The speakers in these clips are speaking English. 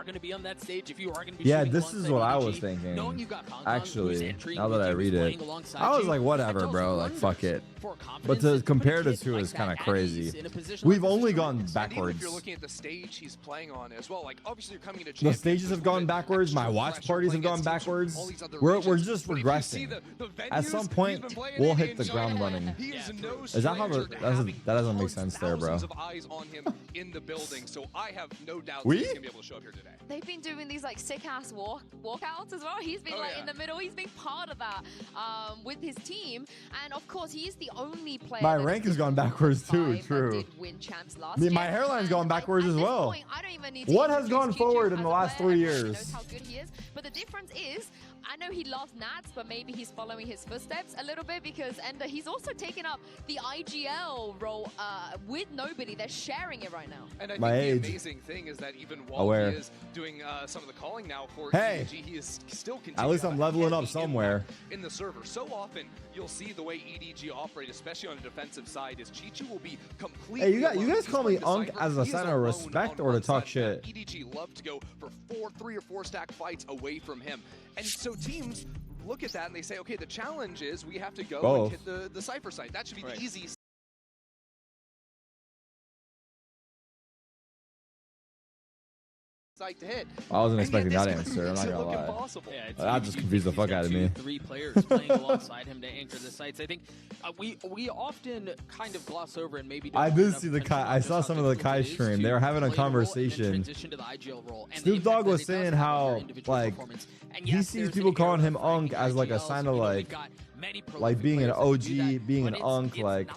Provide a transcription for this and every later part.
are going to be on that stage, if you are going to be yeah, shooting this is what I was thinking. knowing you got Hong Kong, Actually, who's now that I read it, I was like, whatever, bro. Like, fuck it. But to compare the two is kind of crazy. We've only gone backwards. If you're looking at the stage he's playing on as well, like obviously you're coming into the stages have gone backwards. My watch parties have gone backwards. We're just regressing. At some point, we'll hit the ground running. Is that how that doesn't make sense there, bro? Of eyes on him in the building, so I have no doubt We? he's gonna be able to show up here today. They've been doing these like sick ass walkouts as well. He's been in the middle. He's been part of that with his team, and of course he is the only player. My rank has gone backwards too. True. Did win champs last My hairline's gone backwards as well. Point, I don't even need to what has gone forward in the last 3 years? Knows how good he is, but the difference is, I know he loves Nats, but maybe he's following his footsteps a little bit because he's also taken up the IGL role with nobody. They're sharing it right now. And I think the amazing thing is that even while he is doing some of the calling now for EDG, he is still continuing. At least I'm leveling up somewhere in the server. So often you'll see the way EDG operate, especially on the defensive side, is Chichu will be completely. Hey, you guys call me Unk as a sign of respect or to talk shit? EDG love to go for 3 or 4 stack fights away from him, and so teams look at that and they say, okay, the challenge is we have to go and hit the Cypher site. That should be the easy site to hit. I wasn't expecting that answer. I'm not gonna lie. Yeah, that just confused the fuck out of me. 3 players playing alongside him to anchor the sites. I think we often kind of gloss over and maybe. I did see the Kai. I saw some of the Kai stream. They were having a conversation. Snoop Dogg was saying how like he sees people calling him Unk as like a sign of like being an OG, being an Unk, like.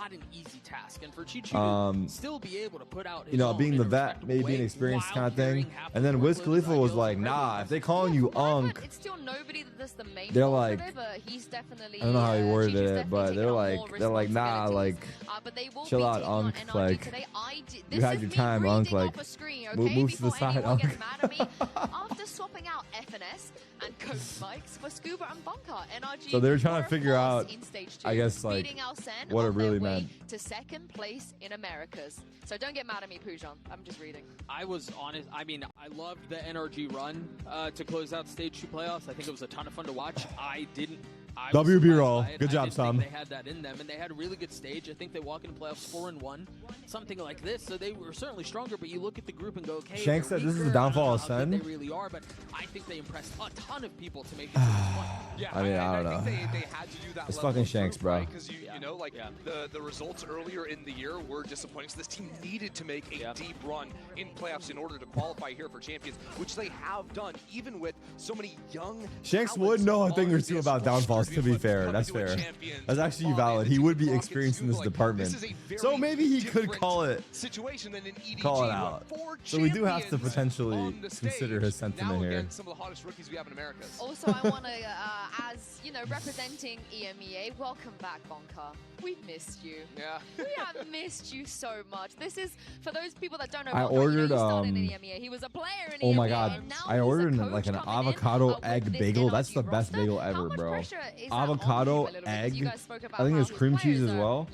And for Chichu still be able to put out his being the vet, maybe being experienced kind of thing. And then Wiz Khalifa was like, nah, if they calling you Unk, it's still nobody that's the main. They're like, but he's definitely, I don't know how he worded it, but they're like, nah, like, chill out, Unk, like, you had your time, Unk, like, move to the side, Unk. After swapping out FNS and Coach Mikes for Scuba and Bunker, NRG. So they were trying to figure out, I guess, like, what it really meant. To second place in Americas. So don't get mad at me, Pujon. I'm just reading. I was honest. I mean, I loved the NRG run to close out Stage 2 playoffs. I think it was a ton of fun to watch. WB roll. Good job, Sam. They had that in them, and they had a really good stage. I think they walk into playoffs 4-1, something like this. So they were certainly stronger. But you look at the group and go, okay. Shank said this is the downfall of Sen. They really are, but I think they impressed a ton of people to make it to this point. Yeah, I mean, I don't know. Think they had to do that. It's fucking Shanks, bro. Because you know, like the results earlier in the year were disappointing. So this team needed to make a deep run in playoffs in order to qualify here for champions, which they have done, even with so many young. Shanks would know a thing or two about downfalls. To be fair, that's fair. That's actually valid. He would be experienced in this department, so maybe he could call it out. So we do have to potentially consider his sentiment here. Some of the hottest rookies we have in America. Also, I want to, as you know, representing EMEA, welcome back, Bonka. We've missed you. Yeah. We have missed you so much. This is for those people that don't know. I ordered he started in EMEA. He was a player in EMEA. Oh my god! I ordered like an avocado egg bagel. That's the best bagel ever, bro. Avocado egg. I think it's cream cheese as well.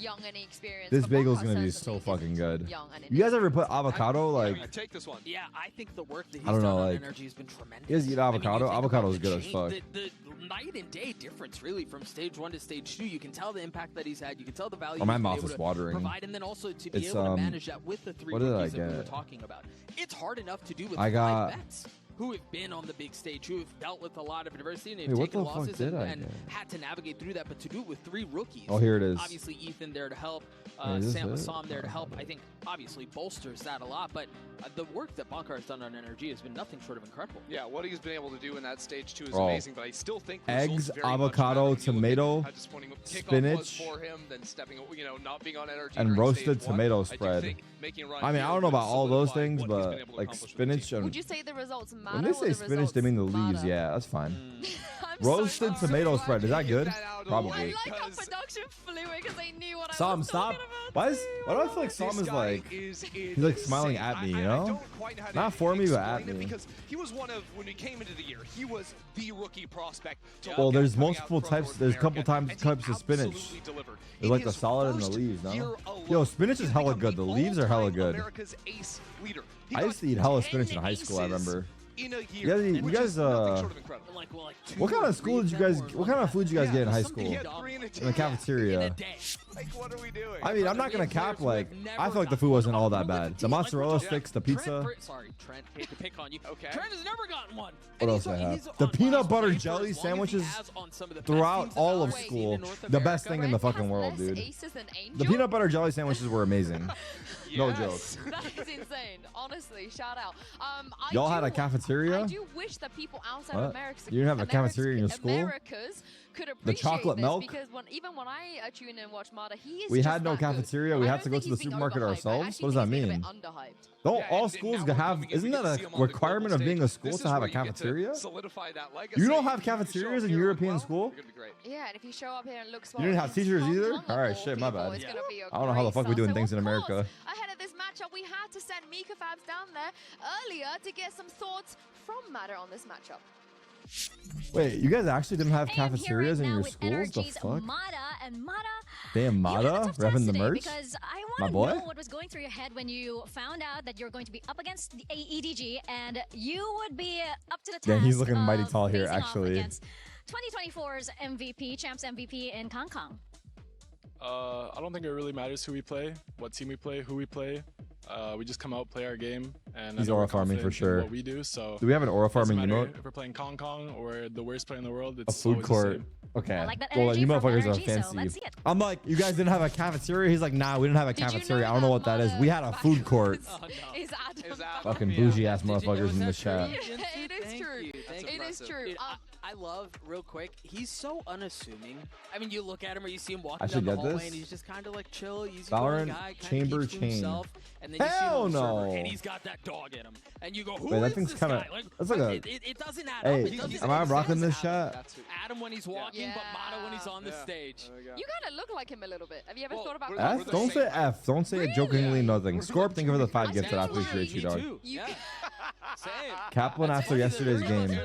This bagel is gonna be so fucking good. You guys ever put avocado like? Take this one. Yeah, I think the work that he's I don't know, done on like, energy has been tremendous. You guys eat avocado? Avocado is good as fuck. The night and day difference, really, from stage 1 to stage 2. You can tell the impact that he's had. You can tell the value. Oh, my mouth is watering. Provide, and then also to be able to manage that with the 3 rookies that we were talking about. It's hard enough to do with 5 vets who have been on the big stage, who have dealt with a lot of adversity and have taken losses and had to navigate through that. But to do it with 3 rookies, oh, here it is. Obviously, Ethan there to help, Sam there to help. I think obviously bolsters that a lot. But the work that Bankar has done on NRG has been nothing short of incredible. Yeah, what he's been able to do in that stage 2 is amazing. But I still think eggs, avocado, tomato, spinach, for him, then stepping, not being on NRG and roasted tomato spread. I mean, I don't know about all those things, but like spinach and. Would you say the results matter? When they say spinach, they mean the leaves. Yeah, that's fine. Roasted tomato spread. Is that good? Probably. I like how production flew it because they knew what I was stop. Why do I feel like Sam is like he's like smiling at me, you know? Not for me, but at me. Because he was one of, when he came into the year, he was the rookie prospect. Well, there's multiple types. There's a couple types of spinach. There's like the solid and the leaves, no? Yo, spinach is hella good. The leaves are hella good. I used to eat hella spinach in high school, I remember. in a year. Yeah, you guys. What kind of school did you guys? What kind of food did you guys get in high school? In the cafeteria. Like, what are we doing? I mean, I'm not gonna cap. Like, I feel like the food wasn't all that bad. The mozzarella sticks, the pizza. Sorry, Trent. Hate to pick on you. Okay. Trent has never gotten one. What else I have? The peanut butter jelly sandwiches throughout all of school. The best thing in the fucking world, dude. The peanut butter jelly sandwiches were amazing. No joke. That is insane. Honestly, shout out. Y'all had a cafeteria? I do wish that people outside of America. You didn't have a cafeteria in your school? Americas could appreciate the chocolate this milk? Even when I tune in and watch Mada, he is We just had no that cafeteria. good. We had to go to the supermarket ourselves. What does that mean? Don't all schools have? Isn't that a requirement of being a school to have a cafeteria? You don't have cafeterias in European school? Yeah, and if you show up here and look smart, you didn't have teachers either? All right, shit, my bad. I don't know how the fuck we're doing things in America. Ahead of this matchup, we had to send Mika Fabs down there earlier to get some thoughts from Mada on this matchup. Wait, you guys actually didn't have cafeterias in your schools? The fuck? Damn, Mada, revving the merch. Because I want to know what was going through your head when you found out that you're going to be up against the EDG and you would be up to the task. Yeah, he's looking mighty tall here, actually. Against 2024's MVP, Champs MVP in Hong Kong. I don't think it really matters who we play, what team we play, who we play. We just come out, play our game, and he's aura farming for sure. What we do, so do we have an aura farming emote? If we're playing Hong Kong or the worst player in the world, it's a food court. Okay. Like well, you motherfuckers are fancy. So I'm like, you guys didn't have a cafeteria? He's like, nah, we didn't have a cafeteria. I don't know what that is. We had a food court. Fucking bougie ass motherfuckers in the chat. It is true. It is true. I love, real quick, he's so unassuming. I mean, you look at him or you see him walking down the hallway and he's just kind of like chill, easy going guy, chamber chain. And then you see him on the server, and he's got that dog in him. And you go, who is this guy? Like, that's like a... It doesn't add up. Hey, am I rocking this shot? Adam when he's walking, but Mada when he's on the stage. You kind of look like him a little bit. Have you ever thought about that? F? Don't say F. Don't say it jokingly, nothing. Scorp, thank you for the 5 gifts. I appreciate you, dog. Kaplan after yesterday's game.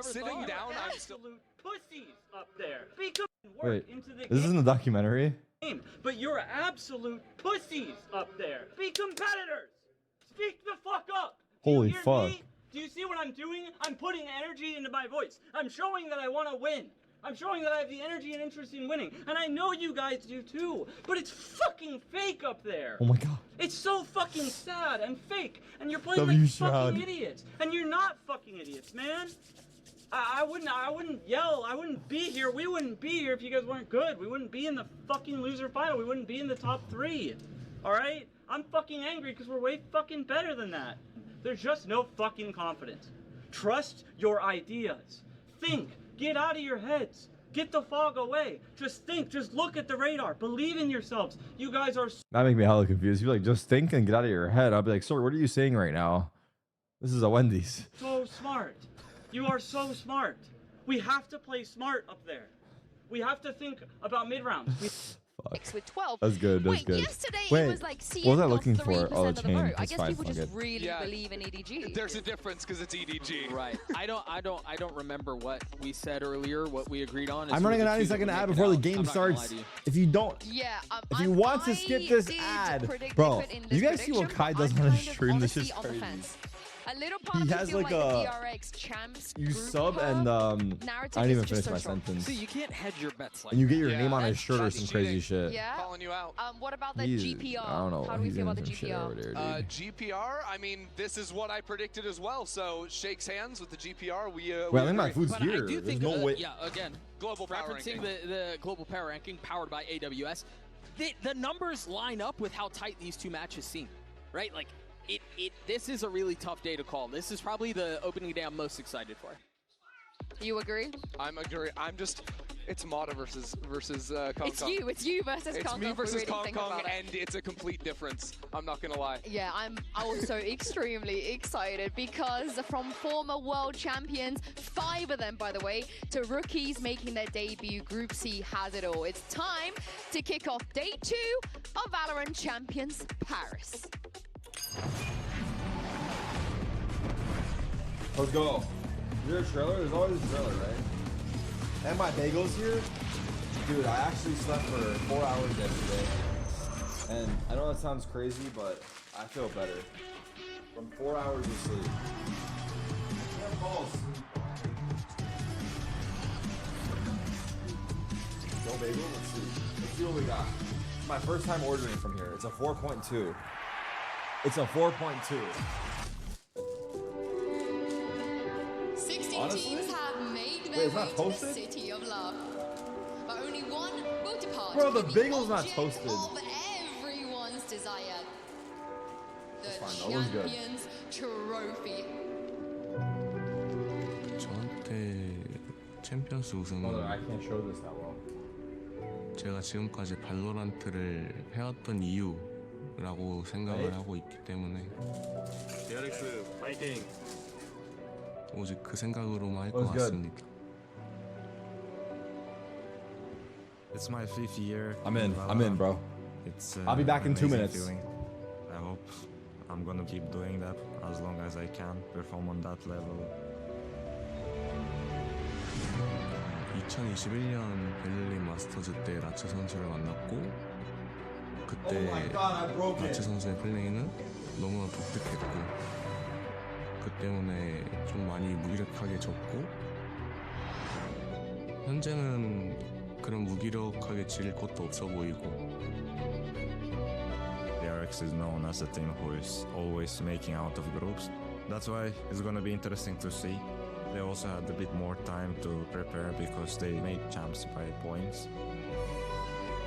Sitting down, I'm still pussies up there. Wait, this isn't a documentary. But you're absolute pussies up there. Be competitors. Speak the fuck up. Holy fuck. Do you see what I'm doing? I'm putting energy into my voice. I'm showing that I want to win. I'm showing that I have the energy and interest in winning. And I know you guys do too. But it's fucking fake up there. Oh my god. It's so fucking sad and fake. And you're playing like fucking idiots. And you're not fucking idiots, man. I wouldn't yell. I wouldn't be here. We wouldn't be here if you guys weren't good. We wouldn't be in the fucking loser final. We wouldn't be in the top 3. All right? I'm fucking angry because we're way fucking better than that. There's just no fucking confidence. Trust your ideas. Think. Get out of your heads. Get the fog away. Just think. Just look at the radar. Believe in yourselves. You guys are... That make me hella confused. You're like, just think and get out of your head. I'll be like, sorry, what are you saying right now? This is a Wendy's. So smart. You are so smart. We have to play smart up there. We have to think about mid-rounds. With 12. That's good. That's good. Yesterday Wait, it was like what was I looking for? Oh, the chain. I guess people just really believe in EDG. There's a difference because it's EDG. Right. I don't remember what we said earlier, what we agreed on. I'm running a 90-second ad before the game starts. If you don't, if you want to skip this ad, bro, you guys see what Kai does on his stream? This is crazy. A little part he has like a you sub and I didn't even finish my sentence. See, you can't hedge your bets like and you get your name on his shirt or some crazy shit. Yeah. Calling you out. What about the GPR? I don't know. How do we feel about the GPR? There, GPR. I mean, this is what I predicted as well. So shakes hands with the GPR. Well, I think my food's here. There's no way. Yeah. Again, global power ranking. the global power ranking powered by AWS. The numbers line up with how tight these two matches seem, right? Like. This is a really tough day to call. This is probably the opening day I'm most excited for. You agree? I'm agree. I'm just. It's Mada versus Kong Kong. It's you versus Kong Kong. It's me versus Kong Kong, and it's a complete difference. I'm not gonna lie. Yeah, I'm also extremely excited because from former world champions, 5 of them, by the way, to rookies making their debut, Group C has it all. It's time to kick off day 2 of Valorant Champions Paris. Let's go. Is there a trailer? There's always a trailer, right? And my bagels here. Dude, I actually slept for 4 hours yesterday. And I know that sounds crazy, but I feel better. From 4 hours of sleep. bagel. Let's see what we got. It's my first time ordering from here. It's a 4.2. It's a 4.2. 16 Honestly? teams have made their way to the city of love. But only one will depart. Bro, the bagel's not toasted. Of everyone's desire. The fine, that Champions Trophy. 저한테 챔피언스 우승은 I can't show this that well. 제가 지금까지 발로란트를 해왔던 이유라고 생각을 하고 있기 때문에 DRX 파이팅. 오직 그 생각으로만 할 것 같습니다. It's my 5th year. I'm in, bro. It's I'll be back in 2 minutes. Feeling. I hope I'm gonna keep doing that as long as I can, perform on that level. 2021년 베를린 마스터즈 때 라체 선수를 만났고 그때 라체 선수의 플레이는 너무나 독특했고 그 때문에 좀 많이 무기력하게 졌고 현재는 그런 무기력하게 질 것도 없어 보이고 DRX is known as a team who is always making out of groups. That's why it's gonna be interesting to see. They also had a bit more time to prepare because they made champs by points.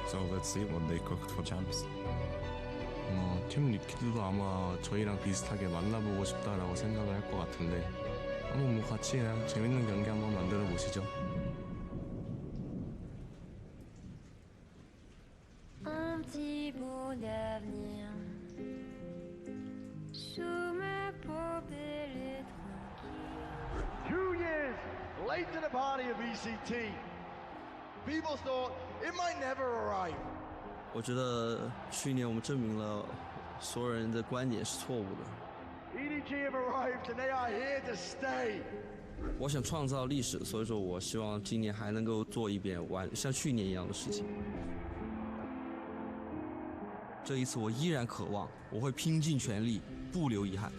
So let's see what they cooked for champs. 팀 리퀴드도 아마 저희랑 비슷하게 만나보고 싶다라고 생각을 할 것 같은데 한번 뭐 같이 그냥 재밌는 경기 한번 만들어 보시죠. Un petit bout d'avenir sous mes paupières tranquilles. 2 years late to the party of ECT. People thought it might never arrive. 我觉得去年我们证明了所有人的观点是错误的。 EDG have arrived and they are here to stay. 我想创造历史，所以说我希望今年还能够做一遍像去年一样的事情。这一次我依然渴望，我会拼尽全力，不留遗憾。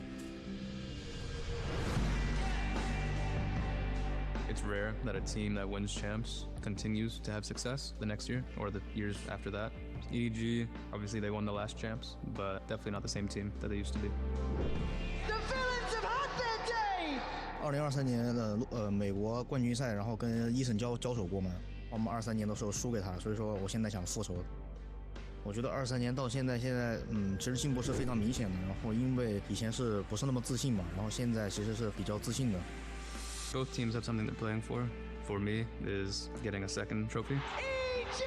It's rare that a team that wins champs continues to have success the next year or the years after that. EDG, obviously they won the last champs, but definitely not the same team that they used to be. The villains have had their day. 2023年的美国冠军赛，然后跟伊森交手过嘛，我们23年的时候输给他，所以说我现在想复仇。我觉得23年到现在其实进步是非常明显的，然后因为以前是不是那么自信嘛，然后现在其实是比较自信的。 Both teams have something they're playing for. For me, is getting a second trophy. EG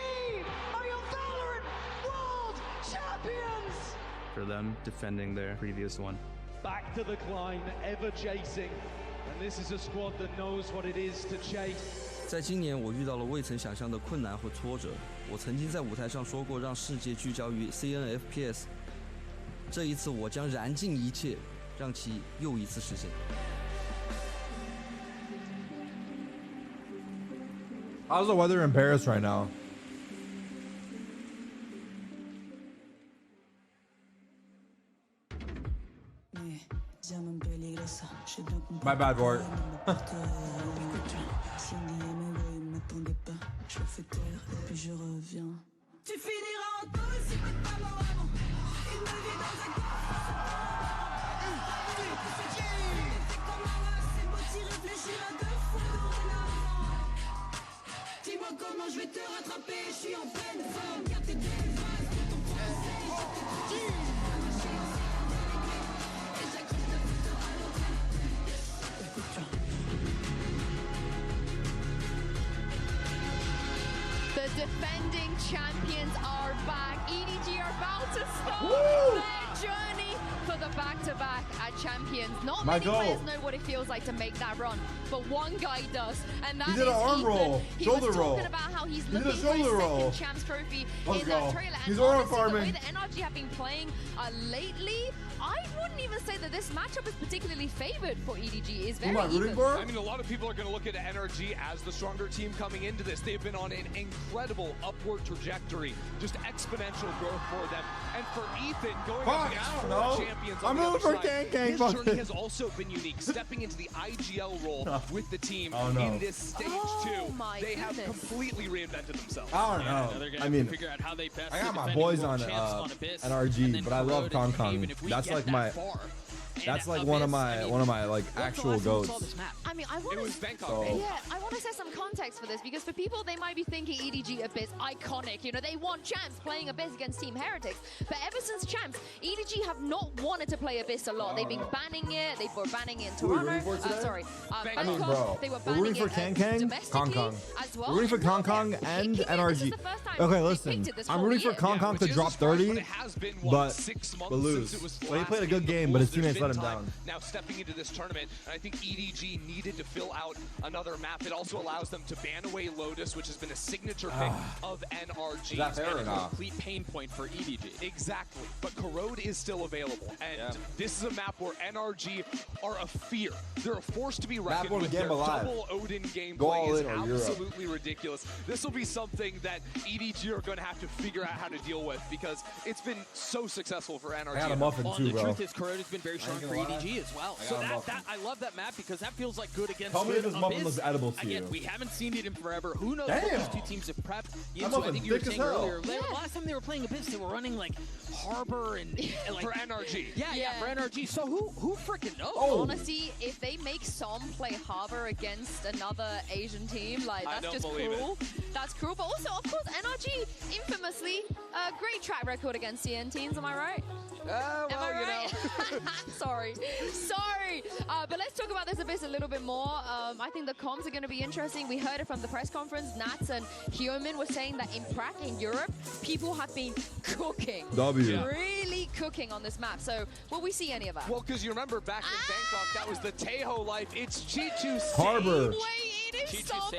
are your Valorant World Champions. For them, defending their previous one. Back to the climb, ever chasing. And this is a squad that knows what it is to chase. 在今年，我遇到了未曾想象的困难和挫折。我曾经在舞台上说过，让世界聚焦于 CNFPS。这一次，我将燃尽一切，让其又一次实现。 How's the weather in Paris right now? My bad, Bort. Tu finiras en taule si t'es pas mort avant. Une vie dans un t'es comme un rat, c'est beau t'y réfléchir à 2 fois dorénavant. Dis-moi comment je vais te rattraper, je suis en pleine forme. Garde tes belles phrases de ton conseil, je te tue. Et j'accroche ta photo à l'entrée. Écoute-toi. The defending champions are back. EDG are about to start their journey for the back-to-back at champions. Not many players know what it feels like to make that run, but one guy does, and that is did an arm Ethan. roll, He shoulder was roll. talking about how he's He did a looking for his shoulder roll. second champs trophy Let's in go. that trailer. He's And arm honestly, the way farming. the NRG have been playing lately, I wouldn't even say that this matchup is particularly favored for EDG. It's very even. I mean, a lot of people are going to look at NRG as the stronger team coming into this. They've been on an incredible upward trajectory, just exponential. exponential growth for them. And for Ethan, going up against 4 champions on the moving other for side, Gang. his journey has also been unique. Stepping into the IGL role with the team in this stage 2, they have completely reinvented themselves. I don't know. I mean, figure out how they best I got my boys on NRG, but I love Kong. That's like my. That's like one of my like actual goats. I mean, I want to set some context for this, because for people, they might be thinking EDG Abyss iconic. You know, they want champs playing Abyss against Team Heretics. But ever since champs, EDG have not wanted to play Abyss a lot. They've been banning it. They were banning it in Toronto. Bangkok. They were banning it domestically as well. We're rooting for Kong and NRG. Okay, listen. I'm rooting for Kong to drop 30, but lose. Well, he played a good game, but his teammates let him down. Now stepping into this tournament, and I think EDG needed to fill out another map. It also allows them to ban away Lotus, which has been a signature pick of NRG. That's a complete pain point for EDG. Exactly, but Corrode is still available, and this is a map where NRG are a fear. They're a force to be reckoned with. Their double Odin gameplay is absolutely ridiculous. This will be something that EDG are going to have to figure out how to deal with, because it's been so successful for NRG. I got a muffin too, bro. The truth is, Corrode has been very strong for EDG as well. So I love that map, because that feels like good against Tell me if this muffin looks edible to Again, you. We haven't seen it in forever. Who knows what these two teams have prepped? I think you were saying earlier, last time they were playing Abyss, they were running like Harbor and like for NRG. Yeah, for NRG. So who freaking knows? Honestly, if they make Som play Harbor against another Asian team, like that's just cool. That's cool. But also, of course, NRG infamously a great track record against CN teams. Am I right? Well, Am I right? you know. Sorry. But let's talk about this Abyss a little bit more. I think the comms are going to be interesting. We heard it from the press conference. Nats and Hyomin were saying that in Prague, in Europe, people have been cooking. Really cooking on this map. So will we see any of that? Well, because you remember back in Bangkok, that was the Tejo life. It's Chichu Harbor. Wait, it is Som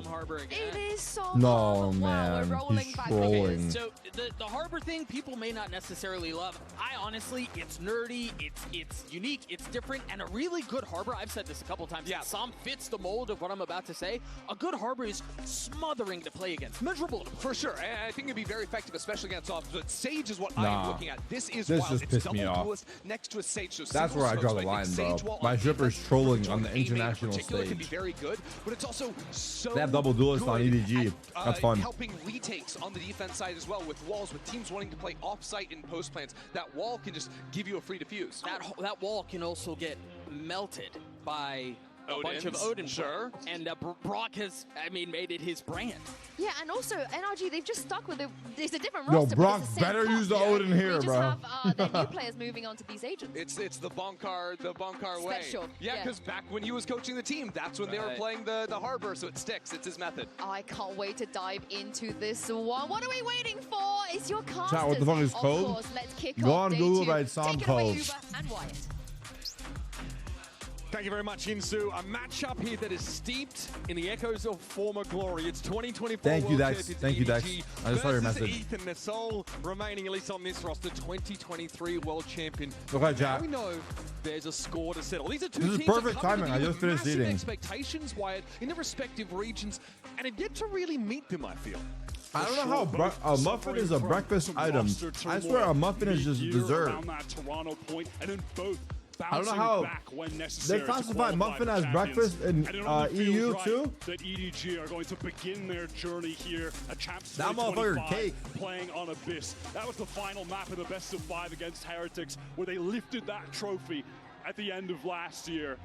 Harbor again. It is Som No, Harbor. man. Wow, we're rolling He's back. trolling. So the Harbor thing, people may not necessarily love. I honestly, it's nerdy, it's unique, it's different, and a really good Harbor, I've said this a couple times, Som fits the mold of what I'm about to say. A good Harbor is smothering to play against, miserable to play. For sure, and I think it'd be very effective, especially against off. But Sage is what I am looking at. This is wild. Just it's pissed me off. Duelist next to a Sage. So that's where I draw the line, bro. My Dripper's trolling on the international stage. Can be very good, but it's also so they have double duelists on EDG. That's fun. Helping retakes on the defense side as well, with walls, with teams wanting to play off-site in post plans. That wall can just give you a free defuse. That wall can also get melted by a bunch of Odin. Sure. And Brock has, made it his brand. Yeah, and also NRG, they've just stuck with it. It's a different Yo, roster. Brock better use the Odin here, bro. We just have their new players moving on to these agents. It's the Bonkar way. Special. Yeah, because back when he was coaching the team, that's when they were playing the Harbor, so it sticks. It's his method. I can't wait to dive into this one. What are we waiting for? It's your cast. Chat, what the fuck is code? Of course, let's kick Go off on day Google, 2. write Som Take it away, code. Uber and Wyatt. Thank you very much, Insu. A matchup here that is steeped in the echoes of former glory. It's 2024 Thank you, World Dex. Champions Thank you, Dex. EDG I just saw your versus message. Ethan, the sole remaining, at least on this roster, 2023 World Champion. Okay, chat. Now we know there's a score to settle. These are two This is teams that perfect come timing. I with just finished massive eating. expectations, Wyatt, in their respective regions, and have yet to really meet them, I feel. I don't know how a muffin is a breakfast item. I swear a muffin is just dessert. I don't know how they classify muffin as breakfast in EU too. That EDG are going to begin their journey here. A champs that motherfucker cake playing on Abyss. That was the final map in the best of 5 against Heretics, where they lifted that trophy at the end of last year.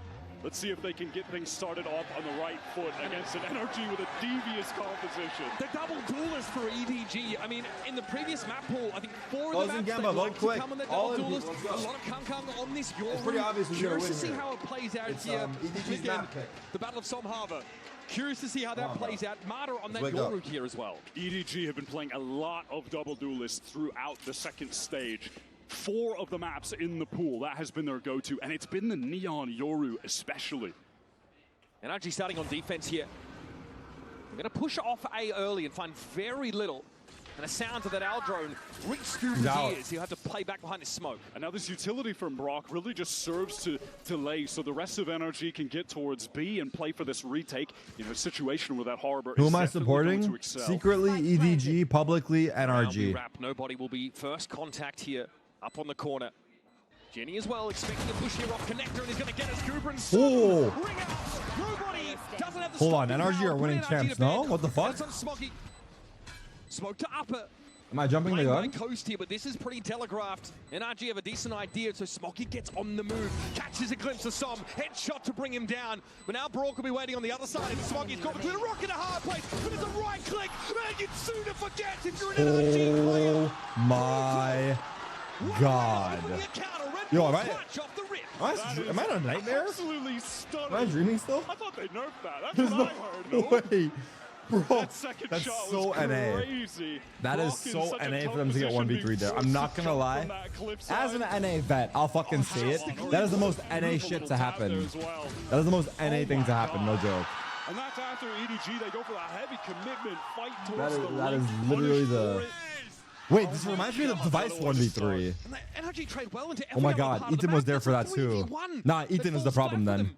Let's see if they can get things started off on the right foot against an NRG with a devious composition. The double duelist for EDG. I mean, in the previous map pool, I think 4 of the maps Gamba, they like quick. to come on the double duelist. A lot of Kang on this Yoru. It's pretty obvious who's gonna Curious win to see here. how it plays out It's, here. EDG's Again, map pick. the Battle of Som Harbor. Curious to see how that plays out. Marta on that wake Yoru up. here as well. EDG have been playing a lot of double duelists throughout the second stage. 4 of the maps in the pool, that has been their go-to, and it's been the Neon Yoru especially. NRG starting on defense here. We're going to push off A early and find very little And the sounds of that Owl drone reach through his ears. He'll have to play back behind his smoke. And now this utility from Brock really just serves to delay so the rest of NRG can get towards B and play for this retake in a situation where that harbor Who is am I supporting? Secretly, EDG, publicly, NRG. Nobody will be first contact here up on the corner. Jenny as well, expecting a push here off connector, and he's going to get his Cooper and oh. Ring out. Nobody doesn't have the Hold on, NRG are winning champs, no? What the fuck? Smoke to upper. Am I jumping the gun? Coast here, but this is pretty telegraphed. NRG have a decent idea, so Smokey gets on the move, catches a glimpse of Som, headshot to bring him down. But now Brock will be waiting on the other side, and Smokey's got between a rock and a hard place, but it's a right click, and you'd sooner forget if you're an NRG player. Oh my god. Yo, am I in a nightmare? Absolutely stunning. Am I dreaming still? I thought they nerfed that. That's what I heard. Way. Bro, that second that's shot so was NA. Crazy. That is so NA for them to get 1v3 there. I'm not gonna lie. As an NA vet, I'll fucking say it. That is the most NA shit to happen. That is the most NA thing to happen, no joke. And that's after EDG, they go for that heavy commitment fight towards that is literally the... Wait, this reminds me of the Device 1v3. Oh my god, Ethan was there for that too. Nah, Ethan is the problem then.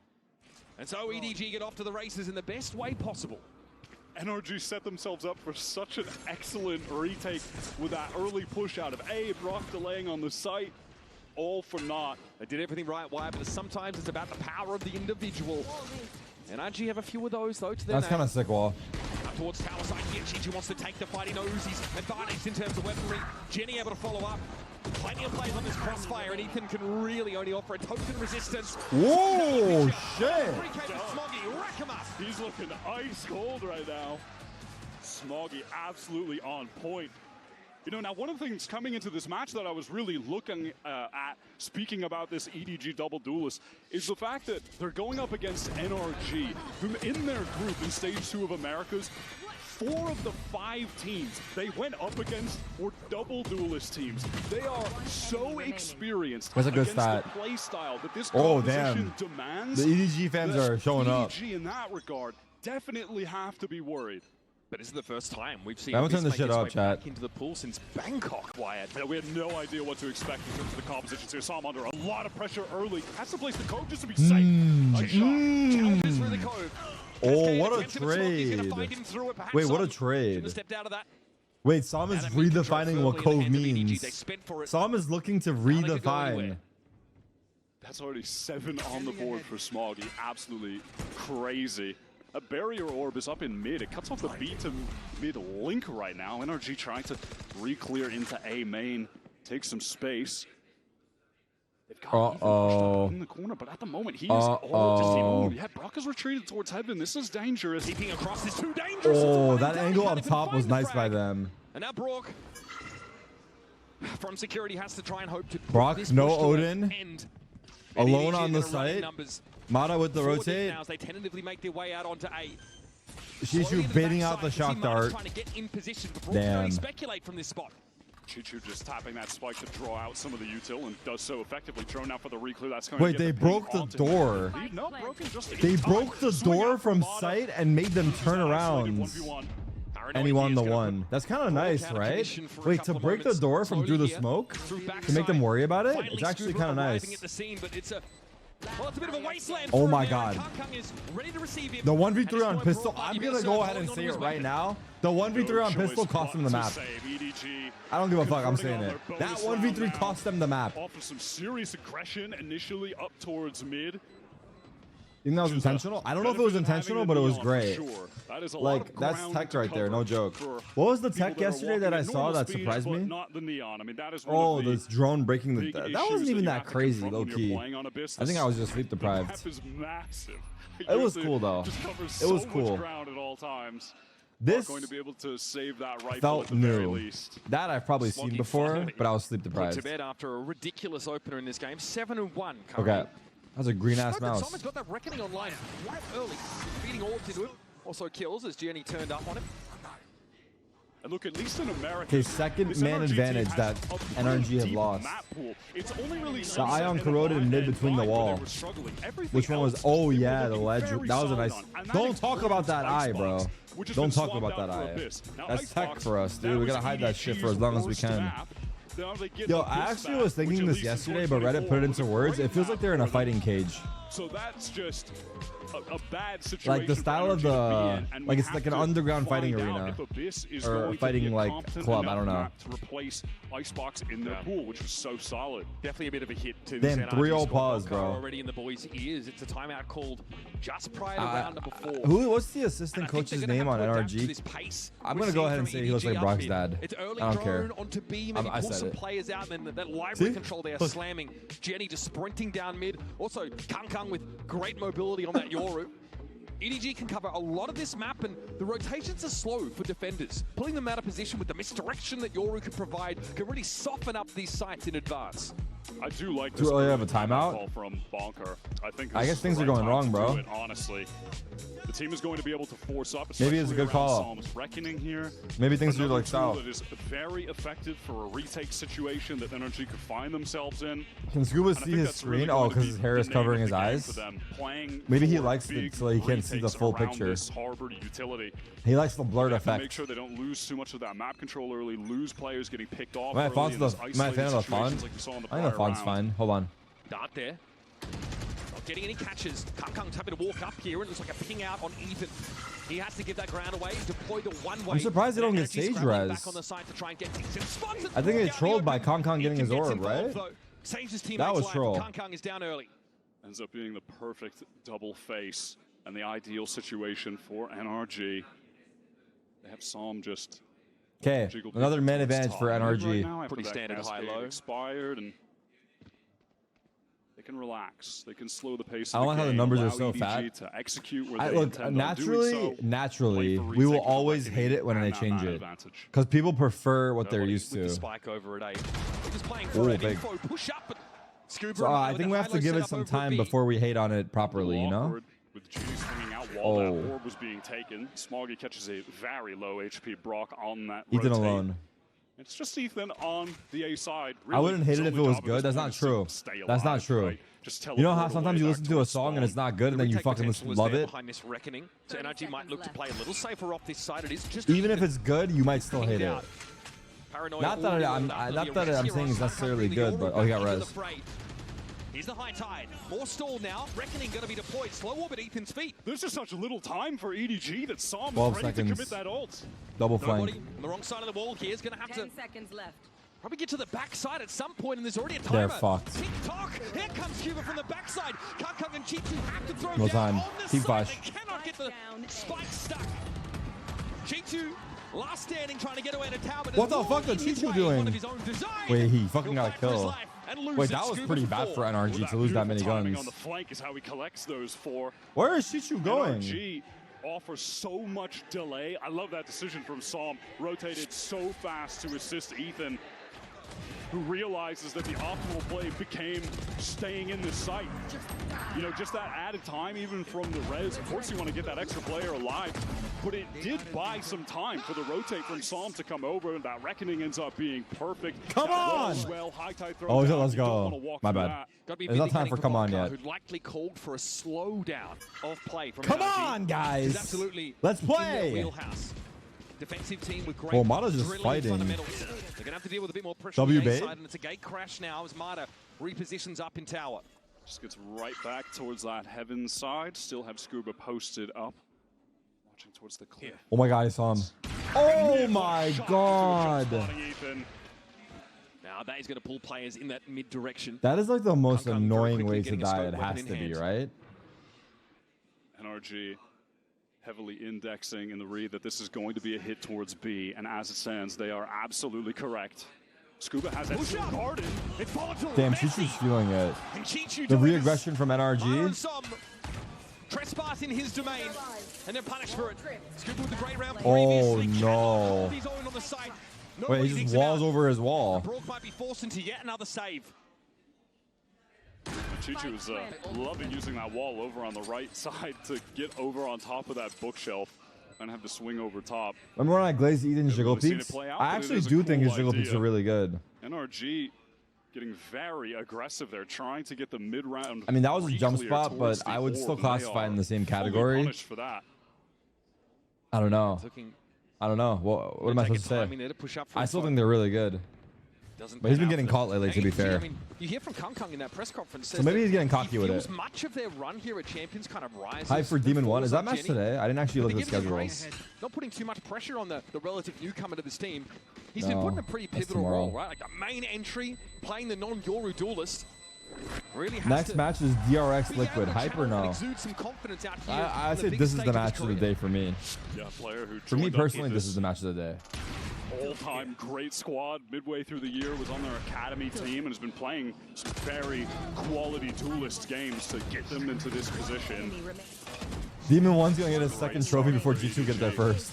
And so EDG get off to the races in the best way possible. NRG set themselves up for such an excellent retake with that early push out of A, Brock delaying on the site, all for naught. They did everything right, why? But sometimes it's about the power of the individual. NRG have a few of those, though, to their That's kind of sick, Wall. Up towards tower side here, Chichi wants to take the fight. He knows he's advantaged in terms of weaponry. Jenny able to follow up. Plenty of plays on this crossfire, and Ethan can really only offer a token resistance. Whoa, shit. He's looking ice cold right now. Smoggy absolutely on point. You know, now one of the things coming into this match that I was really looking at, speaking about this EDG double duelist, is the fact that they're going up against NRG, who in their group in Stage 2 of Americas, 4 of the 5 teams they went up against were double duelist teams. They are so experienced That's a good against stat. the play style that this Oh, competition damn. demands. The EDG fans are showing up. EDG in that regard definitely have to be worried. But this is the first time we've seen I'm gonna turn this shit up, chat. back into the pool since Bangkok, Wyatt. Yeah, we had no idea what to expect in terms of the compositions here. Saw him under a lot of pressure early. Has to place the cove just to be safe. Nice shot. Challenges through the cove. Oh, what a trade. Wait, what a trade. Wait, Sam is redefining what Cove means. Sam is looking to redefine. That's already 7 on the board for Smoggy. Absolutely crazy. A barrier orb is up in mid. It cuts off the B to mid link right now. NRG trying to re-clear into A main. Take some space. They've got in the corner, but at the moment he is all just yeah, Brock is retreated towards heaven. This is dangerous. Keeping across is too dangerous. Oh, that angle up top was nice by them. And now Brock from security has to try and hope to Brock, no Odin. Alone on the EDG site. Mata with the rotate. Now as they tentatively make their way out onto A. Chichu baiting out the shock dart. Trying to get in position, but Damn. speculate from this spot. Chichu just tapping that spike to draw out some of the util and does so effectively. Drone out for the re-clear. That's going Wait, to they get broke the door. No, broken just They broke the door from sight and made them turn around. And he won the 1. That's kind of nice, right? Wait, to break the door from through the smoke? To make them worry about it? It's actually kind of nice. Well, it's a bit of a wasteland. Oh my god. The The 1v3 on pistol, I'm gonna go ahead and say it right now. The 1v3 on pistol cost them the map. I don't give a fuck, I'm saying it. That 1v3 cost them the map. Offer some serious aggression initially up towards mid. You think that was intentional? I don't know if it was intentional, but it was great. Like, that's tech right there, no joke. What was the tech yesterday that I saw that surprised me? Oh, this drone breaking the... That wasn't even that crazy, low-key. I think I was just sleep deprived. It was cool, though. It was cool. This felt new. That I've probably seen before, but I was sleep deprived. To bed after a ridiculous opener in this game. 7-1. Okay. That's a green-ass mouse. Someone's got that reckoning online quite early. Feeding orbs into him. Also kills as Jenny turned up on him. And look, at least in America, his second man advantage that NRG have lost. It's only really the Ion corroded in mid between the wall. Which one was? Oh yeah, the ledge. That was a nice. Don't talk about that eye, bro. Don't talk about that eye. That's tech for us, dude. We gotta hide that shit for as long as we can. Yo, I actually was thinking this yesterday, but Reddit put it into words. It feels like they're in a fighting cage. So that's just a bad situation. Like the style of the, like it's like an underground fighting arena or fighting like club. I don't know. To replace Icebox in their pool, which was so solid. Definitely a bit of a hit to this Damn, 3-0 pause, bro. Already in the boys' ears. It's a timeout called just prior to round number 4. What's the assistant coach's name on NRG? I'm gonna go ahead and say he looks like Brock's dad. It's early I don't care. drone onto B, maybe pull some players out, and then that library control there slamming. Jenny just sprinting down mid. Also, Kang with great mobility on that Yoru. EDG can cover a lot of this map, and the rotations are slow for defenders. Pulling them out of position with the misdirection that Yoru can provide can really soften up these sites in advance. I do like this. Do you have a timeout? From Bonker. I guess things are going wrong, bro. Honestly, the team is going to be able to force up. Maybe it's a good call. Reckoning here. Maybe things are like south. That is very effective for a retake situation that NRG could find themselves in. Can Scuba see his screen? Oh, because his hair is covering his eyes. Maybe he likes it so he can't see the full picture. He likes the blurred effect. Make sure they don't lose too much of that map control early. Lose players getting picked off. Am I a fan of the font? I think the font's fine. Hold on. Dart there. Not getting any catches. Kang's happy to walk up here, and it looks like a ping out on Ethan. He has to give that ground away, deploy the one-way. I'm surprised they don't get stage res. I think they trolled by Kang getting his orb, right? That was troll. Kang is down early. Ends up being the perfect double face and the ideal situation for NRG. They have Psalm just... Okay, another man advantage for NRG. Right pretty standard high-low. Expired, and they can relax. They can slow the pace. I don't like how the numbers are so fat. To execute look, naturally, we will always hate it when they change it, because people prefer what they're used to. Spike over at 8. Just playing for big. Push up, but so I think we have to give it some time before we hate on it properly, you know? With Genius hanging out while that orb was being taken. Smoggy catches a very low HP Brock on that Ethan rotate. Alone. It's just Ethan on the A side. Really, I wouldn't hate it if it was good. That's not true. That's not true. Right? You know how sometimes you listen to a song and it's not good and then you fucking love it? Behind this reckoning. So NRG might look to play a little safer off this side. It is just even if it's good, you might still hate it. Not that I'm saying it's necessarily good, but he got res. Here's the high tide. More stall now. Reckoning going to be deployed. Slow orbit Ethan's feet. There's just such little time for EDG that Psalm is 12 ready seconds. to commit that ult. Double flank. On the wrong side of the wall here is going to have 10 seconds left. Probably get to the backside at some point, and there's already a They're timer. fucked. Tick-tock. Here comes Cuba from the backside. Kang and Chichu have to throw no down time. on the Team side. flash. They cannot get the spike stuck. Chichu, last standing, trying to get away to tower. But what the fuck is Chichu doing? Wait, he fucking got a kill. Wait, that was pretty bad for NRG to lose that many guns. On the flank is how he collects those 4. Where is Chichu going? NRG offers so much delay. I love that decision from Psalm. Rotated so fast to assist Ethan, who realizes that the optimal play became staying in this site. You know, just that added time, even from the res. Of course, you want to get that extra player alive, but it did buy some time for the rotate from Psalm to come over, and that reckoning ends up being perfect. Come on! Well, high tide throw oh, down. let's go. My bad. There's not time for come on yet. Who likely called for a slowdown of play from come NRG. on, guys! Absolutely. Let's play. Wheelhouse. Defensive team with great Mata's just fighting. They're going to have to deal with a bit more pressure on the A side, and it's a gate crash now as Mata repositions up in tower. Just gets right back towards that heaven side. Still have Scuba posted up. Watching towards the cliff. Oh my god, I saw him. Oh my god. Now that is going to pull players in that mid direction. That is like the most annoying way to die. It has to be, right? NRG heavily indexing in the read that this is going to be a hit towards B, and as it stands, they are absolutely correct. Scuba has that garden. Damn, Chichu's feeling it. The re-aggression from NRG. Trespass in his domain, and they're punished for it. Scuba with the great round oh no. Wait, he just walls over his wall. Brock might be forced into yet another save. Chichu is loving using that wall over on the right side to get over on top of that bookshelf. and have the swing over top. Remember when I glazed Eden's jiggle peaks? I actually do think his jiggle peaks are really good. NRG getting very aggressive there, trying to get the mid-round. I mean, that was a jump spot, but I would still classify it in the same category. For that. I don't know. I don't know. What am I supposed to say? I still think they're really good. But he's been getting caught lately, to be fair. I mean, you hear from Kung in that press conference. So maybe he's getting cocky with it. Much of their run here at Champions kind of rises. Hype for Demon 1. Is that match today? I didn't actually look at the schedules. Not putting too much pressure on the relative newcomer to this team. He's been put in a pretty pivotal role, right? Like the main entry, playing the non-Yoru duelist. Really Next match is DRX Liquid. Hype or no? I said this is the match of the day for me. Yeah, player who for me personally, this is the match of the day. All-time great squad midway through the year, was on their academy team and has been playing some very quality duelist games to get them into this position. Demon 1's gonna get his second trophy before G2 get there first.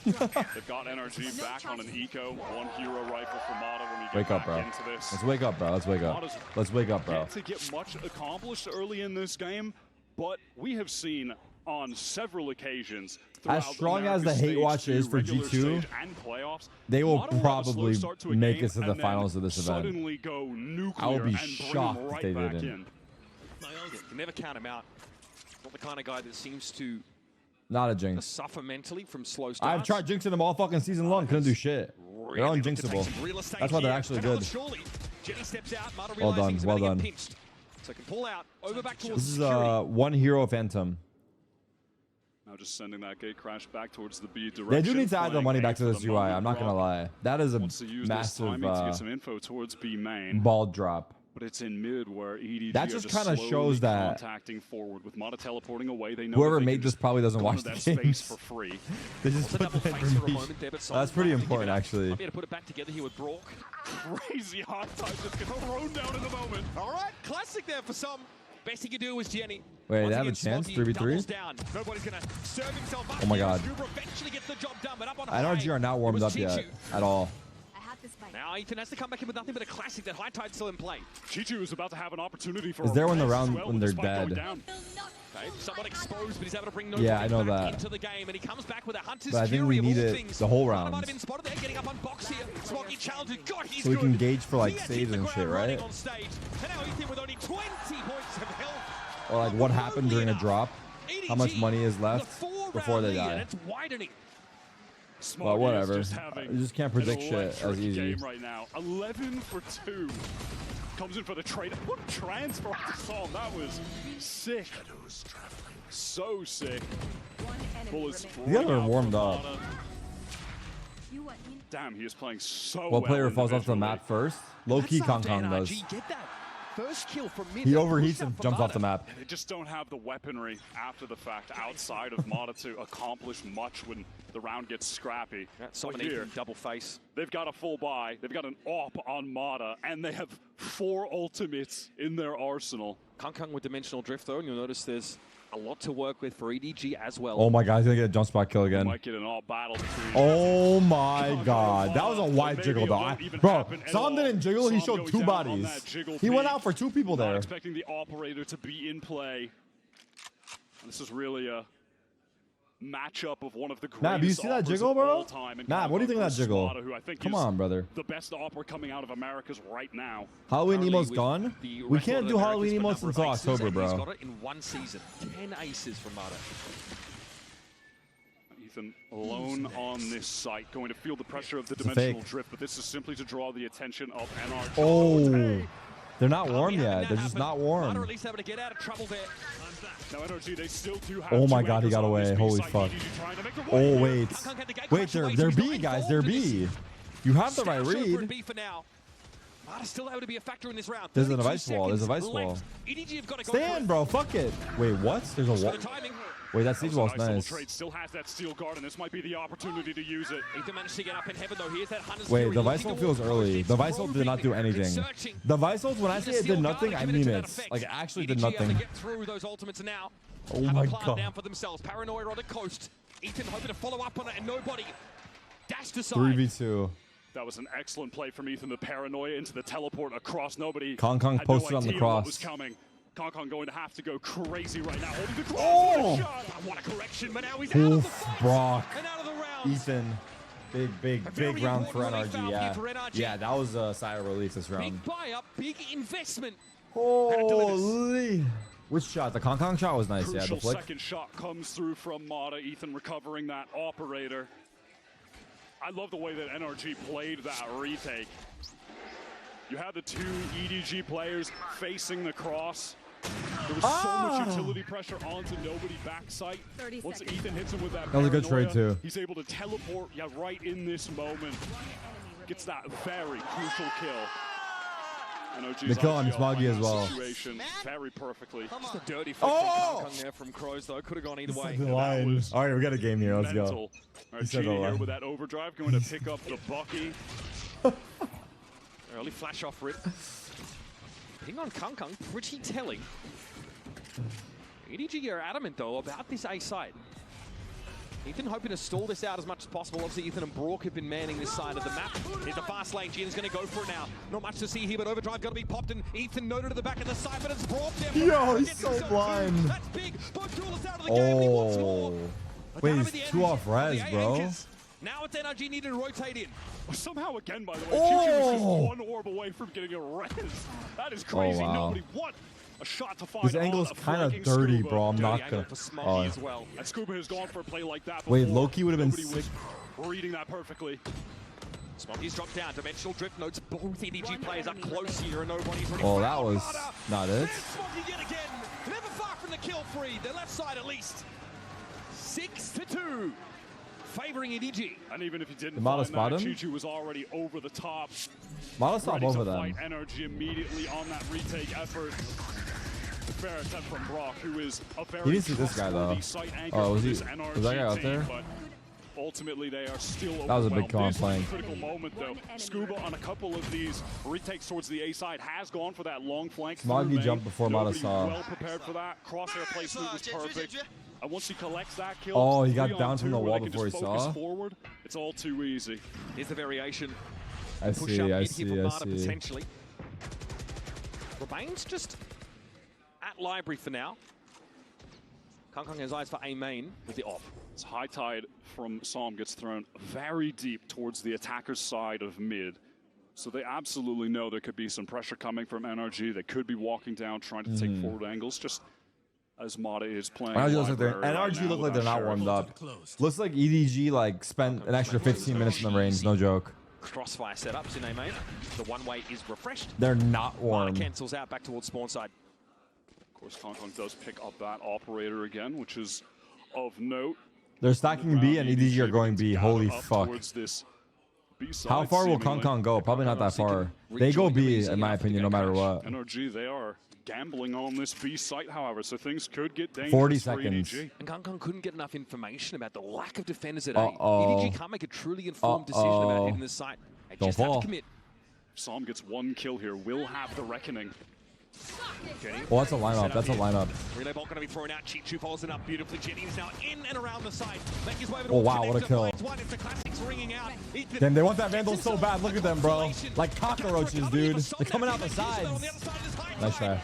They've got NRG back on an eco, one hero rifle for Mata when we get wake up, back bro. into this. Let's wake up, bro. Let's wake up. Let's wake up, bro. To get much accomplished early in this game, but we have seen on several occasions, as strong as the hate watch is for G2, they will probably make it to the finals of this event. I will be shocked if they didn't. You can never count him out. Not the kind of guy that seems to not a jinx. Suffer mentally from slow starts. I've tried jinxing them all fucking season long. Couldn't do shit. They're unjinxable. That's why they're actually good. Well done. Well done. So can pull out over back towards this is one hero Phantom. Now just sending that gate crash back towards the B direction. They do need to add the money back to this UI. I'm not gonna lie. That is a massive to get some info towards B main. Ball drop. But it's in mid where EDG that just kind of shows that contacting forward with Mata teleporting away. They know whoever made this probably doesn't watch the games for free. They just put that information. That's pretty important, actually. I'll be able to put it back together here with Brock. Crazy hard time just gets thrown down in the moment. All right, classic there for some. Best he can do is Jenny. Wait, they have a chance? 3v3? Oh my god. NRG are not warmed up yet at all. Now Ethan has to come back in with nothing but a classic. That high tide's still in play. Chichu is about to have an opportunity for. Is there when the round when they're dead? Okay, somewhat exposed, but he's able to bring yeah, I know that. Into the game, and he comes back with a Hunter's but I think we need it the whole round. Might have been spotted there, getting up on box here. Smokey challenges. God, he's so we can gauge for like saves and shit, right? On stage. And now Ethan with only 20 points of health. Or like what happened during a drop? How much money is left before they die? It's widening. Well, whatever. You just can't predict shit as easy. Right now, 11 for 2. Comes in for the trade. What a transfer to Psalm. That was sick. So sick. The other warmed up. Damn, he is playing so well. What player falls off the map first? Low-key Kong does. First kill from mid. He overheats and jumps off the map. They just don't have the weaponry after the fact outside of Mata to accomplish much when the round gets scrappy. Here, double face. They've got a full buy. They've got an AWP on Mata, and they have 4 ultimates in their arsenal. Kung with dimensional drift though, and you'll notice there's a lot to work with for EDG as well. Oh my god, he's gonna get a jump spot kill again. Might get an all battle between oh my god, that was a wide jiggle though. Bro, Sam didn't jiggle, he showed 2 bodies. He went out for 2 people there. Not expecting the operator to be in play. This is really a matchup of one of the greatest. Nah, do you see that jiggle, bro? Nah, what do you think of that jiggle? Come on, brother. The best opera coming out of Americas right now. Halloween emote's gone? We can't do Halloween emotes until October, bro. He's got it in 1 season. 10 aces from Mata. Ethan alone on this site, going to feel the pressure of the dimensional drift, but this is simply to draw the attention of NRG. Oh, they're not warm yet. They're just not warm. At least able to get out of trouble there. Now NRG, they still do have oh my god, he got away. Holy fuck. Oh, wait. Wait, they're B, guys. They're B. You have the right read. Still able to be a factor in this round. There's a device wall. There's a device wall. Stand, bro. Fuck it. Wait, what? There's a wall. Wait, that siege wall's nice. Trade still has that steel guard, and this might be the opportunity to use it. Ethan managed to get up in heaven, though. Here's that Hunter's wait, Fury. the Vice ult feels early. The Vice ult did not do anything. The Vice ult, when I say it did nothing, I mean it. Like, it actually did nothing. Get through those ultimates now. Oh my god. Down for themselves. Paranoia on the coast. Ethan hoping to follow up on it, and nobody dashed aside. 3v2. That was an excellent play from Ethan. The paranoia into the teleport across. Nobody. Kong posted on the cross. Was coming. Kong going to have to go crazy right now. Holding the cross. Oh! What a correction, but now he's out of the fight. Brock. And out of the round. Ethan. Big round for NRG, yeah. Yeah, that was a sigh of relief this round. Big buy-up, big investment. Holy. Which shot? The Kong shot was nice, yeah. The flick. Second shot comes through from Mata. Ethan recovering that operator. I love the way that NRG played that retake. You had the two EDG players facing the cross. There was so much utility pressure onto nobody backside. Once Ethan hits him with that was a good trade too. He's able to teleport right in this moment. Gets that very crucial kill. The kill on Smoggy as well. Very perfectly. Just a dirty flick from Kong there from Crows, though. Could have gone either way. All right, we got a game here. Let's go. All right, Genie here with that overdrive, going to pick up the Bucky. Early flash off rip. Hitting on Kong, pretty telling. EDG are adamant, though, about this A side. Ethan hoping to stall this out as much as possible. Obviously, Ethan and Brock have been manning this side of the map. Here's the fast lane. Jin's going to go for it now. Not much to see here, but overdrive got to be popped, and Ethan noted at the back of the side, but it's Brock there. Yo, he's so blind. That's big. Both duelists out of the game. He wants more. Wait, he's 2 off res, bro. Now it's NRG needed to rotate in. Somehow again, by the way, Chichu is just 1 orb away from getting a res. That is crazy. Nobody won. A shot to find. This angle's kind of dirty, bro. I'm not gonna. As well. And Scuba has gone for a play like that before. Wait, Loki would have been sick. Reading that perfectly. Smoggy's dropped down. Dimensional drift notes. Both EDG players up close here, and nobody's ready. Oh, that was not it. Smoggy yet again. Never far from the kill free. The left side at least. 6-2. Favoring EDG. And even if he didn't Mata find that, Chichu was already over the top. Mata saw both of them. NRG immediately on that retake effort. Fair attempt from Brock, who is a very he didn't see this guy though. Oh, was that guy out there? But ultimately, they are still that was a big call playing. Critical moment though. Scuba on a couple of these retakes towards the A side has gone for that long flank. Smoggy jumped before Mata saw. Well prepared for that. Crosshair placement was perfect. And once he collects that kill, oh, he got down from the wall before he saw. Forward, it's all too easy. Here's the variation. I see. Potentially. Remains just at library for now. Kong has eyes for A main with the op. It's high tide from Psalm gets thrown very deep towards the attacker's side of mid. So they absolutely know there could be some pressure coming from NRG. They could be walking down, trying to take forward angles. Just as Mata is playing. NRG look like they're not warmed up. Looks like EDG like spent an extra 15 minutes in the range, no joke. Crossfire setups in A main. The one way is refreshed. They're not warm. Mata cancels out back towards spawn side. Of course, Kong does pick up that operator again, which is of note. They're stacking B and EDG are going B. Holy fuck. How far will Kong go? Probably not that far. They go B, in my opinion, no matter what. NRG, they are gambling on this B site, however, so things could get dangerous 40 seconds. for EDG. And Kong couldn't get enough information about the lack of defenders at A. EDG can't make a truly informed decision about hitting this site. They just have to commit. Psalm gets 1 kill here. Will have the reckoning. Oh, that's a lineup. That's a lineup. Relay ball going to be thrown out. Chichu follows it up beautifully. Jenny is now in and around the side. Make his way oh, wow, what a kill. Damn, they want that Vandal so bad. Look at them, bro. Like cockroaches, dude. They're coming out the sides. Nice try.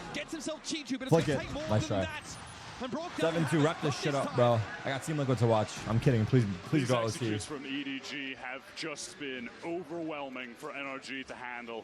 Flick it. Nice try. 7-2. Wrap this shit up, bro. I got Team Liquid to watch. I'm kidding. Please go OC. These from EDG have just been overwhelming for NRG to handle.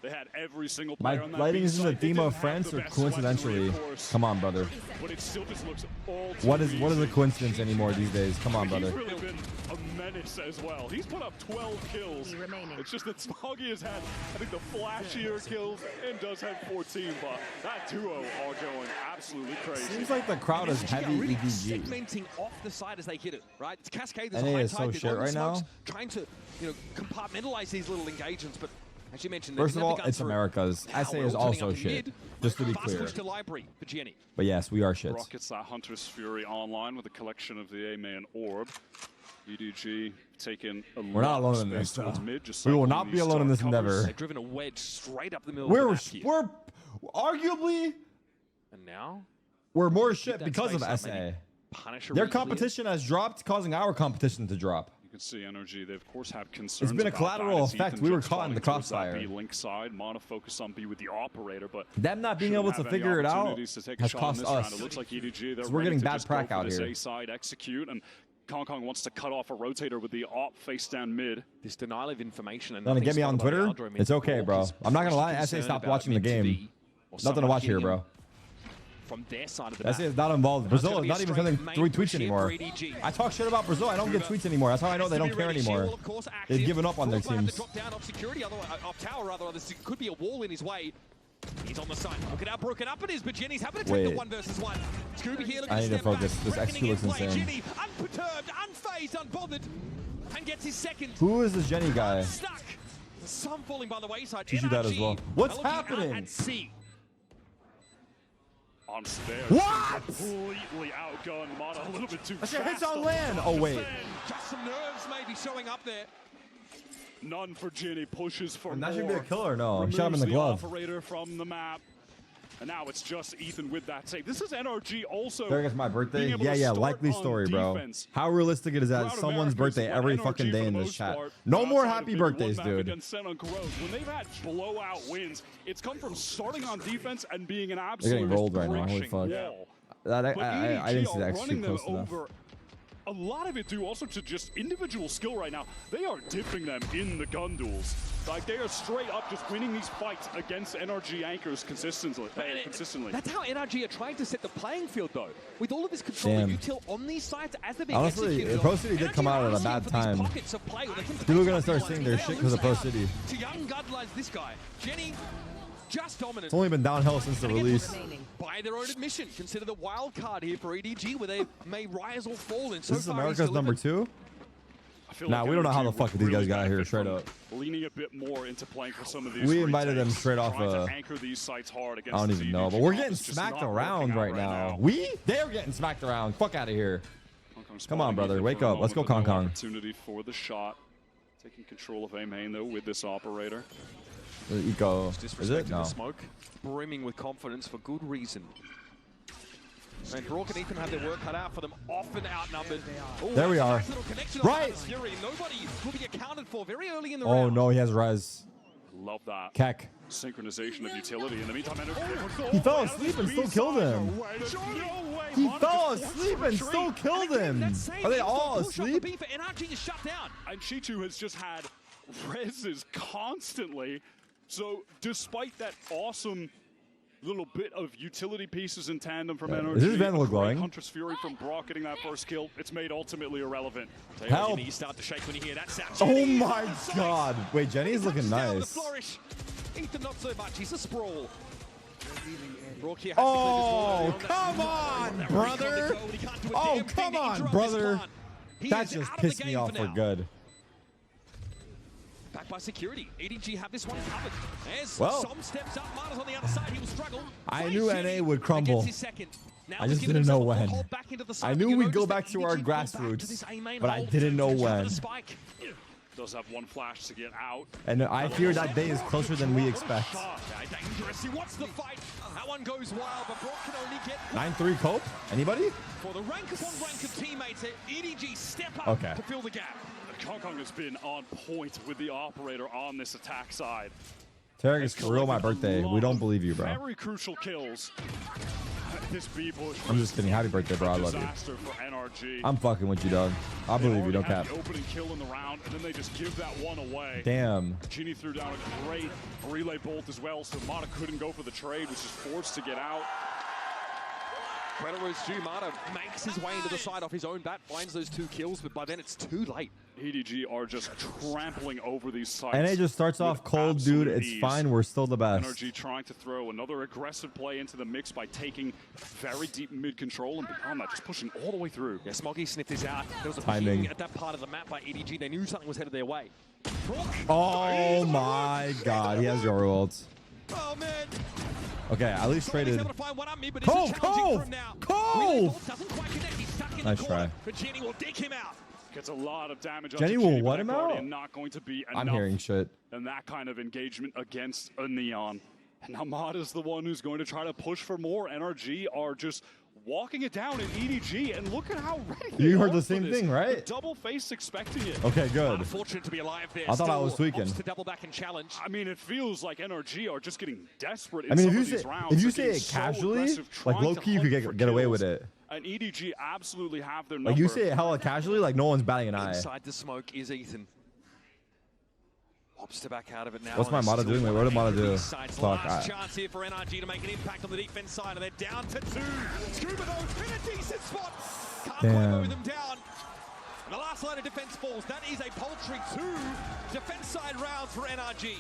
They had every single player on that lighting is in the theme of France or coincidentally? Come on, brother. But it still just looks all what is a coincidence anymore these days? Come on, brother. He's really been a menace as well. He's put up 12 kills. It's just that Smoggy has had, I think, the flashier kills and does have 14, but that duo are going absolutely crazy. Seems like the crowd is heavy really EDG. Segmenting off the side as they hit it, right? It's Cascade. NA is so shit right now. Trying to, compartmentalize these little engagements, but as you mentioned, first of all, it's America's. SA is also shit, just to be clear. But yes, we are shits. Brock gets that Hunter's Fury online with a collection of the A-man orb. EDG taking a we're not alone in this. We will not be alone in this endeavor. They've driven a wedge straight up the middle we're of the map we're arguably and now we're more shit because of SA. Their competition has dropped, causing our competition to drop. can see NRG. They of course have concerns. It's been a collateral effect. We were caught in the crossfire. B link side, Mana focused on B with the operator, but them not being able to figure it out has cost us. It looks like EDG, we're getting bad prac out here. A side execute, and Kong wants to cut off a rotator with the op face down mid. This denial of information. And gonna get me on Twitter? It's okay, bro. I'm not gonna lie. SA stopped watching the game. Nothing to watch here, bro. From their side of the SA is not involved. Brazil is not even sending 3 tweets anymore. I talk shit about Brazil. I don't get tweets anymore. That's how I know they don't care anymore. They've given up on their teams. Could be a wall in his way. He's on the side. Look at how broken up it is, but Jenny's having to take the 1 versus 1. Scooby here looking I need to focus. This XQ looks insane. Jenny, unperturbed, unfazed, unbothered, and gets his second. Who is this Jenny guy? Stuck. Some falling by the wayside. Teach you that as well. What's happening? On stairs. What? Completely outgunned. Mana a little bit too fast. That shit hits on land. Oh, wait. Just some nerves maybe showing up there. None for Ginny, pushes for and more. that should be a killer. No, shot him in the glove. Operator from the map. And now it's just Ethan with that save. This is NRG also. There goes my birthday. Yeah, likely story, bro. How realistic it is that someone's birthday every fucking day in this chat. No more happy birthdays, dude. When they've had blowout wins, it's come from starting on defense and being an absolute. They're getting rolled right now. Holy fuck. I didn't see that actually close enough. A lot of it due also to just individual skill right now. They are dipping them in the gun duels. Like, they are straight up just winning these fights against NRG anchors consistently. That's how NRG are trying to set the playing field, though. With all of this control and util on these sides as they're being executed. Pro City did come out at a bad time. People are going to start seeing their shit because of Pro City. To young guidelines, this guy, Jenny, just dominant. It's only been downhill since the release. By their own admission, consider the wild card here for EDG, where they may rise or fall. And so this is America's number 2. Nah, we don't know how the fuck these guys got here straight up. Leaning a bit more into playing for some of these. We invited them straight off. Anchor these sites hard against I don't even know, but we're getting smacked around right now. They're getting smacked around. Fuck out of here. Come on, brother, wake up. Let's go, Kong. Opportunity for the shot. Taking control of A main though with this operator. Eco. Is it? No. Smoke, brimming with confidence for good reason. And Brook and Ethan have their work cut out for them, often outnumbered. There we are. Right! Nobody will be accounted for very early in the round. Oh no, he has res. Love that. Keck. Synchronization of utility. In the meantime, he fell asleep and still killed him. He fell asleep and still killed him. Are they all asleep? And Chichu has just had reses constantly. So despite that awesome little bit of utility pieces in tandem from NRG, is this Vandal glowing? Huntress Fury from Brock getting that first kill. It's made ultimately irrelevant. Help! You start to shake when you hear that sound. Oh my god! Wait, Jenny's looking nice. Ethan not so much. He's a sprawl. Oh, come on, brother! Oh, come on, brother! That just pissed me off for good. Back by security. EDG have this one covered. As some steps up, Mana's on the other side. He will struggle. I knew NA would crumble. I just didn't know when. I knew we'd go back to our grassroots, but I didn't know when. Does have one flash to get out. And I fear that day is closer than we expect. Dangerous. He wants the fight. That one goes wild, but Brock can only get 9-3 cope? Anybody? For the rank upon rank of teammates, EDG step up to fill the gap. Kong has been on point with the operator on this attack side. Tarek, it's for real my birthday. We don't believe you, bro. Very crucial kills. This B push. I'm just kidding. Happy birthday, bro. I love you. For NRG. I'm fucking with you, dog. I believe you. Don't cap. Opening kill in the round, and then they just give that one away. Damn. Genie threw down a great relay bolt as well, so Mana couldn't go for the trade, which is forced to get out. Credit where it's due. Mana makes his way into the side off his own bat, finds those 2 kills, but by then it's too late. EDG are just trampling over these sites. NA just starts off cold, dude. It's fine. We're still the best. NRG trying to throw another aggressive play into the mix by taking very deep mid control and beyond that, just pushing all the way through. Yeah, Smoggy sniffed this out. There was a ping at that part of the map by EDG. They knew something was headed their way. Oh my god, he has your ult. Oh man. Okay, at least traded. Cove! Nice try. But Jenny will dig him out. Gets a lot of damage. Jenny will what him out? Not going to be enough. I'm hearing shit. And that kind of engagement against a Neon. And Namada's the one who's going to try to push for more. NRG are just walking it down in EDG, and look at how ready you heard the same thing, right? The double face expecting it. Okay, good. Unfortunate to be alive there. I thought I was tweaking. To double back and challenge. I mean, it feels like NRG are just getting desperate. I mean, if you say it casually, like low key, you could get away with it. And EDG absolutely have their Like number. you say it hella casually, like no one's batting an eye. Inside the smoke is Ethan. Pops to back out of it now. What's my motto doing? Wait, what did motto do? Fuck. Last chance here for NRG to make an impact on the defense side, and they're down to 2. Scuba though in a decent spot. Can't quite mow them down. And the last line of defense falls. That is a paltry 2 defense side rounds for NRG.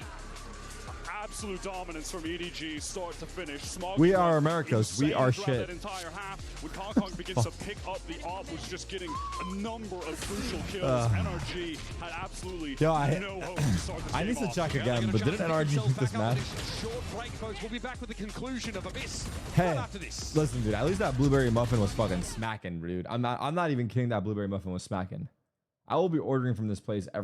Absolute dominance from EDG, start to finish. Smog we are Americas. We are shit. That entire half, when Kong begins to pick up the op, was just getting a number of crucial kills. NRG had absolutely no hope to start the I need to check again, but didn't NRG beat this match? Short break, folks. We'll be back with the conclusion of Abyss hey, after this. Listen, dude. At least that blueberry muffin was fucking smacking, dude. I'm not even kidding. That blueberry muffin was smacking. I will be ordering from this place every.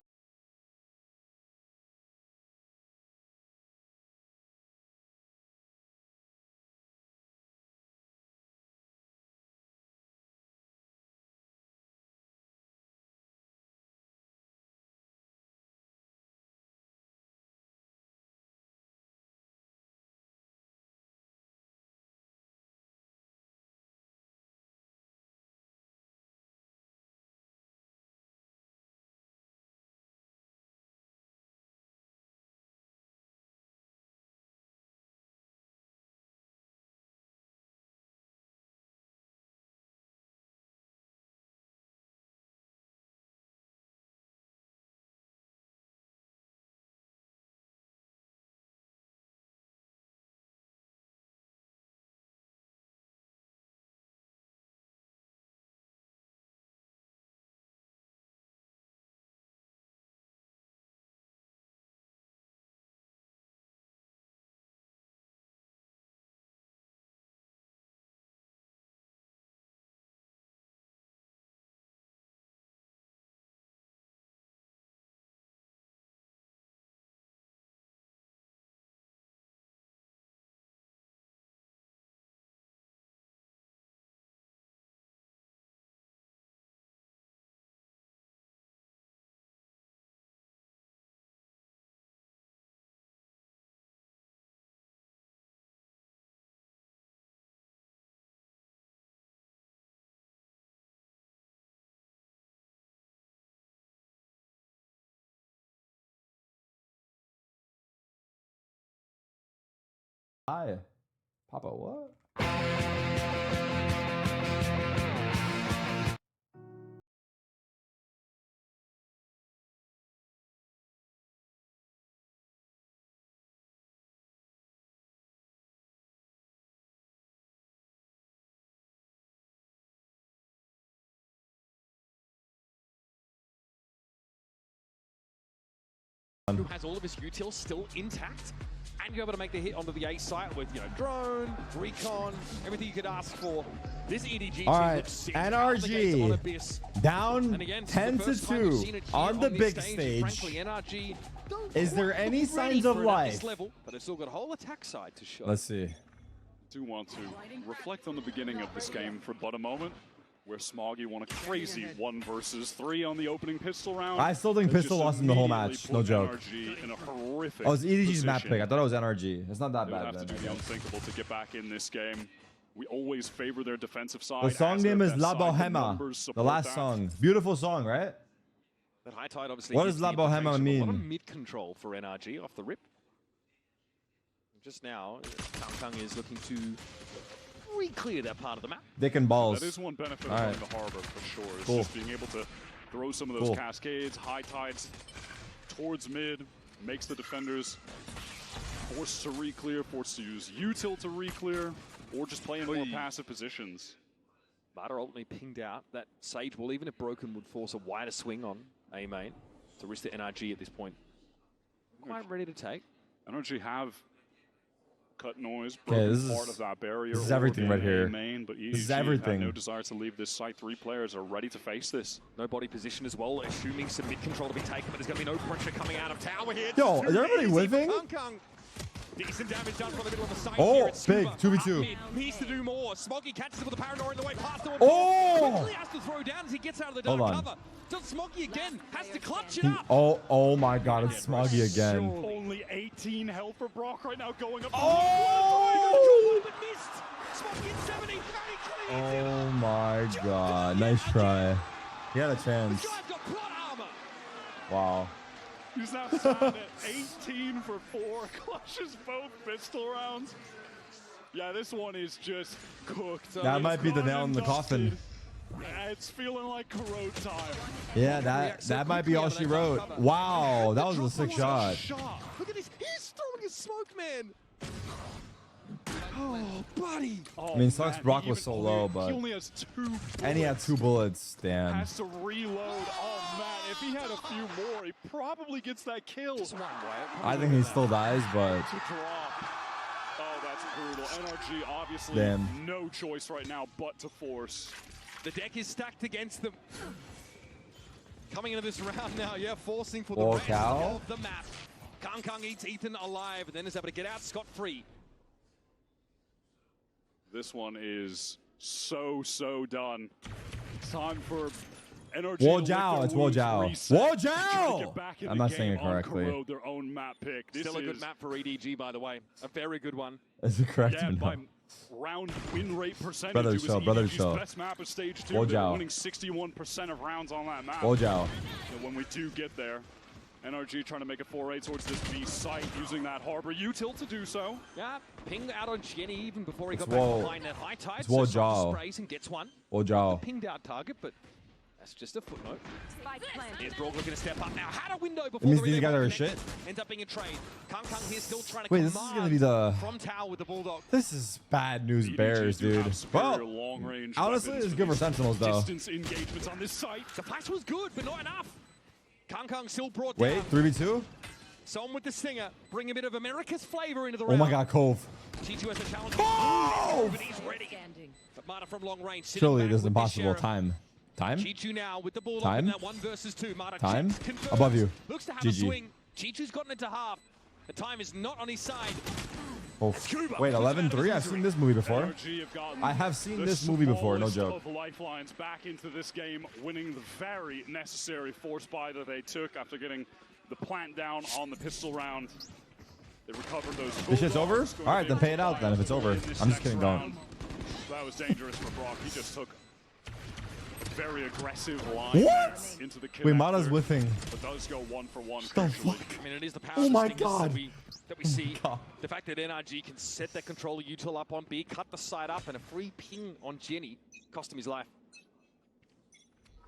Hi, Papa. What? Who has all of his utils still intact, and you're able to make the hit onto the A site with, you know, drone, recon, everything you could ask for. This EDG all team right, looks sick. NRG down again, 10-2 on the big stage. Frankly, NRG is there any signs of life? Level, but they've still got a whole attack side to show. Let's see. I do want to reflect on the beginning of this game for but a moment, where Smoggy won a crazy 1 versus 3 on the opening pistol round. I still think Pistol lost in the whole match. No joke. NRG in a horrific oh, it's EDG's position. map pick. I thought it was NRG. It's not that They bad. have to do the unthinkable to get back in this game. We always favor their defensive side. The song name is La Bohema. The last song. Beautiful song, right? But High Tide obviously. What does La Bohema mean? A lot of mid control for NRG off the rip. Just now, Kang is looking to re-clear that part of the map. Dick and balls. That is one benefit of running the harbor for sure. It's just being able to throw some of those cascades, high tides towards mid, makes the defenders forced to re-clear, forced to use util to re-clear, or just play in more passive positions. Barter ultimately pinged out. That Sage will, even if broken, would force a wider swing on A main to risk the NRG at this point. Quite ready to take. NRG have cut noise, okay, broken part of that barrier. This is everything right here. Main, but this is everything. No desire to leave this site. 3 players are ready to face this. No body position as well, assuming some mid control to be taken, but there's going to be no pressure coming out of tower here. Yo, is everybody whiffing? Decent damage done from the middle of the site. Oh, here. big 2v2. Needs to do more. Smoggy catches it with the Paranoia in the way past the one. Oh! Quickly has to throw down as he gets out of the dark cover. Does Smoggy again? Has to clutch it up. Oh my God, it's Smoggy again. Only 18 health for Brock right now, going up. Oh! Missed. Smoggy at 70. Oh my God, nice try. He had a chance. Wow. He's now sat at 18 for 4, clutches both pistol rounds. Yeah, this one is just cooked. That might be the nail in the coffin. It's feeling like corrode time. Yeah, that might be all she wrote. Wow, that was a sick shot. Look at this. He's throwing his smoke, man. Oh, buddy. I mean, sucks Brock was so low, but... He only has 2 bullets. And he had 2 bullets, damn. Has to reload. Oh, man, if he had a few more, he probably gets that kill. I think he still dies, but... To drop. Oh, that's brutal. NRG, obviously, damn. No choice right now but to force. The deck is stacked against them. Coming into this round now, yeah, forcing for the rest of the map. Kang eats Ethan alive and then is able to get out scot-free. This one is so done. It's time for NRG. Wo Jiao, it's Wo Jiao. Wo Jiao! I'm not saying it correctly. Their own map pick. Still a good map for EDG, by the way. A very good one. Is it correct? Yeah, by round win rate percentage, Brother it was EDG's best map of stage 2. Wo They're Jiao. winning 61% of rounds on that map. Wo Jiao. So when we do get there, NRG trying to make a foray towards this B site, using that harbor util to do so. Yeah, pinged out on Jenny even before he got back behind that high tide. It's Wo so Jiao. sprays and gets one. Wo Jiao. Pinged out target, but that's just a footnote. Here's Brock looking to step up now. Had a window before It means these guys are shit. Ends up being a trade. Kang here still trying to Wait, this is gonna be the... from Tower with the Bulldog. This is bad news bears, dude. Well, honestly, it's good for Sentinels, though. Distance engagements on this site. The flash was good, but not enough. Kang still brought Wait, down. 3v2? Someone with the stinger, bring a bit of America's flavor into the Oh round. my God, Cove. G2 has a challenge. Oh! But he's ready. But Mata from long range. Surely it is impossible. Time. G2 now with the ball Time. in that 1 versus 2. Mata Time. confirms. Above you. Looks to have GG. a swing. G2's gotten into half. The time is not on his side. Oh, wait, 11-3? I've seen this movie before. I have seen this movie before, no joke. Of lifelines back into this game, winning the very necessary force buy that they took after getting the plant down on the pistol round. They recovered those. This shit's over? All right, then pay it out then if it's over. I'm just kidding, don't. That was dangerous for Brock. He just took very aggressive line into the connector. Wait, Mata's whiffing. But does go 1-for-1. The fuck? I mean, it is the power Oh my of the stingers God. that we see. The fact that NRG can set that controller util up on B, cut the side up, and a free ping on Jenny cost him his life.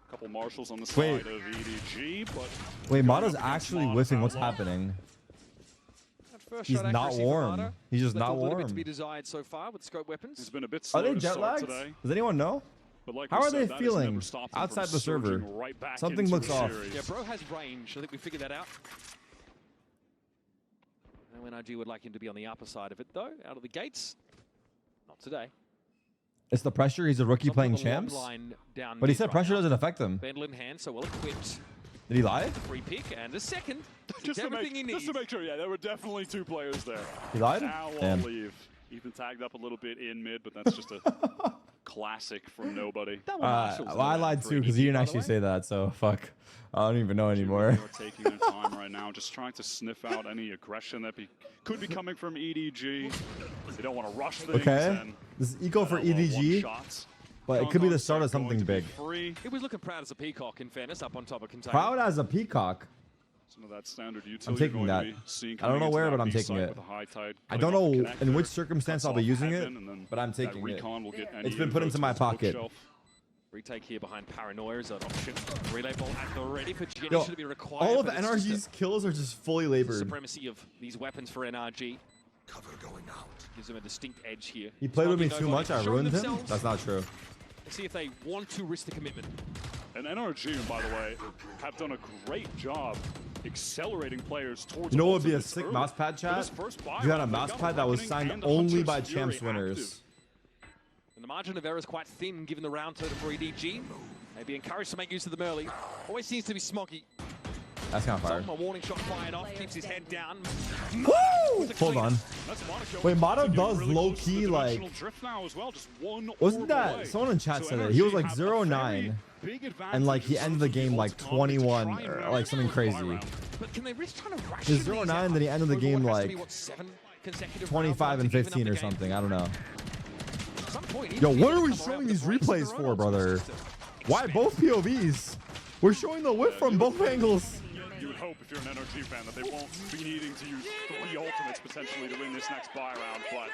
Couple marshals on the side of EDG, but wait, Mata's actually whiffing. What's happening? He's not warm. He's just not A little bit to warm. be desired so far with scope weapons. It's been a bit Are slow they to jet start lagged? today. Does anyone know? But like How we are said, they that has feeling never stopped them outside from the server? surging right back Something into looks the off. series. Yeah, bro has range. I think we figured that out. I know NRG would like him to be on the upper side of it, though, out of the gates. Not today. It's the pressure. He's a rookie playing champs. But he said pressure doesn't affect him. Bendel in hand, so well equipped. Did he lie? Free pick and a second. Just to everything he needs. make sure, yeah, there were definitely 2 players there. He lied? Now Damn. I'll leave. Ethan tagged up a little bit in mid, but that's just a classic from nobody. Well, I lied too because he didn't actually say that, so fuck. I don't even know anymore. They're taking their time right now, just trying to sniff out any aggression that could be coming from EDG. They don't want to rush things. Okay. This is eco for EDG, but it could be the start of something big. He was looking proud as a peacock, in fairness, up on top of Kentucky. Proud as a peacock. Some of that standard utility I'm taking that. I don't know where, but I'm taking it. I don't know in which circumstance I'll be using it, but I'm taking it. It's been put into my pocket. Retake here behind Paranoia is an option. Relay ball at the ready for Jenny Yo, should be required. all of NRG's kills are just fully labored. Supremacy of these weapons for NRG. Cover going out. Gives them a distinct edge here. He played with me too much, I ruined him? That's not true. Let's see if they want to risk the commitment. And NRG, by the way, have done a great job accelerating players towards. You know what would be a sick mouse pad, chat? You had a mouse pad that was signed only by champs winners. And the margin of error is quite thin given the round total for EDG. They'd be encouraged to make use of them early. Always seems to be Smoggy. That's kind of fire. A warning shot fired off, keeps his head down. Woo! Hold on. Wait, Mata does low-key, like... Wasn't that... Someone in chat said it. He was like 0-9. And like he ended the game like 21 or like something crazy. He's 0-9, then he ended the game like 25 and 15 or something. I don't know. Yo, what are we showing these replays for, brother? Why both POVs? We're showing the whip from both angles. You would hope if you're an NRG fan that they won't be needing to use 3 ultimates potentially to win this next buy round, but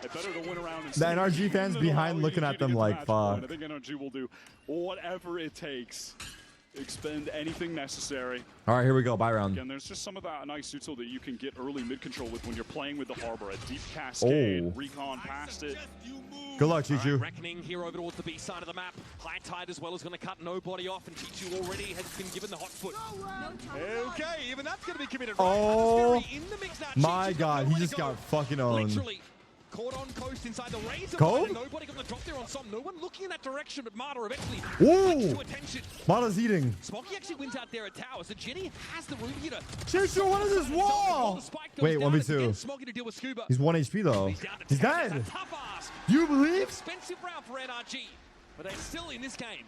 they better to win around. The NRG fans behind looking at them like, fuck. I think NRG will do whatever it takes. Expend anything necessary. All right, here we go. Buy round. Again, there's just some of that nice util that you can get early mid control with when you're playing with the Harbor. A deep cascade, recon past it. Good luck, Chichu. Reckoning here over towards the B side of the map. High Tide as well is going to cut nobody off, and Chichu already has been given the hot foot. Okay, even that's going to be committed. Oh my God, he just got fucking owned. Literally caught on coast inside the razor. Go? Nobody got the drop there on some. No one looking in that direction, but Mata eventually Ooh. to attention. Mata's eating. Smoky actually wins out there at tower, so Jenny has the room here to... Chichu, what is this wall? Wait, 1v2. He's 1 HP though. He's dead. Do you believe? Expensive round for NRG, but they're still in this game.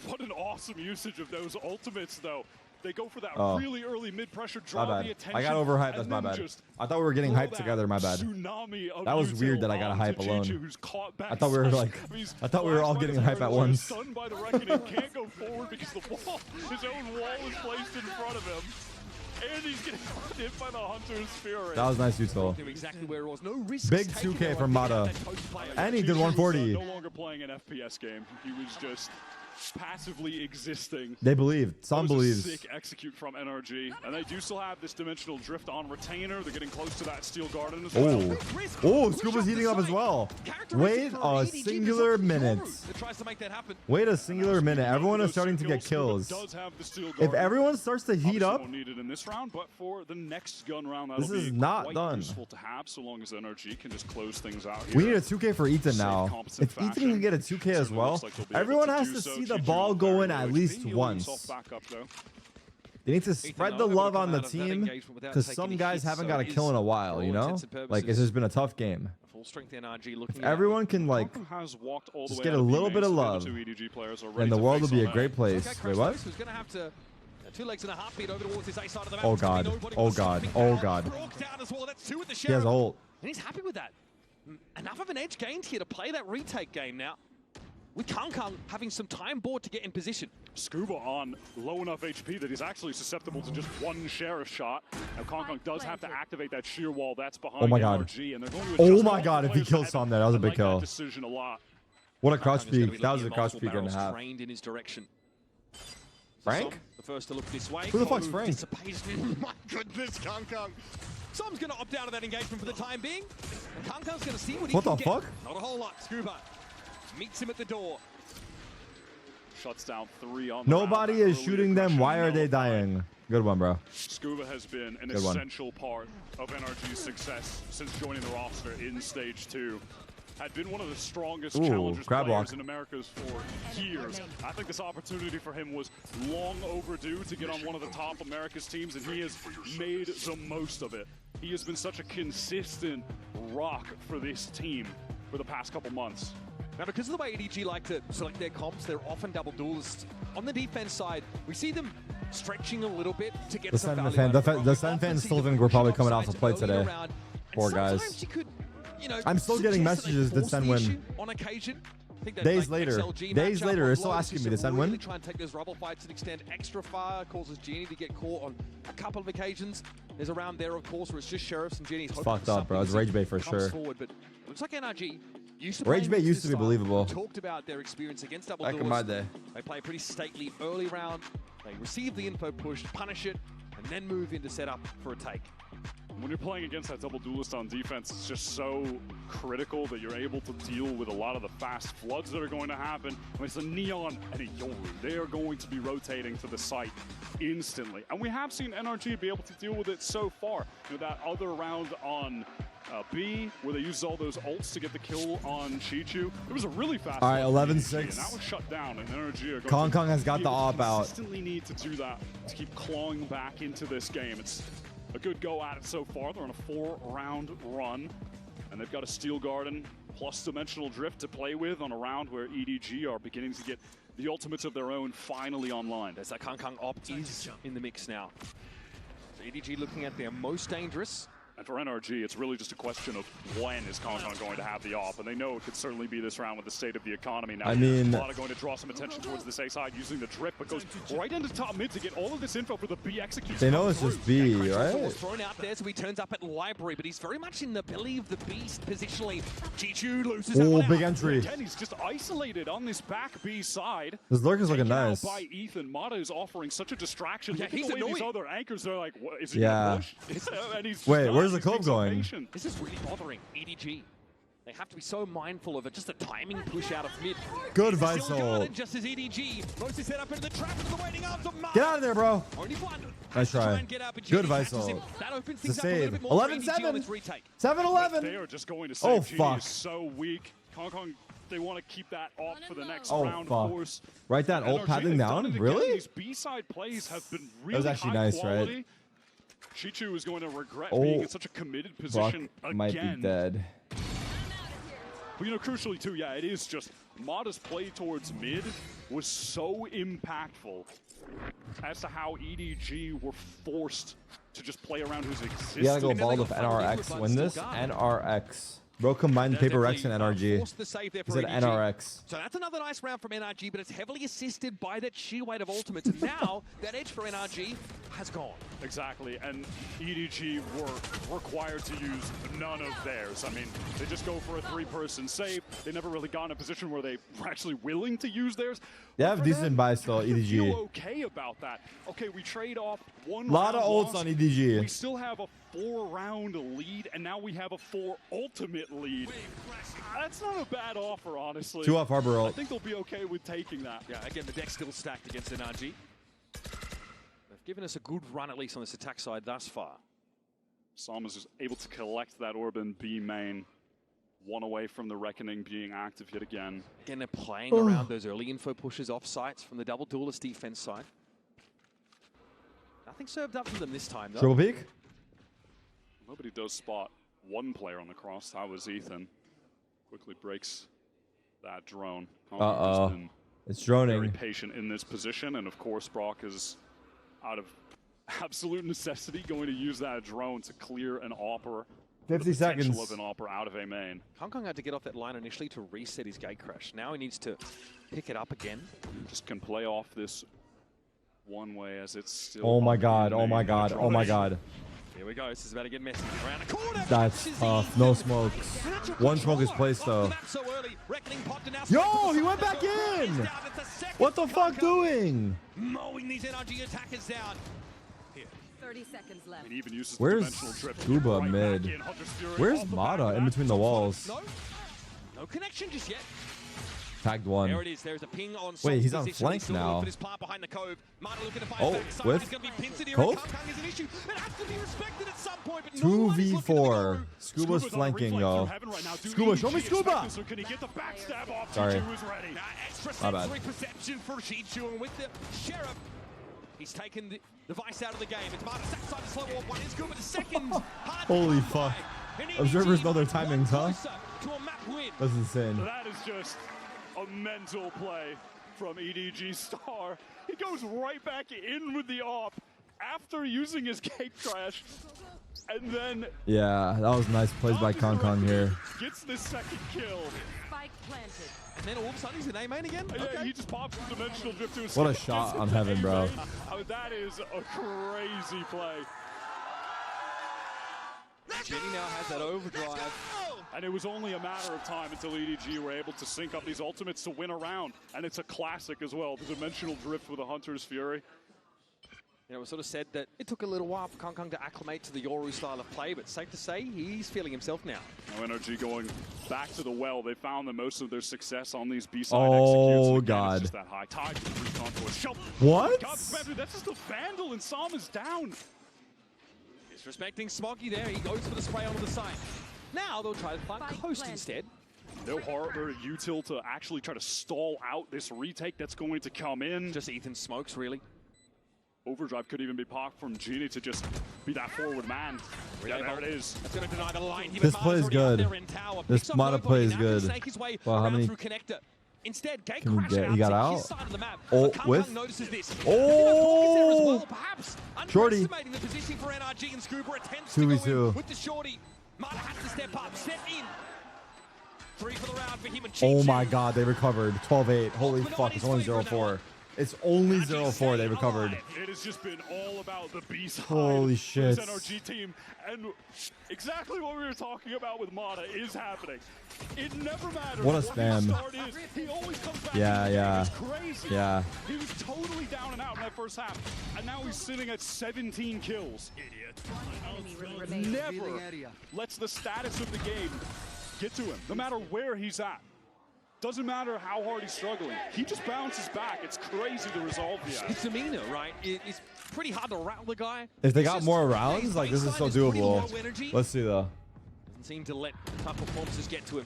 What an awesome usage of those ultimates, though. They go for that really early mid-pressure draw. My the bad. attention. I got overhyped. That's my bad. I thought we were getting hyped together. My bad. That was weird that I got a hype alone. I thought we were like, I thought we were all getting a hype at once. Stunned by the Reckoning, can't go forward because the wall, his own wall is placed in front of him. And he's getting hit by the Hunter's Fury. That was nice util. Exactly where it was. No risk. Big 2K from Mata. And he did 140. No longer playing an FPS game. He was just passively existing. They believe. Some believes. Sick execute from NRG, and they do still have this dimensional drift on retainer. They're getting close to that steel garden as well. Oh, Scuba's heating up as well. Wait a singular minute. Wait a singular minute. Everyone is starting to get kills. If everyone starts to heat up, needed in this round, but for the next gun round, this is not done. Useful to have, so long as NRG can just close things out here. We need a 2K for Ethan now. If Ethan can get a 2K as well, everyone has to see the ball go in at least once. They need to spread the love on the team because some guys haven't got a kill in a while, you know? Like, it's just been a tough game. If everyone can, like, just get a little bit of love, then the world will be a great place. Wait, what? 2 legs and a heartbeat over towards his A side of the map. Oh God, oh God, oh God. He has ult. And he's happy with that. Enough of an edge gained here to play that retake game now. With Kang having some time board to get in position. Scuba on low enough HP that he's actually susceptible to just one sheriff shot. Now Kang does have to activate that sheer wall that's behind NRG, and they're going to oh my God, if he kills Tom there, that was a big kill. Decision a lot. What a crouch peek. That was a crouch peek and a half. Trained in his direction. Frank? The first to look this way. Who the fuck's Frank? My goodness, Kang. Som's going to opt out of that engagement for the time being. And Kang's going to see what he can get. What the fuck? Not a whole lot. Scuba meets him at the door. Shuts down 3 on the Nobody is shooting them. Why are they dying? Good one, bro. Scuba has been an essential part of NRG's success since joining the roster in Stage 2. Had been one of the strongest challengers players in Americas for years. I think this opportunity for him was long overdue to get on one of the top Americas teams, and he has made the most of it. He has been such a consistent rock for this team for the past couple months. Now, because of the way EDG like to select their comps, they're often double duelists. On the defense side, we see them stretching a little bit to get some value. The Sen fans still think we're probably coming off the plate today. Poor guys. I'm still getting messages that Sen win. On occasion. Days later, they're still asking me to Sen win. Try and take those rubble fights and extend extra fire, causes Genie to get caught on a couple of occasions. There's a round there, of course, where it's just Sheriffs and Genie's hoping fucked up, bro. It's Rage Bait for sure. Forward, but it looks like NRG Rage Bait used to be believable. We talked about their experience against double back in my day. They play a pretty stately early round. They receive the info push, punish it, and then move into setup for a take. When you're playing against that double duelist on defense, it's just so critical that you're able to deal with a lot of the fast floods that are going to happen. I mean, it's a Neon and a Yoru. They are going to be rotating to the site instantly. And we have seen NRG be able to deal with it so far. You know, that other round on B, where they used all those ults to get the kill on Chichu. It was a really fast. All right, 11-6. And that was shut down, and NRG are Kong Kong has got the op out. Consistently need to do that to keep clawing back into this game. It's a good go at it so far. They're on a 4-round run, and they've got a Steel Garden plus Dimensional Drift to play with on a round where EDG are beginning to get the ultimates of their own finally online. There's that Kong Kong op is in the mix now. So EDG looking at their most dangerous. And for NRG, it's really just a question of when is Kong Kong going to have the op, and they know it could certainly be this round with the state of the economy now. I mean, Mata going to draw some attention towards this A side using the drip, but goes right into top mid to get all of this info for the B executes. They know it's just B, right? Thrown out there, so he turns up at library, but he's very much in the belly of the beast positionally. Chichu loses that one big out. entry. Again, he's just isolated on this back B side. This lurk is looking Taken out nice. by Ethan. Mata is offering such a distraction. Yeah, Look at he's the way annoying. these other anchors, they're like, what, is he Yeah. gonna push? And he's Wait, where's the he's being Cove so going? patient. This is really bothering EDG. They have to be so mindful of it. Just a timing push out of mid. Good Still Visol. guarded just as EDG moves his head up into the trap into the waiting arms of Mata. Get out of there, bro. Only one. Nice try. Good Visol. Visol. That opens It's a things up a little save. bit more for 11-7. EDG on this retake. 7-11. They are just going to save. Oh, GD fuck. is so weak. Kong Kong, they want to keep that off for the next Oh, round, fuck. of course. Write that ult NRG, padding they've down? done it again. Really? These B-side plays have been really That was actually high nice, quality. right? Chichu is going to regret Oh, being in such a committed position Buck again. might be dead. But, you know, crucially, too, yeah, it is just Mata's play towards mid was so impactful as to how EDG were forced to just play around his existence. You gotta go bald if NRX to win this. NRX. Bro combined Paper X and NRG. Forced the save there He for said EDG. NRX. So that's another nice round from NRG, but it's heavily assisted by that sheer weight of ultimates. And now that edge for NRG has gone. Exactly, and EDG were required to use none of theirs. I mean, they just go for a 3-person save. They never really got in a position where they were actually willing to use theirs. They have decent buy still, I feel EDG. okay about that. Okay, we trade off one Lot round of ults loss. on EDG. We still have a 4-round lead, and now we have a 4 ultimate lead. That's not a bad offer, honestly. 2 off Harbor I ult. think they'll be okay with taking that. Yeah, again, the deck's still stacked against NRG. They've given us a good run, at least on this attack side thus far. Sam is able to collect that orb in B main. 1 away from the Reckoning being active yet again. Again, they're playing around those early info pushes off sites from the double duelist defense side. Nothing served up for them this time, though. Triple peek? Nobody does spot one player on the cross. That was Ethan. Quickly breaks that drone. Uh-oh. Been It's very droning. patient in this position, and of course Brock is out of absolute necessity going to use that drone to clear an Opera. 50 the potential seconds. of an Opera out of A main. Kong Kong had to get off that line initially to reset his gate crash. Now he needs to pick it up again. Just can play off this one way as it's still. Oh my up god, in oh my the god, oh my drone. god. Here we go. This is about to get messy. Around the corner. That's tough. No smokes. One smoke is placed though. Yo, he went back in! What the fuck doing? Mowing these NRG attackers down. 30 seconds left. It even uses Where's the dimensional drift to Scuba get right mid? back in. Hunter's Fury Where's off the Mata back of in that. between the walls? No connection just yet. Tagged one. There it is. There's a ping on. Wait, he's Sol's on position. flank Still now. for this part behind the cove. Mata looking to fight Oh, back. Someone with is going to be pincered here. Cove? Kong Kong is an issue. It has to be respected at some point. But no one is looking to 2v4. go. Scuba's flanking, yo. Scuba, show me Scuba! So can he get the backstab off? Sorry. Chichu is ready. Extra My bad. sensory perception for Chichu, and with the Sheriff, he's taken the vice out of the game. It's Mata side to slow off. One is good, but the second hard Holy to fuck. come by. And Observers EDG know their one timings, huh? closer to a map win. That's insane. That is just a mental play from EDG Star. He goes right back in with the op after using his gate crash, and then Yeah, that was nice plays by Kong Kong here. gets the second kill. Spike planted. And then all of a sudden he's in A main again? Yeah, Okay. he just pops the dimensional drift to his What a shot on heaven, bro. That is a crazy play. Jenny now has that overdrive. And it was only a matter of time until EDG were able to sync up these ultimates to win a round. And it's a classic as well, the dimensional drift with a Hunter's Fury. You know, it was sort of said that it took a little while for Kong Kong to acclimate to the Yoru style of play, but safe to say he's feeling himself now. Now NRG going back to the well. They found that most of their success on these B-side Oh, executes. Again, God. It's just that high tide. What? God, that's just a Vandal and Sam is down. Disrespecting Smoggy there. He goes for the spray onto the side. Now they'll try to plant Coast instead. No harder util to actually try to stall out this retake that's going to come in. Just Ethan smokes, really. Overdrive could even be popped from Genie to just be that forward man. Yeah, there it is. That's going to deny the line. This play is good. This Mata play is good. Well, how many? Instead, Can we get? He got out. Oh, with. Oh, shorty. 2v2. With the shorty, Mata has to step up, step in. 3 for the round for him and Oh my God, they recovered. 12-8. Holy fuck, it's only 0-4. It's only 0-4 they recovered. It has just been all about the B-side. Holy shit. This NRG team. And exactly what we were talking about with Mata is happening. It never matters what a spam. He always comes back. Yeah. It's crazy. Yeah. He was totally down and out in that first half. And now he's sitting at 17 kills. Idiot. Never lets the status of the game get to him, no matter where he's at. Doesn't matter how hard he's struggling. He just bounces back. It's crazy the resolve he has. His demeanor, right? It's pretty hard to rattle the guy. If they got more rounds, like this is so doable. Let's see though. Doesn't seem to let tough performances get to him.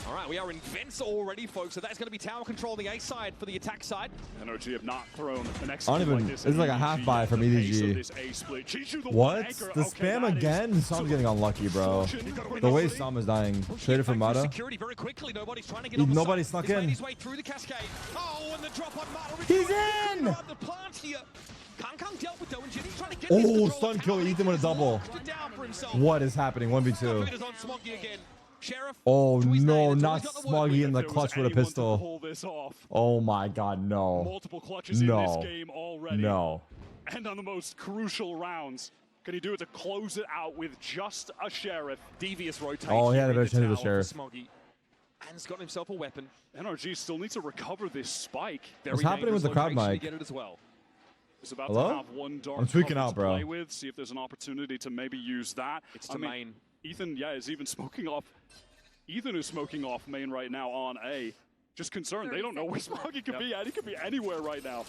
All right, we are in vents already, folks. So that's going to be tower control on the A side for the attack side. NRG have not thrown an I don't even. This is like a half buy from EDG. What? The spam again? Sam's getting unlucky, bro. The way Sam is dying. Traded for Mata. Nobody snuck in. He's in! Oh, stun kill. Ethan with a double. What is happening? 1v2. Oh no, not Smoggy in the clutch with a pistol. Oh my God, no. Multiple clutches in this game already. No. And on the most crucial rounds, can he do it to close it out with just a Sheriff? Devious rotation. Oh, he had a better chance of the Sheriff. Smoggy. And's got himself a weapon. NRG still needs to recover this spike. What's happening with the crowd mic? It's about Hello? to have one dark I'm tweaking cover out, to bro. play with, see if there's an opportunity to maybe use that. It's the main. Ethan, is even smoking off. Ethan is smoking off main right now on A. Just concerned. They don't know where Smoggy could be at. He could be anywhere right now.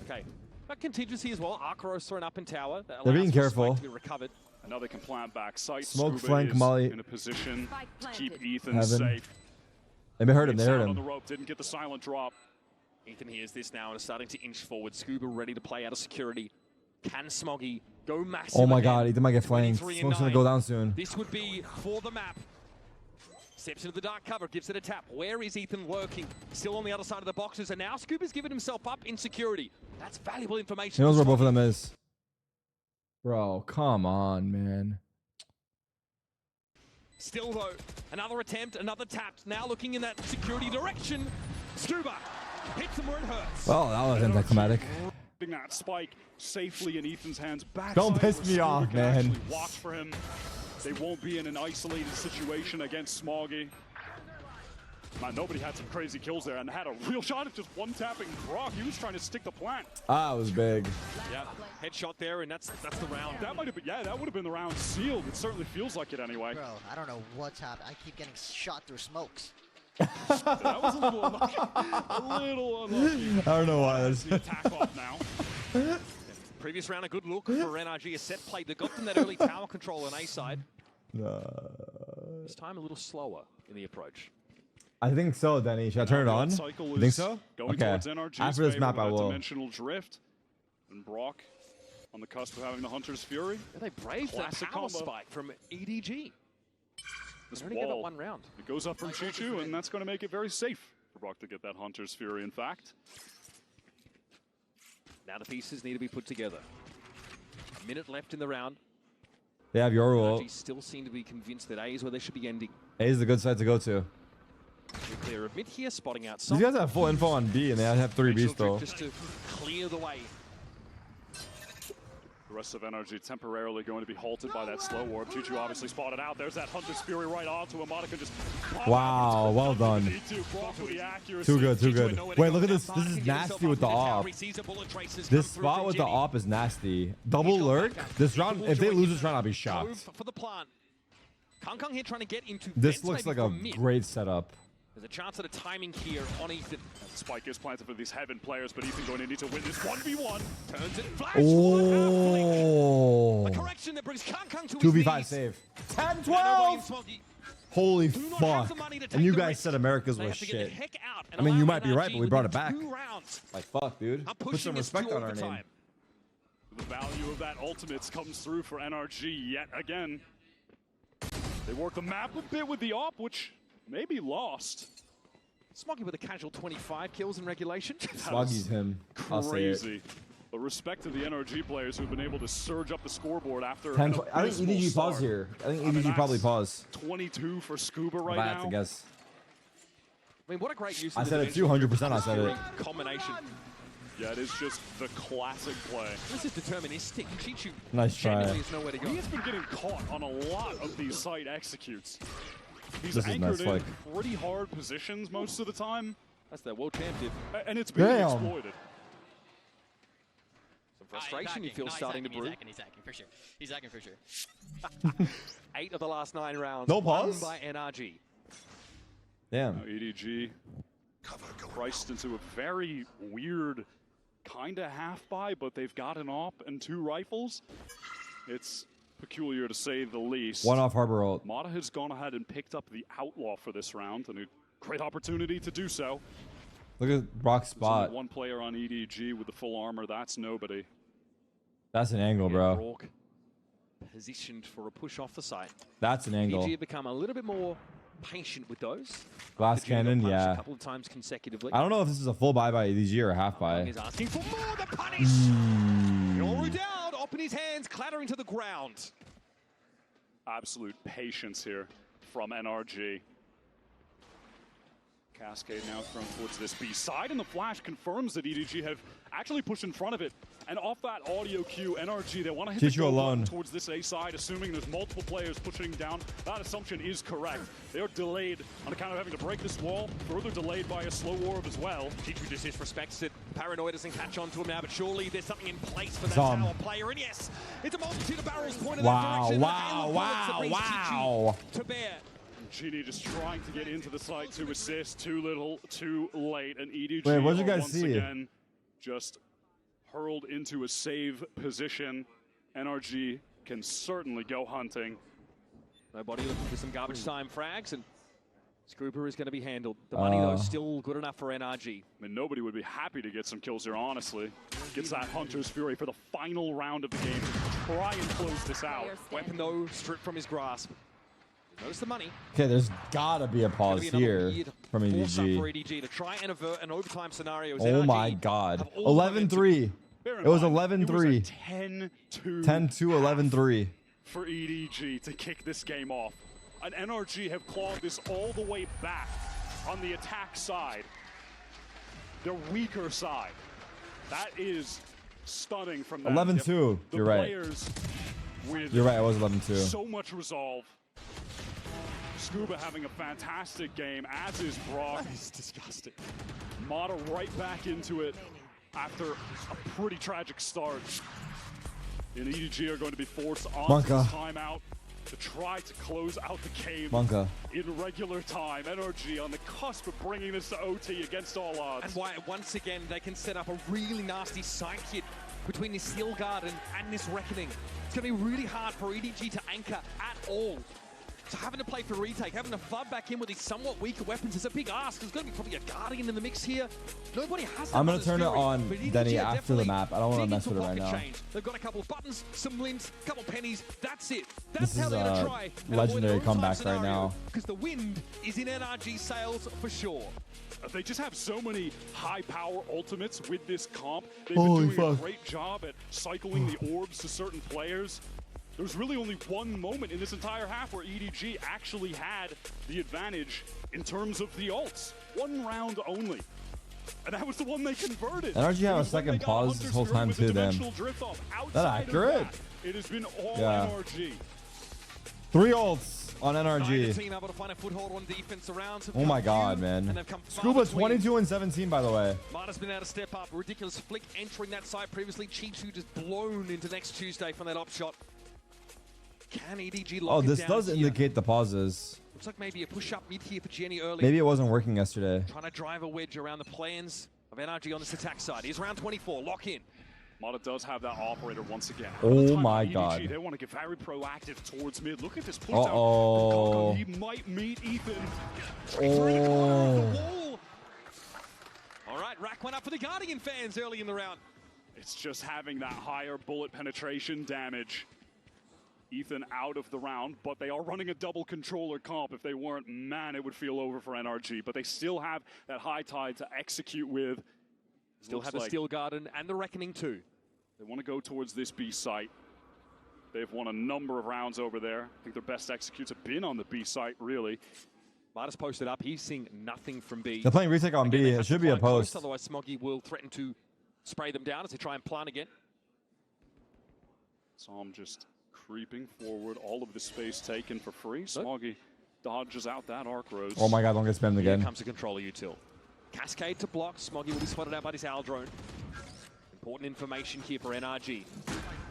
Okay. That contingency as well. Arcaros thrown up in tower. They're being careful. To be recovered. And now they can plant back sight. Smoke Scuba flank is Molly. in a position to keep Ethan Heaven. safe. They heard him. They heard On the him. rope, didn't get the silent drop. Ethan hears this now and is starting to inch forward. Scuba ready to play out of security. Can Smoggy go massive? Oh my again? God, Ethan might get flanked. Smoke's gonna go down soon. This would be for the map. Steps into the dark cover, gives it a tap. Where is Ethan working? Still on the other side of the boxes, and now Scuba's given himself up in security. That's valuable information. He knows where both of them is. Bro, come on, man. Still though, another attempt, another tap. Now looking in that security direction. Scuba hits him where it hurts. Well, that was anticlimactic. That spike safely in Ethan's hands. Don't piss me off, man. Watch for him. They won't be in an isolated situation against Smoggy. Man, nobody had some crazy kills there and had a real shot at just one-tapping Brock. He was trying to stick the plant. Ah, it was big. Yeah, headshot there, and that's the round. That might have been, that would have been the round sealed. It certainly feels like it anyway. Bro, I don't know what's happening. I keep getting shot through smokes. That was a little unlucky. A little unlucky. I don't know why. That's the attack off now. Previous round, a good look for NRG. A set play that got them that early tower control on A side. This time a little slower in the approach. I think so, Denny. Should I turn it on? You think so? Okay. After this map, I will. Dimensional drift. And Brock on the cusp of having the Hunter's Fury. Yeah, they braved that power spike from EDG. This only gave it one round. It goes up from Chichu, and that's going to make it very safe for Brock to get that Hunter's Fury, in fact. Now the pieces need to be put together. A minute left in the round. They have your rule. Still seem to be convinced that A is where they should be ending. A is the good side to go to. We're clear of mid here, spotting out some. These guys have full info on B, and they have 3 Bs still. Just to clear the way. The rest of NRG temporarily going to be halted by that slow warp. Chichu obviously spotted out. There's that Hunter's Fury right onto him. Monica just wow, well done. Too good, too good. Wait, look at this. This is nasty with the op. This spot with the op is nasty. Double lurk. This round, if they lose this round, I'll be shocked. For the plant. Kang here trying to get into this looks like a great setup. There's a chance at a timing here on Ethan. Spike is planted for these Heaven players, but Ethan going to need to win this 1v1. Turns it, flash, Oh. a correction that brings Kang to 2v5 save. 10-12. Holy fuck. And you guys said America's was shit. I mean, you might be right, but we brought it back. Like, fuck, dude. Put some respect on our name. The value of that ultimates comes through for NRG yet again. They work the map a bit with the op, which may be lost. Smoggy with a casual 25 kills in regulation. Smoggy's him. Crazy. But respect to the NRG players who've been able to surge up the scoreboard after. I think EDG pause here. I think EDG probably pause. 22 for Scuba right now. I have now. to guess. I mean, what a great use. I said it 200%. I said it. Combination. Yeah, it is just the classic play. This is deterministic. Chichu nice try. He has been getting caught on a lot of these site executes. He's this anchored is nice in pretty hard positions most of the time. That's their world champion. And it's being exploited. Some frustration you feel starting to brew. He's hacking for sure. He's hacking for sure. 8 of the last 9 rounds. No pause. Won by NRG. Damn. Now EDG priced into a very weird kind of half buy, but they've got an op and 2 rifles. It's peculiar to say the least. One off Harbor ult. Mata has gone ahead and picked up the Outlaw for this round, and a great opportunity to do so. Look at Brock's spot. One player on EDG with the full armor. That's nobody. That's an angle, bro. Brock positioned for a push off the site. That's an angle. EDG have become a little bit more patient with those. Glass cannon, yeah. A couple of times consecutively. I don't know if this is a full buy by EDG or a half buy. He's asking for more. The punish. Yoru down, up in his hands, clattering to the ground. Absolute patience here from NRG. Cascade now thrown towards this B side, and the flash confirms that EDG have actually pushed in front of it. And off that audio cue, NRG, they want to hit the go button towards this A side, assuming there's multiple players pushing down. That assumption is correct. They are delayed on account of having to break this wall, further delayed by a slow orb as well. Chichu just disrespects it. Paranoid doesn't catch on to him now, but surely there's something in place for that tower player. And yes, it's a multitude of barrels pointed in that direction. Wow. To bear. Genie just trying to get into the site to assist. Too little, too late. And EDG Wait, what did you guys once see? Again just hurled into a save position. NRG can certainly go hunting. Nobody looking for some garbage time frags, and Scooper is going to be handled. The money, though, still good enough for NRG. I mean, nobody would be happy to get some kills here, honestly. Gets that Hunter's Fury for the final round of the game to try and close this out. Weapon, though, stripped from his grasp. Notice the money. Okay, there's gotta be a pause here from EDG. For EDG to try and avert an overtime scenario. Oh my god. 11-3. It was 11-3. 10-2. 11-3. For EDG to kick this game off. And NRG have clawed this all the way back on the attack side. Their weaker side. That is stunning from them. 11-2. You're right. You're right, it was 11-2. So much resolve. Scuba having a fantastic game, as is Brock. That is disgusting. Mata right back into it after a pretty tragic start. And EDG are going to be forced onto the timeout to try to close out the game in regular time. NRG on the cusp of bringing this to OT against all odds. And why, once again, they can set up a really nasty side hit between this Steel Guard and this Reckoning. It's going to be really hard for EDG to anchor at all. So having to play for retake, having to flood back in with these somewhat weaker weapons is a big ask. There's going to be probably a Guardian in the mix here. Nobody has that. I'm going to turn it on, Denny, after the map. I don't want to mess with it right now. They've got a couple of buttons, some limbs, a couple pennies. That's it. That's how they're going to try. Legendary comeback right now. Because the wind is in NRG sails for sure. They just have so many high-power ultimates with this comp. They've been doing a great job at cycling the orbs to certain players. There's really only one moment in this entire half where EDG actually had the advantage in terms of the ults. One round only. And that was the one they converted. NRG had a second pause this whole time too, then. That accurate? It has been all NRG. 3 ults on NRG. Oh my god, man. Scuba 22 and 17, by the way. Mata's been able to step up. Ridiculous flick entering that site previously. Chichu just blown into next Tuesday from that op shot. Can EDG lock this it down does here? indicate the pauses. Looks like maybe a push up mid here for Jenny early. Maybe it wasn't working yesterday. Trying to drive a wedge around the plans of NRG on this attack side. Here's round 24. Lock in. Mata does have that operator once again. Oh my god. They want to get very proactive towards mid. Look at this push down. He might meet Ethan. Oh. All right, rack one up for the Guardian fans early in the round. It's just having that higher bullet penetration damage. Ethan out of the round, but they are running a double controller comp. If they weren't, man, it would feel over for NRG. But they still have that high tide to execute with. Still have the Steel Garden and the Reckoning too. They want to go towards this B site. They've won a number of rounds over there. I think their best executes have been on the B site, really. Marta's posted up. He's seeing nothing from B. They're playing retake on B. It should be a post. Otherwise, Smoggy will threaten to spray them down as they try and plant again. Som just creeping forward. All of the space taken for free. Smoggy dodges out that arc rose. Oh my god, don't get spammed again. Here comes the controller util. Cascade to block. Smoggy will be spotted out by this Owl drone. Important information here for NRG.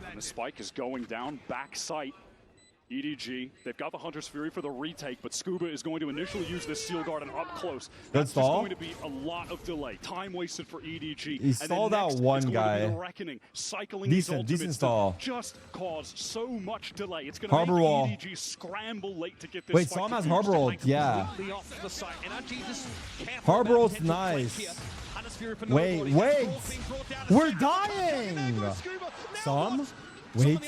And the spike is going down back site. EDG, they've got the Hunter's Fury for the retake, but Scuba is going to initially use this Steel Garden up close. That's just going to be a lot of delay. Time wasted for EDG. He stalled out one guy. Reckoning, cycling decent stall. Just caused so much delay. It's going to Harbor make wall. EDG scramble late to get this. Wait, Som has Harbor Ult, yeah. Harbor Ult's nice. Wait, we're dying! Som? Wait.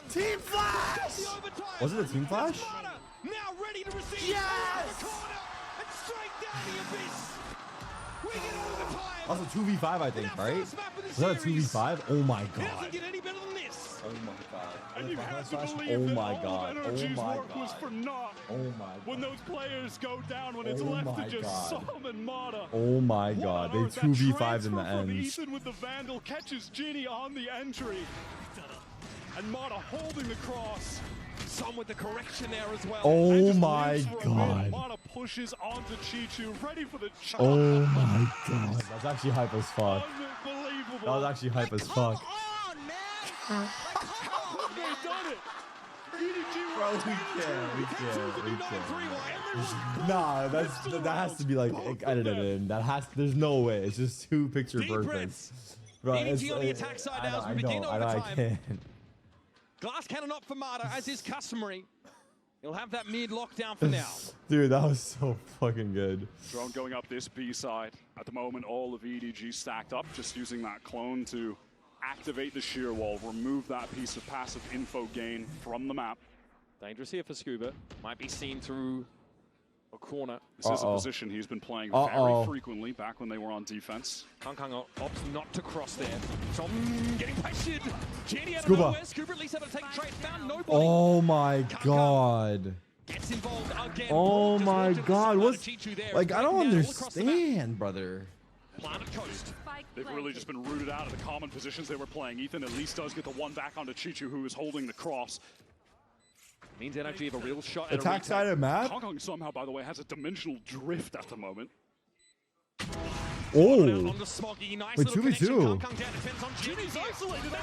Team Flash! Was it a Team Flash? Now ready to receive. Yes! And straight down the abyss. We get overtime. Also 2v5, I think, right? Was that a 2v5? Oh my god. Oh my god. And you have to believe oh that my all god. of NRG's work was for naught. Oh my god. When those players go down, when it's left to just Som and Mata. Oh my god. They 2v5'd in the end. Ethan with the Vandal catches Genie on the entry. And Mata holding the cross. Som with the correction there as well. Oh my god. Mata pushes onto Chichu, ready for the shot. Oh my god. That's actually hype as fuck. Unbelievable. That was actually hype as fuck. They've done it. Bro, we can't. Nah, that has to be like edited in. There's no way. It's just too picture perfect. Bro, EDG on the attack side now as we begin I overtime. can't. Glass cannon up for Mata, as is customary. He'll have that mid lockdown for now. Dude, that was so fucking good. Drone going up this B side. At the moment, all of EDG stacked up, just using that clone to activate the shear wall, remove that piece of passive info gain from the map. Dangerous here for Scuba. Might be seen through a corner. This is a position he's been playing very frequently back when they were on defense. Kang opts not to cross there. Som getting pressured. Jenny out of Scuba. nowhere. Scuba at least able to take the trade. Found nobody. Oh my god. Gets involved again. Oh my god. What's like I don't understand, brother. Planet Coast. They've really just been rooted out of the common positions they were playing. Ethan at least does get the one back onto Chichu, who is holding the cross. Means NRG have a real shot at attack side of map. Hong Kong somehow, by the way, has a dimensional drift at the moment. Oh. Nice Wait, 2v2. Jimmy's isolated.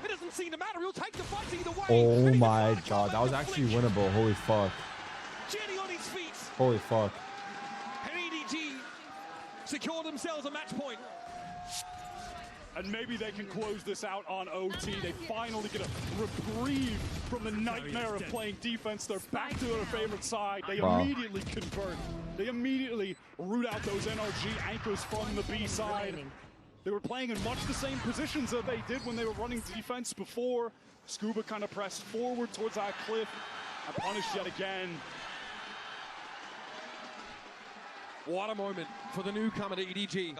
It doesn't seem to matter. He'll take the fight either way. Oh my god, that was actually winnable. Holy fuck. Jenny on his feet. Holy fuck. And EDG secure themselves a match point. And maybe they can close this out on OT. They finally get a reprieve from the nightmare of playing defense. They're back to their favorite side. They immediately convert. They immediately root out those NRG anchors from the B side. They were playing in much the same positions that they did when they were running defense before. Scuba kind of pressed forward towards that cliff and punished yet again. What a moment for the newcomer to EDG.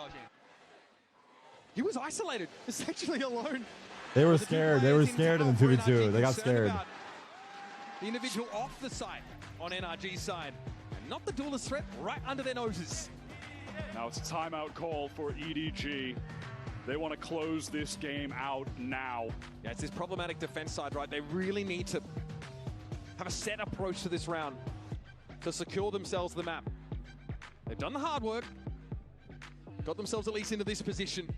He was isolated, essentially alone. They were scared. They were scared in the 2v2. They got scared. The individual off the side on NRG's side. And not the duelist threat right under their noses. Now it's a timeout call for EDG. They want to close this game out now. Yeah, it's this problematic defense side, right? They really need to have a set approach to this round to secure themselves the map. They've done the hard work, got themselves at least into this position.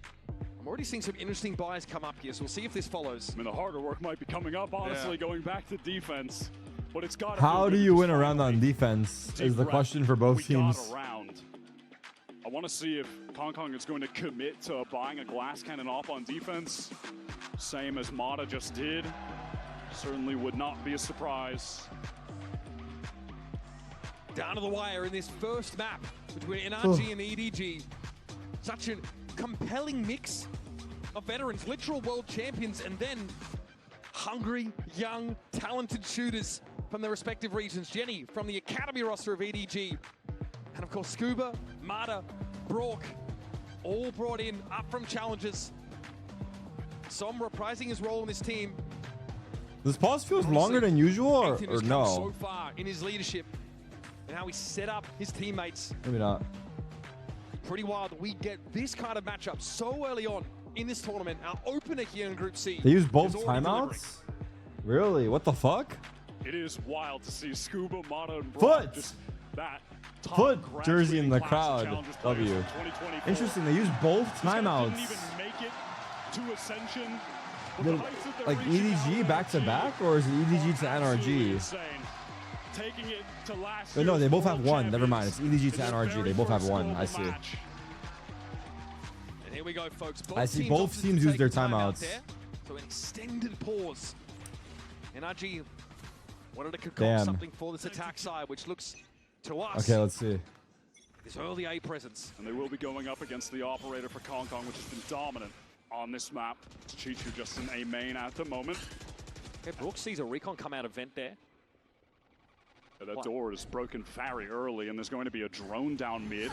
And already seeing some interesting buys come up here, so we'll see if this follows. I mean, the harder work might be coming up, honestly, going back to defense. But it's got. How do you win a round on defense is the question for both teams. I want to see if Kong is going to commit to buying a glass cannon off on defense, same as Mata just did. Certainly would not be a surprise. Down to the wire in this first map between NRG and EDG. Such a compelling mix of veterans, literal world champions, and then hungry, young, talented shooters from their respective regions. Jenny from the Academy roster of EDG. And of course, Scuba, Mata, Brock, all brought in up from challenges. Som reprising his role in this team. This pause feels longer than usual, or no? So far in his leadership and how he set up his teammates. Maybe not. Pretty wild that we get this kind of matchup so early on in this tournament. Our opener here in Group C. They use both timeouts? Really? What the fuck? It is wild to see Scuba, Mata, and Brock. Just that Foot jersey in the crowd. W. Interesting. They use both timeouts. Didn't even make it to Ascension. Like EDG back to back, or is it EDG to NRG? Taking it to last No, they both have one. Never mind. It's EDG to NRG. They both have one. I see. And here we go, folks. I see both teams use their timeouts. So an extended pause. NRG wanted to concoct something for this attack side, which looks to us. Okay, let's see. This early A presence. And they will be going up against the operator for Kong, which has been dominant on this map. Chichu just in A main at the moment. Okay, Brooks sees a recon come out of vent there. That door is broken very early, and there's going to be a drone down mid.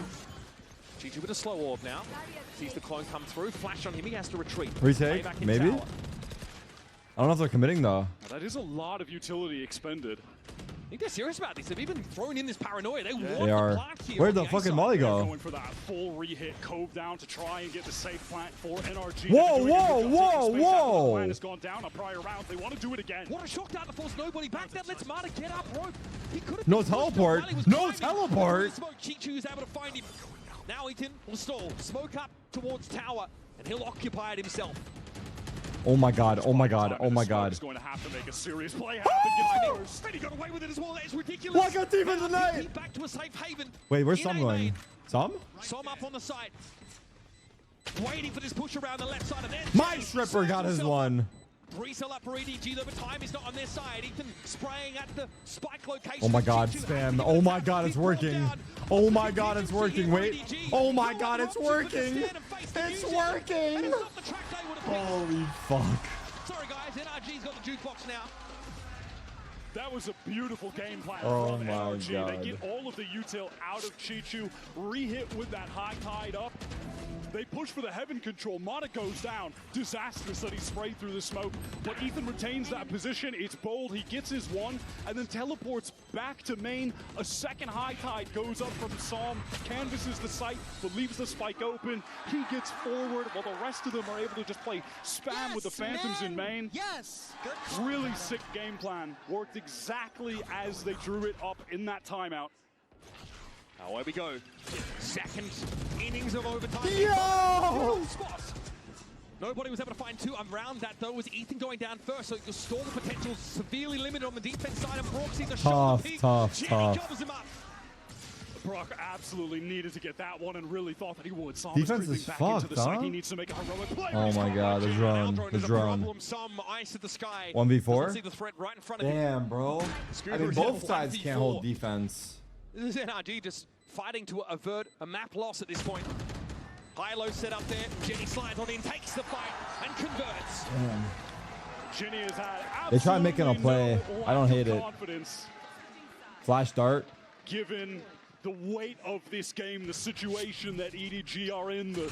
Chichu with a slow orb now. Sees the clone come through. Flash on him. He has to retreat. Retake? Maybe? Tower. I don't know if they're committing, though. Now, that is a lot of utility expended. I think they're serious about this. They've even thrown in this paranoia. They want They the are. plant here. Where'd the fucking Molly go? Going for that full re-hit Cove down to try and get the safe plant for NRG. Whoa! The plan has gone down on prior rounds. They want to do it again. What a shock down to force nobody back. That lets Mata get up rope. He could have No teleport. No teleport. Chichu is able to find him. Now Ethan will stall. Smoke up towards tower, and he'll occupy it himself. Oh my god, oh my god, oh my god. He's going to have to make a serious play happen. And he got away with it as well. That is ridiculous. What a defense tonight! Back to a safe haven. Wait, where's Som going? Som? Som up on the side. Waiting for this push around the left side of it. My Stripper got his one. Resell up for EDG, though, but time is not on their side. Ethan spraying at the spike location. Oh my god, spam. Oh my god, it's working. Oh my god, it's working. Wait. Oh my god, it's working. It's working. Holy fuck. Sorry, guys. NRG's got the jukebox now. That was a beautiful game plan from NRG. God. They get all of the util out of Chichu, re-hit with that high tide up. They push for the heaven control. Mata goes down. Disastrous that he sprayed through the smoke. But Ethan retains that position. It's bold. He gets his one and then teleports back to main. A second high tide goes up from Som. Canvases the site, but leaves the spike open. He gets forward while the rest of them are able to just play spam with the Phantoms in main. Yes! Really sick game plan. Worked exactly as they drew it up in that timeout. Away we go. Second innings of overtime. Yo! Nobody was able to find two. Around that, though, was Ethan going down first, so your stall potential severely limited on the defense side, and Brock sees a shot. Tough. Covers him up. Brock absolutely needed to get that one and really thought that he would. Defense is fucked, huh? He needs to make a heroic play. Oh my god, the drone. The drone. Some ice at the sky. 1v4? See the threat right in front of him. Damn, bro. I mean, both sides can't hold defense. This is NRG just fighting to avert a map loss at this point. High-low set up there. Jenny slides on in, takes the fight, and converts. Damn. Jenny has had they try making a play. I don't hate it. Flash dart. Given the weight of this game, the situation that EDG are in, the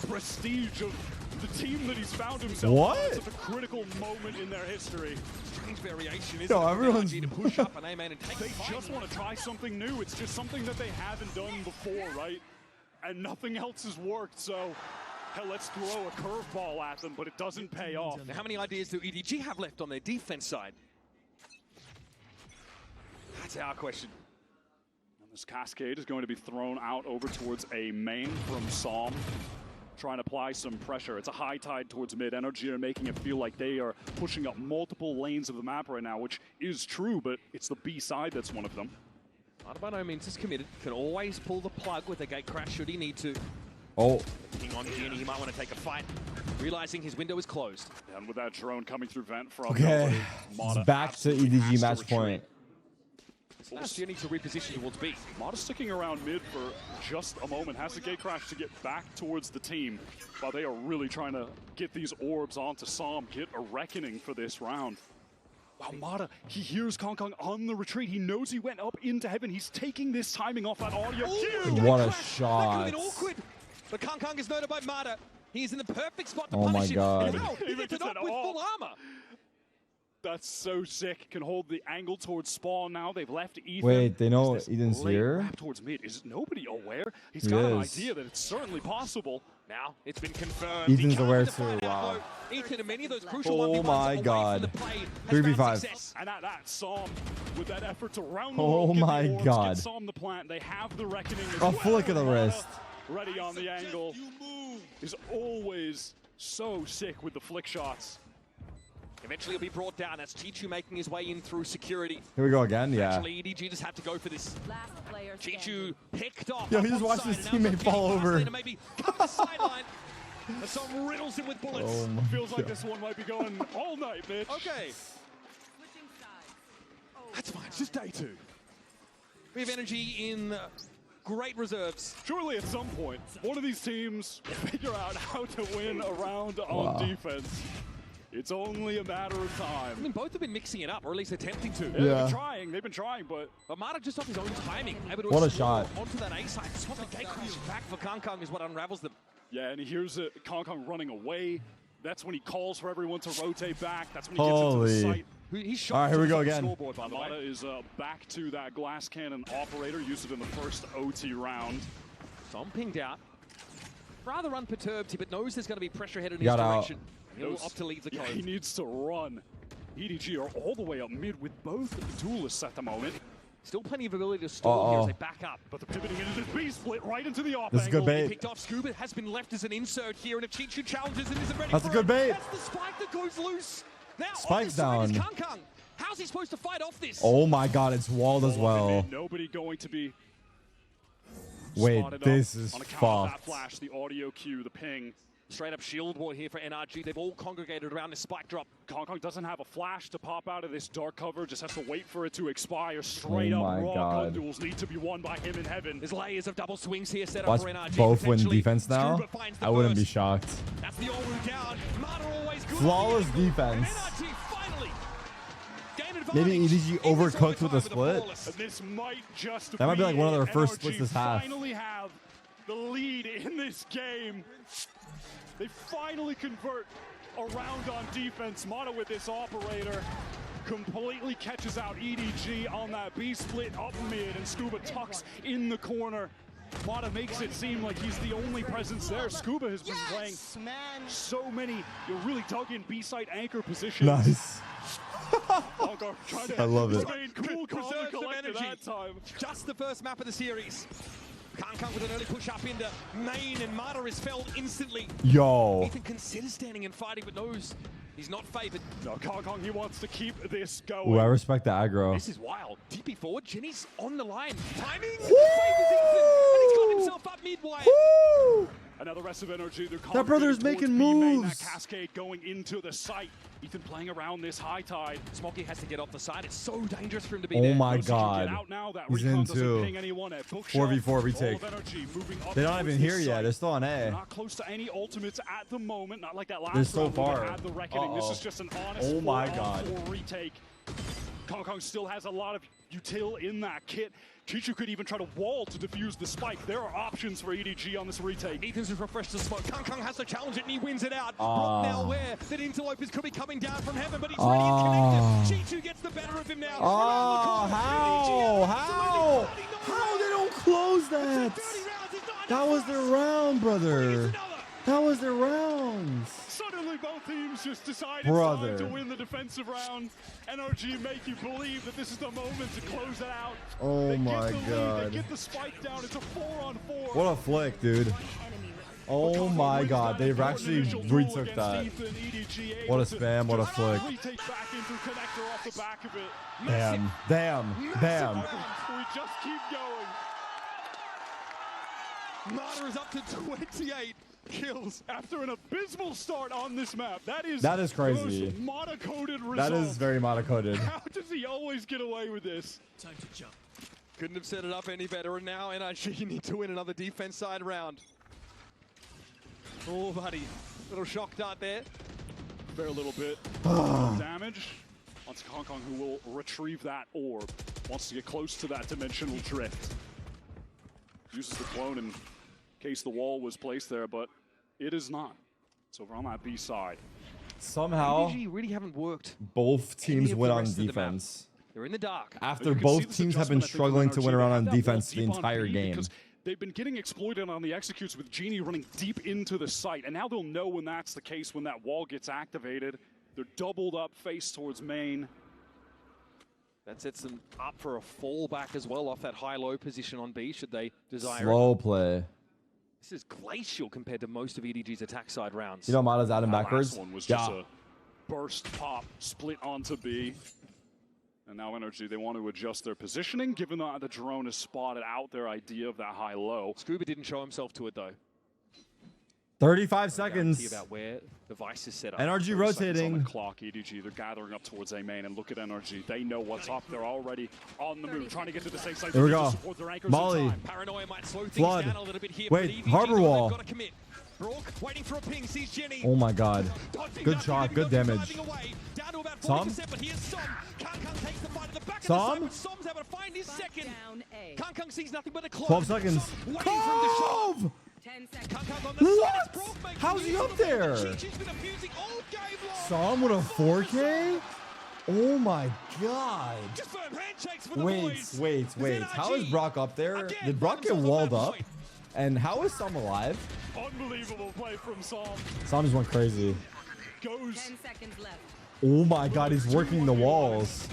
prestige of the team that he's found himself in, such a critical moment in their history. Strange variation, isn't Yo, it? everyone's to push up an A-man and take They just want to try something new. It's just something that they haven't done before, right? And nothing else has worked, so hell, let's throw a curveball at them, but it doesn't pay off. Now, how many ideas do EDG have left on their defense side? That's our question. And this cascade is going to be thrown out over towards A main from Som. trying to apply some pressure. It's a high tide towards mid. Energy are making it feel like they are pushing up multiple lanes of the map right now, which is true, but it's the B side that's one of them. Mata by no means is committed. Can always pull the plug with a gate crash should he need to. Oh. Looking on Genie, he might want to take a fight, realizing his window is closed. And with that drone coming through vent from okay, it's back to EDG match point. Last year needs to reposition towards B. Mata sticking around mid for just a moment. Has the gate crash to get back towards the team. While they are really trying to get these orbs onto Som, get a reckoning for this round. Wow, Mata, he hears Kong Kong on the retreat. He knows he went up into heaven. He's taking this timing off that audio. What a shot. That could have been awkward. But Kong Kong is noted by Mata. He is in the perfect spot to punish him. Oh my god. And now he gets it up with full armor. That's so sick. Can hold the angle towards spawn now. They've left Ethan. Wait, they know Ethan's here? Wrap towards mid. Is nobody aware? He's got an idea that it's certainly possible. Now it's been confirmed. Ethan's aware too. Wow. Ethan and many of those crucial oh my god. 3v5. And at that, Som with that effort to round the oh world, my orbs, god. get Som the plant. They have the reckoning. A flick of the wrist. Ready on the angle. Is always so sick with the flick shots. Eventually he'll be brought down. That's Chichu making his way in through security. Here we go again, yeah. Actually, EDG just had to go for this. Chichu picked off. Yo, he just watched his teammate fall over. Maybe cut the sideline. And Som riddles him with bullets. Oh feels like this one might be going all night, Mitch. Okay. That's fine. It's just day 2. We have energy in great reserves. Surely at some point, one of these teams will figure out how to win a round on defense. It's only a matter of time. I mean, both have been mixing it up, or at least attempting to. Yeah. They've been trying, but Mata just off his own timing. Able to what a shot. Onto that A side. Swap the gate crash back for Kong Kong is what unravels them. Yeah, and he hears Kong Kong running away. That's when he calls for everyone to rotate back. That's when he gets into the site. He's shot. All right, here we go again. Scoreboard, by the Mata is back to that glass cannon operator. Used it in the first OT round. Som pinged out. Rather unperturbed here, but knows there's going to be pressure headed in his direction. He'll opt to leave the code. He needs to run. EDG are all the way up mid with both of the duelists at the moment. Still plenty of ability to stall here as they back up. But they're pivoting into this B split right into the off This is good bait. He picked off Scuba, has been left as an insert here, and if Chichu challenges and isn't ready That's a good bait. That's the spike that goes loose. Now Spike's down. Kong Kong. How's he supposed to fight off this? Oh my god, it's walled as well. Nobody going to be Wait, this is on account fucked. of that flash, the audio cue, the ping. Straight up shield wall here for NRG. They've all congregated around this spike drop. Kong Kong doesn't have a flash to pop out of this dark cover, just has to wait for it to expire. Straight up raw gun duels need to be won by him in heaven. There's layers of double swings here set Watch up for NRG. both win defense now. I wouldn't be shocked. That's the all down. Mata always good. Flawless defense. NRG finally gain advantage. Maybe EDG overcooked with a split. This might just that might be like one of their first NRG splits this half. Finally have the lead in this game. They finally convert a round on defense. Mata with this operator completely catches out EDG on that B split up mid, and Scuba tucks in the corner. Mata makes it seem like he's the only presence there. Scuba has been playing so many really dug in B site anchor positions. Nice. I love it. Cool, Preserve some energy. that time. Just the first map of the series. Kong Kong with an early push up into main, and Mata is felled instantly. Yo. Ethan considers standing and fighting, but knows he's not favored. No, Kong Kong, he wants to keep this going. Ooh, I respect the aggro. This is wild. DP forward, Jenny's on the line. Timing! Favors Ethan, and he's got himself up mid-wire. And now the rest of energy, they're that brother's making moves. That cascade going into the site. Ethan playing around this high tide. Smoky has to get off the side. It's so dangerous for him to be oh there. My god. He's in 2. 4v4 retake. They're not even here yet. They're still on A. Not close to any ultimates at the moment. Not like that last They're so round where they far. had the reckoning. This is just an honest oh my god. retake. Kong Kong still has a lot of util in that kit. Chichu could even try to wall to defuse the spike. There are options for EDG on this retake. Ethan's refreshed the smoke. Kong Kong has to challenge it, and he wins it out. Brock now aware that Interlopers could be coming down from heaven, but he's ready and connected. Chichu gets the better of him now. How? How they don't close that? That was their round, brother. That was their rounds. Suddenly both teams just decided time to win the defensive round. NRG make you believe that this is the moment to close it out. Oh my god. They get the spike down. It's a 4-on-4. What a flick, dude. Oh my god, they've actually retook that. What a spam, what a flick. Damn, damn, damn. We just keep going. Marta is up to 28 kills after an abysmal start on this map. That is crazy. The most Mata-coded result. That is very Mata-coded. How does he always get away with this? Time to jump. Couldn't have set it up any better, and now NRG need to win another defense side round. Oh, buddy. Little shock dart there. Fair little bit of damage. Onto Hong Kong, who will retrieve that orb. Wants to get close to that dimensional drift. Uses the clone in case the wall was placed there, but it is not. It's over on that B side. Somehow, EDG really haven't worked. Both teams win on defense. They're in the dark. After both teams have been struggling to win around on defense the entire game. They've been getting exploited on the executes with Genie running deep into the site, and now they'll know when that's the case, when that wall gets activated. They're doubled up, face towards main. That sets them up for a fallback as well off that high-low position on B, should they desire Slow it. play. This is glacial compared to most of EDG's attack side rounds. You know Mata's out and backwards? Last one was just a burst pop, split onto B. And now NRG, they want to adjust their positioning, given that the drone has spotted out their idea of that high-low. Scuba didn't show himself to it, though. 35 seconds. About where the device is set up. NRG rotating. On the clock, EDG, they're gathering up towards A main, and look at NRG. They know what's up. They're already on the move, trying to get to the safe side. There we go. Molly. Paranoia might slow things Flood. down a little bit here. Wait, Harbor Wall. Got to commit. Brook waiting for a ping, sees Jenny. Oh my god. Good shot, good damage. Som? Som? Som's able to find his second. Kang sees nothing but a 12 seconds. Cove! What? How's he up there? Som with a 4K? Oh my god. Wait. How is Brock up there? Did Brock get walled up? And how is Som alive? Unbelievable play from Som. Som just went crazy. Goes. 10 seconds left. Oh my god, he's working the walls.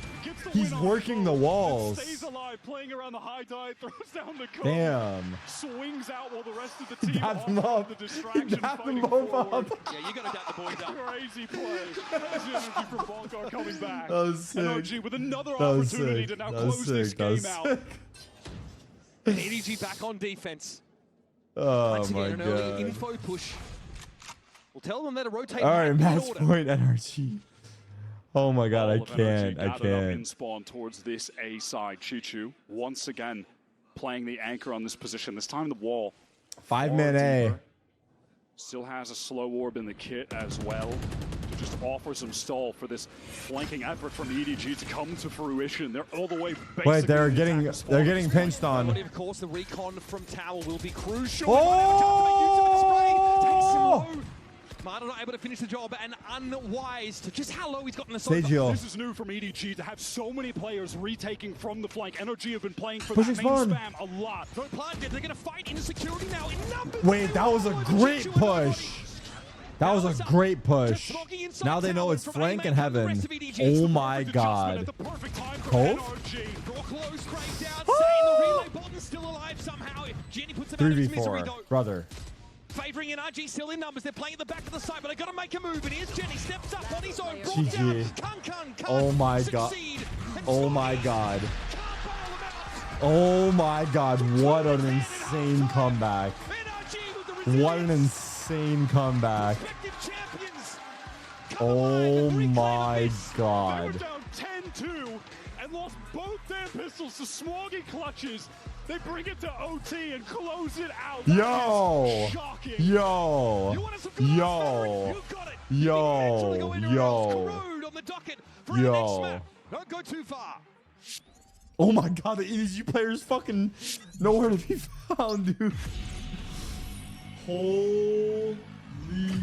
He's working the walls. Stays alive, playing around the high dive, throws down the cone. Damn. Swings out while the rest of the team Dap them up. The distraction Dap them fighting both forward. up. Yeah, you gotta dap the boys up. Crazy play. That's the energy from Bongar coming back. That was sick. NRG with another That was opportunity sick. to now That was close this sick. That was game out. sick. EDG back on defense. Oh Once my again, an early god. info push. We'll tell them that a rotate. All right, match order. point NRG. Oh my god, I can't. I In can't. spawn towards this A side. Chichu once again playing the anchor on this position. This time the wall. 5-man A. Still has a slow orb in the kit as well to just offer some stall for this flanking effort from EDG to come to fruition. They're all the way. Wait, they're getting pinched on. Of course, the recon from Tower will be crucial. Oh! Marta not able to finish the job and unwise to just how low he's gotten the sofa. This is new from EDG to have so many players retaking from the flank. NRG have been playing for Pushing that main spawn. spam a lot. Don't plant it. They're going to fight into security now in numbers. Wait, that was a great push. That was a great push. Now they know it's flank and heaven. Oh my god. Cove? 3v4. Brother. Favoring NRG still in numbers. They're playing at the back of the side, but they've got to make a move. And here's Jenny. Steps up on his own. GG. Oh my god. Oh my god. Oh my god. What an insane comeback. What an insane comeback. Oh my god. They were down 10-2 and lost both their pistols to Smoggy clutches. They bring it to OT and close it out. Yo. Shocking. Yo. Yo. Yo. Yo. Yo. Don't go too far. Oh my god, the EDG players fucking nowhere to be found, dude. Holy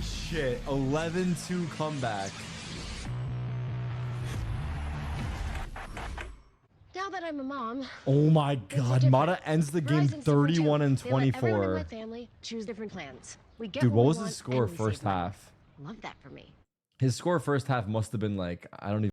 shit. 11-2 comeback. Now that I'm a mom. Oh my god, Mata ends the game 31 and Everyone in 24. my family choose different plans. We get Dude, what we was want his score and we first save money. half? Love that for me. His score first half must have been like, I don't even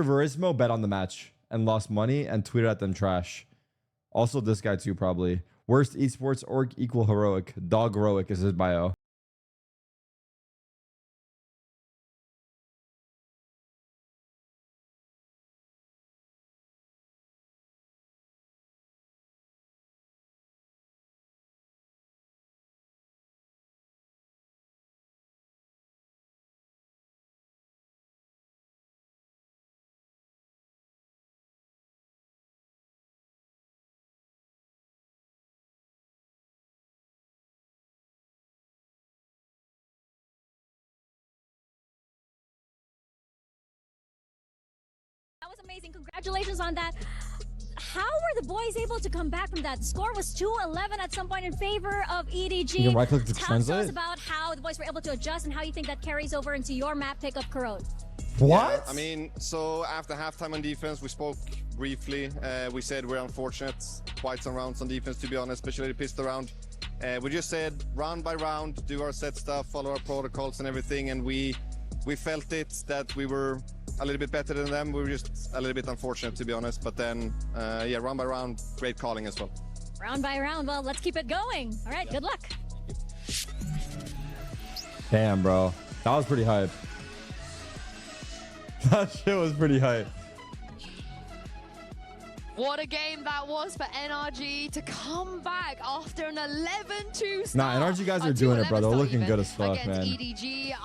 Verismo bet on the match and lost money and tweeted at them trash. Also, this guy too, probably. Worst esports org equal heroic. Dog heroic is his bio. That was amazing. Congratulations on that. How were the boys able to come back from that? The score was 2-11 at some point in favor of EDG. You can right click to translate. Tell us about how the boys were able to adjust and how you think that carries over into your map pick of Corrode. What? Yeah, I mean, so after halftime on defense, we spoke briefly. We said we're unfortunate. Quite some rounds on defense, to be honest, especially the pistol round. We just said round by round, do our set stuff, follow our protocols and everything, and we felt it that we were a little bit better than them. We were just a little bit unfortunate, to be honest. But then, yeah, round by round, great calling as well. Round by round. Well, let's keep it going. All right, good luck. Damn, bro. That was pretty hype. That shit was pretty hype. What a game that was for NRG to come back after an 11-2 start. Nah, NRG guys are doing it, bro. They're looking good as fuck, man. EDG.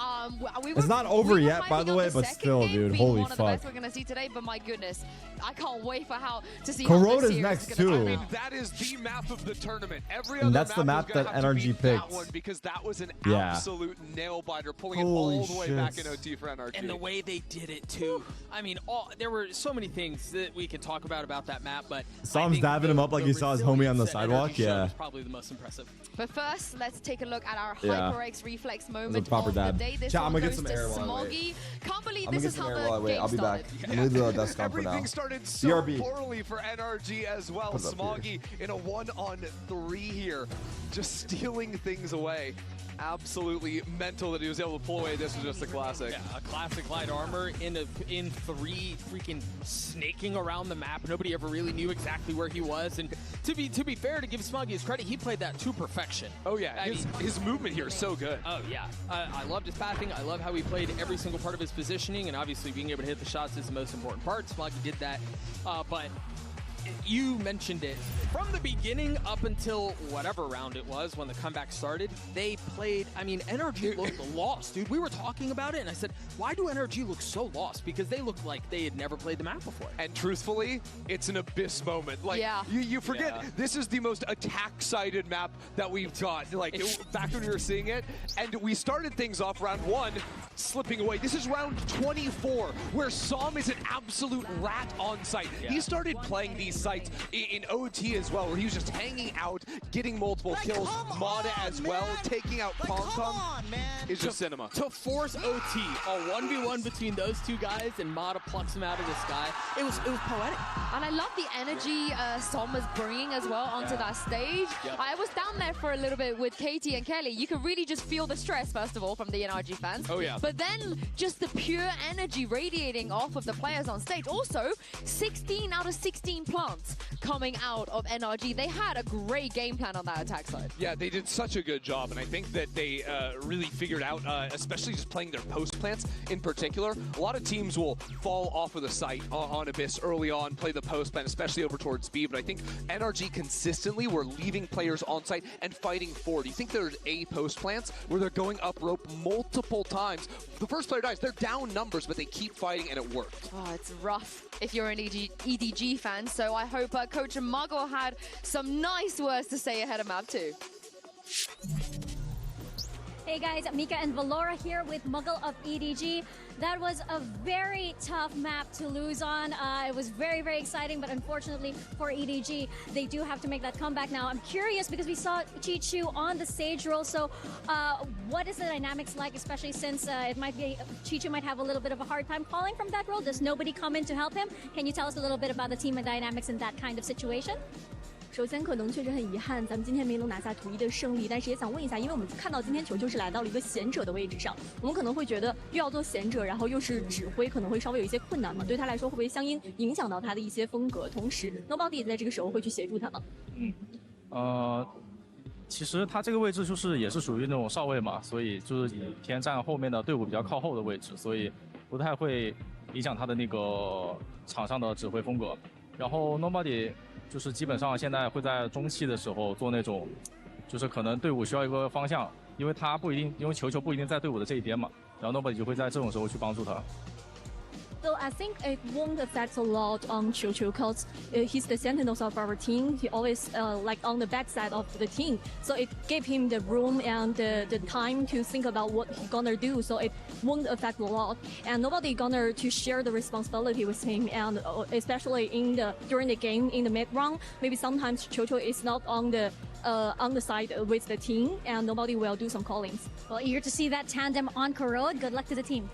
It's not over yet, by the way, but still, dude. Holy fuck. One of the best we're gonna see today, but my goodness, I can't wait for to see Corrode how is next too. I mean, that is the map of the tournament. Every and other that's the map that NRG picked. That one because that was an absolute nail biter, pulling it all the way back in OT for NRG. And the way they did it too. I mean, there were so many things that we could talk about that map, but Sam's dabbing him up like he saw his homie on the sidewalk. Yeah, was probably the most impressive. But first, let's take a look at our HyperX reflex moment proper of dab. the day. This Chat, one I'm gonna goes get some to air while I Smoggy. Can't believe I'm this gonna is get how some air the while I wait. game I'll be back. started. I'm gonna do a desk for Everything now. started so BRB. poorly for NRG as well. Smoggy in a 1-on-3 here, just stealing things away. Absolutely mental that he was able to pull away. This was just a classic. Yeah, a classic light armor in 3, freaking snaking around the map. Nobody ever really knew exactly where he was. And to be fair, to give Smoggy his credit, he played that to perfection. Oh yeah, his movement here is so good. Oh yeah, I loved his pathing. I love how he played every single part of his positioning, and obviously being able to hit the shots is the most important part. Smoggy did that, but you mentioned it. From the beginning up until whatever round it was when the comeback started, they played, I mean, NRG looked lost, dude. We were talking about it, and I said, why do NRG look so lost? Because they looked like they had never played the map before. And truthfully, it's an Abyss moment. Like, you forget, this is the most attack-sided map that we've got. Like, back when we were seeing it, and we started things off round 1, slipping away. This is round 24, where Som is an absolute rat on site. He started playing these sites in OT as well, where he was just hanging out, getting multiple kills. Mada as well, taking out Pom-Pom. It's just cinema. To force OT, a 1v1 between those two guys, and Mada plucks him out of the sky. It was poetic. And I love the energy Som is bringing as well onto that stage. I was down there for a little bit with Katie and Kelly. You could really just feel the stress, first of all, from the NRG fans. Oh yeah. But then just the pure energy radiating off of the players on stage. Also, 16 out of 16 plants coming out of NRG. They had a great game plan on that attack side. Yeah, they did such a good job, and I think that they really figured out, especially just playing their post plants in particular. A lot of teams will fall off of the site on Abyss early on, play the post plant, especially over towards B, but I think NRG consistently were leaving players on site and fighting forward. You think there's A post plants where they're going up rope multiple times. The first player dies, they're down numbers, but they keep fighting, and it worked. Oh, it's rough if you're an EDG fan, so I hope Coach Muggle had some nice words to say ahead of map 2. Hey guys, Mika and Valora here with Muggle of EDG. That was a very tough map to lose on. It was very, very exciting, but unfortunately for EDG, they do have to make that comeback now. I'm curious because we saw Chichu on the stage role. So what is the dynamics like, especially since it might be Chichu might have a little bit of a hard time calling from that role? Does nobody come in to help him? Can you tell us a little bit about the team and dynamics in that kind of situation? 首先可能确实很遗憾，咱们今天没能拿下图一的胜利，但是也想问一下，因为我们看到今天球球是来到了一个贤者的位置上，我们可能会觉得又要做贤者，然后又是指挥，可能会稍微有一些困难嘛？对他来说会不会相应影响到他的一些风格？同时 ，Nobody 在这个时候会去协助他吗？其实他这个位置就是也是属于那种少位嘛，所以就是以偏站后面的队伍比较靠后的位置，所以不太会影响他的那个场上的指挥风格。然后 Nobody 就是基本上现在会在中期的时候做那种，就是可能队伍需要一个方向，因为他不一定，因为球不一定在队伍的这一边嘛，然后 Nobody 就会在这种时候去帮助他。 So I think it won't affect a lot on Chocho because he's the sentinels of our team. He always like on the backside of the team. So it gave him the room and the time to think about what he's gonna do. So it won't affect a lot. And nobody gonna to share the responsibility with him. And especially during the game in the mid round, maybe sometimes Chocho is not on the side with the team, and nobody will do some callings. Well, eager to see that tandem on Corrode. Good luck to the team.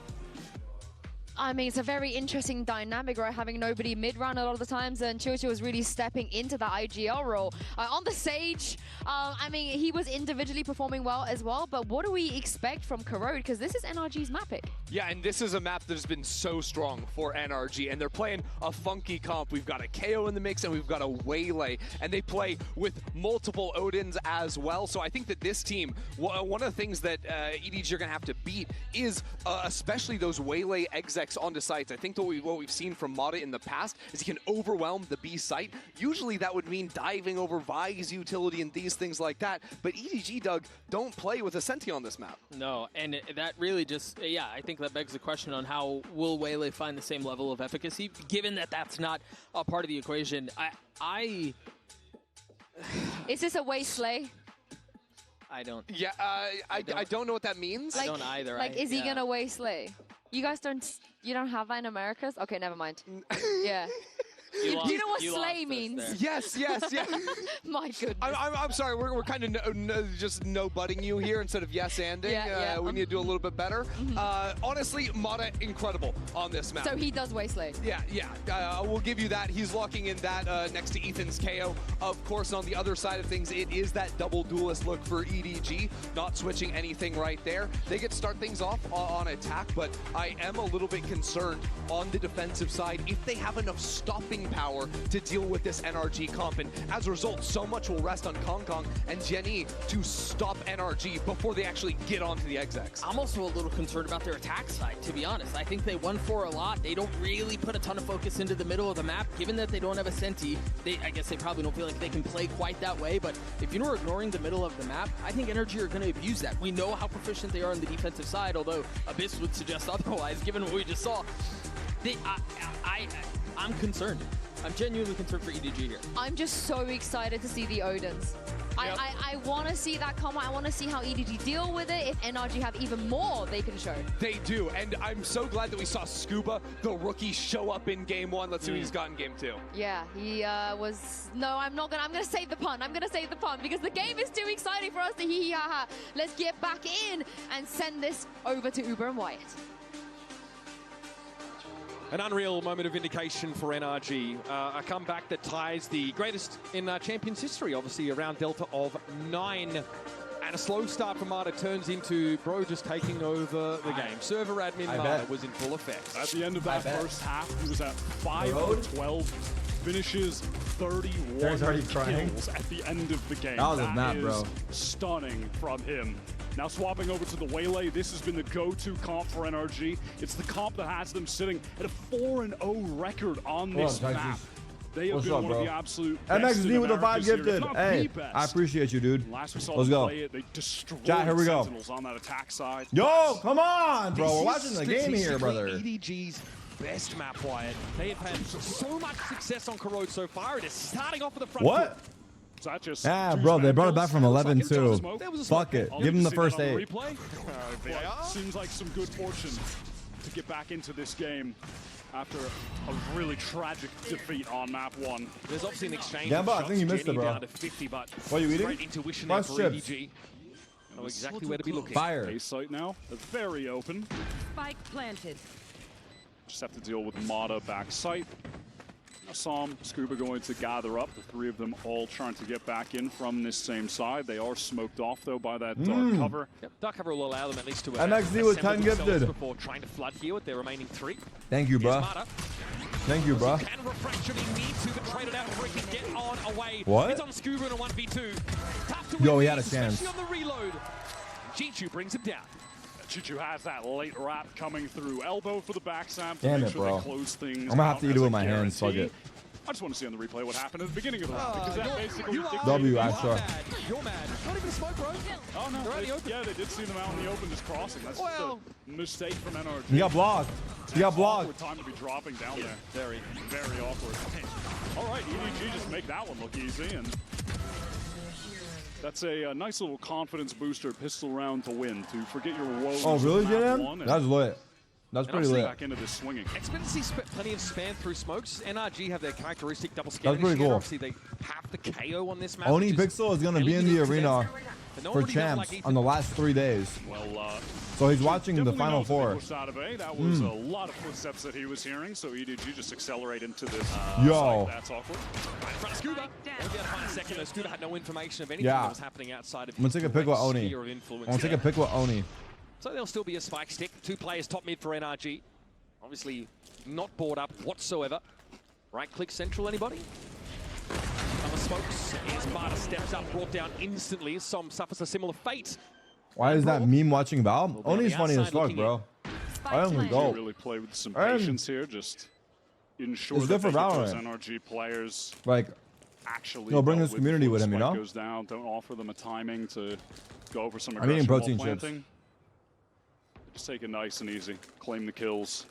I mean, it's a very interesting dynamic, right? Having nobody mid-round a lot of the times, and Chocho was really stepping into the IGL role. On the stage, I mean, he was individually performing well as well, but what do we expect from Corrode? Because this is NRG's map pick. Yeah, and this is a map that has been so strong for NRG, and they're playing a funky comp. We've got a KO in the mix, and we've got a Waylay, and they play with multiple Odins as well. So I think that this team, one of the things that EDG are going to have to beat is especially those Waylay execs onto sites. I think what we've seen from Mata in the past is he can overwhelm the B site. Usually that would mean diving over Vi's utility and these things like that, but EDG, Doug, don't play with a Senti on this map. No, and that really just, yeah, I think that begs the question on how will Waylay find the same level of efficacy, given that that's not a part of the equation. Is this a Waylay? I don't. Yeah, I don't know what that means. I don't either. Like, is he gonna Waylay? You guys you don't have that in Americas? Okay, never mind. Yeah. You know what slay means? Yes. My goodness. I'm sorry, we're kind of just no-butting you here instead of yes-anding. Yeah. We need to do a little bit better. Honestly, Mata, incredible on this map. So he does Waylay. Yeah. We'll give you that. He's locking in that next to Ethan's KO. Of course, on the other side of things, it is that double duelist look for EDG. Not switching anything right there. They get to start things off on attack, but I am a little bit concerned on the defensive side if they have enough stopping power to deal with this NRG comp, and as a result, so much will rest on Kong and Jenny to stop NRG before they actually get onto the execs. I'm also a little concerned about their attack side, to be honest. I think they 1-4 a lot. They don't really put a ton of focus into the middle of the map. Given that they don't have a Senti, I guess they probably don't feel like they can play quite that way, but if you're ignoring the middle of the map, I think NRG are going to abuse that. We know how proficient they are on the defensive side, although Abyss would suggest otherwise, given what we just saw. I'm concerned. I'm genuinely concerned for EDG here. I'm just so excited to see the Odins. Yep. I want to see that come. I want to see how EDG deal with it. If NRG have even more they can show. They do, and I'm so glad that we saw Scuba, the rookie, show up in game 1. Let's see what he's got in game 2. Yeah, he was... No, I'm not gonna... I'm gonna save the pun. I'm gonna save the pun because the game is too exciting for us to hee hee ha ha. Let's get back in and send this over to Uber and Wyatt. An unreal moment of vindication for NRG. A comeback that ties the greatest in Champions history, obviously a round delta of 9. And a slow start from Mata turns into Bro just taking over the game. Server admin Mata was in full effect. At the end of that first half, he was at 5 of 12. Finishes 31 kills at the end of the game. That was a map, bro. Stunning from him. Now swapping over to the Waylay, this has been the go-to comp for NRG. It's the comp that has them sitting at a 4-0 record on this map. They have been one of the absolute best MXV with the 5 gifted. Hey, I appreciate you, dude. Last we saw Let's go. They destroyed Chat, here we go. Sentinels on that attack side. Yo, come on, bro. We're watching the game here, brother. EDG's best map, Wyatt. They have had so much success on Corrode so far. It is starting off with the front What? Yeah, bro, they brought it back from 11-2. Fuck it. Give them the first 8. Seems like some good fortune to get back into this game after a really tragic defeat on map 1. There's obviously an exchange. Yeah, but I think you missed it, bro. Down to 50, but what are you eating? great intuition Fresh for chips. EDG. Know exactly where to be looking. Fire. A site now, very open. Spike planted. Just have to deal with Mata back site. Som, Scuba going to gather up. The three of them all trying to get back in from this same side. They are smoked off, though, by that dark cover. Yep, dark cover will allow them at least to MXZ with 10 gifted. Before trying to flood here with their remaining 3. Thank you, bro. Thank you, bro. Can refraction he needs to, but trade it out before he can get on away. What? It's on Scuba in a 1v2. Yo, he had a chance. Especially on the reload. Chichu brings him down. Chichu has that late wrap coming through. Elbow for the backstab to Damn make it, sure bro. they close things. I'm gonna have to eat it with my guarantee. hands. Fuck it. I just want to see on the replay what happened at the beginning of the round, because that basically W, Astra. You're mad. Not even a smoke, bro. Oh, no. They're out in the open. Yeah, they did see them out in the open just crossing. That's just a mistake from NRG. He got blocked. He got blocked. Awkward time to be dropping down there. Very. Very awkward. All right, EDG just make that one look easy, and that's a nice little confidence booster pistol round to win, to forget your woes. Oh, really, JM? JM? That's lit. That's pretty lit. Back into this swinging. Expediency spent plenty of spam through smokes. NRG have their characteristic double scan. That's pretty cool. Obviously, they have the KO on this map. Oni Pixel is going to be in the arena for champs on the last 3 days. Well, so he's watching the Final Four. That was a lot of footsteps that he was hearing, so EDG just accelerate into this. Yo. That's awkward. Right in front of Scuba. They'll be able to find a second, though. Scuba had no information of anything that was happening outside of I'm going to take a pick with Oni. sphere of I'm influence. going to take a pick with Oni. So there'll still be a spike stick. 2 players top mid for NRG. Obviously not bored up whatsoever. Right click central, anybody? Summer smokes. Sparta steps up, brought down instantly. Som suffers a similar fate. Why is that meme watching Val? Oni's funny as fuck, bro. I only go. Really play with some patience here, just ensure it's that good for those Valorant. NRG players like actually he'll bring this community with him, you know? Goes down, don't offer them a timing to go over some I'm eating aggression while protein chips. planting. Just take it nice and easy. Claim the kills.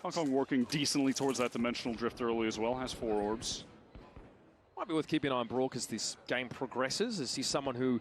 Hong Kong working decently towards that dimensional drift early as well. Has 4 orbs. Might be worth keeping an eye on Brook as this game progresses. As he's someone who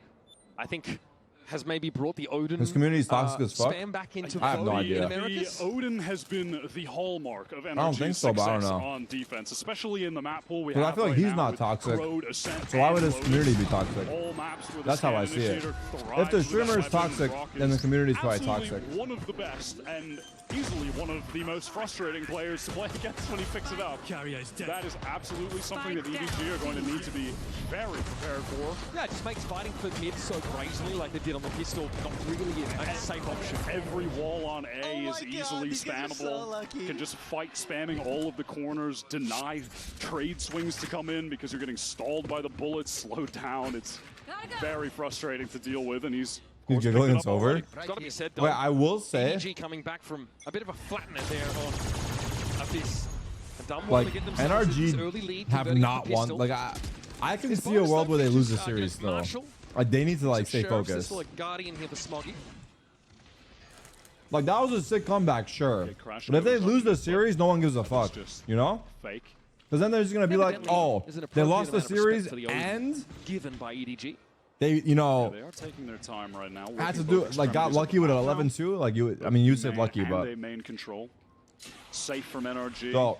I think has maybe brought the Odin His community's toxic as fuck. spam back into I have no idea. The Odin has been the hallmark of don't NRG's think so, but I don't success know. on defense, especially in the map pool we Because have I feel like right he's now not with toxic. Road, Ascent, So why would and his community be Lotus. toxic? All maps with a That's how I scan see it. initiator If thrives the with streamer is Weapon, toxic, Rock then the is community is probably absolutely toxic. one of the best and easily one of the most frustrating players to play against when he picks it up. That is absolutely something that EDG are going to need to be very prepared for. Yeah, it just makes fighting for mid so crazily like they did on the pistol not really a safe option. Every wall on A is easily spammable. Can just fight spamming all of the corners, deny trade swings to come in because you're getting stalled by the bullets, slowed down. It's very frustrating to deal with, and he's giggling, it's over. It's got to be said, though. Wait, I will say, EDG coming back from a bit of a flattener there on Abyss. like NRG have not won. Like I can see a world where they lose the series though. Like they need to like stay focused. Still a guardian here for Smoggy. Like that was a sick comeback, sure. But if they lose the series, no one gives a fuck. You know? Fake. Because then they're just gonna be like, oh, they lost the series and given by EDG. They, you know, they are taking their time right now. had to do like got lucky with an 11-2. Like you, I mean, you said lucky, but they main control. Safe from NRG. So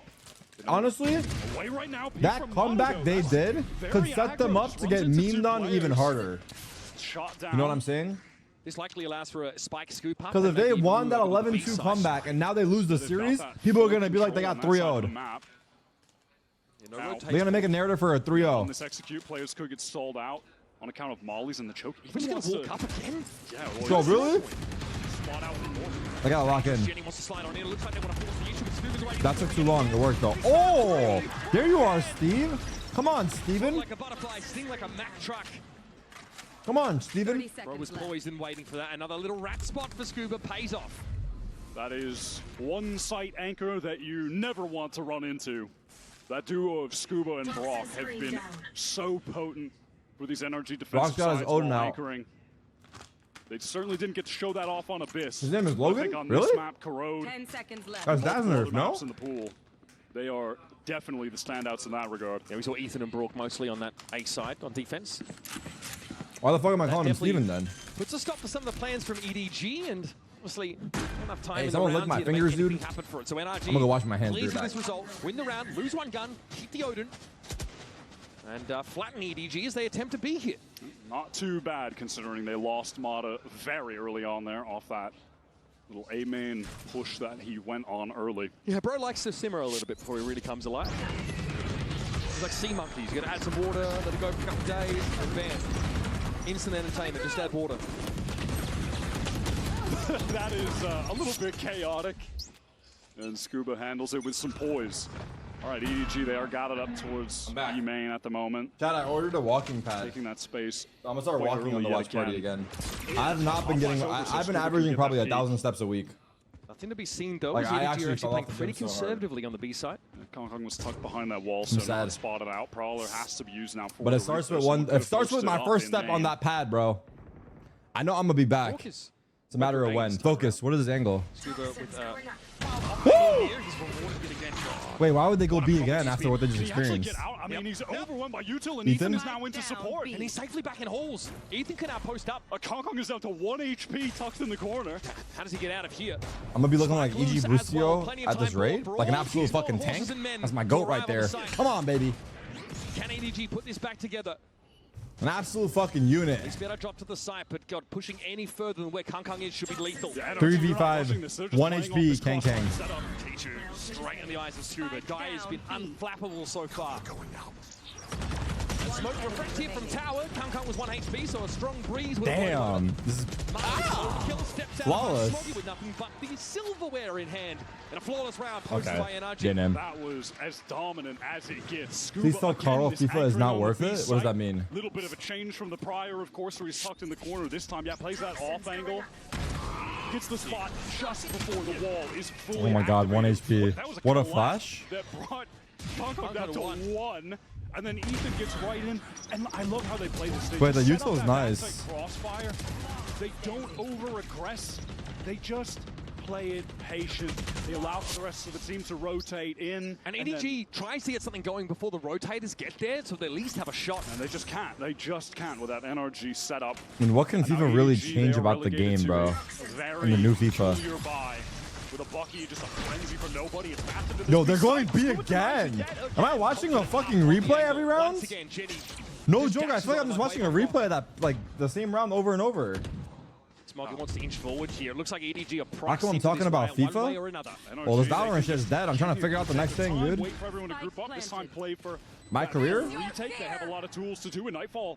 honestly, right now, that comeback they did could set them up to get memed on even harder. You know what I'm saying? This likely allows for a spike scoop up. Because if they won that 11-2 comeback and now they lose the series, people are gonna be like they got 3-0'd. They're gonna make a narrative for a 3-0. On this execute, players could get stalled out on account of mollies and the choke. He's gonna walk up again. Yeah. So really? Spot out I gotta lock in. Jenny wants to slide on in. It looks like they want to force the issue, but Scoop is waiting. That took too long to work though. Oh, there you are, Steve. Come on, Steven. Like a butterfly, sting like a Mack truck. Come on, Steven. Bro was poised and waiting for that. Another little rat spot for Scuba pays off. That is one sight anchor that you never want to run into. That duo of Scuba and Brock have been so potent for these NRG defensive sides while anchoring. They certainly didn't get to show that off on Abyss. His name is Logan? I think on really? this map, Corrode, 10 seconds left. That's Dazzler, no? in the pool. They are definitely the standouts in that regard. Yeah, we saw Ethan and Brock mostly on that A side on defense. Why the fuck am I calling him Steven then? Puts a stop to some of the plans from EDG, and obviously not enough time. Hey, in someone the lick round my here to fingers, make anything dude. happen for it. So NRG I'm gonna go wash my hands. pleased with this result, win the round, lose one gun, keep the Odin, and flatten EDG as they attempt to be here. Not too bad considering they lost Mata very early on there off that little A main push that he went on early. Yeah, bro likes to simmer a little bit before he really comes alive. It's like sea monkeys. You gotta add some water, let it go for a couple of days, and bam. Instant entertainment, just add water. That is a little bit chaotic. And Scuba handles it with some poise. All right, EDG, they are got it up towards E main at the moment. Chad, I ordered a walking pad. Taking that space. I'm gonna start walking on the watch party again. I've not been getting. I've been averaging probably 1,000 steps a week. Nothing to be seen though. Like, I actually are playing pretty conservatively on the B side. Kong Kong was tucked behind that wall, so not spotted out. Prowler has to be used now. For But it starts with one. It starts with my first step on that pad, bro. I know I'm gonna be back. It's a matter of when. Focus. What is his angle? Wait, why would they go B again after what they just experienced? I mean, he's overwhelmed by Util, and Ethan is now into support. And he's safely back in halls. Ethan can now post up. Kong Kong is down to 1 HP, tucked in the corner. How does he get out of here? I'm gonna be looking like EG Brucio at this rate, like an absolute fucking tank. That's my goat right there. Come on, baby. Can EDG put this back together? An absolute fucking unit. He's better drop to the side, but God, pushing any further than where Kong Kong is should be lethal. 3v5, 1 HP, Kang Kang. Straight in the eyes of Scuba. Guy has been unflappable so far. And smoke reflect here from Tower. Kong Kong was 1 HP, so a strong breeze. Damn. This is flawless. Smoggy with nothing but the silverware in hand. And a flawless round posted by NRG. Get him. That was as dominant as it gets. Please tell Carl FIFA is not worth it. What does that mean? A little bit of a change from the prior, of course, where he's tucked in the corner. This time, yeah, plays that off angle. Gets the spot just before the wall is fully Oh my god, 1 HP. What a flash. flash. That brought Kong Kong down to 1. And then Ethan gets right in. And I love how they play this. Wait, the Util is nice. Crossfire. They don't over-aggress. They just play it patient. They allow for the rest of the team to rotate in. And EDG tries to get something going before the rotators get there, so they at least have a shot. And they just can't. They just can't with that NRG setup. I mean, what can FIFA really change about the game, bro? In the new FIFA. With a Bucky, just a frenzy for nobody. It's faster than Yo, they're going B again. Am I watching a fucking replay every round? No joke. I feel like I'm just watching a replay of that, like, the same round over and over. Smoggy wants to inch forward here. It looks like EDG are How come I'm talking about FIFA? Well, this Valorant shit is dead. I'm trying to figure out the next thing, dude. Wait for everyone to group up. This time play for my career? Retake. They have a lot of tools to do, and Nightfall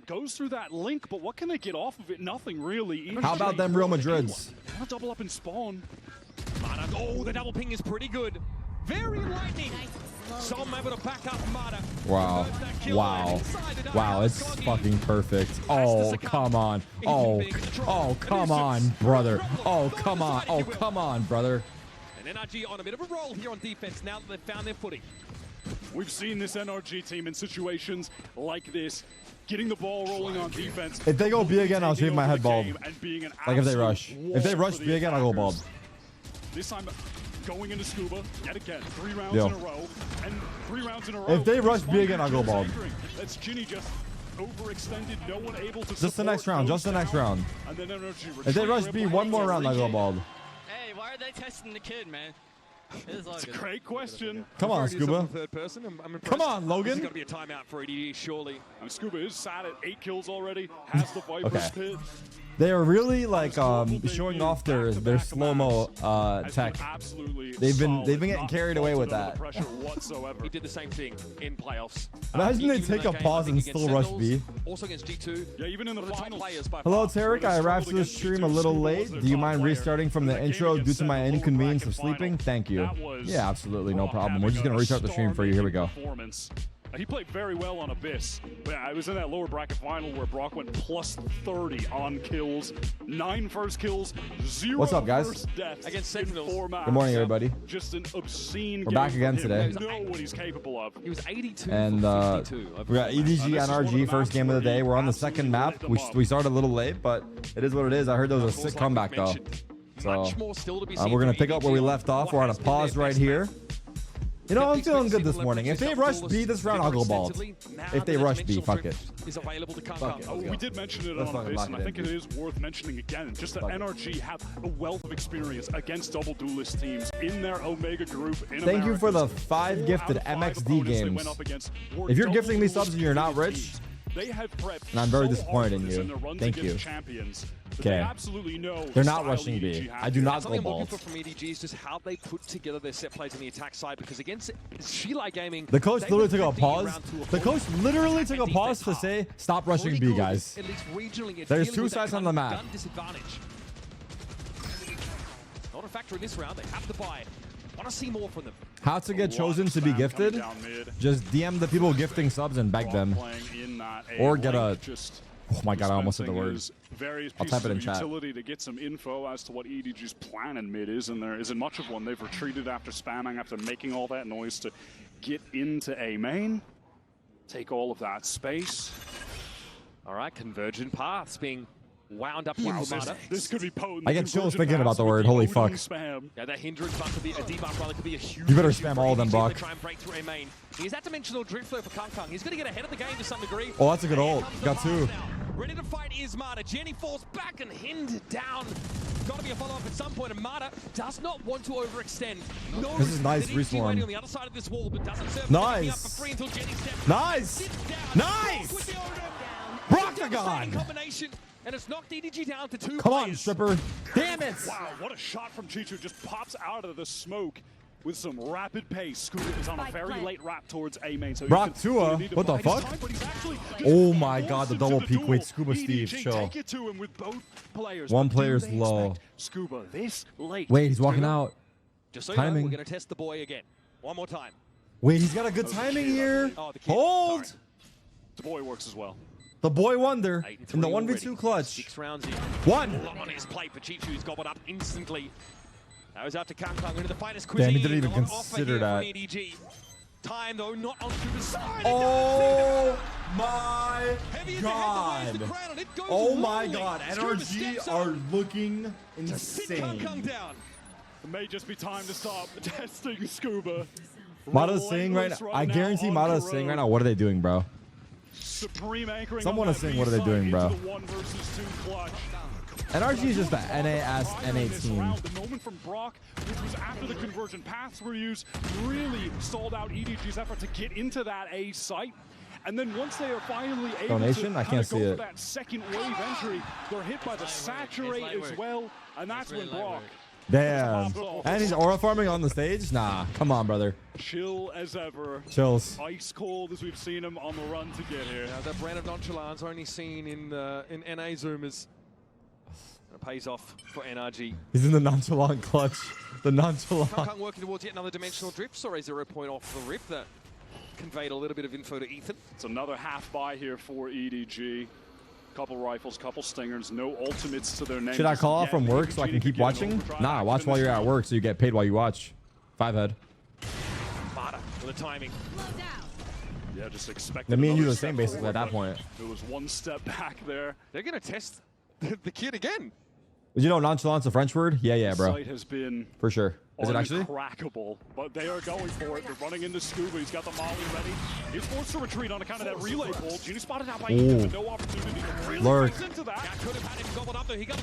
goes through that link, but what can they get off of it? Nothing really. How about them Real Madrids? Want to double up and spawn. Oh, the double ping is pretty good. Very lightning. Some able to back up Mata. Wow. Wow. Wow, it's fucking perfect. Oh, come on. Oh, come on, brother. Oh, come on. Oh, come on, brother. And NRG on a bit of a roll here on defense now that they've found their footing. We've seen this NRG team in situations like this, getting the ball rolling on defense. If they go B again, I'll shave my head bald. Like if they rush. If they rush B again, I'll go bald. This time going into Scuba yet again. 3 rounds in a row. And 3 rounds in a row. If they rush B again, I'll go bald. That's Ginny just overextended. No one able to just the next round. Just the next round. And then if they rush B one more round, I'll go bald. Hey, why are they testing the kid, man? It's a great question. Come on, Scuba. Third person. I'm Come on, Logan. This is going to be a timeout for EDG, surely. And Scuba is sat at 8 kills already. Has the Viper's pit. They are really like showing off their slow-mo tech. Absolutely. They've been getting carried away with that. He did the same thing in playoffs. Imagine they take a pause and still rush B. Also against G2. Yeah, even in the finals. Hello, Tarek. I arrived to the stream a little late. Do you mind restarting from the intro due to my inconvenience of sleeping? Thank you. Yeah, absolutely, no problem. We're just gonna restart the stream for you. Here we go. He played very well on Abyss. But yeah, I was in that lower bracket final where Brock went plus 30 on kills, 9 first kills, 0 What's up, guys? first deaths against in 4 maps. Good morning, everybody. Just an obscene. We're back again today. We know what he's capable of. He was 82 and for 52. We got EDG NRG first game of the day. We're on the second map. We started a little late, but it is what it is. I heard there was a sick comeback though. So we're gonna pick up where we left off. We're on a pause right here. You know, I'm feeling good this morning. If they rush B this round, I'll go bald. If they rush B, fuck it. Fuck it. We did mention it on Abyss, and I think it is worth mentioning again. Just that NRG have a wealth of experience against double duelist teams in their Omega group. Thank you for the 5 gifted MXD games. If you're gifting me subs and you're not rich, they have prepped and I'm very disappointed in you. Thank you. Champions. They absolutely know. They're not rushing B. I do not go Something I'm balls. looking for from EDG is just how they put together their set plays on the attack side, because against Shilai Gaming, The coach literally took a pause. The coach literally took a pause to say, stop rushing B, guys. There's 2 sides on the map. Not a factor in this round. They have to buy it. Want to see more from them. How to get chosen to be gifted? Just DM the people gifting subs and beg them. Or get a... Oh my god, I almost said the word. I'll type it in chat. Utility to get some info as to what EDG's plan in mid is, and there isn't much of one. They've retreated after spamming, after making all that noise to get into A main. Take all of that space. All right, convergent paths being wound up here. This could be potent. I get chills thinking about the word. Holy fuck. Yeah, that hindrance buff could be a debuff, rather could be a huge. You better spam all of them, Brock. Try and break through a main. He's that dimensional drift though for Kang. He's going to get ahead of the game to some degree. Oh, that's a good ult. Got 2. Ready to fight is Mata. Jenny falls back and Hind down. Got to be a follow-up at some point, and Mata does not want to overextend. No, this is nice respawn. On the other side of this wall, but doesn't serve nice. Up for free until Jenny steps nice. Nice. Roctagon. Combination. And it's knocked EDG down to 2 Come on, stripper. Damn it. Wow, what a shot from Chichu. Just pops out of the smoke with some rapid pace. Scuba is on a very late wrap towards A main. So Brock Tua? What the fuck? Oh my god, the double peek. Wait, Scuba Steve, chill. Take it to him with both players. One player's low. Scuba this late. Wait, he's walking out. Just so timing. You know, we're going to test the boy again. One more time. Wait, he's got a good timing here. Oh, the kid. Hold. Sorry. The boy works as well. The boy wonder in the 1v2 clutch. 6 rounds in. 1. On his plate for Chichu. He's gobbled up instantly. That was out to Kang into the finest Damn, cuisine. he didn't even consider that. EDG. Time though, not on Scuba's side. Oh my god. Oh my god. NRG are looking insane. It may just be time to stop testing Scuba. Mata's saying right now, I guarantee Mata's saying right now, what are they doing, bro? Someone is saying, what are they doing, bro? NRG is just the NA team. The moment from Brock, which was after the convergent paths were used, really stalled out EDG's effort to get into that A site. And then once they are finally able Donation? to I can't see go it. for that second wave entry, they're hit by the saturate as well, and that's when Brock... Damn. And he's aura farming on the stage? Nah, come on, brother. Chill as ever. Chills. Ice cold as we've seen him on the run to get here. Now, that brand of nonchalance only seen in NA Zoomers. It pays off for NRG. He's in the nonchalant clutch. The nonchalant. Kang working towards yet another dimensional drift. Sorry, 0 point off the rip. That conveyed a little bit of info to Ethan. It's another half buy here for EDG. Couple rifles, couple stingers, no ultimates to their name. Should I call off from work so I can keep watching? Nah, watch while you're at work so you get paid while you watch. 5 head. Mata with the timing. Yeah, just expect. Then me and you are the same basically at that point. It was one step back there. They're gonna test the kid again. Did you know nonchalant's a French word? Yeah, bro. Site has been for sure. Is it actually? Uncrackable, but they are going for it. They're running into Scuba. He's got the molly ready. He's forced to retreat on account of that relay pull. Genie spotted out by Ethan, but no opportunity to really lurk. into that. Could have had him gobbled up though. He got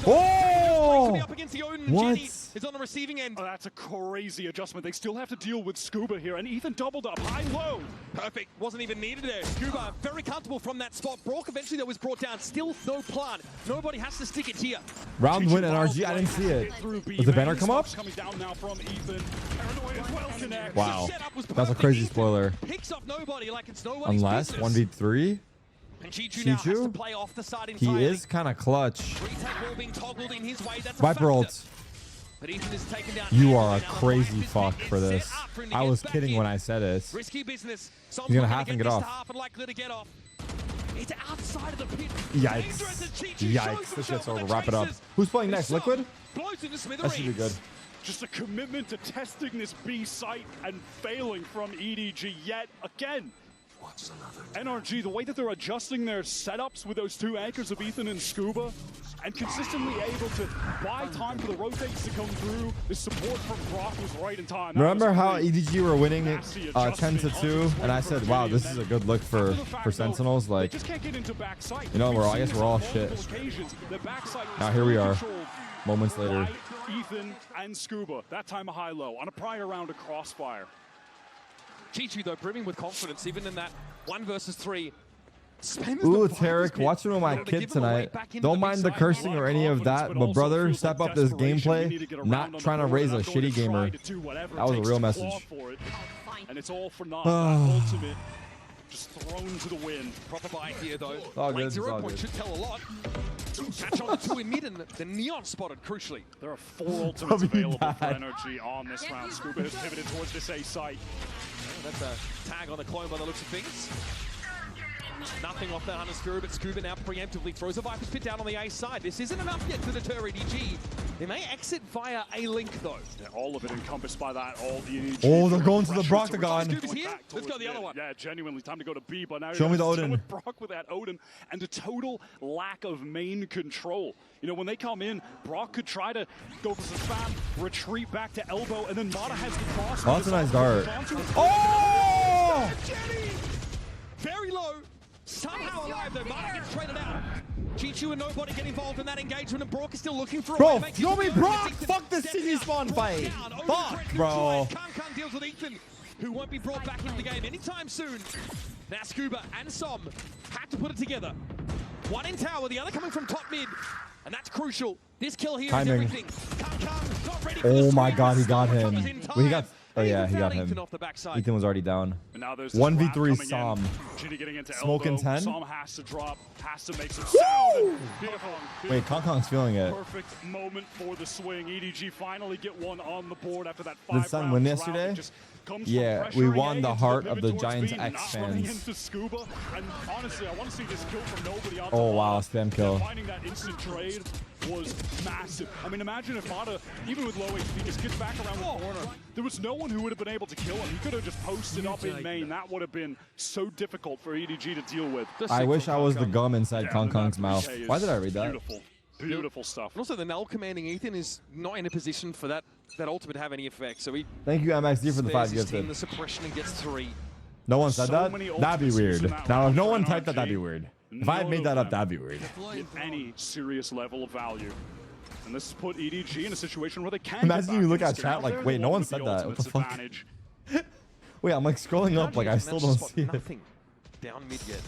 oh! up against the Odin. What? Jenny is on the receiving end. Oh, that's a crazy adjustment. They still have to deal with Scuba here, and Ethan doubled up high-low. Perfect. Wasn't even needed there. Scuba very comfortable from that spot. Brock eventually that was brought down. Still no plan. Nobody has to stick it here. Round win NRG. I didn't see it. Does the banner come up? Coming down now from Ethan. Wow. That's a crazy spoiler. Picks up nobody like it's nobody's Unless business. 1v3. And Chichu now has to play off the side entirely. He is kind of clutch. Being toggled in his way. That's Viper ult. But Ethan is taken down. You are a crazy fuck for this. I was kidding when I said it. Risky business. He's gonna have to get off. It's outside of the pit. Yikes. Yikes. This shit's over. Wrap it up. Who's playing next? Liquid? That should be good. Just a commitment to testing this B site and failing from EDG yet again. NRG, the way that they're adjusting their setups with those 2 anchors of Ethan and Scuba, and consistently able to buy time for the rotates to come through. The support from Brock was right in time. Remember how EDG were winning 10-2, and I said, "Wow, this is a good look for Sentinels." Like, you know, I guess we're all shit. Now here we are, moments later. Ethan and Scuba, that time a high-low on a prior round of Crossfire. Chichu though brimming with confidence, even in that 1 versus 3. Ooh, Tarek, watching with my kid tonight. Don't mind the cursing or any of that, but brother, step up this gameplay. Not trying to raise a shitty gamer. That was a real message. And it's all for naught. That ultimate just thrown to the wind. Proper buy here, though. All good, Late it's 0 all point good. should tell a lot. Catch on the two in mid, and the Neon spotted, crucially. There are 4 ultimates available for energy on this round. Scuba has pivoted towards this A site. That's a tag on the clone by the looks of things. Nothing off that Hunter's Fury, but Scuba now preemptively throws a Viper's Pit down on the A side. This isn't enough yet to deter EDG. They may exit via A link, though. Yeah, all of it encompassed by that. All the EDG. Oh, they're going to the Broctagon. Scuba's here. Let's go the other one. Yeah, genuinely time to go to B, but now Show me the you're Odin. with Brock with that Odin and a total lack of main control. You know, when they come in, Brock could try to go for some spam, retreat back to elbow, and then Mata has the cross. Oh, that's a nice dart. Oh! Very low. Somehow alive, though. Mata gets traded out. Chichu and nobody get involved in that engagement, and Brock is still looking for a Bro, way. throw me Brock! Fuck the city spawn fight! Fuck, bro. Kang deals with Ethan, who won't be brought back into the game anytime soon. Now Scuba and Som had to put it together. One in tower, the other coming from top mid. And that's crucial. This kill here is everything. Kang not ready for Oh the my swing. god, he got Someone him. comes in Well, he time. got. Oh yeah, he got him. Ethan off the backside. Ethan was already down. And now there's this 1v3 wrap Som. coming in. Ginny getting into Smoking elbow. 10. Som has to drop, has to make some sound. Beautiful. Wait, Kong's feeling it. Perfect moment for the swing. EDG finally get one on the board after that 5 Did Sun win yesterday? Yeah, we won the heart of the Giants X fans. Into Scuba. And honestly, I want to see this kill from nobody on Oh the wow, line. spam kill. Finding that instant trade was massive. I mean, imagine if Mata, even with low HP, just gets back around the corner. There was no one who would have been able to kill him. He could have just posted up in main. That would have been so difficult for EDG to deal with. I wish I was the gum inside Kong's mouth. Why did I read that? Beautiful. Beautiful stuff. And also, the null commanding Ethan is not in a position for that ultimate to have any effect. So he Thank you, MXD, for the 5 spares his team gifted. the suppression and gets 3. No one said So that? many That'd be ultimates weird. using that Now, round if no for one NRG. typed that, that'd be weird. If I had made that up, that'd be weird. Get any serious level of value. And this has put EDG in a situation where they can Imagine you look at chat like, wait, no one said that. What the fuck? Advantage. Wait, I'm like scrolling up, like I still don't see it. Nothing down mid yet.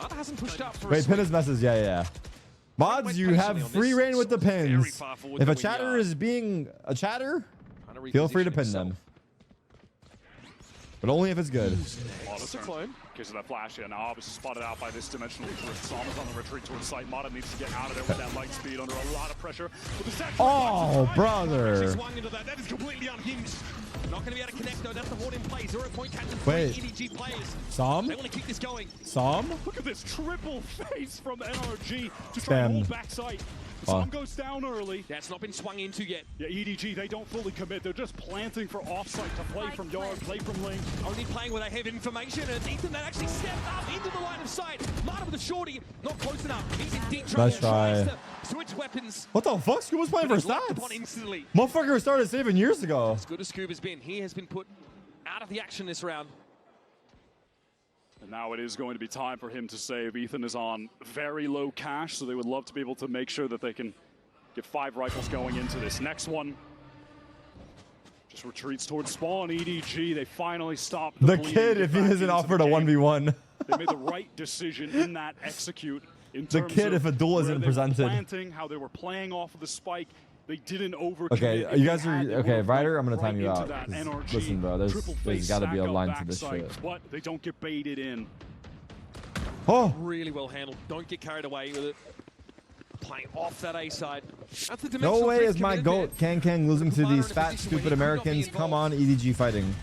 Mata hasn't pushed up for Wait, a pin his swing. message. Yeah, yeah. Mods, you have free reign with the pins. far forward If a than we chatter are. is being a chatter, Trying to feel free to reposition pin himself. them. But only if it's good. Mata's a clone. Case of that flash here. Now obviously spotted out by this dimensional drift. Sama's on the retreat towards site. Mata needs to get out of there with that light speed under a lot of pressure. But the second Oh, Actually brother. swung into that. That is completely unhinged. Not going to be able to connect though. That's the Horde in play. 0 point captain. Wait. EDG players. Som? They want to keep this going. Som? Look at this triple face from NRG to try and Spam. hold back sight. Some goes down early. That's not been swung into yet. Yeah, EDG, they don't fully commit. They're just planting for offsite to play from yard, play from lane. Only playing where they have information, and Ethan that actually stepped up into the line of sight. Mata with a shorty, not close enough. He's in deep trouble. Nice try. Tries to switch weapons. What the fuck? Scuba's playing for But he's locked upon stats. instantly. Motherfucker started saving years ago. As good as Scuba's been, he has been put out of the action this round. And now it is going to be time for him to save. Ethan is on very low cash, so they would love to be able to make sure that they can get 5 rifles going into this. Next one just retreats towards spawn. EDG, they finally stopped The bleeding, kid, get if he back isn't into offered the a game. 1v1. They made the right decision in that execute. In The terms kid, of if a duel where isn't they were presented. planting, how they were playing off of the spike. They didn't overcommit. Okay, If you they guys are had, they okay. would've Ryder, went I'm gonna time right you into out. that 'Cause NRG listen, bro, triple there's face got to be a stack line up to this backside, shit. But they don't get baited in. Oh, Really well handled. Don't get carried away with it. Playing off that A side. That's the no dimensional way drift is my committed goat there. Kang losing to Mata these in a fat, position where he stupid could not be Americans. Come involved. on, EDG fighting.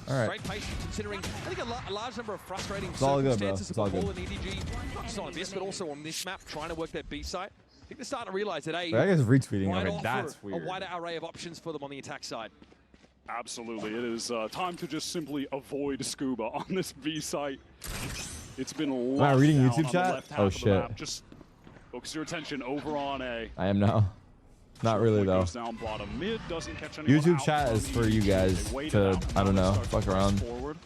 All right. Great patience considering, I think, a large number of frustrating It's all good, bro. circumstances It's all have good. befallen EDG, not just on this, but also on this map, trying to work that B site. I think they're starting to realize that A I guess retweeting might of it. offer That's weird. a wider array of options for them on the attack side. Absolutely. It is time to just simply avoid Scuba on this B site. It's been Am I reading locked YouTube down on the chat? left half Oh, of the shit. map. Just focus your attention over on A. I am now. Not really though. Goes down bottom mid, doesn't catch anyone YouTube out chat from is for EDG. you guys They waited to, out. I don't Now know, they start fuck to press around. forward.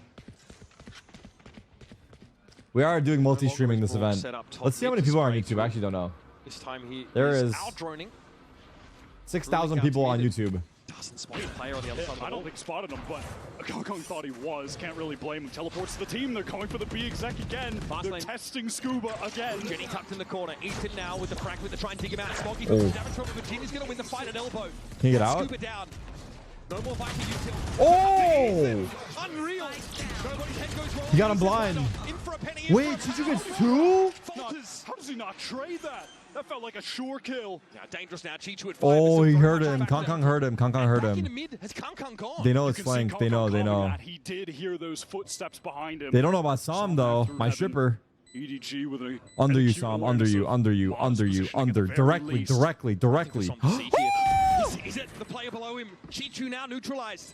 We are doing multi-streaming this Brawl event. set up top Let's see how mid many to people are on spray YouTube. I actually don't know. This time he There is is out droning. 6,000 people on YouTube. Doesn't spot the player on the other side of the I don't think spotted him, but Kong thought he was. Can't really blame him. Teleports to the team. They're going for the B exec again. They're testing Scuba again. Jenny tucked in the corner. Ethan now with the fragment to try and dig him out. Smoggy goes damage from him, but Jenny's going to win the fight at elbow. Can you get out? Scuba down. No more Viking util. Oh! Unreal. Nobody's head goes wrong. He got him blind. Wait, Chichu gets 2? How does he not trade that? That felt like a sure kill. Now dangerous now. Chichu at 5. Oh, he heard him. Kong heard him. Kong heard In the him. mid, has Kong gone? They know it's flanked. They know. He did hear those footsteps behind him. They don't know about Som though. My stripper. EDG with a Under you, Som. Under you. Directly. Is it the player below him? Chichu now neutralized.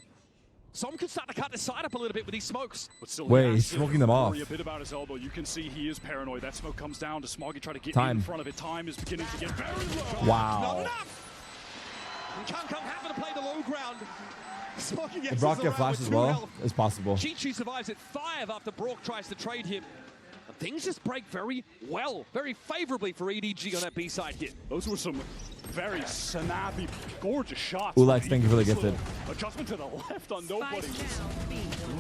Som could start to cut the side up a little bit with these smokes. But still, wait, he's smoking them off. A bit about his elbow. You can see he is paranoid. That smoke comes down to Smoggy try to get Time. in front of it. Time is beginning to get very low. Wow. Not enough. And Kong having to play the low ground. Smoggy gets If Brock get flash as well, it's possible. Chichu survives at 5 after Brock tries to trade him. And things just break very well, very favorably for EDG on that B-side hit. Those were some very snappy, gorgeous shots. Ulex, thank you for the gifted. Adjustment to the left on nobody was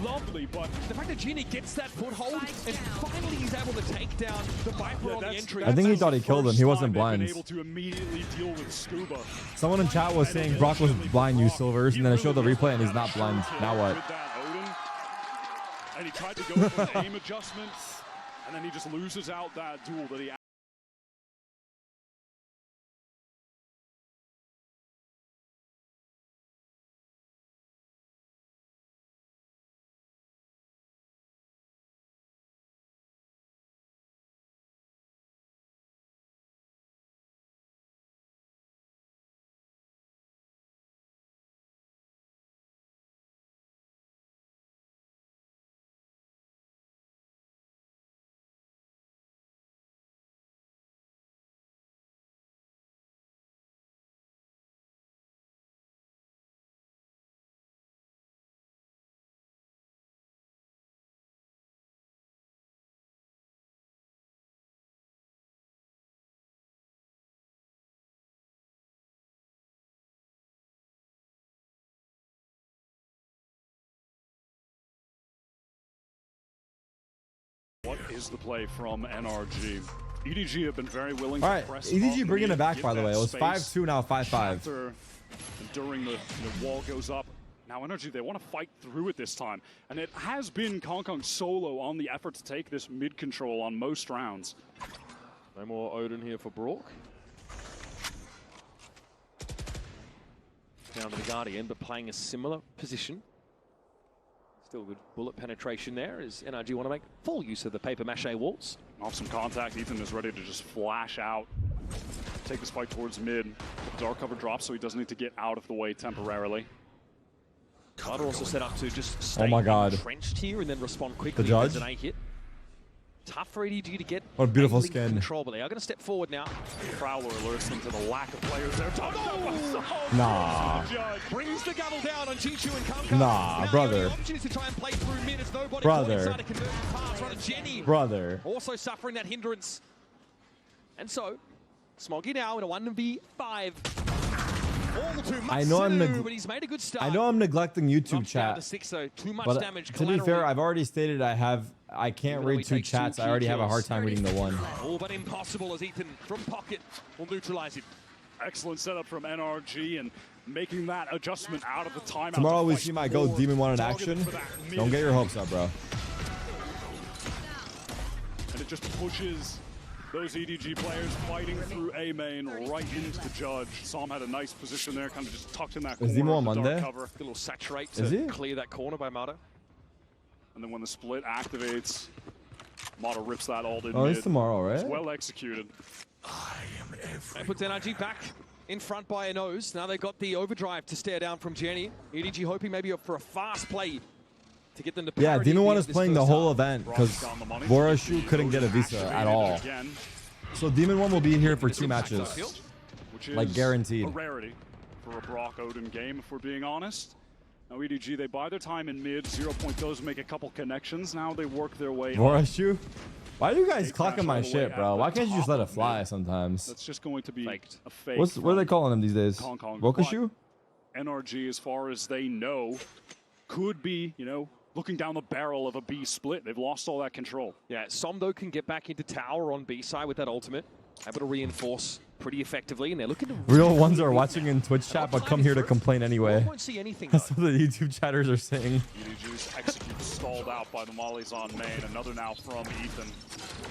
lovely, but the fact that Genie gets that foothold and finally he's able to take down the Viper on the entry. I think he thought he killed him. He wasn't blind. Able to immediately deal with Scuba. Someone in chat was saying Brock was blind, you Silvers, and then I showed the replay and he's not blind. Now what? And he tried to go for an aim adjustment, and then he just loses out that duel that he. What is the play from NRG? EDG have been very willing to press. All right, EDG bringing it back, by the way. It was space. 5-2, now 5-5. During the wall goes up. Now NRG, they want to fight through it this time. And it has been Kong solo on the effort to take this mid control on most rounds. No more Odin here for Brock. Down to the Guardian, but playing a similar position. Still good bullet penetration there as NRG want to make full use of the paper mache walls. Off some contact, Ethan is ready to just flash out. Take this fight towards mid. Dark cover drops so he doesn't need to get out of the way temporarily. Carter also set up to just stay entrenched here and then respond quickly. The judge. As an A hit. Tough for EDG to get what a beautiful skin. Control, but they are going to step forward now. Prowler alerts them to the lack of players there. Nah. Brings the gavel down on Chichu and Kong. Nah, brother. To try and play through mid as nobody brother. Jenny Brother. also suffering that hindrance. And so, Smoggy now in a 1v5. I know I'm neglecting YouTube chat. But to be fair, I've already stated I can't read 2 chats. I already have a hard time reading the 1. Oh, but impossible as Ethan from pocket will neutralize it. Excellent setup from NRG and making that adjustment out of the timeout. Tomorrow we see my Go Demon 1 in action. Don't get your hopes up, bro. And it just pushes those EDG players fighting through A main right into the judge. Som had a nice position there, kind of just tucked in that corner. Is Demo on Monday? Cover. A little saturate to clear that corner by Mata. And then when the split activates, Mata rips that all in Oh, mid. it's tomorrow, right? It's well executed. That puts NRG back in front by a nose. Now they've got the overdrive to stare down from Jenny. EDG hoping maybe for a fast play to get them to yeah, Demon 1 is playing the whole event because Vorashu couldn't get a visa at all. So Demon 1 will be here for 2 matches. Which is like guaranteed. A rarity for a Brock Odin game, if we're being honest. Now EDG, they buy their time in mid. 0 Point does make a couple connections. Now they work their way Vorashu? Why are you guys clocking my shit, bro? Why can't you just let it fly sometimes? That's just going to be a fake. What are they calling him these days? Kong. Rokashu? NRG, as far as they know, could be, you know, looking down the barrel of a B split. They've lost all that control. Yeah, Som, though, can get back into tower on B side with that ultimate. Able to reinforce pretty effectively, and they're looking to... Real ones are watching in Twitch chat, but come here to complain anyway. Won't see anything, That's what the YouTube chatters are saying. EDG's execute stalled out by the mollies on main. Another now from Ethan.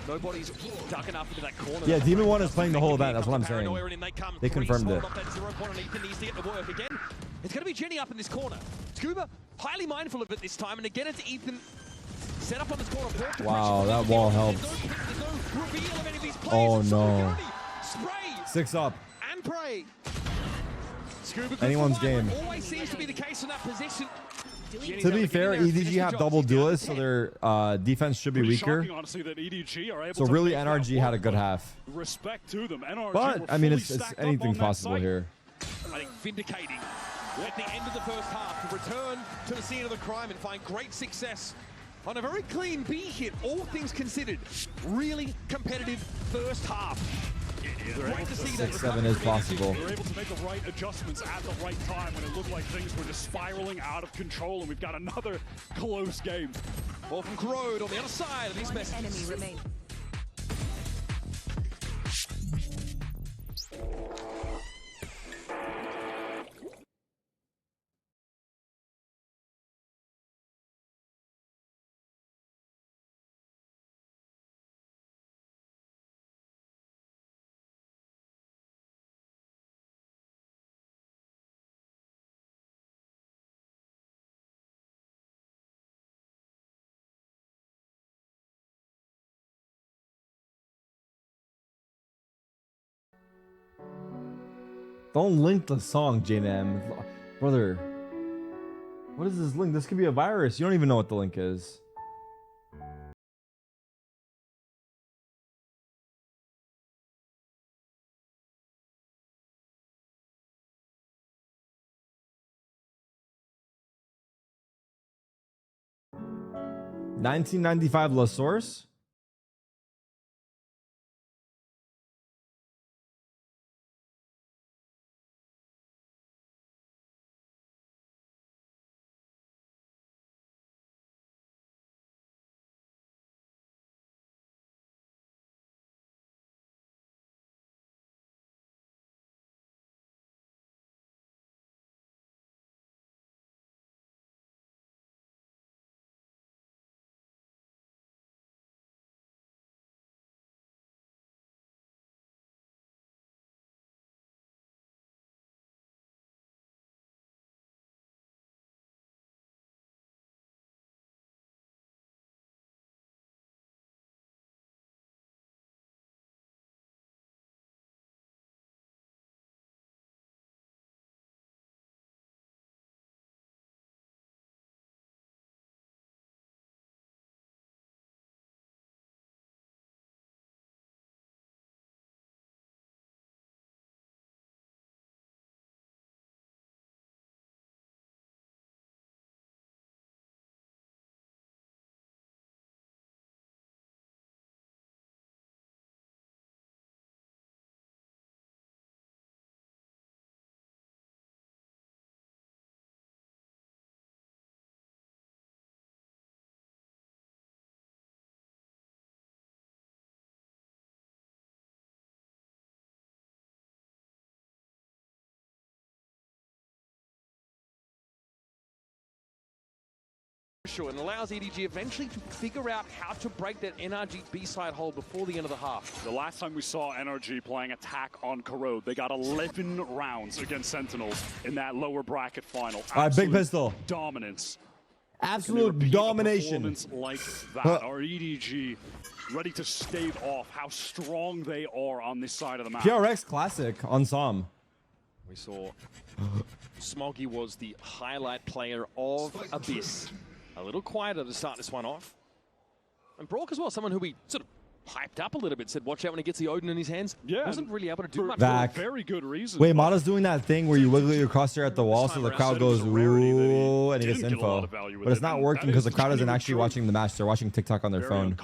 Nobody's dug enough into that corner. Yeah, Demon 1 is playing the whole event. That's what I'm saying. They confirmed it. It's going to be Jenny up in this corner. Scuba, highly mindful of it this time, and again it's Ethan set up on this corner. Wow, that wall helped. Oh no. 6 up. And pray. Anyone's game. Always seems to be the case in that position. To be fair, EDG have double duelists, so their defense should be weaker. Honestly, that EDG are able so really, NRG had a good half. Respect to them. NRG but I mean, it's anything's possible here. I think vindicating at the end of the first half to return to the scene of the crime and find great success on a very clean B hit, all things considered. Really competitive first half. Great to see that 6-7 is possible. They're able to make the right adjustments at the right time when it looked like things were just spiraling out of control, and we've got another close game. Ball from Corrode on the other side of these messages. Enemy remains. Don't link the song, JNM. Brother, what is this link? This could be a virus. You don't even know what the link is. $19.95 La Source? And allows EDG eventually to figure out how to break that NRG B-side hold before the end of the half. The last time we saw NRG playing attack on Corrode, they got 11 rounds against Sentinels in that lower bracket final. All right, big pistol. Dominance. Absolute domination. Like that. Our EDG ready to stave off how strong they are on this side of the map. PRX Classic on Som. We saw Smoggy was the highlight player of Abyss. A little quieter to start this one off. And Brock as well, someone who we sort of hyped up a little bit, said watch out when he gets the Odin in his hands. Yeah. Wasn't really able to do much. For a very good reason. Wait, Mata's doing that thing where you wiggle your crosshair at the wall so the crowd goes, ooh, and he gets info. But it's not working because the crowd isn't actually watching the match. They're watching TikTok on their phone.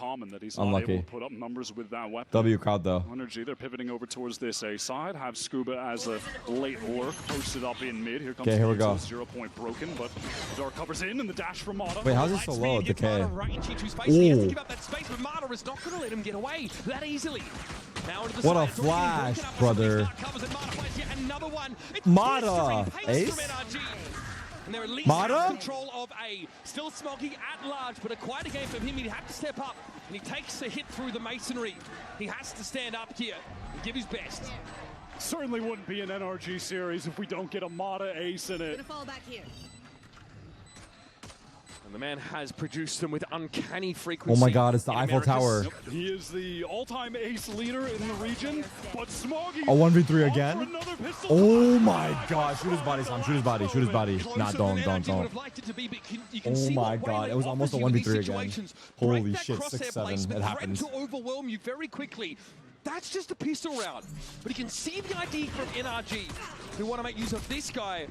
Unlucky. Put up numbers with that weapon. W crowd, though. Energy, they're pivoting over towards this A side. Have Scuba as a late lurk posted up in mid. Here comes okay, here we go. 0 point broken, but Dark covers in and the dash from Mata. Wait, how's this so low? Decay. He has to give up that space, but Mata is not going to let him get away that easily. Now into the what side, a flash, brother. Mata, ace? And they're at least Mata? control of A. Still Smoggy at large, but quite a game from him. He had to step up, and he takes a hit through the masonry. He has to stand up here and give his best. Certainly wouldn't be an NRG series if we don't get a Mata ace in it. Gonna fall back here. And the man has produced them with uncanny frequency. Oh my god, it's the Eiffel Tower. He is the all-time ace leader in the region, but Smoggy... A 1v3 again? Oh my god, shoot his body, Sam, shoot his body, shoot his body. Nah, don't. Oh my god, it was almost a 1v3 again. Holy shit, 6-7, it happened. To overwhelm you very quickly. That's just a pistol round, but you can see the ID from NRG, who want to make use of this guy.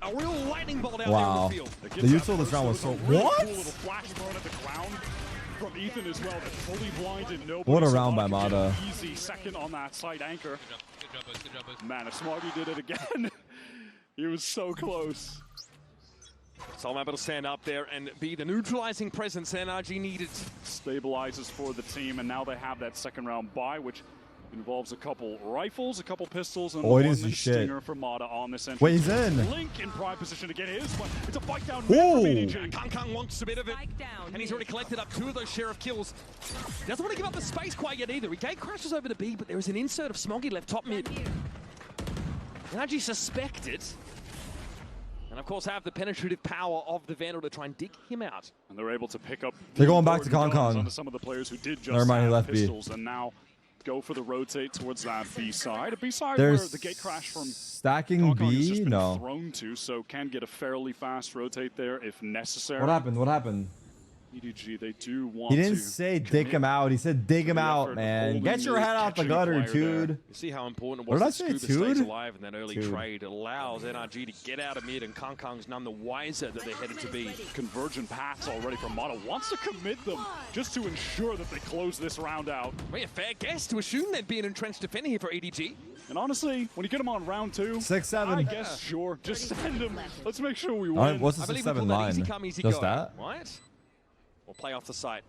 A real lightning bolt out there in the field. The use of this round was so... What? Cool little flash thrown at the ground from Ethan as well. That fully blinded nobody. What a round by Mata. Easy second on that side anchor. Good job. Man, if Smoggy did it again, he was so close. So I'm able to stand up there and be the neutralizing presence NRG needed. Stabilizes for the team, and now they have that second round bye, which involves a couple rifles, a couple pistols, and one stinger for Mata on this entry. Wait, he's in. Link in prime position to get his one. It's a fight down. Kang wants a bit of it, and he's already collected up 2 of those sheriff kills. Doesn't want to give up the space quite yet either. He gate crashes over to B, but there is an insert of Smoggy left top mid. NRG suspect it. And of course have the penetrative power of the Vandal to try and dig him out. And they're able to pick up... They're going back to Kong. Some of the players who did just Never mind, he left pistols, B. And now go for the rotate towards that B side. A B side There's where the gate crash from stacking B? No. Thrown to, so can get a fairly fast rotate there if necessary. What happened? What happened? EDG, they do want He didn't say dig him out. He said dig him out, man. Get your head out the gutter, dude. You see how important it was that Scuba stays alive in that early trade. It allows NRG to get out of mid, and Kong's none the wiser that they're headed to be. Convergent paths already from Mata. Wants to commit them just to ensure that they close this round out. Well, a fair guess to assume there'd be an entrenched defender here for EDG. And honestly, when you get him on round 2, 6-7. I guess sure. Just send him. Let's make sure we win. What's the 6-7 line? Just that? Right? We'll play off the site.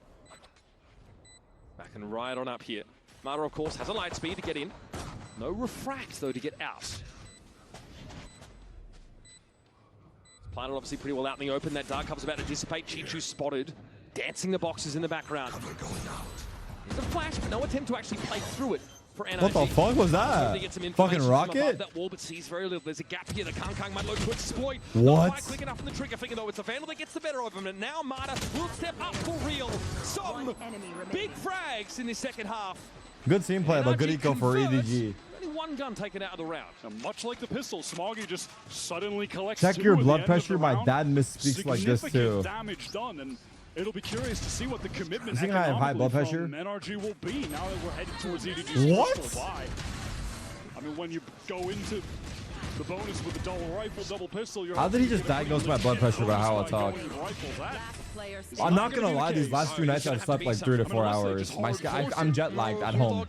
Back and right on up here. Mata, of course, has a light speed to get in. No refract, though, to get out. Planted obviously pretty well out in the open. That dark cover's about to dissipate. Chichu spotted. Dancing the boxes in the background. There's a flash, but no attempt to actually play through it for NRG. What the fuck was that? Fucking rocket? That wall, but sees very little. There's a gap here that Kang might look to exploit. What? Not quite quick enough from the trigger finger, though. It's the Vandal that gets the better of him, and now Mata will step up for real. Some big frags in the second half. Good team play, but good eco for EDG. Only one gun taken out of the round. And much like the pistol, Smoggy just suddenly collects. Check your blood pressure. My dad misspeaks like this too. Damage done, and it'll be curious to see what the commitment is he gonna have high blood pressure? NRG will be now that we're heading towards EDG's what? I mean, when you go into the bonus with the double rifle, double pistol, you're... How did he just diagnose my blood pressure by how I talk? I'm not gonna lie, these last 2 nights I've slept like 3 to 4 hours. I'm jet lagged at home.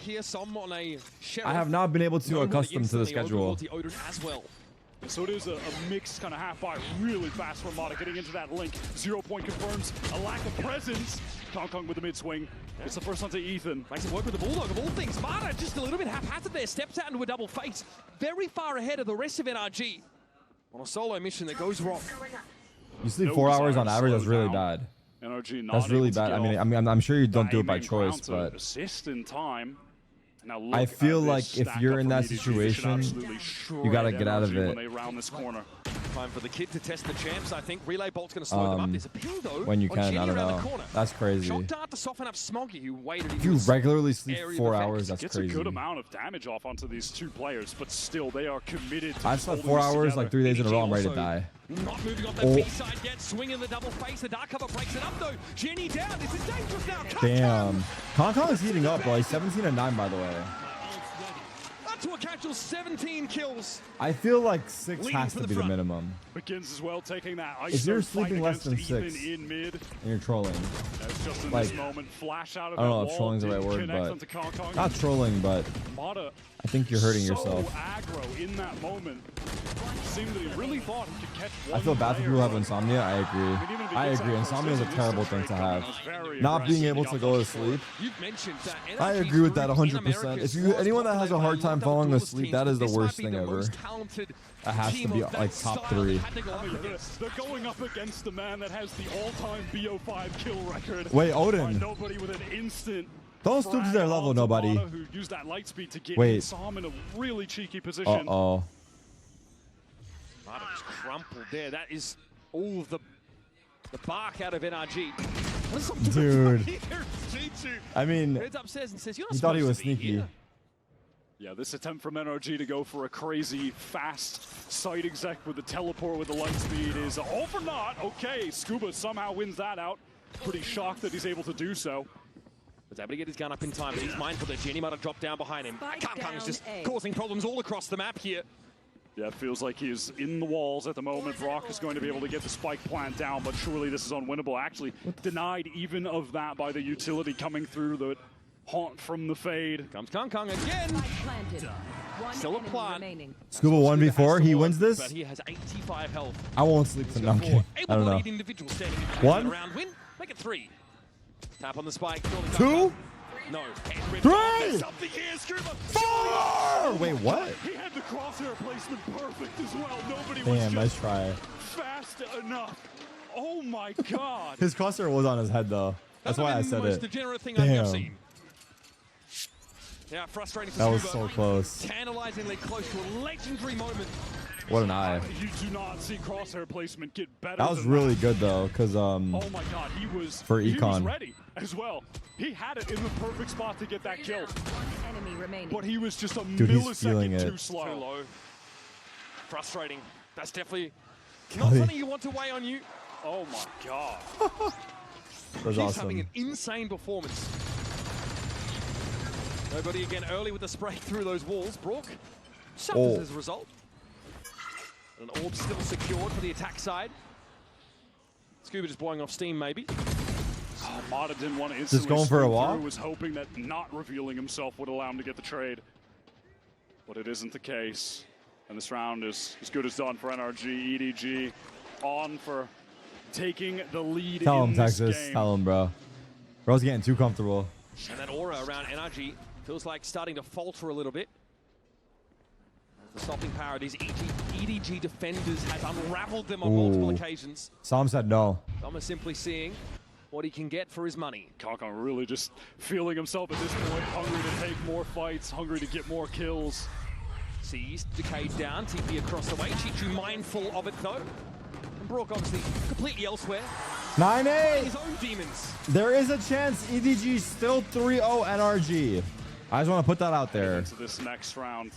I have not been able to accustom to the schedule. So it is a mixed kind of half-fire, really fast from Mata getting into that link. 0 point confirms a lack of presence. Kong with the mid-swing. It's the first onto Ethan. Makes it work with the Bulldog of all things. Mata just a little bit haphazard there. Steps out into a double face. Very far ahead of the rest of NRG. On a solo mission that goes wrong. You sleep 4 hours on average, that's really bad. NRG that's really bad. I mean, I'm sure you don't do it by choice, but... Assist in time. I feel like if you're in that situation, you gotta get out of it. When they round this corner. Time for the kid to test the champs. I think Relay Bolt's going to slow them up. There's a ping though. When you can, I don't know. That's crazy. Shot dart to soften up Smoggy, who waited. If you regularly sleep 4 hours, that's gets crazy. Gets a good amount of damage off onto these two players, but still they are committed to I've slept 4 hours together. like 3 days in a row. I'm ready to die. Not moving off the B-side yet. Swinging the double face. The dark cover breaks it up though. Jenny down. This is dangerous now. Damn. Kong is heating up, bro. He's 17-9, by the way. To a casual 17 kills. I feel like 6 has to be the minimum. Begins as well, taking that ice. If you're sleeping less than 6 in mid, and you're trolling, just in like, this moment, flash out of I don't know that if wall, trolling's the right word, onto but not trolling, but I think you're hurting yourself. Aggro in that moment. Seemed that he really thought he could catch one. I feel bad for people who have insomnia. I agree. Insomnia is a terrible thing to have. Not being able to go to sleep. I agree with that 100%. If anyone that has a hard time falling asleep, that is the worst thing ever. That has to be like top 3. They're going up against the man that has the all-time BO5 kill record. Wait, Odin. Nobody with an instant. Don't stoop to their level, nobody. Who used that light speed to get Wait. Sam in a really cheeky position. Uh-oh. Martin's crumpled there. That is all the bark out of NRG. Dude. I mean, heads upstairs and says, "You're not he thought he was supposed to be sneaky. here." Yeah, this attempt from NRG to go for a crazy, fast side exec with the teleport with the light speed is all for naught. Okay, Scuba somehow wins that out. Pretty shocked that he's able to do so. Was able to get his gun up in time, but he's mindful that Jenny might have dropped down behind him. Kang is just causing problems all across the map here. Yeah, it feels like he's in the walls at the moment. Brock is going to be able to get the spike plant down, but surely this is unwinnable. Actually, denied even of that by the utility coming through the haunt from the fade. Comes Kang again. Still a plant. Scuba 1v4, he wins this? But he has 85 health. I won't sleep tonight. I don't know. One? Around win. Make it 3. Tap on the spike. 2? No. 3! 4! Wait, what? He had the crosshair placement perfect as well. Nobody was Damn, nice try. fast enough. Oh my god. His crosshair was on his head, though. That's why I said the most it. degenerate thing I've ever Damn. seen. Yeah, frustrating for That was Scuba. so close. Tantalizingly close to a legendary moment. What an eye. You do not see crosshair placement get better. That was than really good, though, because, oh my god, he was ready as well. He had it in the perfect spot to get that kill. But he was just a millisecond too slow. Too low. Frustrating. That's definitely Kelly. not something you want to weigh on you. Oh my god. That's He's awesome. having an insane performance. Nobody again early with the spray through those walls. Brook suffers as a result. An orb still secured for the attack side. Scuba just blowing off steam, maybe. Oh, Mata didn't want to instantly Just going for a swing walk? through, was hoping that not revealing himself would allow him to get the trade. But it isn't the case. And this round is as good as done for NRG. EDG on for taking the lead Tell in him, this Texas. game. Tell him, bro. Bro's getting too comfortable. And that aura around NRG feels like starting to falter a little bit. The stopping power of these EDG defenders has unraveled them on multiple occasions. Sam said no. Some are simply seeing what he can get for his money. Kakon really just feeling himself at this point, hungry to take more fights, hungry to get more kills. Sees Decade down, TP across the way. Chichu mindful of it though. And Brook obviously completely elsewhere. 9-8! His own demons. There is a chance EDG still 3-0 NRG. I just want to put that out there. Into this next round.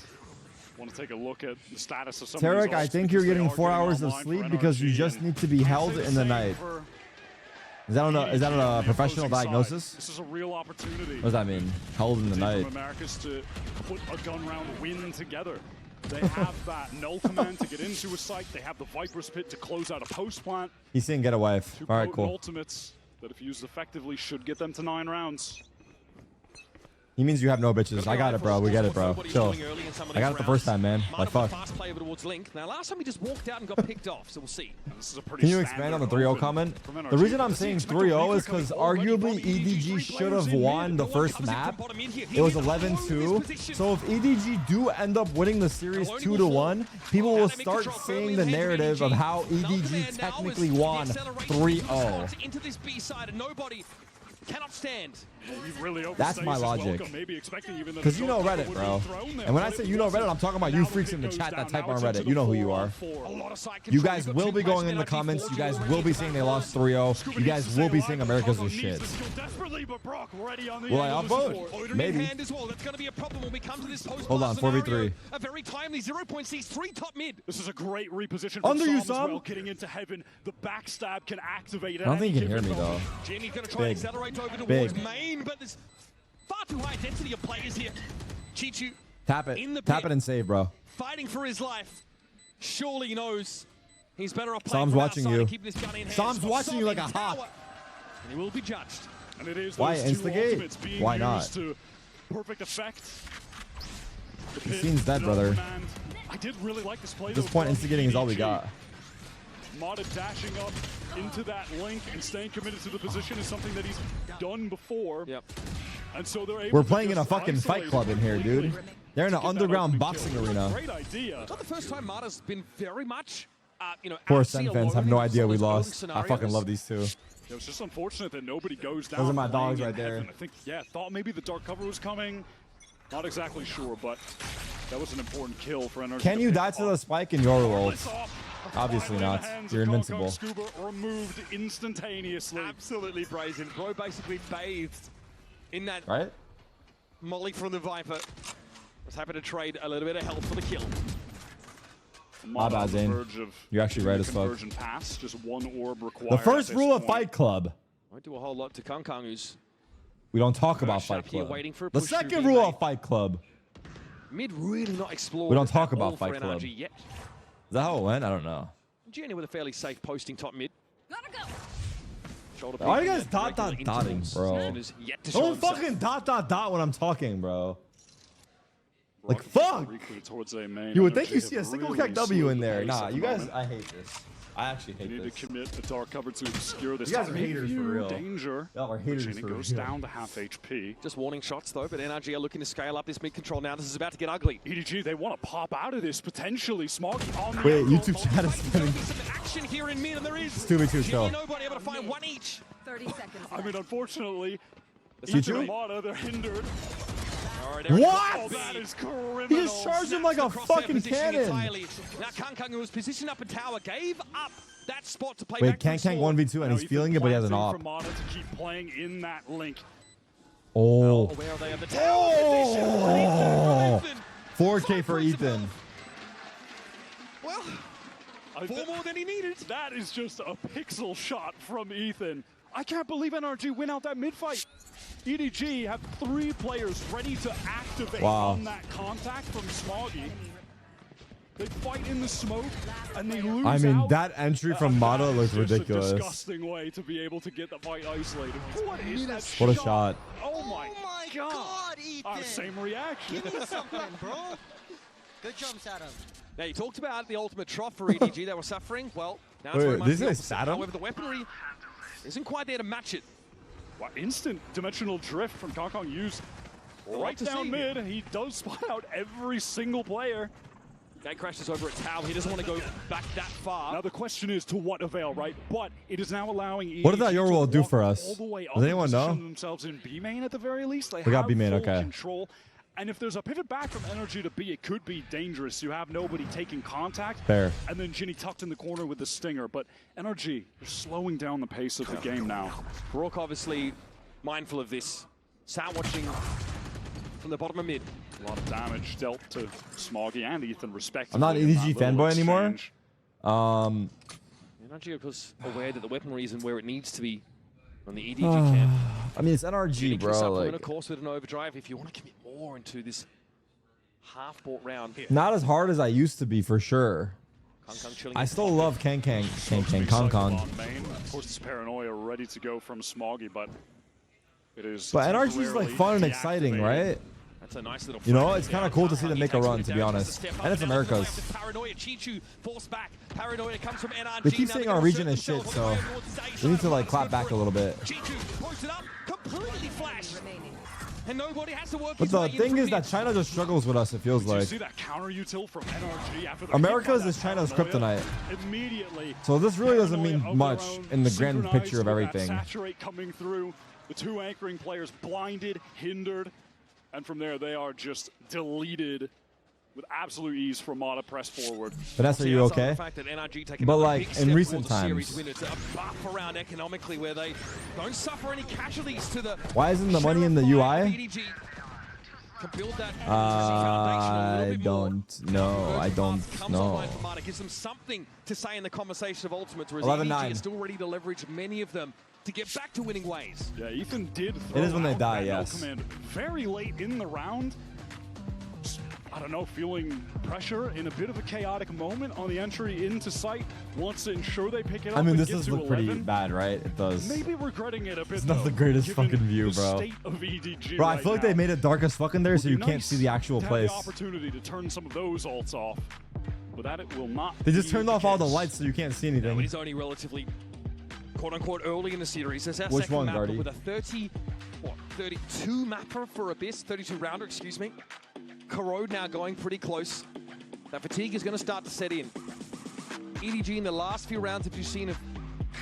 Want to take a look at the status of some of Tarek, these I ults think you're because they getting are 4 getting hours of online for sleep because you NRG, just and need to be held in the night. Is that a professional diagnosis? This is a real opportunity. What does that mean? Held in the Team night. from Americas to put a gun round win together. They have that null command to get into a site. They have the Viper's Pit to close out a post plant. He's saying get a wife. Two All right, potent cool. ultimates that if used effectively should get them to 9 rounds. He means you have no bitches. I got it, bro. We get it, bro. Chill. I got it the first time, man. Like, fuck. Fast play towards Link. Now, last time he just walked out and got picked off, so we'll see. This is a pretty Can you expand on the 3-0 comment? The reason I'm saying 3-0 is because arguably EDG should have won the first map. It was 11-2. So if EDG do end up winning the series 2-1, people will start saying the narrative of how EDG technically won 3-0. Into this B side and nobody cannot stand. That's my logic. Because you know Reddit, bro. And when I say you know Reddit, I'm talking about you freaks in the chat that type on Reddit. You know who you are. You guys will be going in the comments. You guys will be saying they lost 3-0. You guys will be saying America's a shit. Will I upvote? Maybe. Hold on, 4v3. A very timely 0.63 top mid. This is a great reposition Under you, Sam as well, Sam. getting into heaven. The backstab can activate. I don't think you can hear me though. Jimmy's going to try and accelerate over towards main, but there's far too high density of players here. Chichu. Tap it. Tap it and save, bro. Fighting for his life. Surely he knows he's better off Sam's playing from watching outside you. keeping this gun in hand. Sam's watching you like a hawk. And he will be judged. And it is Why those two instigate? ultimates being Why not? used to perfect effect. The scene's dead, brother. I did really like this play. At this point, instigating is all we got. Mata dashing up into that link and staying committed to the position is something that he's done before. Yep. And so they're able We're to playing in a just fucking fight isolate club in here, dude. They're in an underground open boxing kill. arena. Great idea. It's not the first time Mata's been very much, Poor antsy Sen fans alone have no in idea we some of those lost. I scenarios. fucking love these two. It was just unfortunate that nobody goes down. Those are my dogs playing right in there. heaven. I think, yeah, thought maybe the dark cover was coming. Not exactly sure, but that was an important kill for NRG. Can you die to the spike in your world? Obviously not. You're invincible. Scuba removed instantaneously. Absolutely brazen. Bro basically bathed in that Right? molly from the Viper. Was happy to trade a little bit of health for the kill. My bad, Zane. You're actually right as fuck. Pass, just one orb required The first at this rule of point. Fight Club. Won't do a whole lot to Kang Kang, who's We don't talk about Fight here Club. waiting for a The push through second B rule lane. of Fight Club. Mid really not explored. We don't talk at about all for Fight Club. NRG yet. Is that how it went? I don't know. Jenny with a fairly safe posting top mid. Shoulder Why are you peeking guys at dot regular dotting, intervals. bro? Zone is yet to show Don't himself. fucking dot when I'm talking, bro. Like, fuck! Towards a main. You would think NRG you see a have single really kick W slowed in the there. pace Nah, at you the guys, moment. I hate this. I actually You hate need this. to commit the dark cover to obscure this. You guys are time. haters for Review real. Danger. Y'all are haters Jenny for goes real. down to half HP. Just warning shots though, but NRG are looking to scale up this mid control now. This is about to get ugly. EDG, they want to pop out of this potentially. Smoggy on the Wait, angle. YouTube chat is spinning. Some action here in mid, and there is. It's 2v2, chill. Jenny, nobody able to find one each. 30 seconds. I mean, unfortunately, Chichu? Mata, they're hindered. What? Oh, that is criminal. He just charged him like a Across their fucking positioning cannon. entirely. Now Kang Kang, who was positioned up in tower, gave up that spot to play Wait, back. Kang Kang 1v2 and he's feeling it, but he has an op. For Mata to keep playing in that link. Oh. Where are they at the tower? 4K for Ethan. Well, 4 more than he needed. That is just a pixel shot from Ethan. I can't believe NRG win out that mid fight. EDG have 3 players ready to activate on that contact from Smoggy. They fight in the smoke and they lose I mean, out. that entry from Mata That is looks just ridiculous. a disgusting way to be able to get the fight isolated. What is that What a shot. Oh my god, Ethan. Same reaction. Give me something, bro. Good jumps at him. Now, you talked about the ultimate trough for EDG. They were suffering. Well, now it's Wait, very much this the is opposite. Saturn? However, the weaponry isn't quite there to match it. Wow, instant dimensional drift from Kang Kang used right to down see. mid. He does spot out every single player. Gate crashes over at tower. He doesn't want to go back that far. Now the question is to what avail, right? But it is now allowing EDG What did that your to world do walk for us? all the way up Does and anyone know? position themselves in B main at the very least. They We got have B main, full okay. control. And if there's a pivot back from NRG to B, it could be dangerous. You have nobody taking contact. Fair. And then Ginny tucked in the corner with the stinger. But NRG, they're slowing down the pace of the game now. Rourke obviously mindful of this. Sat watching from the bottom of mid. A lot of damage dealt to Smoggy and Ethan respectively. I'm not an in EDG that little fanboy anymore. exchange. NRG was aware that the weaponry isn't where it needs to be on the EDG camp. I mean, it's NRG, Can bro. supplement, Like, of course, with an overdrive if you want to commit more into this half-bought round. not as hard as I used to be, for sure. Kang Kang chilling I in still top. love Kang Kang, Kang Cycle Kang. on main. Of course, it's Paranoia ready to go from Smoggy, but it is. But NRG is like temporarily fun and exciting, deactivated. right? That's a nice little You know, frag. it's kind of cool to see them make a run, to be honest. And it's America's. Paranoia, Chichu forced back. Paranoia comes from NRG. We keep Now saying they're our gonna region assert is shit, themselves so on the way towards the we need side. to like clap back a little bit. Chichu posted up, completely flashed. And nobody has to work But his the way in thing from is mid. that China just struggles with us, it feels Did you like. see that counter util from NRG after the America's kick on is that China's Paranoia? kryptonite. Immediately. So this really doesn't Paranoia mean of much their own, in the grand synchronized picture of with that everything. Saturate coming through. The two anchoring players blinded, hindered, and from there they are just deleted with absolute ease from Mata press forward. Vanessa, are you okay? But like in recent times, around economically where they don't suffer any casualties to the. Why isn't the money in the UI? I don't know. I don't know. Gives them something to say in the conversation of ultimates. 11-9. Still ready to leverage many of them to get back to winning ways. Yeah, Ethan did. It is when they die. Yes. Command very late in the round. I don't know, feeling pressure in a bit of a chaotic moment on the entry into site. Wants to ensure they pick it up. I mean, this does look pretty bad, right? It does. Maybe regretting it a bit. It's not the greatest fucking view, bro. Bro, I feel like they made it dark as fuck in there, so you can't see the actual place. The opportunity to turn some of those ults off, but that it will not. They just turned off all the lights, so you can't see anything. He's only relatively, quote unquote, early in the series. That's our Which second one, mapper Guardy? with a 32 mapper for Abyss, 32 rounder, excuse me. Corrode now going pretty close. That fatigue is going to start to set in. EDG in the last few rounds, if you've seen, have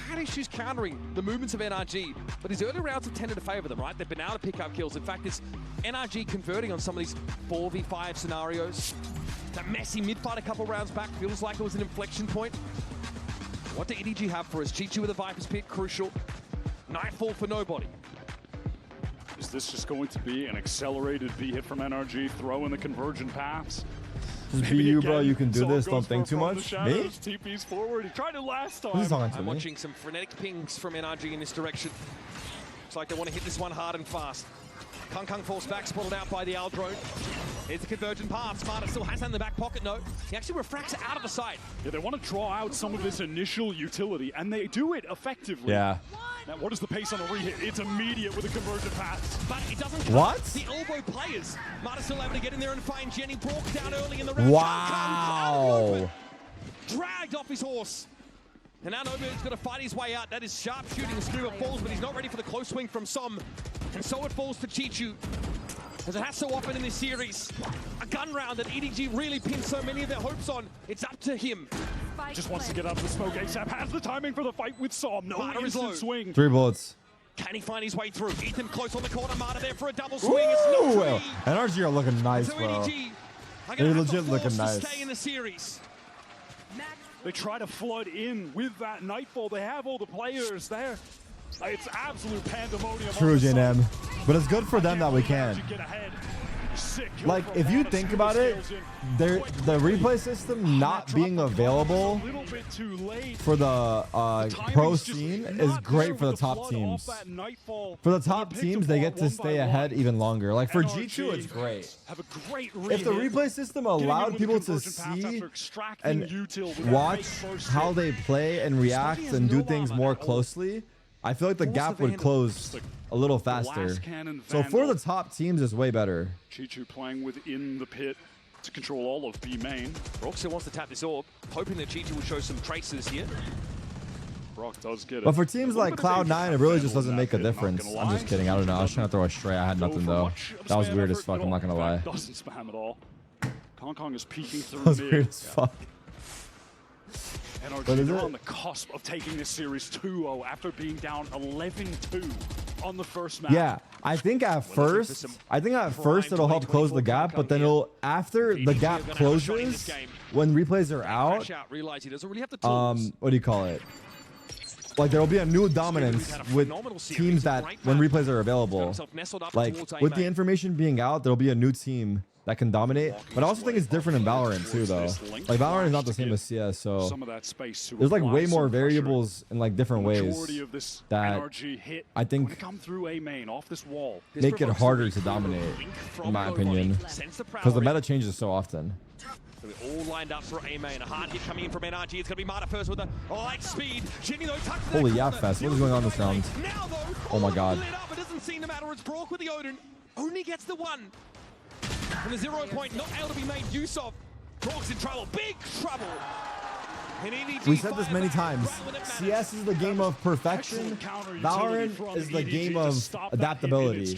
had issues countering the movements of NRG, but his early rounds have tended to favor them, right? They've been able to pick up kills. In fact, it's NRG converting on some of these 4v5 scenarios. That messy mid-fight a couple rounds back feels like it was an inflection point. What do EDG have for us? Chichu with a Viper's Pit, crucial. Nightfall for nobody. Is this just going to be an accelerated B hit from NRG, throw in the convergent paths? Just be you, bro. You can do this. Don't think too much. Me? TP's forward. He tried it last time. I'm watching some frenetic pings from NRG in this direction. Looks like they want to hit this one hard and fast. Kung forced back, spotted out by the Al drone. Here's the convergent path. Smarter still has that in the back pocket, no. He actually refracts out of the sight. Yeah, they want to draw out some of this initial utility, and they do it effectively. Yeah. Now, what is the pace on the re-hit? It's immediate with a convergent path. But it doesn't cut What? the elbow players. Marta still able to get in there and find Jenny. Brock down early in the round. Wow. Dragged off his horse. And now Nobird's got to fight his way out. That is sharp shooting. Screamer falls, but he's not ready for the close swing from Som. And so it falls to Chichu. As it has so often in this series. A gun round that EDG really pinned so many of their hopes on. It's up to him. Just wants to get out of the smoke ASAP. Has the timing for the fight with Som. No instant swing. 3 bullets. Can he find his way through? Ethan close on the corner. Marta there for a double swing. It's not free. NRG are looking nice, bro. They're legit looking nice. Stay in the series. They try to flood in with that Nightfall. They have all the players there. It's absolute pandemonium. True, JNM. But it's good for them that we can. Like, if you think about it, the replay system not being available for the pro scene is great for the top teams. For the top teams, they get to stay ahead even longer. Like, for G2, it's great. If the replay system allowed people to see and watch how they play and react and do things more closely, I feel like the gap would close a little faster. So for the top teams, it's way better. Chichu playing within the pit to control all of B main. Brock still wants to tap this orb, hoping that Chichu will show some traces here. Brock does get it. But for teams like Cloud9, it really just doesn't make a difference. I'm just kidding. I don't know. I was trying to throw a stray. I had nothing, though. That was weird as fuck. I'm not going to lie. Doesn't spam at all. Kong is peeking through That was weird as fuck. NRG are on the cusp of taking this series 2-0 after being down 11-2 on the first map. Yeah, I think at first it'll help close the gap, but then it'll after the gap closes when replays are out. What do you call it? Like there will be a new dominance with teams that when replays are available. Like with the information being out, there'll be a new team that can dominate. But I also think it's different in Valorant too, though. Like Valorant is not the same as CS, so there's like way more variables in like different ways that I think make it harder to dominate, in my opinion, because the meta changes so often. So we're all lined up for A main. A hard hit coming in from NRG. It's going to be Marta first with a light speed. Jenny, though, Holy yeah, fest. What is going on this round? Now, though, oh my god. It doesn't seem to matter. It's Brock with the Odin. Only gets the one. And the 0 point not able to be made use of. Brock's in trouble. Big trouble. We said this many times. CS is the game of perfection. Valorant is the game of adaptability.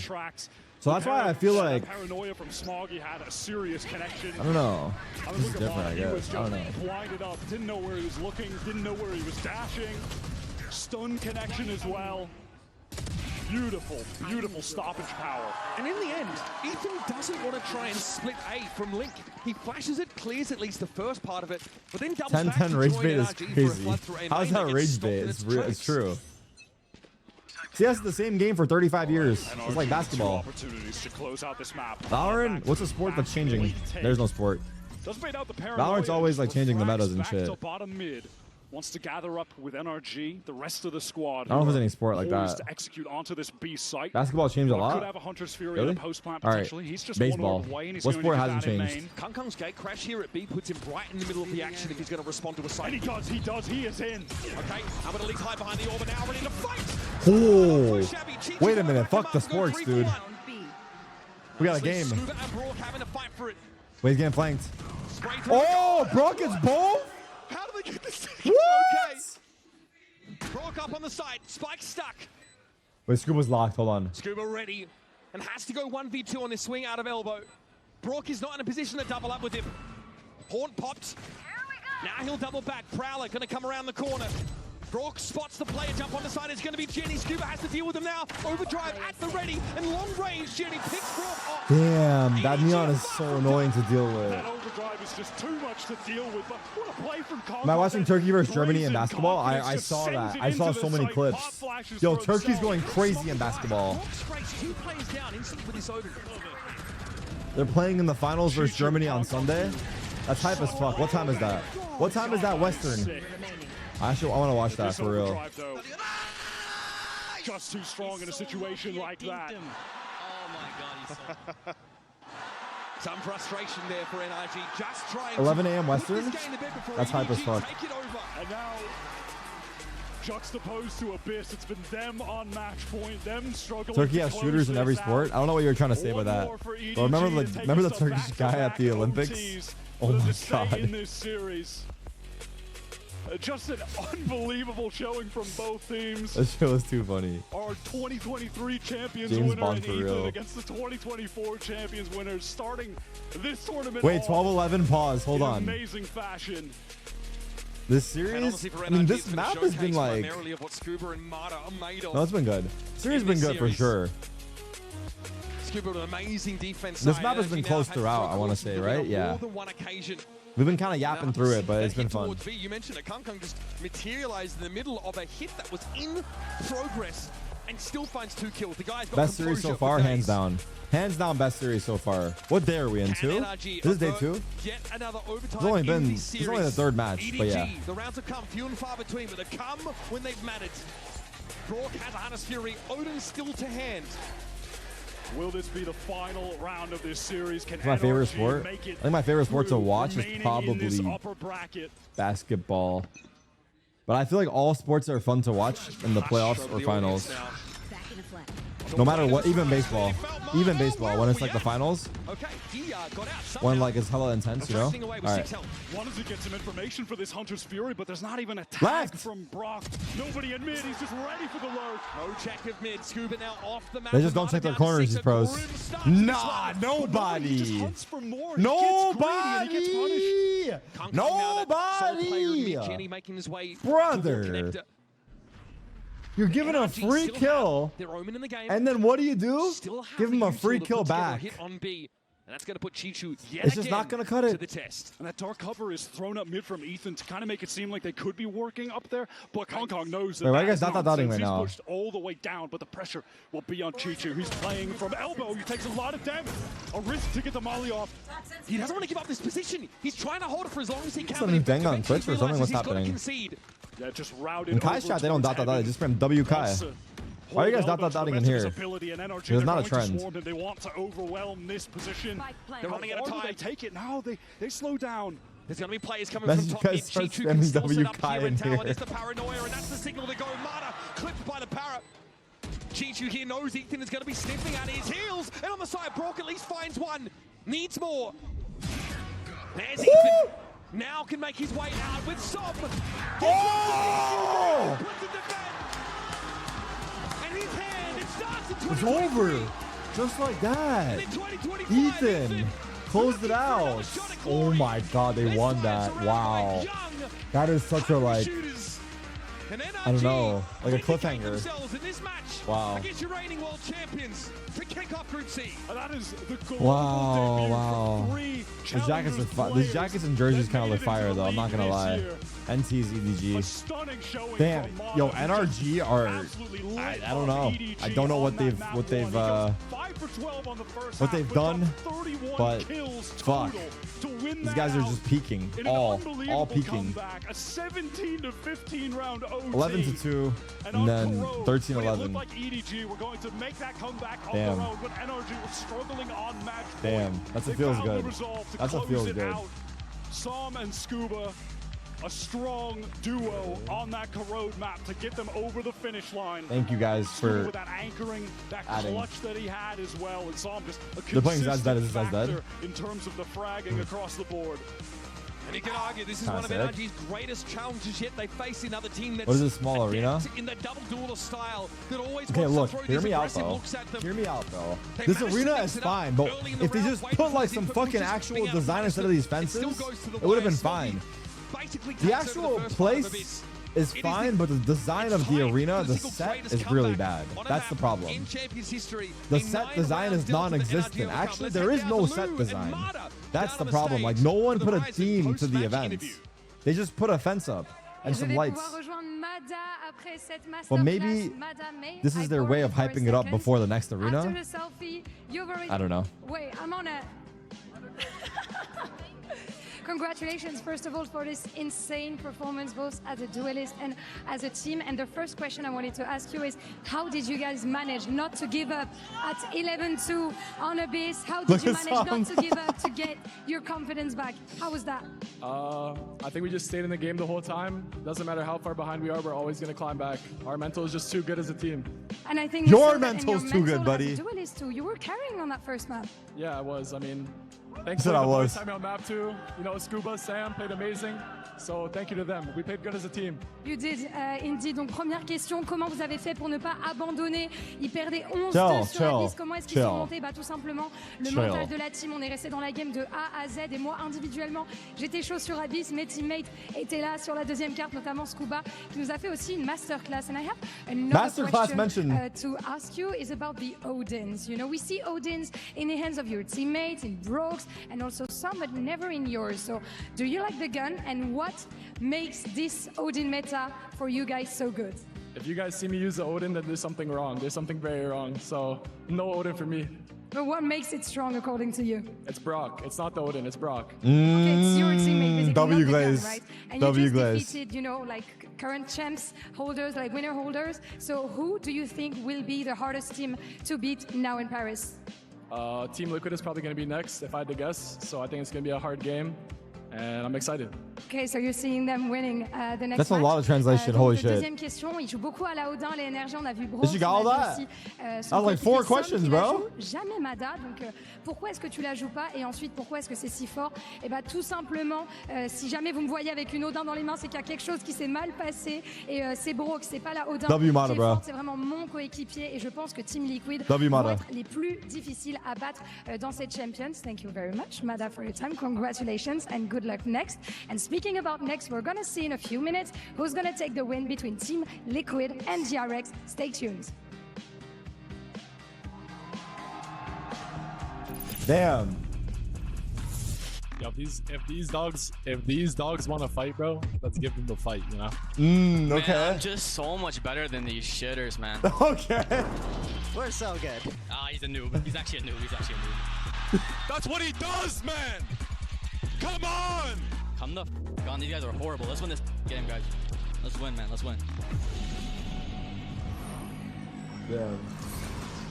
So that's why I feel like paranoia from Smoggy had a serious connection. I don't know. This is different, I guess. I don't know. Blinded up, didn't know where he was looking, didn't know where he was dashing. Stun connection as well. Beautiful, beautiful stoppage power. And in the end, Ethan doesn't want to try and split A from Link. He flashes it, clears at least the first part of it, but then doubles back 10-10 to rage join bait is NRG crazy. for a flood through A How's main that that gets rage stopped bait? in It's its real. It's tracks. true. CS is the same game for 35 years. It's like basketball. Opportunities to close out this map. Valorant, what's a sport that's changing? There's no sport. Valorant's always like changing the metas and shit. Bottom mid. Wants to gather up with NRG, the rest of the squad. I don't know if there's any sport like that. To execute onto this B site. Basketball changed a lot. Could have a Hunter's Fury Really? in a post plant All right. potentially. He's just Baseball. one away and he's What going sport to do hasn't that in changed? main. Kung Kung's gate crash here at B puts him right in the middle of the action if he's going to respond to a side. And he does, he is in. Okay, I'm going to leak high behind the orb and now ready to fight. Oh, wait a minute. Fuck the sports, dude. We got a game. Scuba and Brock having to fight for it. Wait, he's getting flanked. Oh, Brock gets both? How do they get this? What? Okay. Brock up on the side. Spike stuck. Wait, Scuba's locked. Hold on. Scuba ready and has to go 1v2 on this swing out of elbow. Brock is not in a position to double up with him. Horn popped. Now he'll double back. Prowler going to come around the corner. Brock spots the player jump on the side. It's going to be Jenny. Scuba has to deal with him now. Overdrive at the ready and long range. Jenny picks Brock off. Damn, that neon is so annoying to deal with. That overdrive is just too much to deal with. But what a play from Kong. Am I watching Turkey versus Germany in basketball? I saw that. I saw so many clips. Yo, Turkey's going crazy in basketball. Two players down instantly with this over. They're playing in the finals versus Germany on Sunday. That's hype as fuck. What time is that? What time is that Western? I want to watch that for real. Drive, just too strong in a situation like that. Oh my god, he's so... Some frustration there for NRG. Just trying 11 a.m. Western? That's hype as fuck. And now, juxtaposed to Abyss, it's been them on match point, them struggling. Turkey has shooters in every sport. I don't know what you were trying to say by that. But remember the Turkish guy at the Olympics? Oh my god. In this series. Just an unbelievable showing from both teams. That shit was too funny. Our 2023 champions James winner Bond in for Ethan real. against the 2024 champions winners, starting this tournament. Wait, off 12-11, pause. Hold in on. amazing fashion. This series, I mean, this map has been like... No, it's been good. Series has been good for sure. Scuba with an amazing defense. This map has been close throughout, I want to say, right? Yeah. We've been kind of yapping through it, but it's been fun. You mentioned that Kung Kung just materialized in the middle of a hit that was in progress and still finds 2 kills. The guy's got Best series so far, hands down. Hands down, best series so far. What day are we in? 2? This is day 2? Yet another overtime. It's only the 3rd match, but yeah. The rounds have come few and far between, but they come when they've mattered. Brock has a Hunter's Fury. Odin still to hand. Will this be the final round of this series? Can My favorite NRG sport? make it I think my favorite sport to watch is remaining in probably this upper bracket? basketball. But I feel like all sports are fun to watch in the playoffs or finals. No matter what, even baseball. Even baseball, when it's like the finals. When like it's hella intense, you know? Alright. Wanted to get some information for this Hunter's Fury, but there's not even a tag Left. from Brock. Nobody in mid, he's just ready for the lurk. No check of mid. Scuba now off the map. They just don't check their corners, these pros. Nah, nobody. Nobody. Nobody. Jenny making his way Brother. You're giving a free kill, and then what do you do? Give him a free kill back. And that's going to put Chichu It's just not going to cut it. To the test. And that dark cover is thrown up mid from Ethan to kind of make it seem like they could be working up there, but Kong Kong knows that. Wait, why are you guys that's dotting nonsense. right now? He's pushed all the way down, but the pressure will be on Chichu. He's playing from elbow. He takes a lot of damage. A risk to get the molly off. He doesn't want to give up this position. He's trying to hold it for as long as he can. Something dang on Twitch or something? What's happening? Yeah, just routed. In Kai's chat, they don't dot. They just spam W Kai. Why are you guys dotting in here? There's not a trend. They want to overwhelm this position. They're running out of time. They take it now. They slow down. There's going to be players coming That's from top because mid. starts Chichu can spamming still W set up Kai here in in tower. here. There's the paranoia, and that's the signal to go. Mata clipped by the para. Chichu here knows Ethan is going to be sniffing at his heels. And on the side, Brock at least finds one. Needs more. There's Ethan. Now can make his way out with Sob. Oh! And his hand, it starts in It's over. Just like that. Ethan closed it out. Oh my god, they won that. Wow. That is such a like... And I don't know, like a cliffhanger. In this match wow. Against your reigning world champions to kick off Group C. And that is the wow. The jackets are fire. The jackets and jerseys kind of look fire though. I'm not gonna lie. NT's EDG. Damn, yo, NRG are. I don't know. I don't know what they've done, but fuck. These guys are just peaking. All peaking. A 17-15 round OT. 11-2, and then 13-11. Like EDG were going to make that comeback on Damn. their own, but NRG was struggling on match point. Damn, that's a feels good. That's a feels good. Som and Scuba, a strong duo on that corrode map to get them over the finish line. Thank you guys for with that anchoring, that adding. clutch that he had as well, and Som just a They're playing Zaz Dead. Is Zaz factor Dead? in terms of the fragging across the board. And you can argue this is one of NRG's greatest challenges yet. They face another team that's what is this small arena? in the double duelist style that always Okay, wants look, to throw hear these me out aggressive though. looks at them. Hear me out though. They This managed to arena mix is it up fine, but early in the if they round, just wait put for like the some input fucking pushes, actual being design able to instead of these it still fences, goes to the it would have been wire. fine. Basically The takes over actual the first part of place it. is fine, but the design of the arena, the set is really bad. That's the problem. In Champions history, The set design is non-existent. Actually, there is no set design. That's the problem. Like, no one put a theme to the events. They just put a fence up and some lights. Well, maybe this is their way of hyping it up before the next arena. I don't know. Wait, I'm on a... Congratulations, first of all, for this insane performance, both as a duelist and as a team. And the first question I wanted to ask you is, how did you guys manage not to give up at 11-2 on Abyss? How did you manage not to give up to get your confidence back? How was that? I think we just stayed in the game the whole time. Doesn't matter how far behind we are, we're always going to climb back. Our mental is just too good as a team. And I think your mental's too good, buddy. As a duelist too. You were carrying on that first map. Yeah, I was. I mean, thanks to the boys time on map too. You know, Scuba, Sam played amazing. So thank you to them. We played good as a team. You did, indeed. Donc première question, comment vous avez fait pour ne pas abandonner? Ils perdaient 11 sur la liste. Comment est-ce qu'ils sont montés? Bah tout simplement le montage de la team. On est resté dans la game de A à Z. Et moi individuellement, j'étais chaud sur Abyss. Mes teammates étaient là sur la deuxième carte, notamment Scuba, qui nous a fait aussi une masterclass. And I have another question to ask you is about the Odins. You know, we see Odins in the hands of your teammates, in Brooks, and also some, but never in yours. So do you like the gun? And what makes this Odin meta for you guys so good? If you guys see me use the Odin, then there's something wrong. There's something very wrong. So no Odin for me. But what makes it strong according to you? It's Brock. It's not the Odin, it's Brock. Okay, it's your teammate basically, W not the Glaze. gun, right? And you just defeated, you know, like current champs holders, like winner holders. So who do you think will be the hardest team to beat now in Paris? Team Liquid is probably going to be next, if I had to guess. So I think it's going to be a hard game. And I'm excited. Okay, so you're seeing them winning the next That's match. a lot of translation. Holy shit. Deuxième question, il joue beaucoup à la Odin, les énergies, on a vu Bro. Did you got all that? That was like 4 questions, bro. Jamais Mada, donc pourquoi est-ce que tu la joues pas? Et ensuite, pourquoi est-ce que c'est si fort? Et bah tout simplement, si jamais vous me voyez avec une Odin dans les mains, c'est qu'il y a quelque chose qui s'est mal passé. Et c'est Bro, c'est pas la Odin. C'est vraiment mon coéquipier. Et je pense que Team Liquid vont être les plus difficiles à battre dans cette Champions. Thank you very much, Mada, for your time. Congratulations and good luck next. And speaking about next, we're gonna see in a few minutes who's gonna take the win between Team Liquid and GRX. Stay tuned. Damn. Yo, if these dogs want to fight, bro, let's give them the fight, you know? Okay. Man, I'm just so much better than these shitters, man. Okay. We're so good. He's a noob. He's actually a noob. That's what he does, man. Come on! Come the f on. These guys are horrible. Let's win this game, guys. Let's win, man. Let's win. Yeah.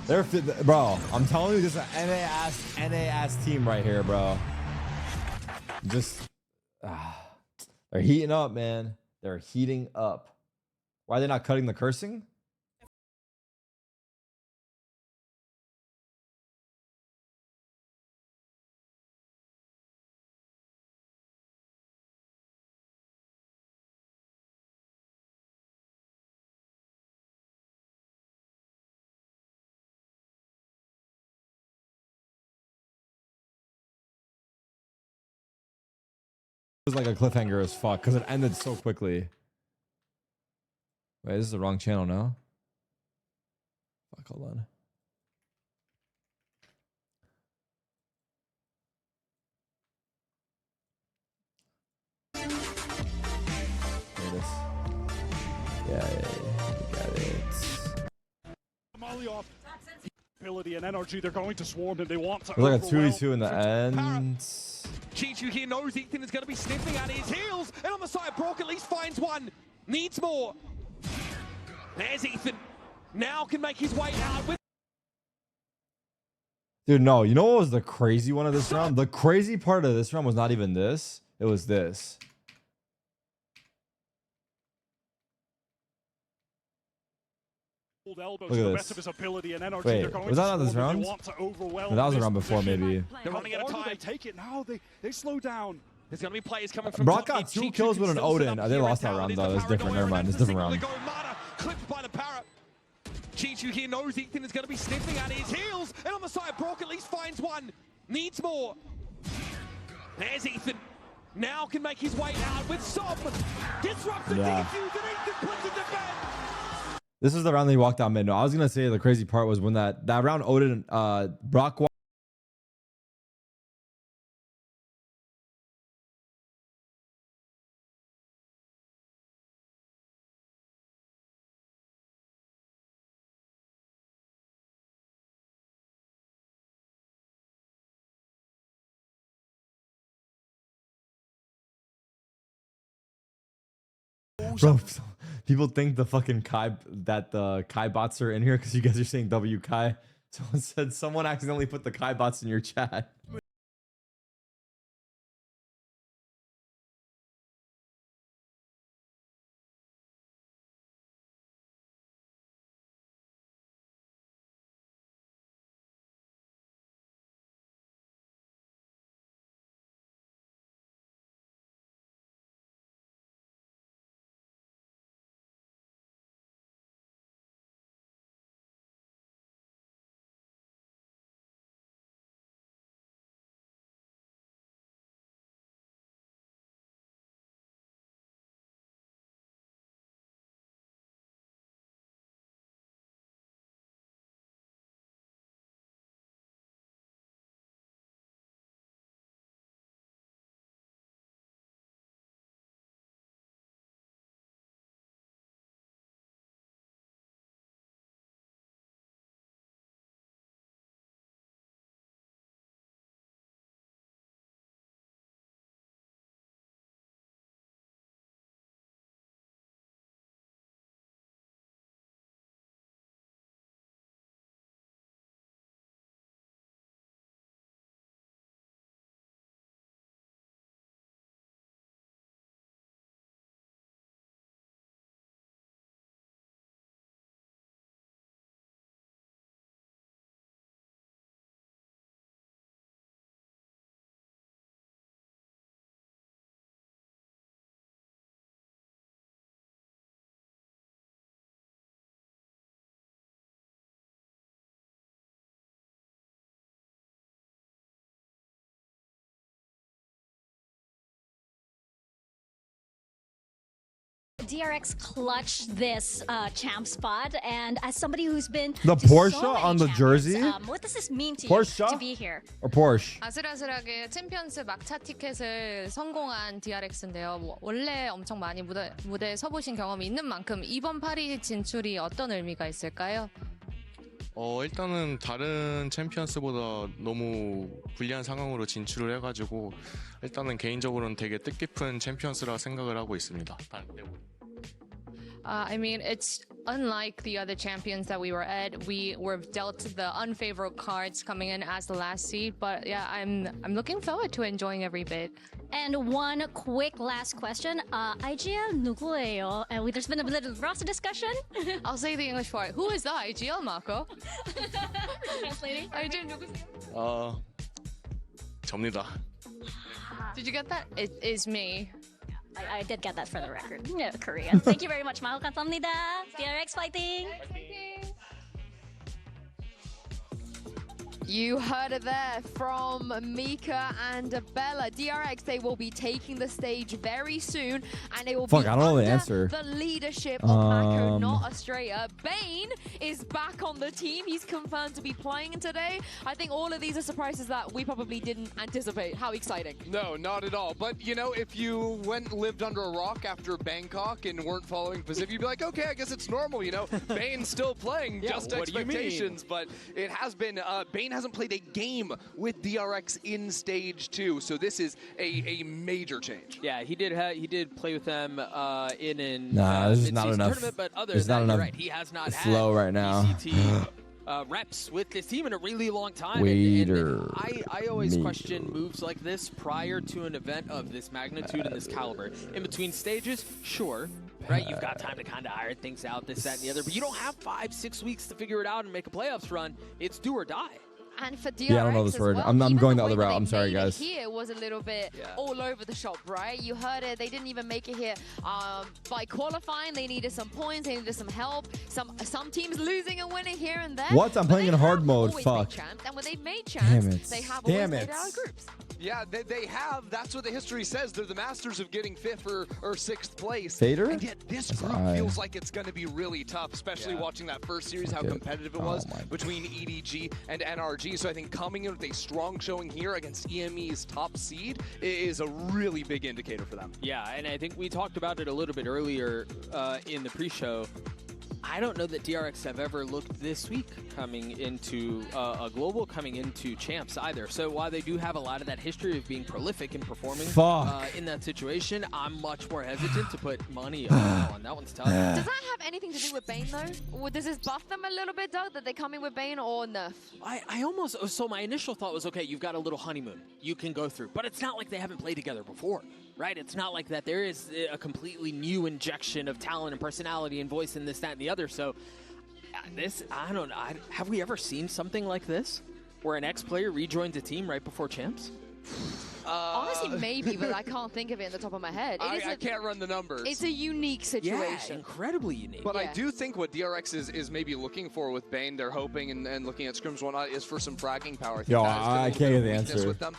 They're bro. I'm telling you, this is an NA team right here, bro. Just they're heating up, man. They're heating up. Why are they not cutting the cursing? Was like a cliffhanger as fuck because it ended so quickly. Wait, this is the wrong channel now. Fuck, hold on. There it is. Yeah. Got it. Ability and energy, they're going to swarm and they want to. It was like a 2v2 in the end. Chichu here knows Ethan is going to be sniffing at his heels, and on the side, Brock at least finds one. Needs more. There's Ethan. Now can make his way out with. Dude, no. You know what was the crazy one of this round? The crazy part of this round was not even this. It was this. Look at this. Wait, was that not this round? No, that was a round before, maybe. They're running out of time. They take it now. They slow down. There's going to be players coming from Brock got 2 kills with an Odin. They lost that round, though. It's different. Never mind. It's a different round. Clipped by the Parrot. Chichu here knows Ethan is going to be sniffing at his heels. And on the side, Brock at least finds one. Needs more. There's Ethan. Now can make his way out with Sob. Disrupts the defuse and Ethan puts it to bed. This is the round they walked out mid. No, I was gonna say the crazy part was when that round Odin Brock walked. Bro, people think the fucking Kai bots are in here because you guys are saying W Kai. Someone said someone accidentally put the Kai bots in your chat. DRX clutched this champ spot, and as somebody who's been the Porsche on the jersey, what does this mean to Porsche? you to be here? Or Porsche? 아슬아슬하게 챔피언스 막차 티켓을 성공한 DRX인데요. 원래 엄청 많이 무대에 서보신 경험이 있는 만큼 이번 파리 진출이 어떤 의미가 있을까요? 일단은 다른 챔피언스보다 너무 불리한 상황으로 진출을 해가지고 일단은 개인적으로는 되게 뜻깊은 챔피언스라 생각을 하고 있습니다. I mean, it's unlike the other champions that we were at. We were dealt the unfavorable cards coming in as the last seed, but yeah, I'm looking forward to enjoying every bit. And one quick last question. IGL 누구예요? And there's been a little roster discussion. I'll say the English part. Who is the IGL, Marco? Translating. IGL 누구세요? 접니다. Did you get that? It is me. I did get that for the record. Yeah, Korean. Thank you very much. Mahal kamsahamnida. DRX fighting. You heard it there from Mika and Bella. DRX, they will be taking the stage very soon, and they will be I don't know the answer. the leadership of Mako, not Australia. Bane is back on the team. He's confirmed to be playing today. I think all of these are surprises that we probably didn't anticipate. How exciting. No, not at all. But, you know, if you went and lived under a rock after Bangkok and weren't following Pacific, you'd be like, okay, I guess it's normal, you know. Bane's still playing, just expectations. But it has been, Bane hasn't played a game with DRX in stage 2, so this is a major change. Yeah, he did play with them in an this is not enough. tournament, but other There's than not that, enough you're right, he has not flow had right now. ECT reps with this team in a really long time. And I always question moves like this prior to an event of this magnitude and this caliber. In between stages, sure, right? You've got time to kind of iron things out, this, that, and the other, but you don't have 5-6 weeks to figure it out and make a playoffs run. It's do or die. And for DRX I don't know this word. well, I'm going the other route. I'm sorry, guys. Here was a little bit all over the shop, right? You heard it. They didn't even make it here by qualifying. They needed some points. They needed some help. Some teams losing and winning here and there. What? I'm playing in hard mode. Fuck. And when they've made champs, they have always made it out of groups. Yeah, they have. That's what the history says. They're the masters of getting 5th or 6th place. Fader? And yet this group feels like it's going to be really tough, especially watching that first series, how competitive it was between EDG and NRG. So I think coming in with a strong showing here against EME's top seed is a really big indicator for them. Yeah, and I think we talked about it a little bit earlier in the pre-show. I don't know that DRX have ever looked this weak coming into a global, coming into champs either. So while they do have a lot of that history of being prolific and performing in that situation, I'm much more hesitant to put money on that one's tough. Does that have anything to do with Bane though? Or does this buff them a little bit, Doug, that they come in with Bane or nerf? I almost, so my initial thought was, okay, you've got a little honeymoon you can go through, but it's not like they haven't played together before. Right? It's not like that. There is a completely new injection of talent and personality and voice and this, that, and the other. So this, I don't know. Have we ever seen something like this where an ex-player rejoins a team right before champs? Honestly, maybe, but I can't think of it in the top of my head. I can't run the numbers. It's a unique situation. Yeah, incredibly unique. But I do think what DRX is maybe looking for with Bane, they're hoping and looking at scrims and whatnot, is for some fragging power. I can't get the answer. With them,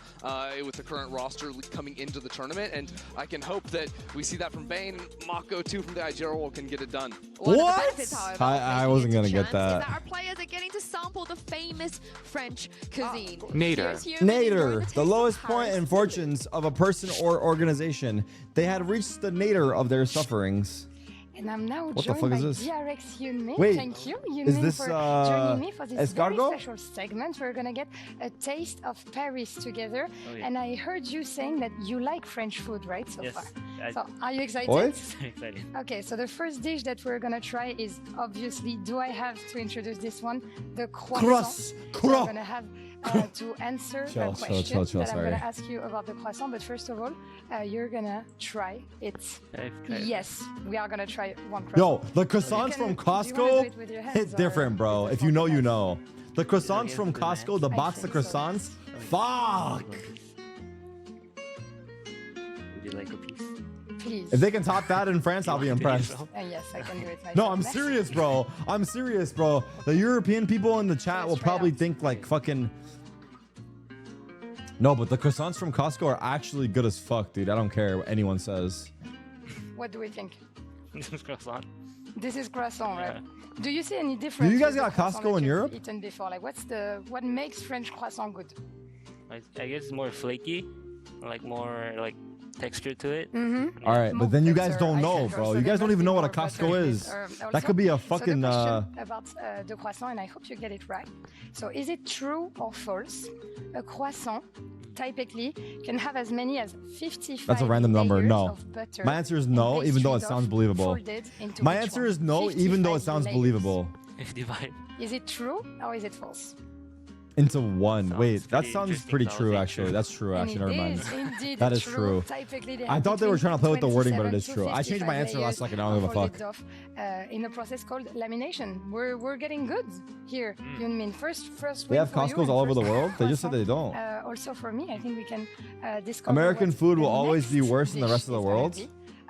with the current roster coming into the tournament, and I can hope that we see that from Bane. Mako, too, from the IGR world can get it done. What? I wasn't going to get that. Our players are getting to sample the famous French cuisine. Nadir, the lowest point in fortunes of a person or organization. They had reached the nadir of their sufferings. And I'm now what joined the fuck by is this? DRX Yunmin. Wait, thank you, is Yunmin, this, for joining me for this escargot? very special segment. We're gonna get a taste of Paris together. Oh, yeah. And I heard you saying that you like French food, right, so far? So, are you excited? Excited. Okay, so the first dish that we're gonna try is obviously, do I have to introduce this one? The croissant. So we're gonna have to answer a question that I'm gonna ask you about the croissant. But first of all, you're gonna try it. Yes, we are gonna try one croissant. Yo, the croissants from Costco hit different, bro. If you know, you know. The croissants from Costco, the box of croissants, fuck. Would you like a piece? Please. If they can top that in France, I'll be impressed. Yes, I can do it myself. No, I'm serious, bro. I'm serious, bro. The European people in the chat will probably think like fucking... No, but the croissants from Costco are actually good as fuck, dude. I don't care what anyone says. What do we think? This is croissant. This is croissant, right? Yeah. Do you see any difference? Do you guys got Costco in Europe? Eaten before, like what makes French croissant good? I guess it's more flaky, like more like texture to it. Mm-hmm. All right, but then you guys don't know, bro. You guys don't even know what a Costco is. That could be a fucking. So the question about the croissant, and I hope you get it right. So, is it true or false? A croissant typically can have as many as 55. That's a random number. No. Of butter. My answer is no, even though it sounds believable. My answer is no, even though it sounds believable. 55. Is it true or is it false? Into one. Wait, that sounds pretty true, actually. That's true, actually. Never mind. That is true. I thought they were trying to play with the wording, but it is true. I changed my answer last second. I don't give a fuck. In a process called lamination. We're getting good here. Yunmin, first. They have Costco's all over the world. They just said they don't. Also for me, I think we can discover. American food will always be worse than the rest of the world.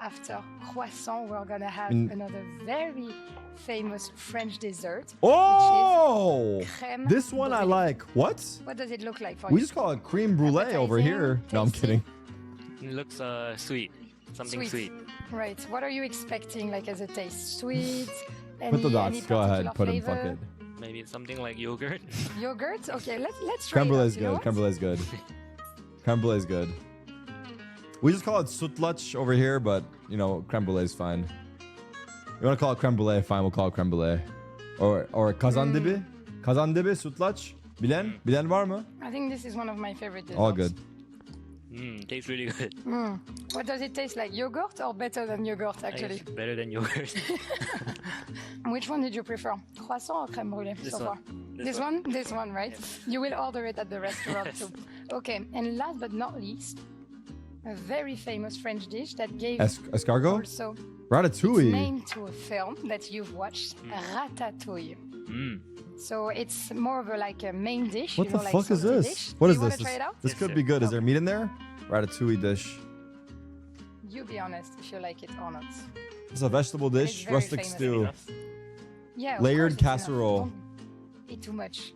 after croissant, we're gonna have another very famous French dessert. Oh, crème this one I like. What? What does it look like for We you? just call it creme brulee over here. No, I'm kidding. It looks sweet. Something sweet. Right. What are you expecting, like as a taste? Sweet? Put the dots. Go ahead. Put them. Fuck it. Maybe something like yogurt. Yogurt? Okay, let's try Creme brulee it. is good. Creme brulee is good. Creme brulee is good. We just call it sütlaç over here, but you know, creme brulee is fine. You want to call it creme brulee? Fine, we'll call it creme brulee. Or kazandibi? Kazandibi, sütlaç. Bilen var mı? I think this is one of my favorite desserts. All good. Tastes really good. What does it taste like? Yogurt or better than yogurt, actually? Better than yogurt. Which one did you prefer? Croissant or crème brûlée so far? This one? This one, right? Yes. You will order it at the restaurant too. Okay, and last but not least, a very famous French dish that gave escargot? Also Ratatouille. It's named to a film that you've watched, Ratatouille. So it's more of a main dish. What the fuck is this? What is this? This could be good. Is there meat in there? Ratatouille dish. You be honest if you like it or not. It's a vegetable dish, rustic stew. Yeah. Layered casserole. Don't eat too much.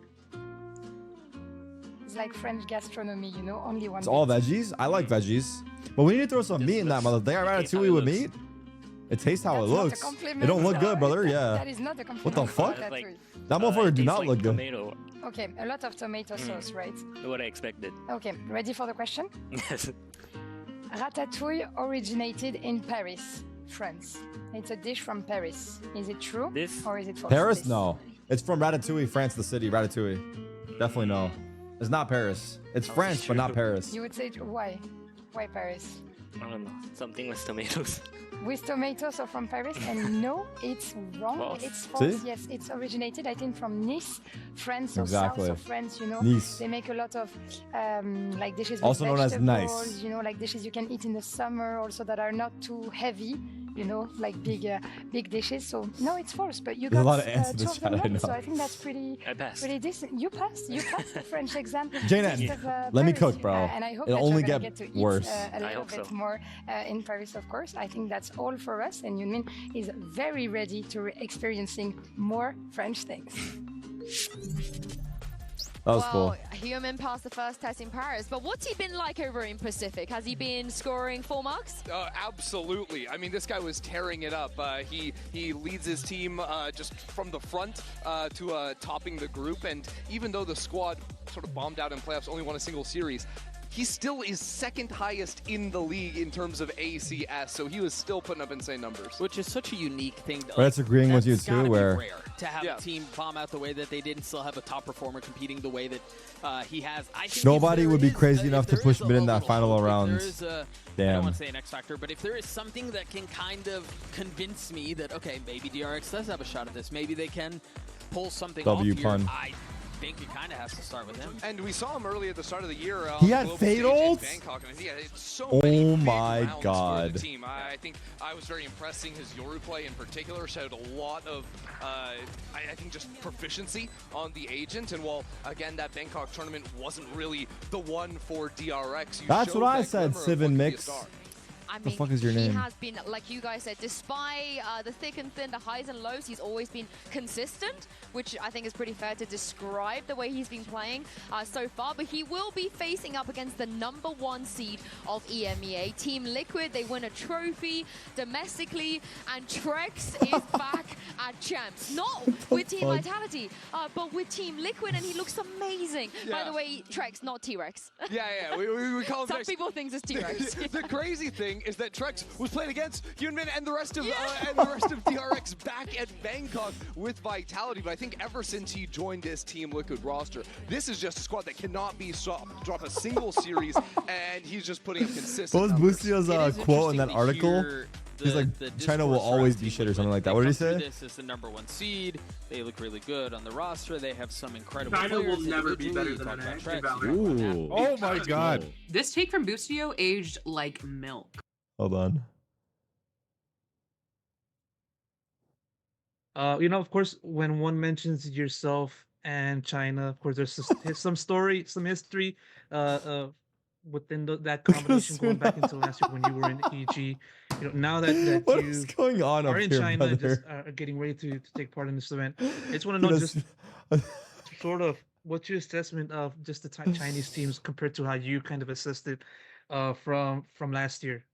It's like French gastronomy, you know, only one. It's all veggies. I like veggies, but we need to throw some meat in that mother. They got ratatouille with meat. It tastes how it looks. It don't look good, brother. Yeah. That is not a compliment. What the fuck? That motherfucker do not look good. Tomato. Okay, a lot of tomato sauce, right? What I expected. Okay, ready for the question? Yes. Ratatouille originated in Paris, France. It's a dish from Paris. Is it true? Or is it false? Paris? No. It's from Ratatouille, France, the city. Ratatouille. Definitely no. It's not Paris. It's France, but not Paris. You would say why? Why Paris? I don't know. Something with tomatoes. With tomatoes or from Paris? And no, it's wrong. False. It's false. See? Yes, it's originated, I think, from Nice, France, or Exactly. south of France. You know, Nice. they make a lot of like dishes with Also known as vegetables, nice. You know, like dishes you can eat in the summer, also that are not too heavy. You know, like big dishes. So no, it's false. But you There's got a lot of ants in two the of chat, them I right, know. so I think that's pretty decent. You passed the French exam. Jayden, Taste of, let me Paris. cook, bro. And I hope It'll that only you're gonna get get to worse. eat a little bit more in Paris, of course. I think that's all for us, and Yunmin is very ready to experiencing more French things. That was cool. Human passed the first test in Paris, but what's he been like over in Pacific? Has he been scoring full marks? Absolutely. I mean, this guy was tearing it up. He leads his team just from the front to topping the group, and even though the squad sort of bombed out in playoffs, only won a single series, he still is second highest in the league in terms of ACS, so he was still putting up insane numbers. Which is such a unique thing. But that's agreeing with you too, where Rare to have a team bomb out the way that they did and still have a top performer competing the way that he has. I think nobody would be crazy enough to push mid in that final round. I don't want to say an X factor, but if there is something that can kind of convince me that, okay, maybe DRX does have a shot at this, maybe they can pull something off here, pun. I think it kind of has to start with him. And we saw him early at the start of the year. He had fatals? Bangkok, and he had so Oh many big my rounds for God. the team. I think I was very impressed seeing his Yoru play in particular. Showed a lot of, I think, just proficiency on the agent. And while, again, that Bangkok tournament wasn't really the one for DRX, you that's showed what I that said, glimmer of Civen what could be a Mix. star. I mean, the fuck is your name? He has been, like you guys said, despite the thick and thin, the highs and lows, he's always been consistent, which I think is pretty fair to describe the way he's been playing so far. But he will be facing up against the #1 seed of EMEA, Team Liquid. They win a trophy domestically, and Trex is back at champs. Not with Team Vitality, but with Team Liquid, and he looks amazing. By the way, Trex, not T-Rex. Yeah, we call him Some Trex. people think it's T-Rex. The crazy thing is that Trex was playing against Hyunmin and the rest of DRX back at Bangkok with Vitality. But I think ever since he joined this Team Liquid roster, this is just a squad that cannot be stopped, drop a single series, and he's just putting up consistent. What was Bucio's quote in that article? He's like, China will always be shit or something like that. What did he say? This is the #1 seed. They look really good on the roster. They have some incredible China players. will never be better than Talk an about Trex. Ooh. Oh my God. This take from Bucio aged like milk. Hold on. You know, of course, when one mentions yourself and China, of course, there's some story, some history within that combination going back into last year when you were in EG. you know, now that what you is going on are up in here, China, brother? just are getting ready to take part in this event, I just want to know just sort of what's your assessment of just the Chinese teams compared to how you kind of assessed it from last year?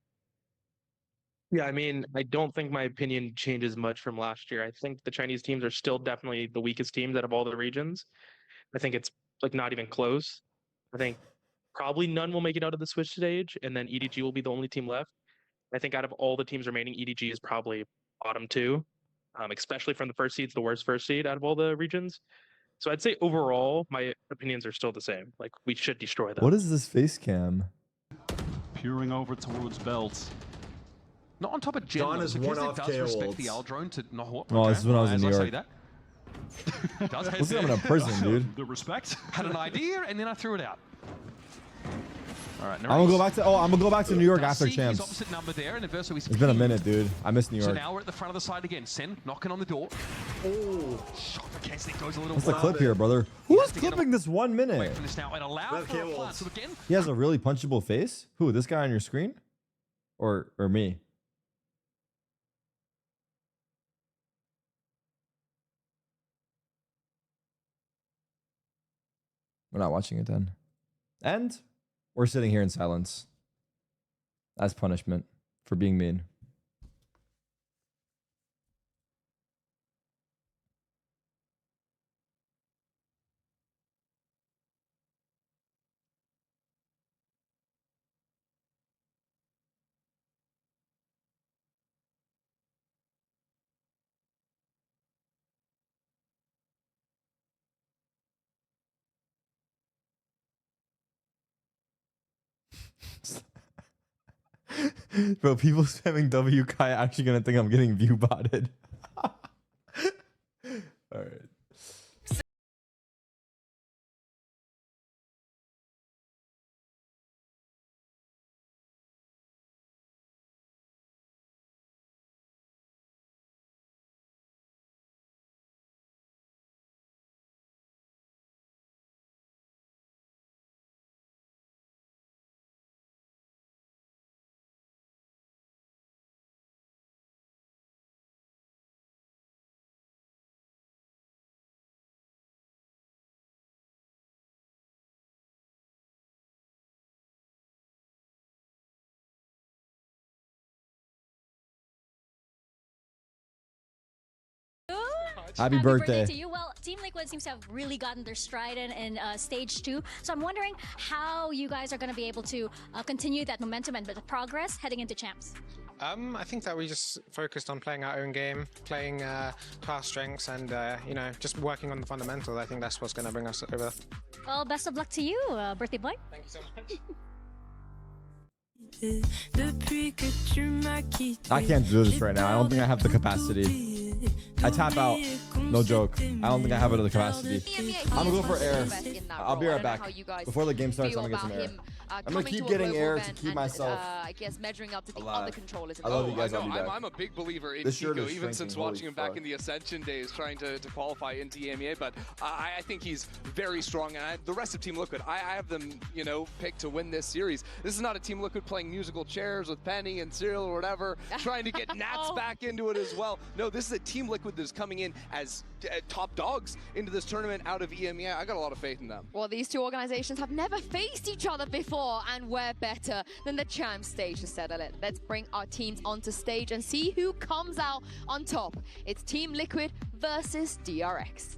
Yeah, I mean, I don't think my opinion changes much from last year. I think the Chinese teams are still definitely the weakest teams out of all the regions. I think it's like not even close. I think probably none will make it out of the Switch stage, and then EDG will be the only team left. I think out of all the teams remaining, EDG is probably bottom two, especially from the first seed's the worst first seed out of all the regions. So I'd say overall, my opinions are still the same. Like, we should destroy them. What is this face cam? Peering over towards Belt. Not on top of Jen, John is because one it off does KO respect ults. the L drone to not. Oh, this is when I was in New York. That. Does Looks like I'm in a prison, dude. The respect. Had an idea and then I threw it out. All right, I'm gonna go back to. Oh, I'm gonna go back to New York after champs. Opposite number there, and It's been a minute, dude. I miss New So York. now we're at the front of the side again. Sen knocking on the door. Oh, shot for Kesnick goes a little. What's the clip here, brother? Who is clipping this 1 minute? This now and allow for a plant. So again, He has a really punchable face. Who? This guy on your screen, or me? We're not watching it then. And we're sitting here in silence as punishment for being mean. Bro, people spamming WK actually gonna think I'm getting view botted. All right. Happy birthday to you. Well, Team Liquid seems to have really gotten their stride in stage 2. So I'm wondering how you guys are going to be able to continue that momentum and the progress heading into champs. I think that we just focused on playing our own game, playing class strengths, and you know, just working on the fundamentals. I think that's what's going to bring us over. Well, best of luck to you, birthday boy. Thank you so much. I can't do this right now. I don't think I have the capacity. I tap out. No joke. I don't think I have it at the capacity. I'm gonna go for air. I'll be right back. Before the game starts, I'm gonna get some air. I'm gonna keep getting air to keep myself. I guess measuring up to the other controllers. I love you guys. I'm a big believer in Kiko, even since watching him back in the Ascension days, trying to qualify into EMEA. But I think he's very strong, and the rest of Team Liquid, I have them, you know, picked to win this series. This is not a Team Liquid playing musical chairs with Penny and Cyril or whatever, trying to get Nats back into it as well. No, this is a Team Liquid that's coming in as top dogs into this tournament out of EMEA. I got a lot of faith in them. Well, these two organizations have never faced each other before, and we're better than the champ stage to settle it. Let's bring our teams onto stage and see who comes out on top. It's Team Liquid versus DRX.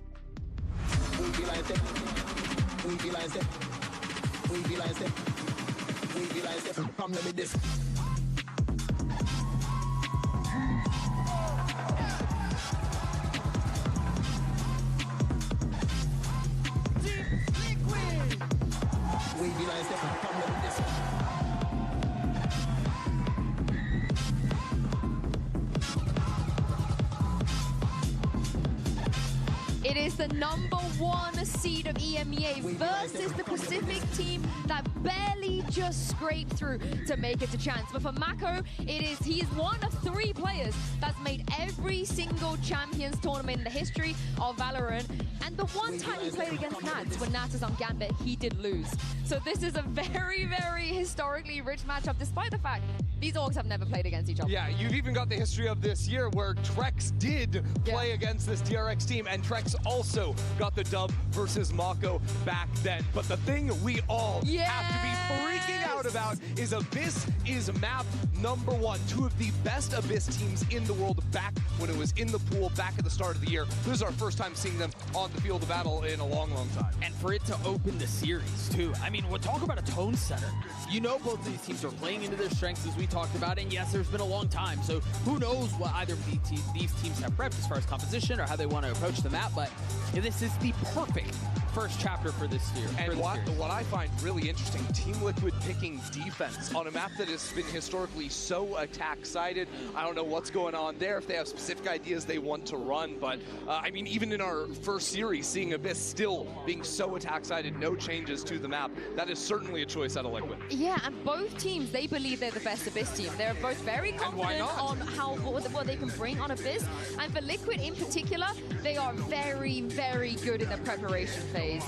It is the #1 seed of EMEA versus the Pacific team that barely just scraped through to make it a chance. But for Mako, he is one of 3 players that's made every single Champions tournament in the history of Valorant. And the one time he played against Nats, when Nats was on Gambit, he did lose. So this is a very, very historically rich matchup, despite the fact these orgs have never played against each other. Yeah, you've even got the history of this year where Trex did play against this DRX team, and Trex also got the dub versus Mako back then. But the thing we all have to be freaking out about is Abyss is map #1. 2 of the best Abyss teams in the world back when it was in the pool back at the start of the year. This is our first time seeing them on the field of battle in a long, long time. And for it to open the series, too. I mean, we'll talk about a tone setter. You know both of these teams are playing into their strengths, as we talked about, and yes, there's been a long time, so who knows what either of these teams have prepped as far as composition or how they want to approach the map, but this is the perfect first chapter for this year. And what I find really interesting, Team Liquid picking defense on a map that has been historically so attack-sided. I don't know what's going on there, if they have specific ideas they want to run, but I mean, even in our first series, seeing Abyss still being so attack-sided, no changes to the map, that is certainly a choice out of Liquid. Yeah, and both teams, they believe they're the best Abyss team. They're both very confident on what they can bring on Abyss. And for Liquid in particular, they are very, very good in the preparation phase.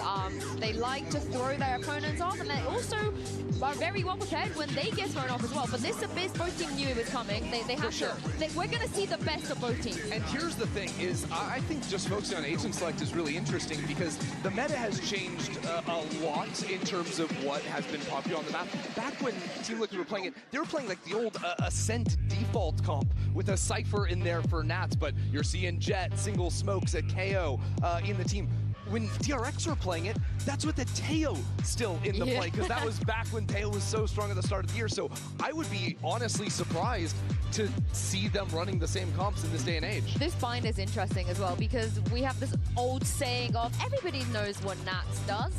They like to throw their opponents off, and they also are very well prepared when they get thrown off as well. But this Abyss, both teams knew it was coming. They have to. We're going to see the best of both teams. And here's the thing: is I think just focusing on agent select is really interesting because the meta has changed a lot in terms of what has been popular on the map. Back when Team Liquid were playing it, they were playing like the old Ascent default comp with a Cypher in there for Nats, but you're seeing Jet, single smokes, a KO in the team. When DRX were playing it, that's with the Teo still in the play, because that was back when Teo was so strong at the start of the year. So I would be honestly surprised to see them running the same comps in this day and age. This bind is interesting as well, because we have this old saying of everybody knows what Nats does.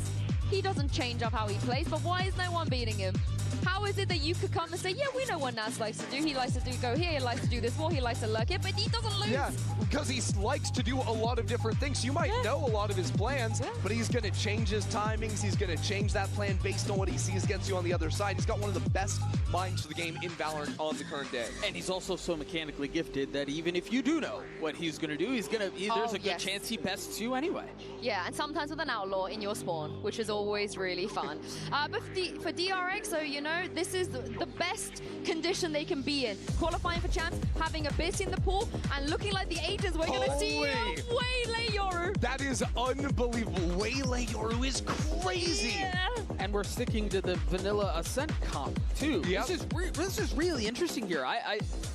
He doesn't change up how he plays, but why is no one beating him? How is it that you could come and say, yeah, we know what Nats likes to do. He likes to go here, he likes to do this wall, he likes to lurk it, but he doesn't lose. Yeah, because he likes to do a lot of different things. You might know a lot of his plans, but he's going to change his timings. He's going to change that plan based on what he sees against you on the other side. He's got one of the best minds for the game in Valorant on the current day. And he's also so mechanically gifted that even if you do know what he's going to do, there's a good chance he bests you anyway. Yeah, and sometimes with an outlaw in your spawn, which is always really fun. But for DRX, so you know, this is the best condition they can be in. Qualifying for champs, having Abyss in the pool, and looking like the agents. We're going to see Waylay Yoru. That is unbelievable. Waylay Yoru is crazy. Yeah. And we're sticking to the vanilla Ascent comp, too. Yep. This is really interesting here.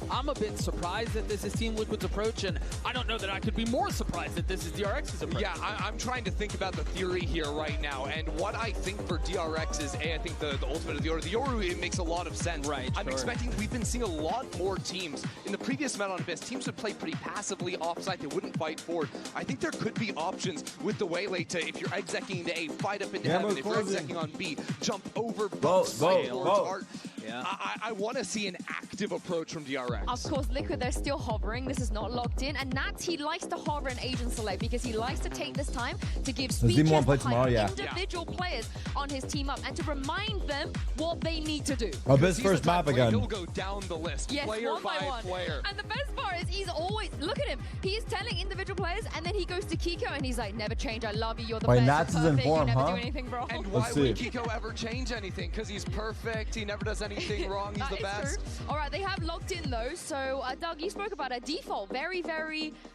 I'm a bit surprised that this is Team Liquid's approach, and I don't know that I could be more surprised that this is DRX's approach. Yeah, I'm trying to think about the theory here right now, and what I think for DRX is, I think the ultimate of the Yoru. The Yoru, it makes a lot of sense. Right, I'm expecting, we've been seeing a lot more teams. In the previous meta on Abyss, teams would play pretty passively offside. They wouldn't fight forward. I think there could be options with the Waylay to, if you're execing into A, fight up into heaven. If you're execing on B, jump over both art. Yeah. I want to see an active approach from DRX. Of course, Liquid, they're still hovering. This is not locked in. And Nats, he likes to hover an agent select because he likes to take this time to give speeches behind individual players on his team up and to remind them what they need to do. Abyss first map again. He'll go down the list, player one by one. player. And the best part is he's always, look at him. He is telling individual players, and then he goes to Kiko and he's like, never change, I love you, you're the best, Nats is in form, you never do anything wrong. And why would Kiko ever change anything? Because he's perfect, he never does anything wrong, he's the best. True. All right, they have locked in though. So Doug, you spoke about a default, very,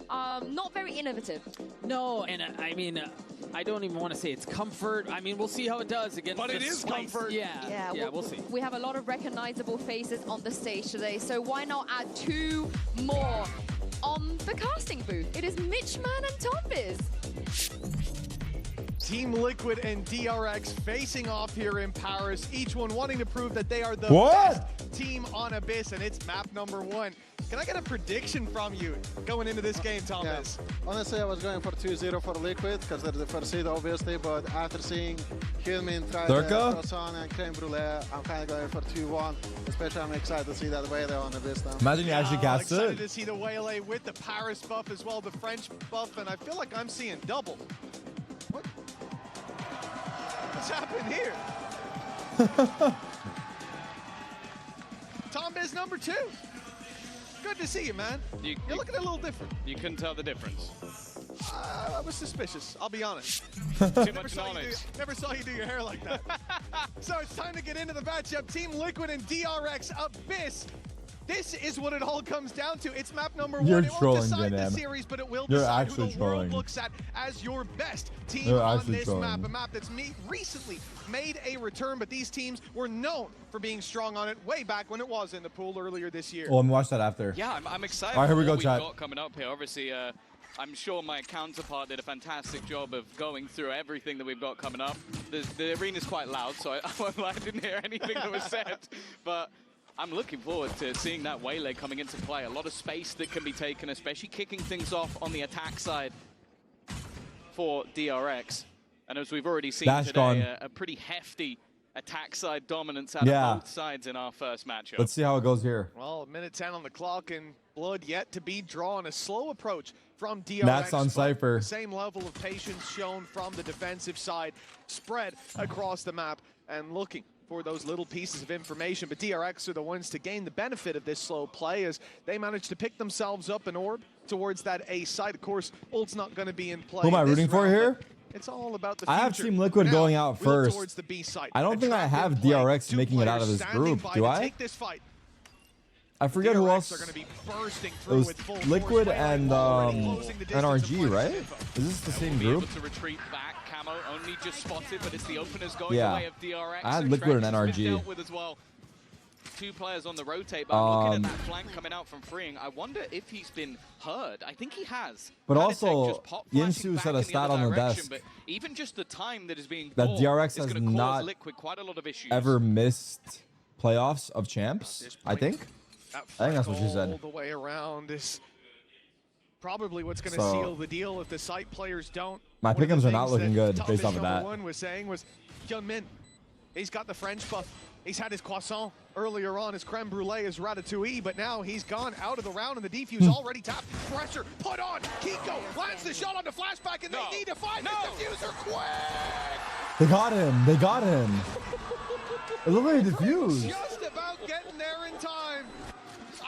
not very innovative. No, and I mean, I don't even want to say it's comfort. I mean, we'll see how it does against. But it is comfort. Yeah, we'll see. We have a lot of recognizable faces on the stage today, so why not add 2 more on the casting booth? It is Mitchman and Tombiz. Team Liquid and DRX facing off here in Paris, each one wanting to prove that they are the best team on Abyss, and it's map #1. Can I get a prediction from you going into this game, Thomas? Yeah. Honestly, I was going for 2-0 for Liquid because they're the first seed, obviously. But after seeing Hyunmin try the croissant and creme brulee, I'm kind of going for 2-1. Especially, I'm excited to see that Waylay on the this now. Imagine you actually cast it. Excited to see the Waylay with the Paris buff as well, the French buff, and I feel like I'm seeing double. What's happened here? Tombiz number 2. Good to see you, man. You're looking a little different. You couldn't tell the difference. I was suspicious, I'll be honest. Too much knowledge. Never saw you do your hair like that. So it's time to get into the matchup. Team Liquid and DRX Abyss. This is what it all comes down to. It's map number 1. It won't decide the series, but it will decide who the world looks at as your best team on this map. A map that's recently made a return, but these teams were known for being strong on it way back when it was in the pool earlier this year. Well, I'm watch that after. Yeah, I'm excited. All right, here we go, what chat. We've got coming up here. Obviously, I'm sure my counterpart did a fantastic job of going through everything that we've got coming up. The arena's quite loud, so I didn't hear anything that was said, but I'm looking forward to seeing that Waylay coming into play. A lot of space that can be taken, especially kicking things off on the attack side for DRX. And as we've already seen today, a pretty hefty attack side dominance out of both sides in our first matchup. Let's see how it goes here. Well, minute 10 on the clock and blood yet to be drawn. A slow approach from DRX. That's on Cypher. Same level of patience shown from the defensive side, spread across the map and looking for those little pieces of information, but DRX are the ones to gain the benefit of this slow play as they manage to pick themselves up an orb towards that A site. Of course, ult's not going to be in play. Who am I rooting for here? It's all about the future. I have Team Liquid going out first. Towards the B site. I don't think I have DRX making it out of this group, do I? I forget who else. It was Liquid and NRG, right? Is this the same group? Able to retreat back. Camo only just spotted, but it's the openers going Yeah. away of DRX. I had Liquid and NRG. Dealt with as well. 2 players on the rotate, but I'm looking at that flank coming out from Freeing. I wonder if he's been heard. I think he has. But also, Yinsu said a stat on the desk. But even just the time that is being that bought DRX is has gonna not cause Liquid quite a lot of issues. ever missed playoffs of champs, I think. I think that's what she said. All the way around is probably what's going to seal the deal if the site players don't. My pick'ems are not looking good based off of that. One was saying was Hyunmin. He's got the French buff. He's had his croissant earlier on, his creme brulee, his ratatouille, but now he's gone out of the round and the defuse already tapped. Pressure put on. Kiko lands the shot on the flashback and they need to find the diffuser quick. They got him. They got him. It looked like a defuse. Just about getting there in time.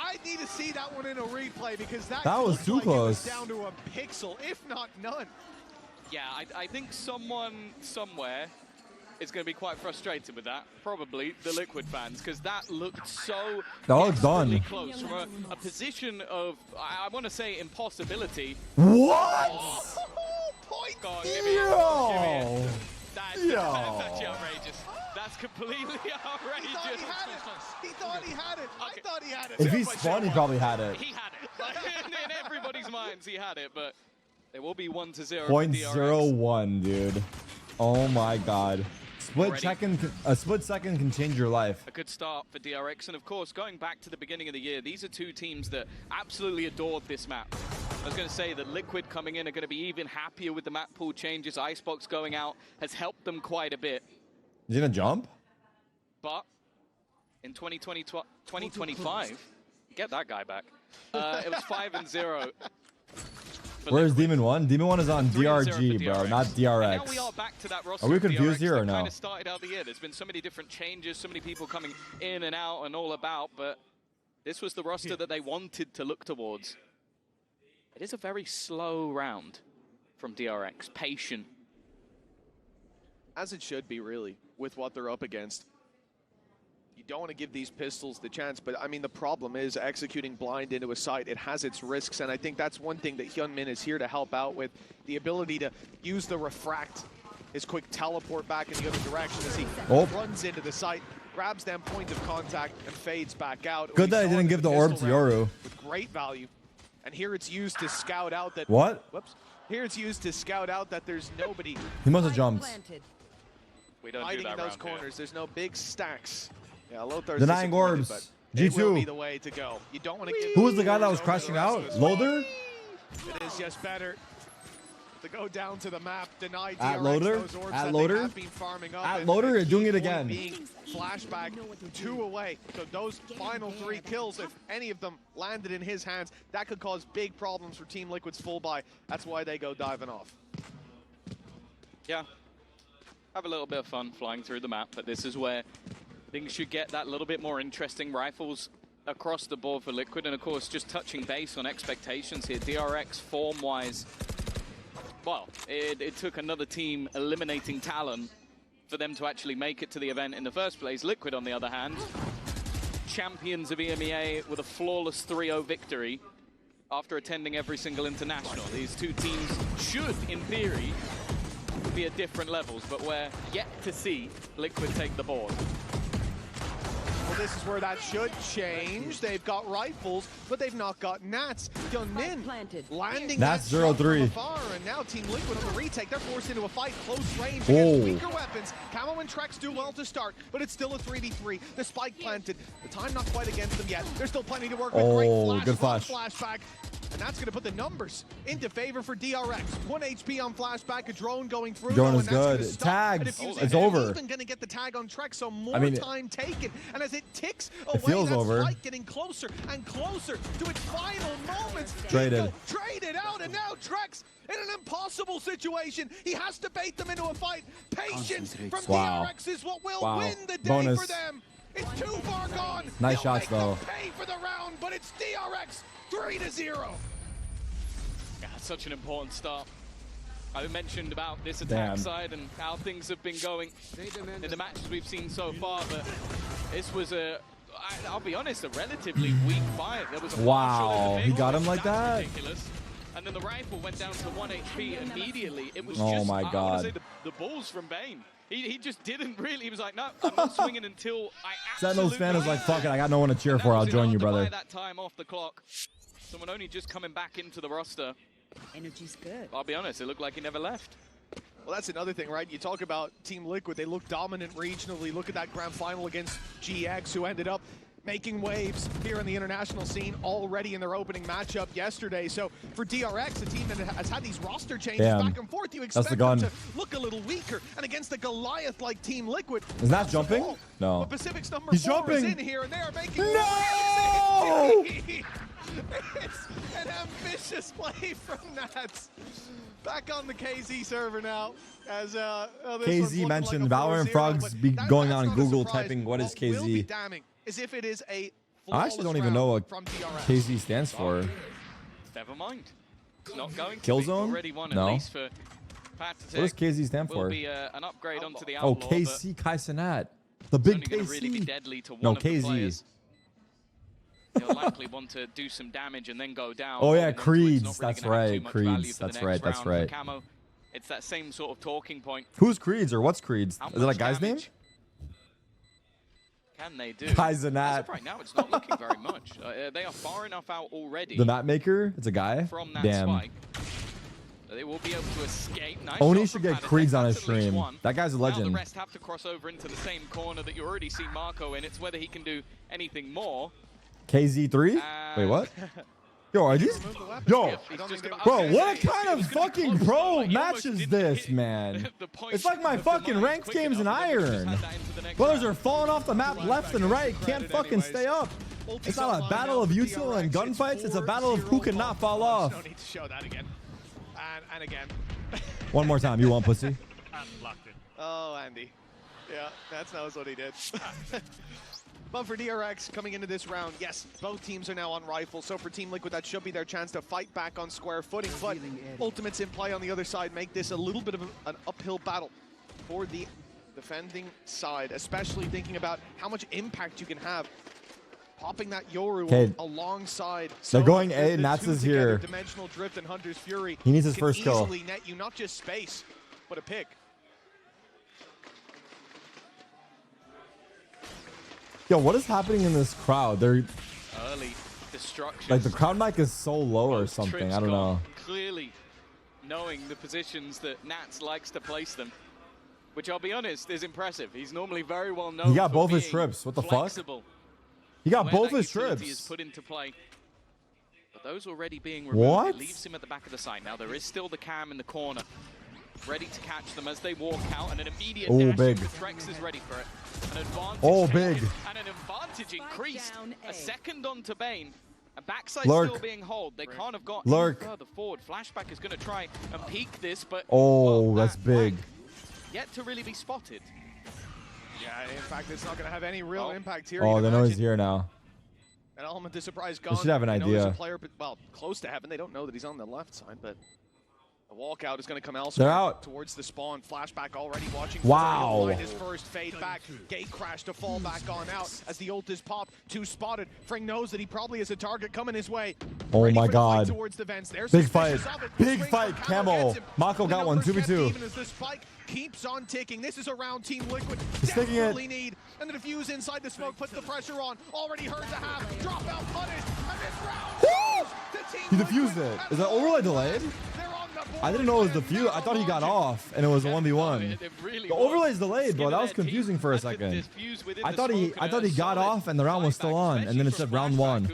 I need to see that one in a replay because that was too close. It was down to a pixel, if not none. Yeah, I think someone somewhere is going to be quite frustrated with that. Probably the Liquid fans, because that looked so done. close from a position of, I want to say, impossibility. What? Point. God, Yo. That's actually outrageous. That's completely outrageous. He thought he had it. I thought he had it. If he spawned, he probably had it. He had it. Like, in everybody's minds, he had it, but it will be 1-0. 0.01, dude. Oh my God. A split second can change your life. A good start for DRX, and of course, going back to the beginning of the year, these are 2 teams that absolutely adored this map. I was going to say that Liquid coming in are going to be even happier with the map pool changes. Icebox going out has helped them quite a bit. Is he gonna jump? But in 2025, get that guy back. It was 5-0. Where's Demon 1? Demon 1 is on DRG, bro, not DRX. And now we are back to that roster. Are we confused here or no? Kind of started out the year. There's been so many different changes, so many people coming in and out and all about, but this was the roster that they wanted to look towards. It is a very slow round from DRX, patient. As it should be, really, with what they're up against. You don't want to give these pistols the chance, but I mean, the problem is executing blind into a site. It has its risks, and I think that's one thing that Hyunmin is here to help out with, the ability to use the refract, his quick teleport back in the other direction as he runs into the site, grabs them point of contact, and fades back out. Good that I didn't give the orb to Yoru. With great value. And here it's used to scout out that... What? Whoops. Here it's used to scout out that there's nobody. He must have jumped. We don't hiding do that in those round corners. here. There's no big stacks. Yeah, Lothar Denying orbs. but It will be G2. the way to go. You don't want to get. Who was the guy that was crashing out? Loader? It is just better to go down to the map, deny DRX At Loader? those orbs At that Loader? they have been farming up. At and Loader, the you're doing key it point again. Being flashback 2 away. So those final 3 kills, if any of them landed in his hands, that could cause big problems for Team Liquid's full buy. That's why they go diving off. Yeah. Have a little bit of fun flying through the map, but this is where things should get that little bit more interesting. Rifles across the board for Liquid, and of course just touching base on expectations here. DRX form-wise, well, it took another team eliminating Talon for them to actually make it to the event in the first place. Liquid, on the other hand, champions of EMEA with a flawless 3-0 victory after attending every single international. These two teams should, in theory, be at different levels, but we're yet to see Liquid take the board. Well, this is where that should change. They've got rifles, but they've not got Nats. Min landing Nats that shot 0-3. from afar, and now Team Liquid on the retake. They're forced into a fight close range Whoa. against weaker weapons. Camo and Trex do well to start, but it's still a 3v3. The spike planted. The time not quite against them yet. There's still plenty to work with. Great flash, good flash. flashback. And that's going to put the numbers into favor for DRX. 1 HP on flashback, a drone going through. Drone though, is and that's good. gonna stop Tag. at a few It's seconds. over. They're even going to get the tag on Trex, so more I mean, time taken. And as it ticks away, feels that over. spike getting closer and closer to its final moments. Traded. Traded out, and now Trex in an impossible situation. He has to bait them into a fight. Patience from DRX is what will win the day Bonus. for them. It's too far gone. Nice They'll shots, make them though. pay for the round, but it's DRX 3-0. Yeah, such an important start. I mentioned about this attack side and how things have been going in the matches we've seen so far, but this was I'll be honest, a relatively weak fight. There was a Wow, he got him like that? ridiculous. And then the rifle went down to 1 HP immediately. It was Oh just, my I want God. to say the balls from Bane. He just didn't really, he was like, no, I'm not swinging until I Sentinel's fan is absolutely like, fuck it, I got no one to cheer for. I'll join you, brother. that time off the clock. Someone only just coming back into the roster. Energy's good. I'll be honest, it looked like he never left. Well, that's another thing, right? You talk about Team Liquid. They look dominant regionally. Look at that grand final against GX, who ended up making waves here in the international scene already in their opening matchup yesterday. So for DRX, a team that has had these roster changes back and forth, you expect them to look a little weaker. And against the Goliath-like Team Liquid, Is that jumping? No. but Pacific's number He's 4 jumping. is in here, and they are making No! It's an ambitious play from Nats. Back on the KZ server now. As this one's KZ looking mentioned like a Valorant 4-0, frogs but be going that's on not a Google surprise. typing what is What will be KZ. damning is if it is a I actually don't flawless even know round what from DRX. KZ stands for. Never mind. It's not going Kill to be. zone? Already won No. at least for Patatech. What does KZ stand Will for? be an upgrade onto the Oh, Outlaw, KC Kaisenat. The but big it's only going to really be KC. deadly to one No, of the KZ. players. He'll likely want to do some damage and then go down. Oh, yeah, Holding into it's Creeds. not really That's gonna have too right, much Creeds. value for the That's next right, that's round for right. Camo. It's that same sort of talking point. Who's Creeds or what's Creeds? How Is it a much guy's name? damage Can they do? Kaizenat. As of right now, it's not looking very much. They are far enough out already. The map maker? It's a guy? From that Damn. spike. They will be able to escape. Nice Oni shot should from get Patatech. Creeds on his That's at least stream. one. That guy's a Now the legend. rest have to cross over into the same corner that you already see Marco in. It's whether he can do anything more. KZ3? Wait, what? Yo, are these? Yo, bro, what kind of fucking pro match is this, man? It's like my fucking ranked games in Iron. Brothers are falling off the map left and right, can't fucking stay up. It's not a battle of util and gunfights, it's a battle of who cannot fall off. No need to show that again. And again. One more time, you want pussy? Oh, Andy. Yeah, that knows what he did. But for DRX coming into this round, yes, both teams are now on rifle. So for Team Liquid, that should be their chance to fight back on square footing. But Ultimates in play on the other side make this a little bit of an uphill battle for the defending side, especially thinking about how much impact you can have. Popping that Yoru alongside. They're going A, the Nats two is together, here. Dimensional Drift and Hunter's Fury. He needs his can first kill. easily net you not just space, but a pick. Yo, what is happening in this crowd? They're Early destruction. like the crowd mic is so low or something. I don't know. Clearly knowing the positions that Nats likes to place them, which I'll be honest is impressive. He's normally very well known. He got for both his being trips. What the fuck? flexible. He got where both that his utility trips. is put into play. But those already being removed, What? it leaves him at the back of the site. Now there is still the cam in the corner, ready to catch them as they walk out, and an immediate dash. big. Trex is ready for it. An advantage Big. taken, and an advantage increased. A second onto Bane. A backside Lurk. still being held. They can't have got Lurk. any further forward. Flashback is going to try and peek this, but That's big. yet to really be spotted. Yeah, in fact, it's not going to have any real impact here. Oh, they know he's here now. An element of surprise gone. They should have an They know there's idea. a player, well, close to heaven. They don't know that he's on the left side, but the walkout is going to come elsewhere. They're out. Towards the spawn. Flashback already watching. Wow. Find his first fade back. Gate crash to fall back on out as the ult is popped. Two spotted. Fring knows that he probably has a target coming his way. Oh Ready my for the fight God. towards the vents. There's Big fight. suspicious of it. Big Swing fight. from Camo. gets him. Mako The got one. numbers kept 2v2. even as the spike keeps on ticking. This is a round Team Liquid He's taking it. desperately need. And the defuse inside the smoke puts the pressure on. Already hurt to half. Drop out punished. And this round goes to Team He defused it. Is that overlay delayed? I didn't know it was defused. I thought he got off and it was a 1v1. The overlay's delayed, bro. That was confusing for a second. I thought he got off and the round was still on, and then it said round 1.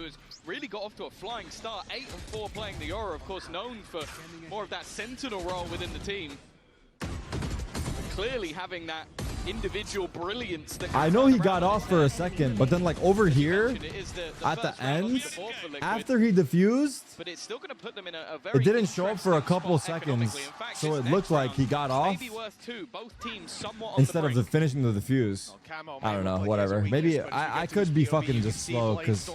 Really got off to a flying start. 8 and 4 playing the Aura, of course, known for more of that sentinel role within the team. But clearly having that individual brilliance. That I know he got off for a second, but then like over here at the end, after he defused, but it's still going to put them in a very it didn't show up for a couple seconds, so it looked like he got off instead of the finishing the defuse. I don't know, whatever. Maybe I could be fucking just slow because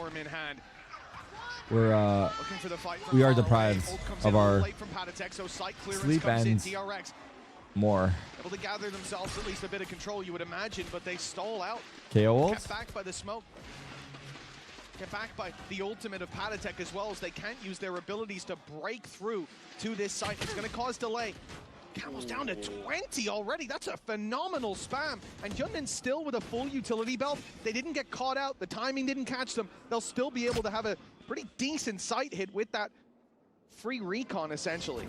we are deprived of our sleep and more. Able to gather themselves at least a bit of control, you would imagine, but they stall out. KO ult? Kept back by the smoke. Kept back by the ultimate of Patatek as well, as they can't use their abilities to break through to this site. It's going to cause delay. Camel's down to 20 already. That's a phenomenal spam. And Hyunmin still with a full utility belt. They didn't get caught out. The timing didn't catch them. They'll still be able to have a pretty decent sight hit with that free recon, essentially.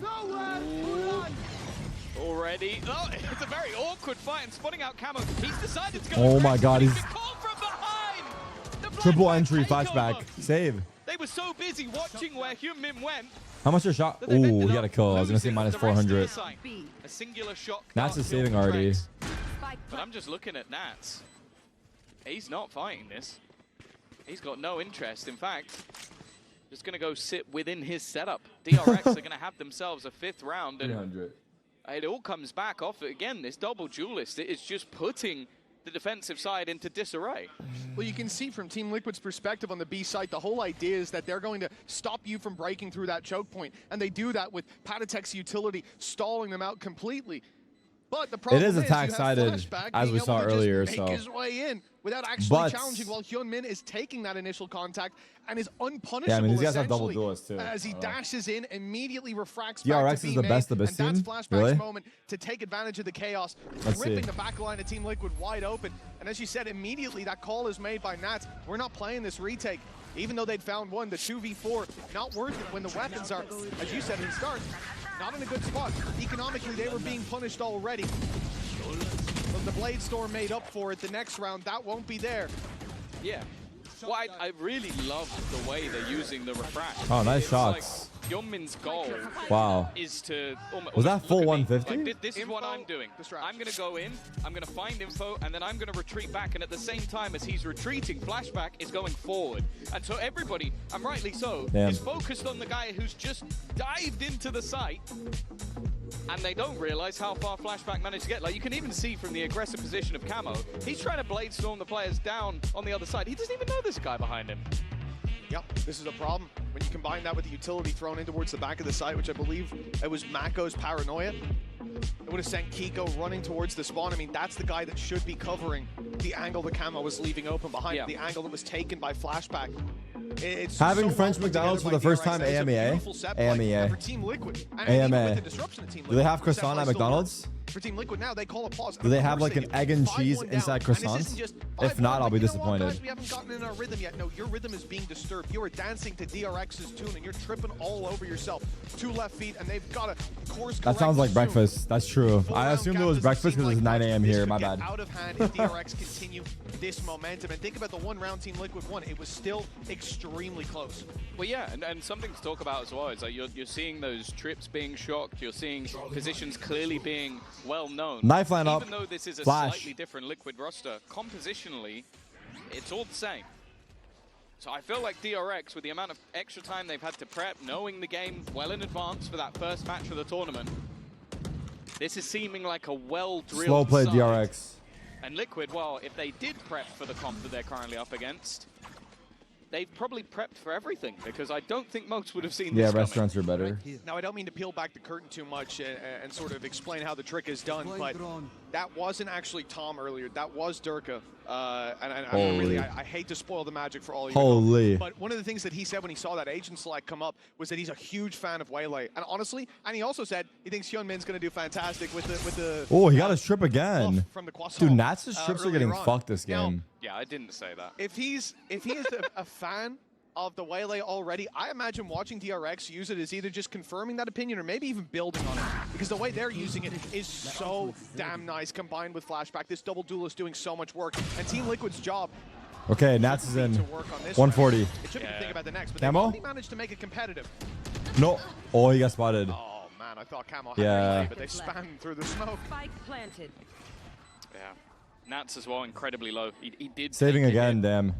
Already. Oh, it's a very awkward fight, and spotting out Camo. He's decided to go. Oh my God, he's called from behind. triple entry flashback. Save. They were so busy watching where Hyunmin went. How much your shot? Ooh, he got a kill. I was gonna say minus 400. A singular shot. Nats is saving already. But I'm just looking at Nats. He's not fighting this. He's got no interest. In fact, just gonna go sit within his setup. DRX are gonna have themselves a 5th round. And 300. it all comes back off again. This double duelist, it is just putting the defensive side into disarray. Well, you can see from Team Liquid's perspective on the B site, the whole idea is that they're going to stop you from breaking through that choke point, and they do that with Patatek's utility stalling them out completely. But the problem is attack-sided, as we saw earlier, so his way in without actually challenging, while Hyunmin is taking that initial contact and is unpunishable. Yeah, I mean, these guys have double duelists too. As he dashes in, immediately refracts DRX back to is the best of this team. and that's Flashback's really? moment to take advantage of the chaos, ripping the back line of Team Liquid wide open. And as you said, immediately that call is made by Nats. We're not playing this retake. Even though they'd found one, the 2v4, not worth it when the weapons are, as you said in the start, not in a good spot. Economically, they were being punished already. But the Blade Storm made up for it. The next round, that won't be there. Yeah. Well, I really love the way they're using the refract. Oh, nice shots. Like Hyunmin's goal is to... Was that full 150? Like, this is what I'm doing. I'm going to go in, I'm going to find info, and then I'm going to retreat back. And at the same time as he's retreating, Flashback is going forward. And so everybody, and rightly so, is focused on the guy who's just dived into the site. And they don't realize how far Flashback managed to get. Like, you can even see from the aggressive position of Camo, he's trying to blade storm the players down on the other side. He doesn't even know this guy behind him. Yep, this is a problem. When you combine that with the utility thrown in towards the back of the site, which I believe it was Mako's paranoia, it would have sent Kiko running towards the spawn. I mean, that's the guy that should be covering the angle the Camo was leaving open behind, the angle that was taken by Flashback. It's having so French McDonald's for the first time, AMEA. AMEA. for Team Liquid. AMA. Do they have croissant at McDonald's? for Team Liquid now. They call a pause. Do they have like an egg and cheese inside croissants? If not, I'll be disappointed. We haven't gotten in our rhythm yet. No, your rhythm is being disturbed. You are dancing to DRX's tune and you're tripping all over yourself. 2 left feet and they've got a course. That sounds like breakfast. That's true. I assumed it was breakfast because it's 9 a.m. here. My bad. Out of hand if DRX continue this momentum. And think about the 1 round Team Liquid won. It was still extremely close. Well, yeah, and something to talk about as well is like you're seeing those trips being shocked. You're seeing positions clearly being well known. Knife line up. Even though this is a Flash. slightly different Liquid roster, compositionally, it's all the same. So I feel like DRX, with the amount of extra time they've had to prep, knowing the game well in advance for that first match of the tournament, this is seeming like a well-drilled Slow play side. DRX. And Liquid, well, if they did prep for the comp that they're currently up against, they've probably prepped for everything, because I don't think most would have seen this coming. Restaurants are better. Now, I don't mean to peel back the curtain too much and sort of explain how the trick is done, but that wasn't actually Tom earlier. That was Durka. I hate to spoil the magic for all of you. Holy. But one of the things that he said when he saw that agent select come up was that he's a huge fan of Waylay. And honestly, and he also said he thinks Hyunmin's going to do fantastic with the Oh, he got his trip again. From the Dude, Nats' trips are getting fucked this game. Yeah, I didn't say that. If he is a fan of the Waylay already, I imagine watching DRX use it is either just confirming that opinion or maybe even building on it. Because the way they're using it is so damn nice, combined with Flashback. This double duel is doing so much work. And Team Liquid's job... Okay, Nats is in 140. It should be to think about the next, but Camo? they've already managed to make it competitive. No. Oh, he got spotted. Oh, man, I thought Camo had Yeah. but they spanned through the smoke. Spike planted. Yeah. Nats as well, incredibly low. He did Saving take again, damn.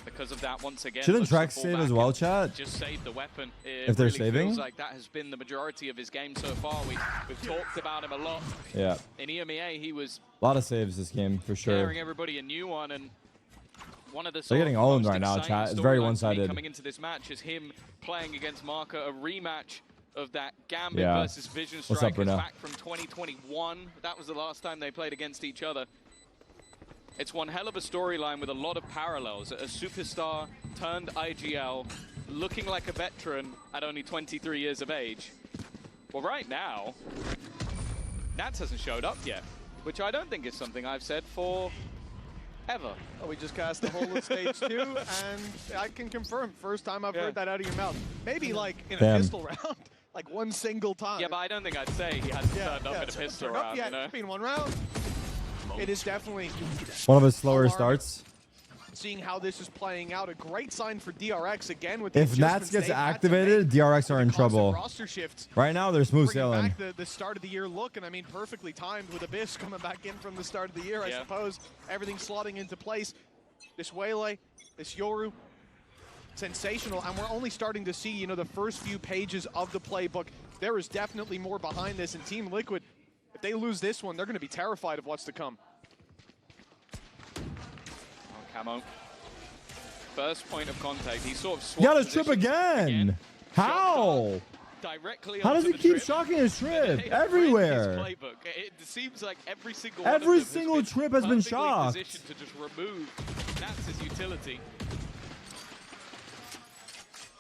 Because of that, once again, Shouldn't looks to Trax fall save back as well, and chat? Just save the weapon. If they're really saving? feels like that has been the majority of his game so far. We've talked about him a lot. Yeah. In EMEA, he was A lot of saves this game, for sure. sharing everybody a new one, and one of the They're getting owned right now, exciting chat. It's very storylines to me one-sided. coming into this match is him playing against Marker, a rematch of that Gambit Yeah. versus Vision What's up, Strikers Bruno? back from 2021. That was the last time they played against each other. It's one hell of a storyline with a lot of parallels. A superstar turned IGL, looking like a veteran at only 23 years of age. Well, right now, Nats hasn't showed up yet, which I don't think is something I've said for ever. Oh, we just cast the whole of stage 2, and I can confirm, first time I've heard that out of your mouth. Maybe like in a pistol round, like one single time. Yeah, but I don't think I'd say he hasn't turned up in a pistol round, you know? It's been one round. It is definitely One of his slower starts. seeing how this is playing out. A great sign for DRX again with If Nats gets activated, DRX are in trouble. roster shifts. Right now, they're smooth Bringing sailing. back the start of the year look, and I mean perfectly timed with Abyss coming back in from the start of the year, I suppose. Everything slotting into place. This Waylay, this Yoru, sensational, and we're only starting to see, you know, the first few pages of the playbook. There is definitely more behind this, and Team Liquid, if they lose this one, they're going to be terrified of what's to come. Camo. First point of contact. He sort of He got his trip again. How? Directly How does he onto the keep trip. shocking his trip? They Everywhere. read his playbook. It seems like every single Every one of them single trip has been perfectly shocked. positioned to just remove Nats' utility.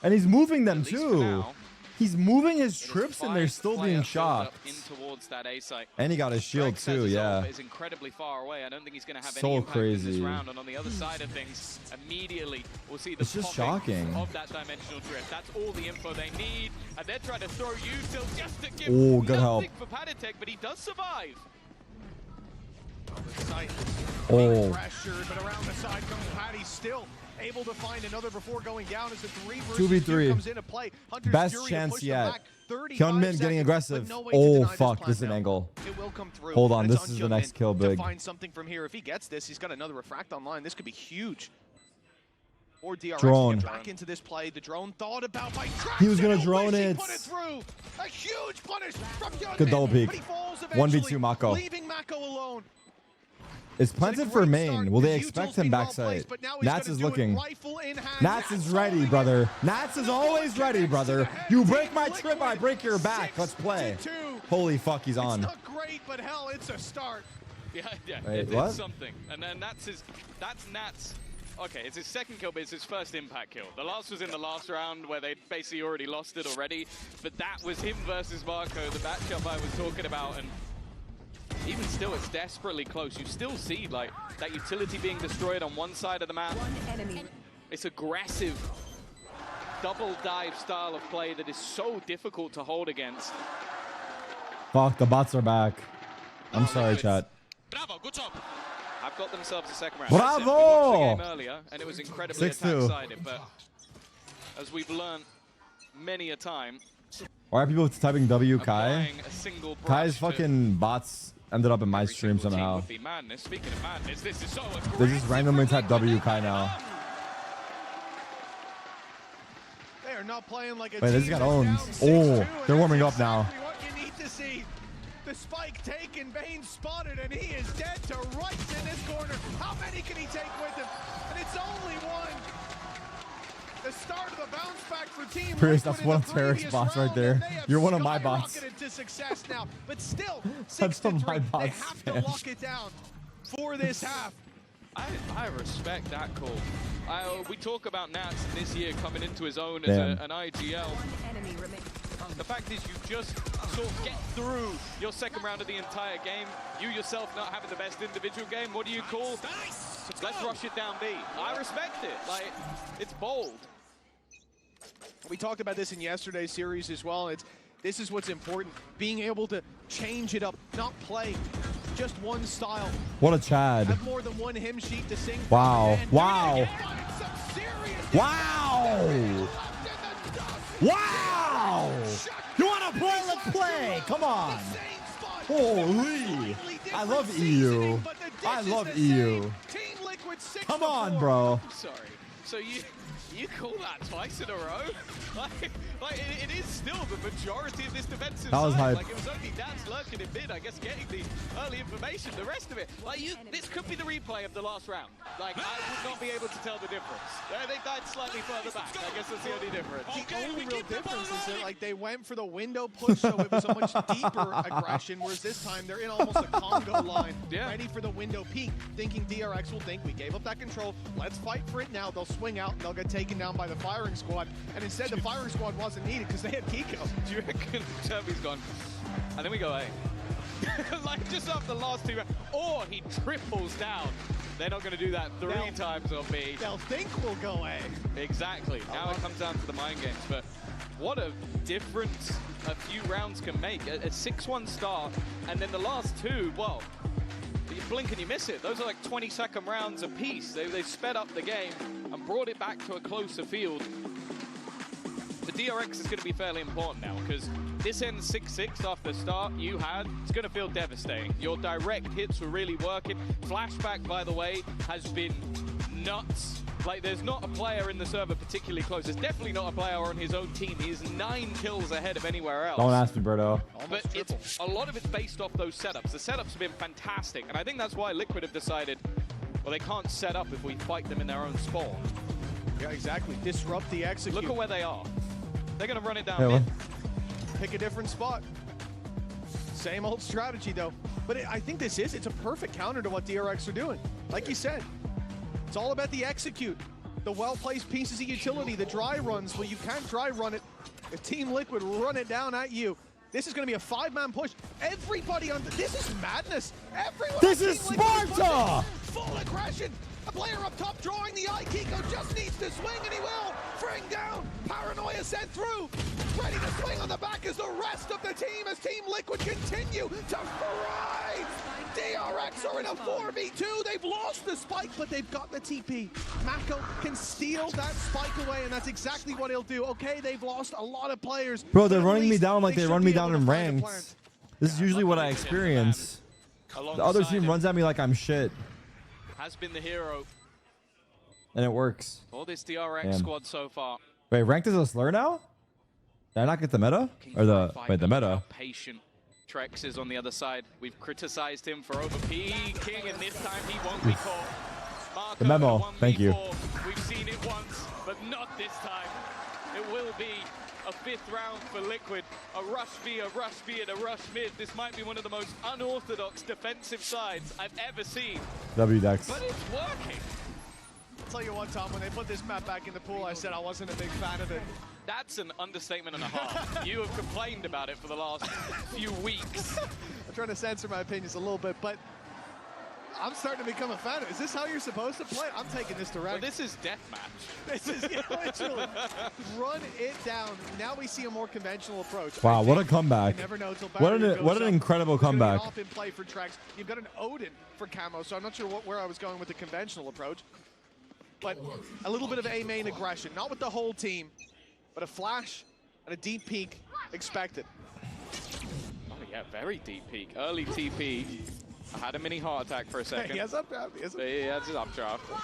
And he's moving them too. now, He's moving his trips and they're still being shocked. In towards that A site. And he got his shield too, yeah. Is incredibly far away. I don't think he's going to have So any impact in this crazy. round. And on the other side of things, immediately we'll see the It's just popping shocking. of that dimensional drift. That's all the info they need, and they're trying to throw you still just to give Oh, good help. nothing for Padatek, but he does survive. Oh. Pressured, but around the side comes Patty, still able to find another before going down as the 3 versus 2v3. 2 comes into play. Hunter's Best Fury to chance push them yet. back 35 Hyunmin seconds, getting but aggressive. no way to Oh, deny fuck. plan This is an now. angle. It will come through. Hold on. And it's This is the Hyunmin next kill to big. find something from here. If he gets this, he's got another refract online. This could be huge. Or DRX Drone. to get back into this play. The drone thought about by Trax. He was gonna and drone Wish he it. Put it through. A huge punish from Hyunmin. Good double peek. But he falls 1v2 eventually, Mako. leaving Mako alone. It's planted for main. Will they expect him backside? Nats is looking. Nats is ready, brother. Nats is always ready, brother. You break my trip, I break your back. Let's play. Holy fuck, he's on. It's not great, but hell, it's a start. Yeah, Wait, it's what? something. And then that's Nats okay, it's his second kill, but it's his first impact kill. The last was in the last round where they basically already lost it already. But that was him versus Marco, the matchup I was talking about. And even still, it's desperately close. You still see like that utility being destroyed on one side of the map. It's aggressive double dive style of play that is so difficult to hold against. Fuck, the bots are back. I'm sorry, chat. Bravo, good job. Have got themselves a second round. Bravo! We watched the game earlier, and it was incredibly 6-2. attack-sided, but as we've learned many a time, Why are people typing W Kai? applying a single brush Kai's to fucking bots ended up in my stream somehow. would be madness. Speaking of madness, this is so They just randomly type W Kai now. They are not playing like a Wait, they just got owned. Oh, they're warming up now. What you need to see. The spike taken, Bane spotted, and he is dead to rights in this corner. How many can he take with him? And it's only one. The start of the bounce back for Team Pierce, Liquid that's in one the of Tarek's previous bots right round, there. and they have You're one of my bots. skyrocketed to success now, but still, That's one of my 6-3. They bots, have to man. lock it down for this half. I respect that call. We talk about Nats this year coming into his own as Damn. an IGL. The fact is you just sort of get through your second round of the entire game. You yourself not having the best individual game. What do you call? Let's rush it down B. I respect it. Like, it's bold. We talked about this in yesterday's series as well. This is what's important, being able to change it up, not play just one style. What a Chad. Have more than one hymn sheet to sing. Wow. Wow. Wow. Wow. You want to play? Let's play. Come on. Holy. I love EU. I love EU. Come on, bro. I'm sorry. So you call that twice in a row? Like it is still the majority of this defensive That was side. hype. Like it was only Nats lurking in mid, I guess, getting the early information. The rest of it, like this could be the replay of the last round. Like I would not be able to tell the difference. They died slightly further back. I guess that's the only difference. The only real difference is that like they went for the window push, so it was a much deeper aggression. Whereas this time they're in almost a Congo line, ready for the window peak, thinking DRX will think we gave up that control. Let's fight for it now. They'll swing out and they'll get taken down by the firing squad. And instead, the firing squad wasn't needed because they had Kiko. Do you reckon Turby's gone? I think we go A. Like just after the last two rounds, or he triples down. They're not going to do that three times on B. They'll think we'll go A. Exactly. Now it comes down to the mind games. But what a difference a few rounds can make. A 6-1 start, and then the last two, well, you blink and you miss it. Those are like 20-second rounds apiece. They sped up the game and brought it back to a closer field. The DRX is going to be fairly important now because this ends 6-6 after the start you had. It's going to feel devastating. Your direct hits were really working. Flashback, by the way, has been nuts. Like, there's not a player in the server particularly close. There's definitely not a player on his own team. He's 9 kills ahead of anywhere else. Don't ask me, Berto. But a lot of it's based off those setups. The setups have been fantastic, and I think that's why Liquid have decided, well, they can't set up if we fight them in their own spawn. Yeah, exactly. Disrupt the execute. Look at where they are. They're going to run it down Yeah, mid. Pick a different spot. Same old strategy, though. But I think it's a perfect counter to what DRX are doing. Like you said, it's all about the execute. The well-placed pieces of utility, the dry runs. Well, you can't dry run it. If Team Liquid run it down at you, this is going to be a 5-man push. Everybody on this is madness. Everyone. This is Sparta! Full aggression. A player up top drawing the eye. Kiko just needs to swing, and he will. Bring down. Paranoia sent through. Ready to swing on the back as the rest of the team, as Team Liquid continue to thrive. DRX are in a 4v2. They've lost the spike, but they've got the TP. Mako can steal that spike away, and that's exactly what he'll do. Okay, they've lost a lot of players. Bro, they're running me down like they run me down in ranks. This is usually what I experience. The other team runs at me like I'm shit. Has been the hero And it works. for this DRX Damn. squad so far. Wait, ranked is a slur now? Did I not get the meta? Or the wait, the meta. Patient Trex is on the other side. We've criticized him for over-peaking, and this time he won't be caught. Marco, The memo. Thank you. We've seen it once, but not this time. It will be a 5th round for Liquid. A rush B, a rush B, and a rush mid. This might be one of the most unorthodox defensive sides I've ever seen. W Dex. But it's working. tell you what, Tom, when they put this map back in the pool, I said I wasn't a big fan of it. That's an understatement and a half. You have complained about it for the last few weeks. I'm trying to censor my opinions a little bit, but I'm starting to become a fan. Is this how you're supposed to play? I'm taking this to rank. Well, this is deathmatch. This is literally run it down. Now we see a more conventional approach. Wow, what a comeback. Never know till What an incredible comeback. Off in play for Trex. You've got an Odin for Camo, so I'm not sure where I was going with the conventional approach. But a little bit of A main aggression, not with the whole team, but a flash and a deep peek expected. Oh yeah, very deep peek. Early TP. I had a mini heart attack for a second. He has updraft. He has his updraft. Okay.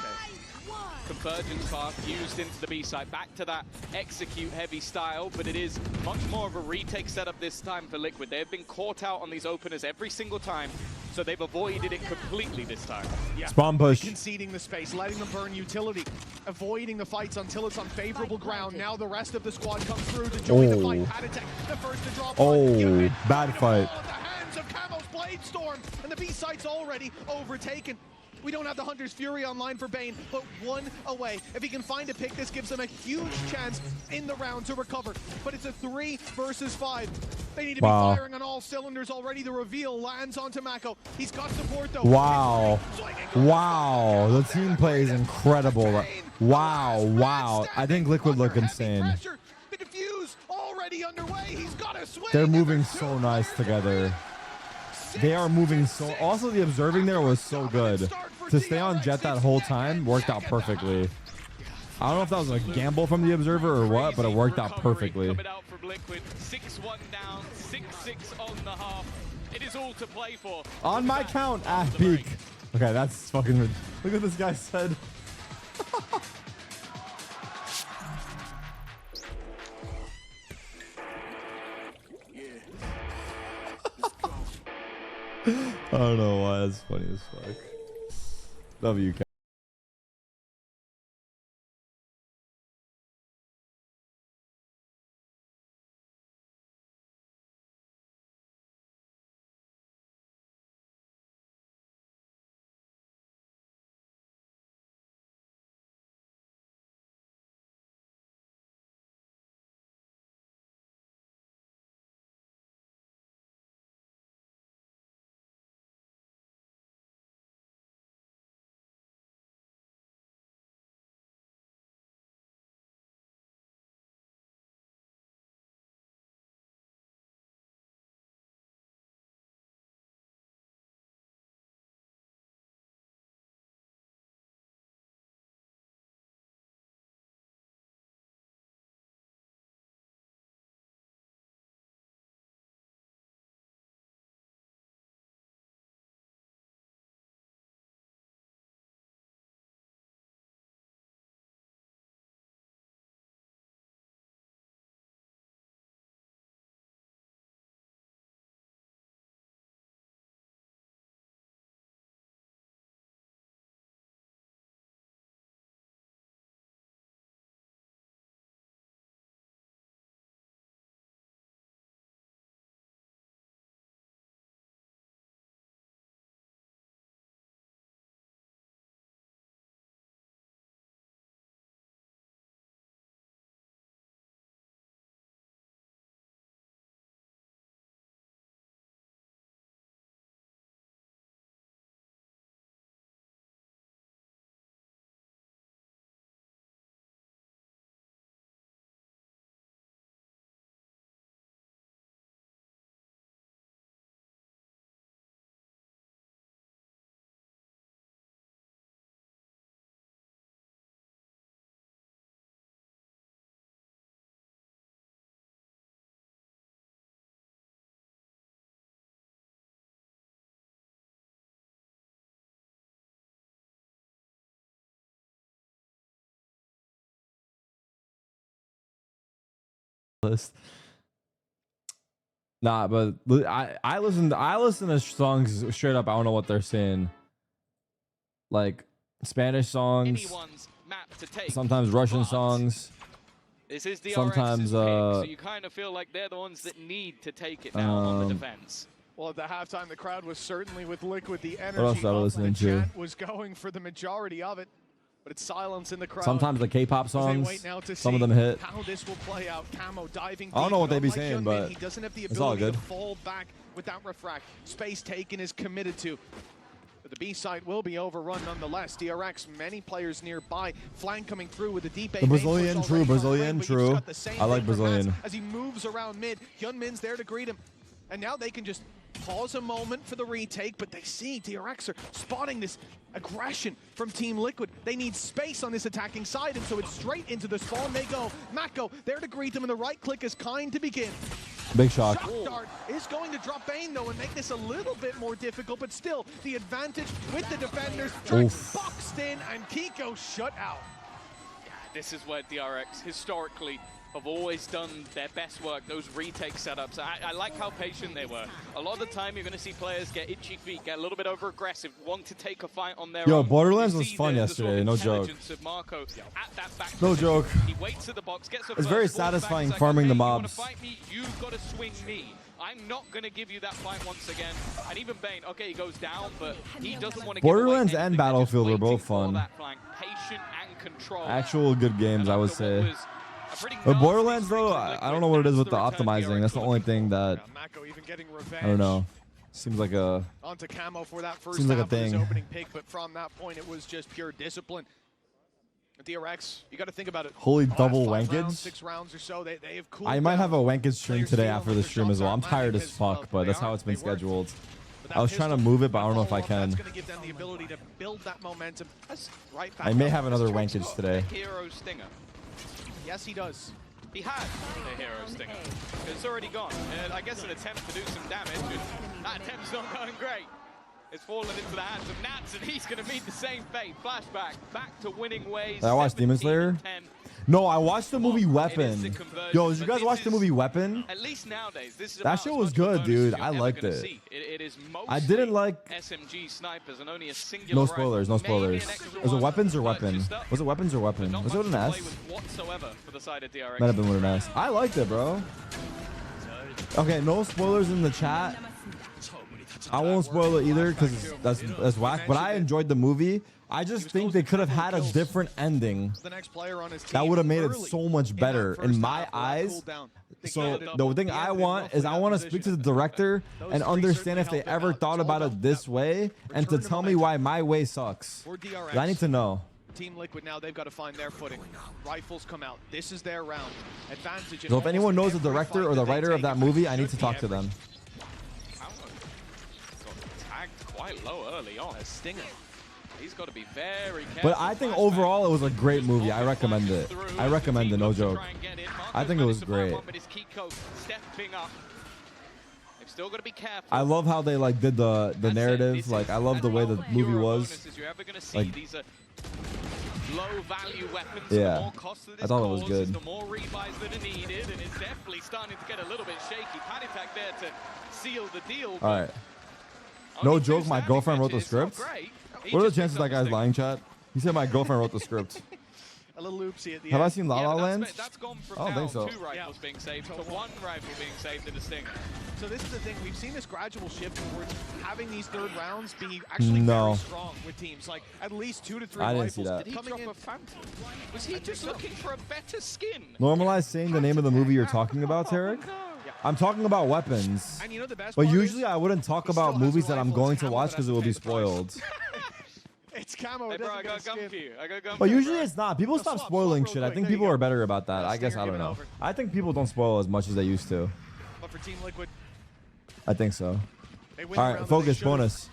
Convergence path used into the B side. Back to that execute heavy style, but it is much more of a retake setup this time for Liquid. They've been caught out on these openers every single time, so they've avoided it completely this time. Yeah. Spawn push. Conceding the space, letting them burn utility, avoiding the fights until it's on favorable ground. Now the rest of the squad comes through to join the fight. Paditech, the first to drop. Oh, bad fight. At the hands of Camo's Blade Storm, and the B site's already overtaken. We don't have the Hunter's Fury online for Bane, but one away. If he can find a pick, this gives them a huge chance in the round to recover. But it's a 3 versus 5. They need to be firing on all cylinders already. The reveal lands onto Mako. He's got support though. Wow. Wow. The team play is incredible. Wow. I think Liquid look insane. The defuse already underway. He's got a swing. They're moving so nice together. They are moving so... Also, the observing there was so good. To stay on Jet that whole time worked out perfectly. I don't know if that was a gamble from the observer or what, but it worked out perfectly. 6-1 down, 6-6 on the half. It is all to play for. On my count, peak. Okay, that's fucking... Look what this guy said. I don't know why, that's funny as fuck. Love you, Cat. Nah, but I listen to songs straight up. I don't know what they're saying. Like Spanish songs, sometimes Russian songs. This is the sometimes pick, so you kind of feel like they're the ones that need to take it now on the defense. Well, at the halftime, the crowd was certainly with Liquid. The energy what else I was listening to? was going for the majority of it. But it's silence in the crowd. Sometimes the K-pop songs, some of them hit. How this will play out. Camo diving I don't know what they be deep, saying, Hyunmin, but he doesn't have the it's all ability good. to fall back without refract. Space taken is committed to. But the B site will be overrun nonetheless. DRX, many players nearby. Flank coming through with the deep The Brazilian, true. Brazilian, true. I like Brazilian. As he moves around mid, Hyunmin's there to greet him. And now they can just pause a moment for the retake, but they see DRX are spotting this aggression from Team Liquid. They need space on this attacking side, and so it's straight into the spawn they go. Mako there to greet them, and the right click is kind to begin. Big shock. Shock Dart is going to drop Bane, though, and make this a little bit more difficult, but still, the advantage with the defenders. Drex boxed in, and Kiko shut out. Yeah, this is where DRX historically have always done their best work, those retake setups. I like how patient they were. A lot of the time, you're going to see players get itchy feet, get a little bit over-aggressive, want to take a fight on their own. Borderlands was fun yesterday, no joke. No joke. He waits at the box, gets a it's very satisfying farming the mobs. You want to fight me? You've got to swing me. I'm not going to give you that fight once again. And even Bane, okay, he goes down, but he doesn't want to Borderlands and Battlefield were both fun. Patient and control. Actual good games, I would say. But Borderlands, though, I don't know what it is with the optimizing. That's the only thing that, I don't know. Seems like a, onto Camo for that first seems like a half of his thing. opening pick, but from that point, it was just pure discipline. DRX, you got to think about it. Holy double rounds, wankage. 6 rounds or so, they have cooled I might down. have a wankage stream today after the stream as well. I'm tired as fuck, but that's how it's been scheduled. I was trying to move it, but I don't know if I can. That's going to give them the ability to build that momentum. Right back I may up. have another wankage today. Hero Stinger. Yes, he does. He had a Hero Stinger. It's already gone. I guess an attempt to do some damage. And that attempt's not going great. It's fallen into the hands of Nats, and he's going to meet the same fate. Flashback, back to winning ways. Did I watch Demon Slayer? No, I watched the movie Weapon. Yo, did you guys watch the movie Weapon? At least nowadays, this is that shit was good, dude. I liked it. It is I didn't like SMG snipers and only a singular no spoilers, no spoilers. Was it Weapons or Weapon? Was it Weapons or Weapon? Was it with an S? Might have been with an S. I liked it, bro. Okay, no spoilers in the chat. I won't spoil it either because that's whack. But I enjoyed the movie. I just think they could have had a different ending that would have made it so much better in my eyes. So the thing I want is I want to speak to the director and understand if they ever thought about it this way and to tell me why my way sucks. I need to know. Team Liquid now, they've got to find their footing. Rifles come out. This is their round. Advantage. So if anyone knows the director or the writer of that movie, I need to talk to them. Tagged quite low early on. A Stinger. He's got to be very careful. But I think overall it was a great movie. I recommend it. I recommend it, no joke. I think it was great. Still got to be careful. I love how they like did the narrative. Like I love the way the movie was. Like, low value weapons. Yeah, the more cost that I thought it was causes, good. The more rebuys that are needed, and it's definitely starting to get a little bit shaky. Panic there to seal the deal. All right. No joke. My girlfriend wrote the script. What are the chances that guy's lying, chat? He said my girlfriend wrote the script. A little oopsie at the Have end. I seen La La Land? That's gone from I don't think so. 2 rifles being saved to 1 rifle being saved in a Stinger. So this is the thing. We've seen this gradual shift towards having these third rounds be actually very strong with teams. Like at least 2 to 3 I didn't rifles. see that. Did he drop a Phantom? Was he just looking for a better skin? Normalize saying the name of the movie you're talking about, Tarek. I'm talking about weapons. And you know the best But part usually I wouldn't talk about movies that I'm going to watch because it will be spoiled. It's Camo. Hey, bro, I got gun for you. I got gun But for you, usually bro. it's not. People stop spoiling shit. I think people are better about that. I guess I don't know. I think people don't spoil as much as they used to. But for Team Liquid, I think so. they win All the right, round focus, that they bonus.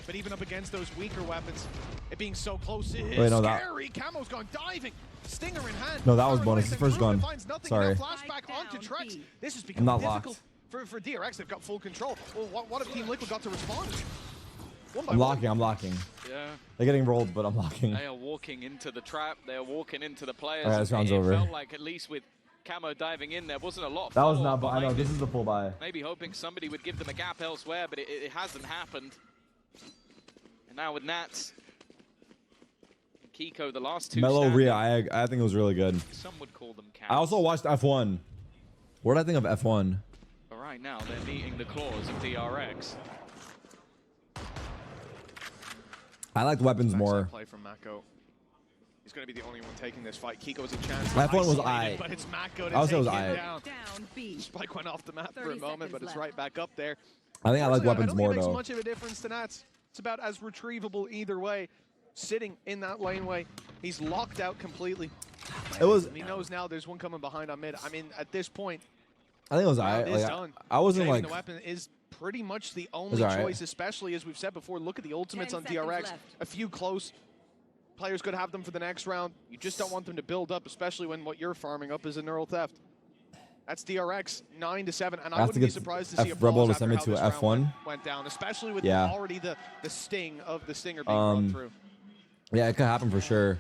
But even up against those weaker weapons, it being so close is Wait, no, scary. Camo's gone diving. Stinger in hand. No, that was bonus. It's first gun. Sorry. Flashback onto Trex. This has become I'm not difficult locked. for DRX. They've got full control. Well, what if Team Liquid got to respond? I'm locking. Yeah. They're getting rolled, but I'm locking. They are walking into the trap. They are walking into the players. All right, this round's it over. felt like at least with Camo diving in, there wasn't a lot of That was not. follow-up I know. behind This it. is the full buy. Maybe hoping somebody would give them a gap elsewhere, but it hasn't happened. And now with Nats, Kiko, the last 2 Mellow standing. Rhea. I think it was really good. Some would call them I also watched F1. What did I think of F1? But right now, they're meeting the claws of DRX. I liked weapons more. Play from Mako. He's going to be the only one taking this fight. Kiko has a chance. That one was I. But it's Mako to I would say it was take I. him down. Spike went off the map for a moment, but it's right back up there. I think I like weapons more, I don't think it though. makes much of a difference to Nats. It's about as retrievable either way. Sitting in that laneway, he's locked out completely. It was. He knows now there's one coming behind on mid. I mean, at this point, I think it was I. Like, I wasn't Saving like. the weapon is pretty much the only choice, especially as we've said before. Look at the ultimates on DRX. A few close players could have them for the next round. You just don't want them to build up, especially when what you're farming up is a neural theft. That's DRX 9-7, and I wouldn't be surprised to see a Rebel to after send me how to this a round F1. went down, especially with Yeah. already the sting of the stinger being run through. Yeah, it could happen for sure.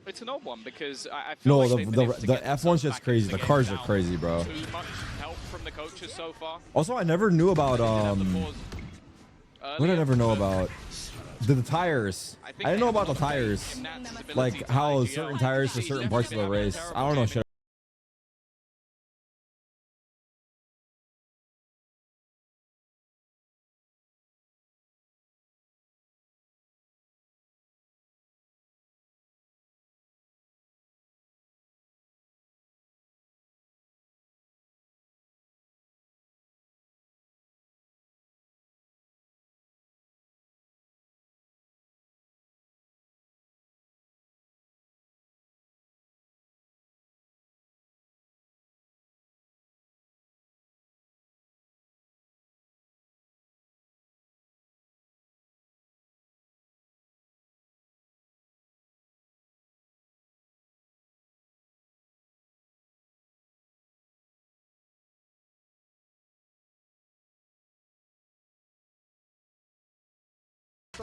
It's an odd one because I feel like the F1's just crazy. The cars are crazy, bro. Too much help from the coaches so far. Also, I never knew about what did I never know about? The tires. I didn't know about the tires. Like how certain tires for certain parts of the race. I don't know shit.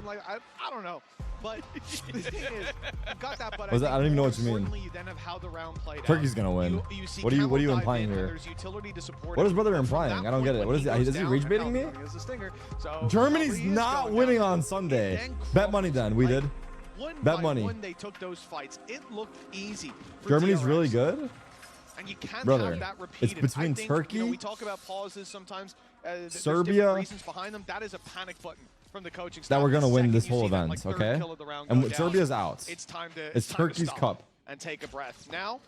Like, I don't know, but the thing is, you got that. But I don't even know what you mean. You then have how the round played Turkey's gonna win. What are you implying here? What is brother implying? I don't get it. What is he? Is he rage baiting me? Germany's not winning on Sunday. Bet money then. We did. Bet money. When they took those fights, it looked easy. Germany's really good. And you can't brother, have that repeated. it's between Turkey. Turkey, we talk about pauses sometimes. Serbia. Reasons behind them. That is a panic button from the coaching staff. That we're gonna win this You whole see that, event, like, okay? kill of the round And go down. Serbia's out. It's time to. It's time to Turkey's stop cup. And take a breath. Now,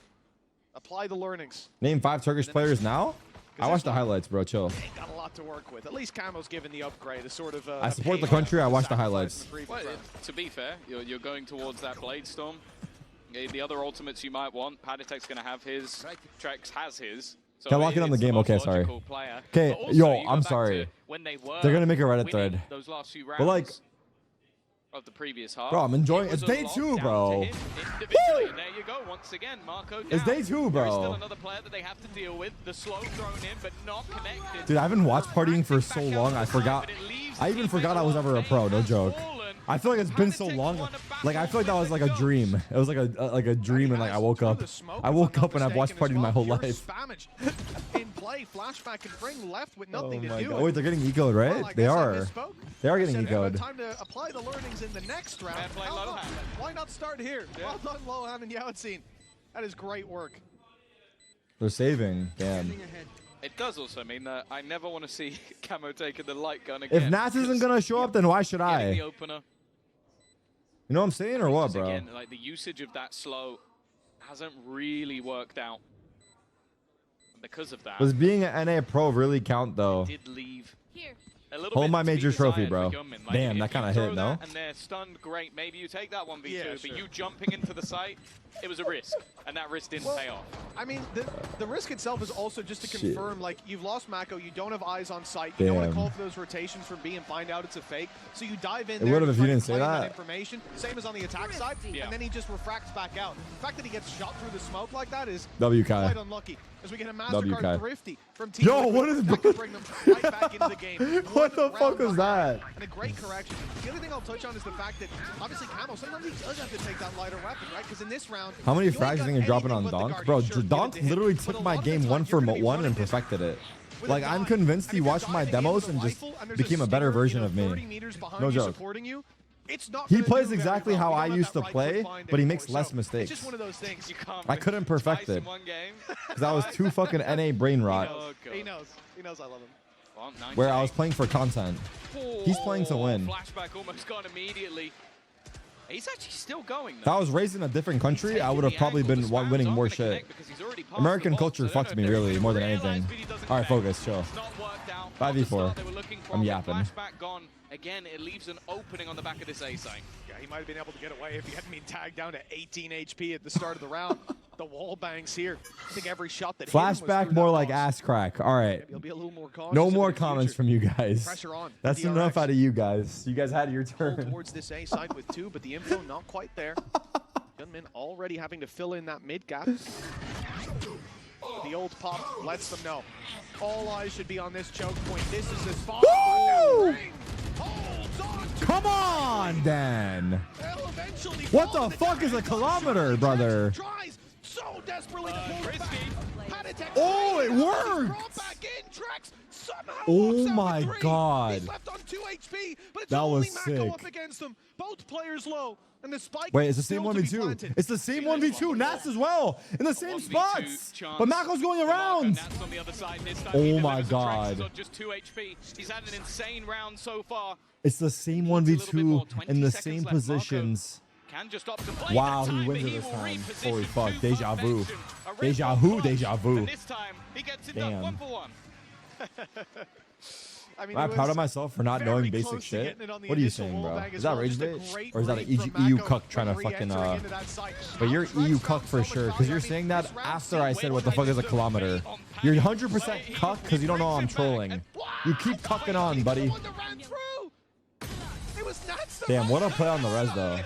apply the learnings. Name 5 Turkish players now. I watched the highlights, bro. Chill. They got a lot to work with. At least Camo's given the upgrade. A sort of. I support the country. I watch the highlights. Well, to be fair, you're going towards that Blade Storm. The other ultimates you might want, Paditek's going to have his. Trex has his. So Can I lock in on the game? Okay, sorry. Okay, yo, I'm sorry. They're gonna make a Reddit thread. Those last few But like, of the previous half. bro, I'm enjoying. It's day 2, bro. And there you go. Once again, Marco. It's day 2, bro. There's still another player that they have to deal with. The slow thrown in, but not connected. Dude, I haven't watched partying for so long. I forgot. I even forgot I was ever a pro. No joke. I feel like it's been so long. Like I feel like that was like a dream. It was like a dream, and like I woke up. I woke up and I've watched partying my whole life. In play, flashback and bring left with nothing to do. God. Wait, they're getting ecoed, right? Well, they are. They are getting said, ecoed. Time to apply the learnings in the next round. Why not start here? Well done, Lohan and Yautzin. That is great work. They're saving. Damn. It does also mean that I never want to see Camo taking the light gun again. If Nats isn't gonna show up, then why should I? The opener. You know what I'm saying, or what, bro? Again, like the usage of that slow hasn't really worked out because of that. Does being an NA pro really count, though? Did leave here. Hold my major trophy, bro. Damn, that kind of hit, no? And they're stunned, great. Maybe you take that 1v2, but you jumping into the site, it was a risk, and that risk didn't pay off. I mean, the risk itself is also just to confirm, like, you've lost Mako, you don't have eyes on sight, you don't want to call for those rotations from B and find out it's a fake, so you dive in there. It would have if you didn't say that. Information, same as on the attack side, and then he just refracts back out. The fact that he gets shot through the smoke like that is quite unlucky. As we get a MasterCard Thrifty from Team Yo, what is that could bring them right back into the game. What the fuck was that? And a great correction. The other thing I'll touch on is the fact that obviously Camo sometimes he does have to take that lighter weapon, right? Because in this round, how many frags do you think you're dropping on Donk? Bro, Donk literally took my game 1 for 1 and perfected it. Like, I'm convinced he watched my demos and just became a better version of me. No joke. He plays exactly how I used to play, but he makes less mistakes. It's just one of those things you can't. I couldn't perfect it because I was too fucking NA brain rot. He knows. He knows I love him. Where I was playing for content. He's playing to win. Flashback almost gone immediately. He's actually still going. If I was raised in a different country, I would have probably been winning more shit. American culture fucked me really more than anything. All right, focus, chill. 5v4. I'm yapping. Gone. Again, it leaves an opening on the back of this A site. Yeah, he might have been able to get away if he hadn't been tagged down to 18 HP at the start of the round. The wall bangs here. I think every shot that Flashback more like ass crack. All right. No more comments from you guys. That's enough out of you guys. You guys had your turn. Towards this A side with 2, but the info not quite there. Gunman already having to fill in that mid gap. The old pop lets them know. All eyes should be on this choke point. This is the spot. Come on, Dan. What the fuck is a kilometer, brother? So desperately to pull it back. Oh, it worked. Oh my god. He's left on 2 HP, but it's that only was Mako sick. up against them. Both players low. And the spike. Wait, it's the same 1v2. It's the same 1v2. Nats as well in the same spots. But Mako's going around. Oh my god. Just 2 HP. He's had an insane round so far. It's the same 1v2 in the same positions. Wow, he wins it this time. Holy fuck. Deja vu. Deja vu, deja vu. Damn. I mean, I'm proud of myself for not knowing basic shit. What are you saying, bro? Is that rage bait? Or is that an EU cuck trying to fucking, But you're EU cuck for sure, because you're saying that after I said what the fuck is a kilometer. You're 100% cuck because you don't know I'm trolling. You keep cucking on, buddy. Damn, what a play on the res, though.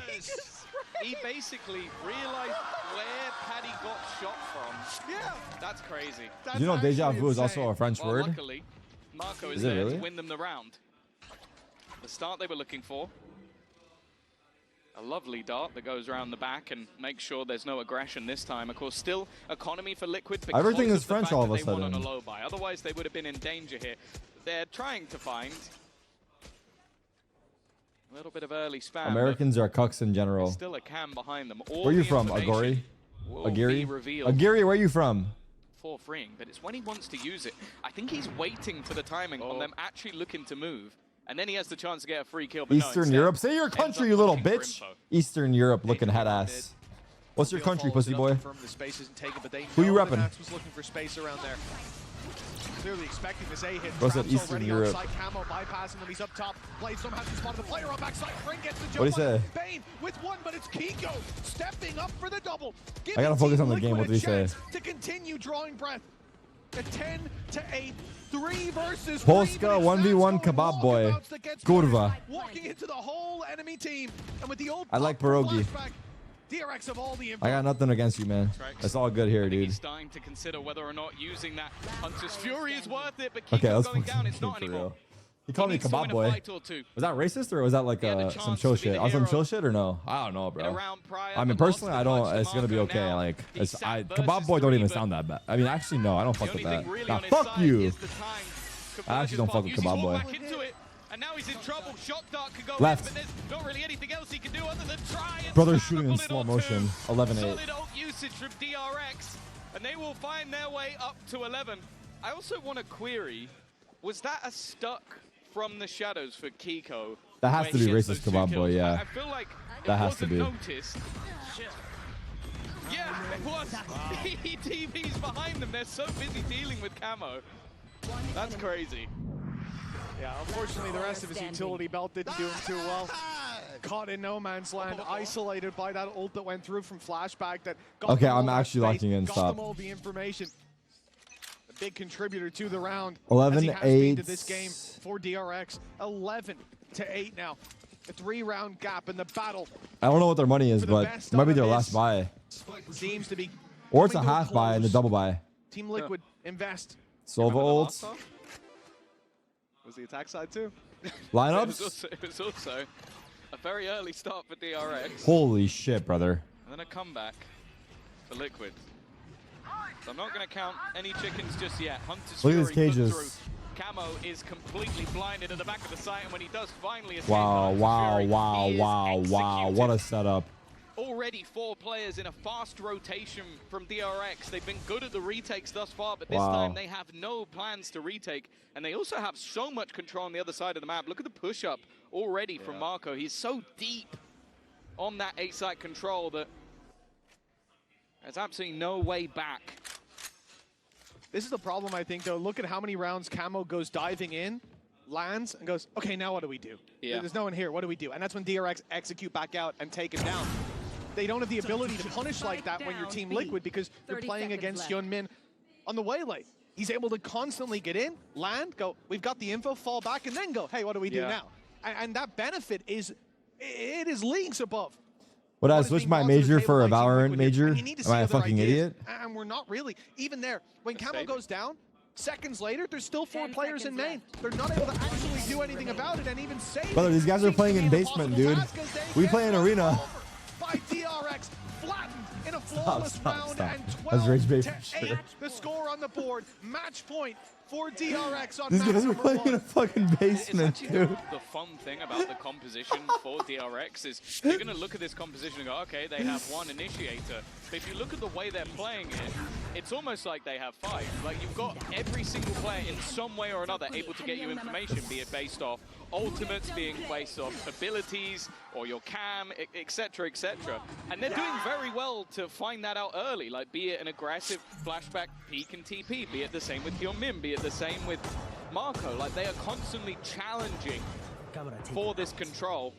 He basically realized where Paddy got shot from. Yeah, that's crazy. Did you know deja vu is also a French word? Luckily, Marco is it there really? to win them the round. The start they were looking for. A lovely dart that goes around the back and makes sure there's no aggression this time. Of course, still economy for Liquid. Everything is French all of a sudden. On a low buy. Otherwise, they would have been in danger here. They're trying to find a little bit of early spam. Americans are cucks in general. Still a cam behind them. Where are you from, Agori? Agiri, where are you from? For freeing, but it's when he wants to use it. I think he's waiting for the timing on them actually looking to move, and then he has the chance to get a free kill. But Eastern Europe? Say your country, you little bitch. Eastern Europe looking head ass. What's your country, pussy boy? Who you repping? Looking for space around there. Clearly expecting this A hit. What's that, Eastern Europe? Camo bypassing him. He's up top. Blade somehow has spotted the player on backside. Frank gets the jump. What do you say? Bane with one, but it's Kiko stepping up for the double. I gotta focus on the game. What did he say? To continue drawing breath. A 10-8, 3 versus Polska 1v1 kebab boy. Kurwa. Walking into the whole enemy team, and with the old I like pierogi. DRX of all the I got nothing against you, man. It's all good here, dude. He's starting to consider whether or not using that Hunter's Fury is worth it, but okay, let's going down, it's not anymore. He called me kebab boy. Was that racist or was that like some chill shit? On some chill shit or no? I don't know, bro. I mean, personally, I don't. It's gonna be okay. Like, kebab boy don't even sound that bad. I mean, actually, no, I don't fuck with that. Nah, fuck you. I actually don't fuck with kebab boy. And now he's in trouble. Shock dart could go Left. in, but there's not really anything else he can do other than try and Brother shooting in slow motion. 11-8. Solid ult usage from DRX, and they will find their way up to 11. I also want to query, was that a stuck from the shadows for Kiko? That has to be racist kebab boy, yeah. I feel like that has to be. Noticed. Yeah, it was. He TV's behind them. They're so busy dealing with camo. That's crazy. Yeah, unfortunately, the rest of his utility belt didn't do him too well. Caught in no man's land, isolated by that ult that went through from flashback. That got okay, I'm actually locking in. Stop. Them all the information. A big contributor to the round. 11-8 to this game for DRX. 11-8 now. A 3-round gap in the battle. I don't know what their money is, but it might be their last buy. Seems to be. Or it's a half buy and a double buy. Team Liquid invest. Silva ults. Was the attack side too? Lineups? It was also a very early start for DRX. Holy shit, brother. And then a comeback for Liquid. So I'm not going to count any chickens just yet. Hunter's Look at Fury these cages. through. Camo is completely blinded at the back of the site, and when he does finally escape, Wow, Fury, wow. What a setup. Already 4 players in a fast rotation from DRX. They've been good at the retakes thus far, but this time they have no plans to retake. And they also have so much control on the other side of the map. Look at the push-up already from Marco. He's so deep on that A-site control that there's absolutely no way back. This is the problem, I think, though. Look at how many rounds Camo goes diving in, lands, and goes, okay, now what do we do? Yeah. There's no one here. What do we do? And that's when DRX execute back out and take him down. They don't have the ability to punish like that when you're Team Liquid because you're playing against Hyunmin on the waylay. He's able to constantly get in, land, go, we've got the info, fall back, and then go, hey, what do we do now? And that benefit is leagues above. Would I switch my major for a Valorant major? Am I a fucking idiot? And we're not really. Even there, when Camo goes down, seconds later, there's still 4 players in main. They're not able to actually do anything about it and even save. Brother, these guys are playing in basement, dude. We play in arena. By DRX, flattened in a flawless round and 12-8. The score on the board. Match point for DRX on These guys are playing in a fucking basement, dude. The fun thing about the composition for DRX is you're going to look at this composition and go, okay, they have 1 initiator. But if you look at the way they're playing it, it's almost like they have 5. Like, you've got every single player in some way or another able to get you information, be it based off ultimates, being based off abilities, or your cam, etc., etc. And they're doing very well to find that out early, like be it an aggressive flashback peek and TP, be it the same with Hyunmin, be it the same with Marco. Like, they are constantly challenging for this control.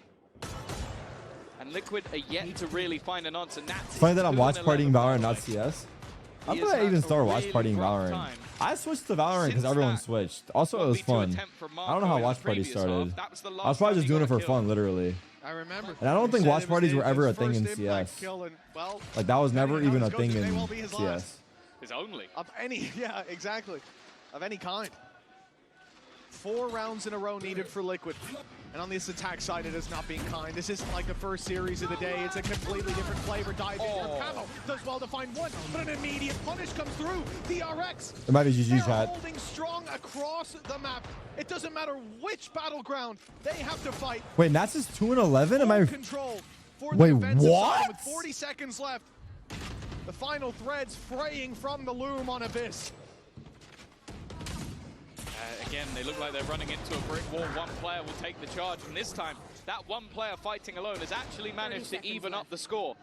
And Liquid are yet to really find an answer. Funny that I'm watch partying Valorant, not CS. How could I even start watch partying Valorant? I switched to Valorant because everyone switched. Also, it was fun. I don't know how watch party started. I was probably just doing it for fun, literally. I remember. And I don't think watch parties were ever a thing in CS. Like, that was never even a thing in CS. Is only. Of any, yeah, exactly. Of any kind. 4 rounds in a row needed for Liquid. And on this attack side, it has not been kind. This isn't like the first series of the day. It's a completely different flavor. Dive in from Camo. Does well to find 1, but an immediate punish comes through. DRX. It might be GG, chat. Holding strong across the map. It doesn't matter which battleground they have to fight. Wait, Nats is 2-11? Am I... Control for Wait, the what? With 40 seconds left. The final threads fraying from the loom on Abyss. Again, they look like they're running into a brick wall. 1 player will take the charge, and this time, that 1 player fighting alone has actually managed to even up the score.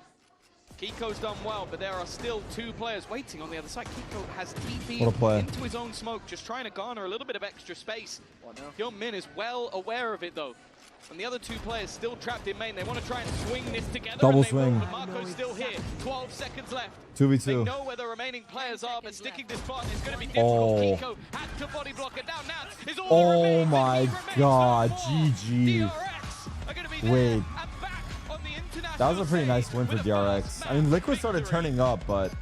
Kiko's done well, but there are still 2 players waiting on the other side. Kiko has TP'd into his own smoke, just trying to garner a little bit of extra space. Hyunmin is well aware of it, though. And the other 2 players still trapped in main. They want to try and swing this together. Double swing. But Marco's still here. 12 seconds left. 2v2. They know where the remaining players are, but sticking this button is going to be difficult. Kiko had to body block it down. Nats is all oh my god, GG. Wait. That was a pretty nice win for DRX. I mean, Liquid started turning up, but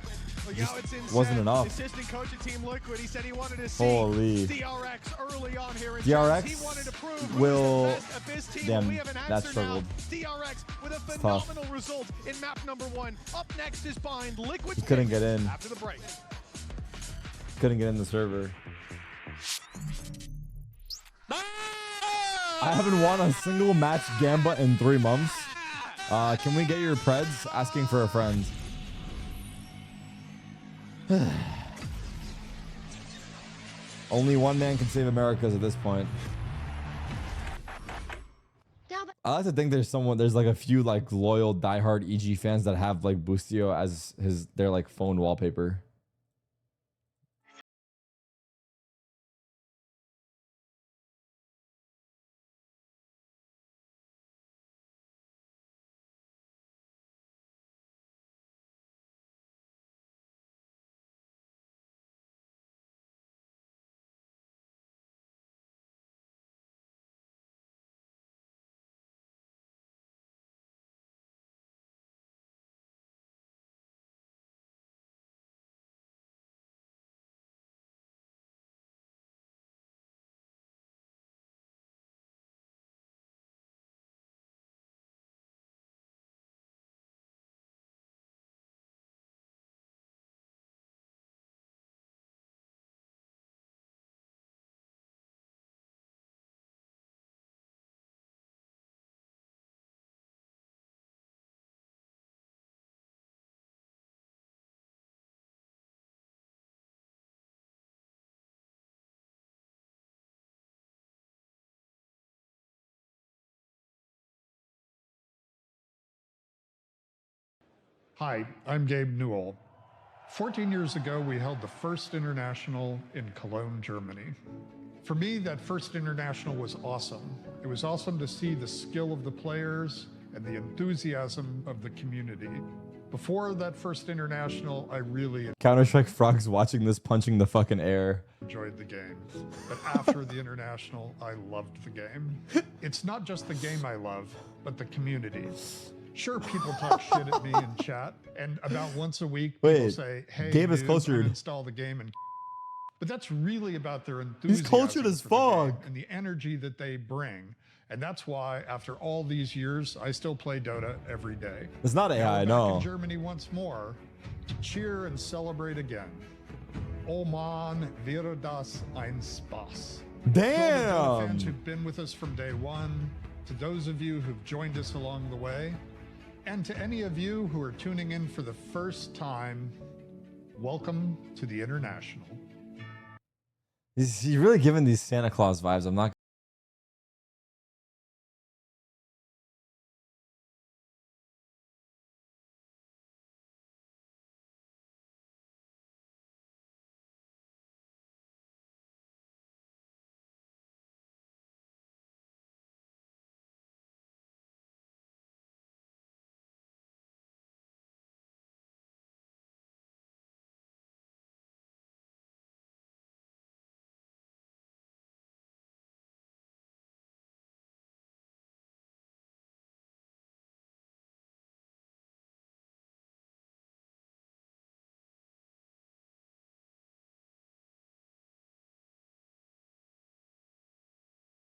just wasn't enough. Assistant coach at Team Liquid, he said he wanted to see Holy. DRX early on here in DRX he wanted to prove will... Damn, that struggled. DRX with a phenomenal result in map number 1. Up next is Bind. Liquid he couldn't get in. After the break. Couldn't get in the server. I haven't won a single match Gamba in 3 months. Can we get your preds? Asking for a friend. Only one man can save Americas at this point. I like to think there's like a few like loyal diehard EG fans that have like Boostio as their like phone wallpaper. Hi, I'm Gabe Newell. 14 years ago, we held the first international in Cologne, Germany. For me, that first international was awesome. It was awesome to see the skill of the players and the enthusiasm of the community. Before that first international, I really Counter-Strike Frog's watching this punching the fucking air. enjoyed the game. But after the international, I loved the game. It's not just the game I love, but the community. Sure, people talk shit at me in chat, and about once a week, people say, hey, Gabe is dude, cultured. uninstall the game. But that's really about their enthusiasm. He's cultured as fuck. And the energy that they bring. And that's why, after all these years, I still play Dota every day. It's not AI, I now we're back know. in Germany once more to cheer and celebrate again. Oh man, wäre das ein Spaß. Damn! To all the Dota fans who've been with us from day one, to those of you who've joined us along the way, and to any of you who are tuning in for the first time, welcome to the International. He's really giving these Santa Claus vibes. I'm not.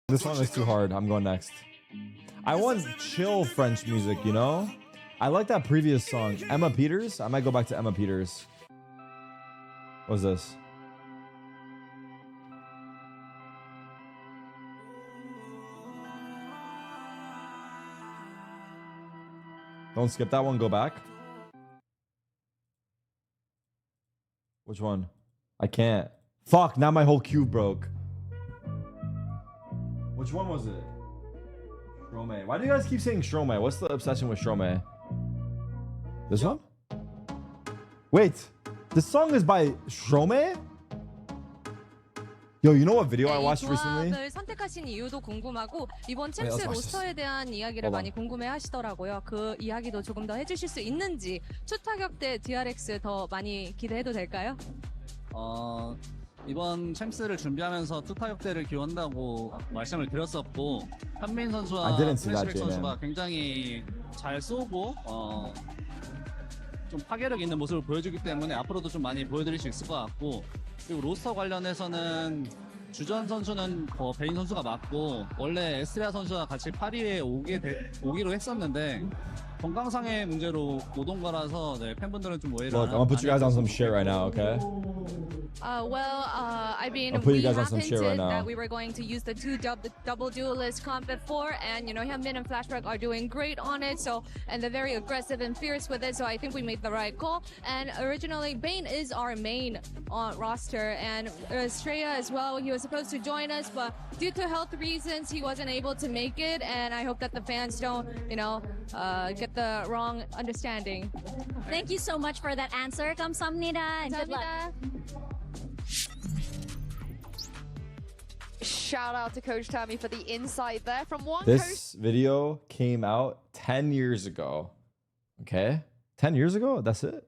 This one is too hard. I'm going next. I want chill French music, you know? I like that previous song. Emma Peters? I might go back to Emma Peters. What's this? Don't skip that one. Go back. Which one? I can't. Fuck, now my whole cube broke. Which one was it? Stromae. Why do you guys keep saying Stromae? What's the obsession with Stromae? This one? Wait, this song is by Stromae? Yo, you know what video I watched recently? 선택하신 이유도 궁금하고 이번 챔스 로스터에 대한 이야기를 많이 궁금해하시더라고요. 그 이야기도 조금 더 해주실 수 있는지 투타격 때 DRX 더 많이 기대해도 될까요? 이번 챔스를 준비하면서 투타격대를 기원한다고 말씀을 드렸었고 한민 선수와 플래시백 선수가 굉장히 잘 쏘고 좀 파괴력 있는 모습을 보여주기 때문에 앞으로도 좀 많이 보여드릴 수 있을 것 같고 그리고 로스터 관련해서는 주전 선수는 베인 선수가 맞고 원래 에스트레아 선수와 같이 파리에 오기로 했었는데 건강상의 문제로 못 온 거라서 네, 팬분들은 좀 오해를. Look, I'm gonna put you guys on some shit right now, okay? I mean, we have hinted right that we were going to use the double duelist comp before, and you know, Hyunbin and Flashback are doing great on it. So, and they're very aggressive and fierce with it. So I think we made the right call. And originally, Bane is our main roster, and Estrella as well. He was supposed to join us, but due to health reasons, he wasn't able to make it. And I hope that the fans don't, you know, get the wrong understanding. Thank you so much for that answer. 감사합니다. And good luck. Shout out to Coach Tammy for the insight there from one This video came out 10 years ago. Okay? 10 years ago? That's it?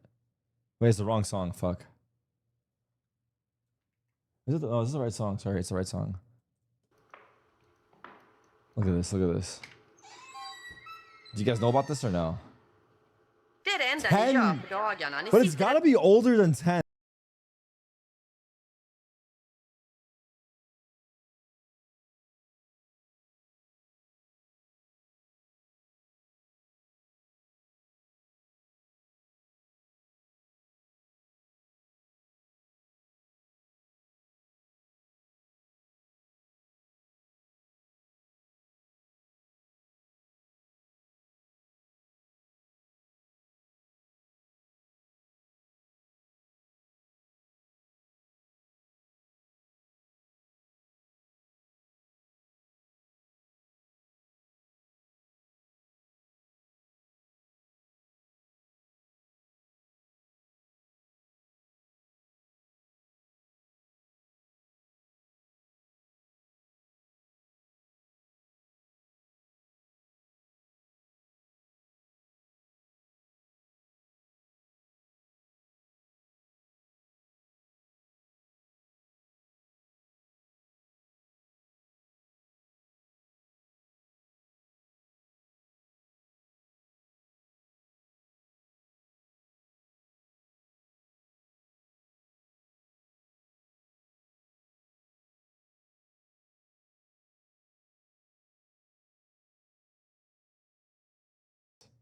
Wait, it's the wrong song. Fuck. Is it? Oh, this is the right song. Sorry, it's the right song. Look at this. Look at this. Do you guys know about this or no? 10? But it's gotta be older than 10.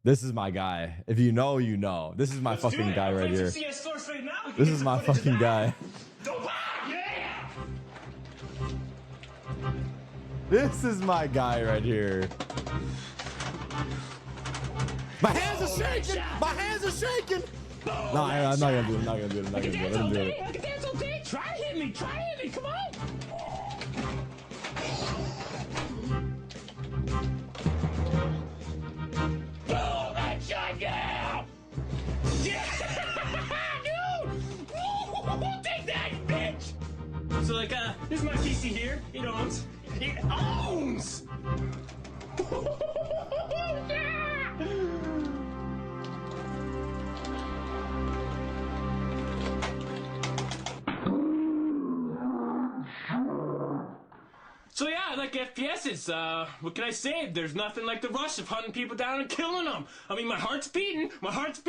This is my guy. If you know, you know. This is my fucking guy right here. This is my fucking guy. This is my guy right here. My hands are shaking. My hands are shaking. No, I'm not gonna do it. I'm not gonna do it. I'm not gonna do it. Let him do it. I can dance all day. Try hit me. Try hit me. Come on. Boom! Headshot, yeah! Yeah! Dude! Take that, bitch! So, like, this is my PC here. It owns. It owns! So yeah, I like FPSs. What can I say? There's nothing like the rush of hunting people down and killing them. I mean, my heart's beating, my hands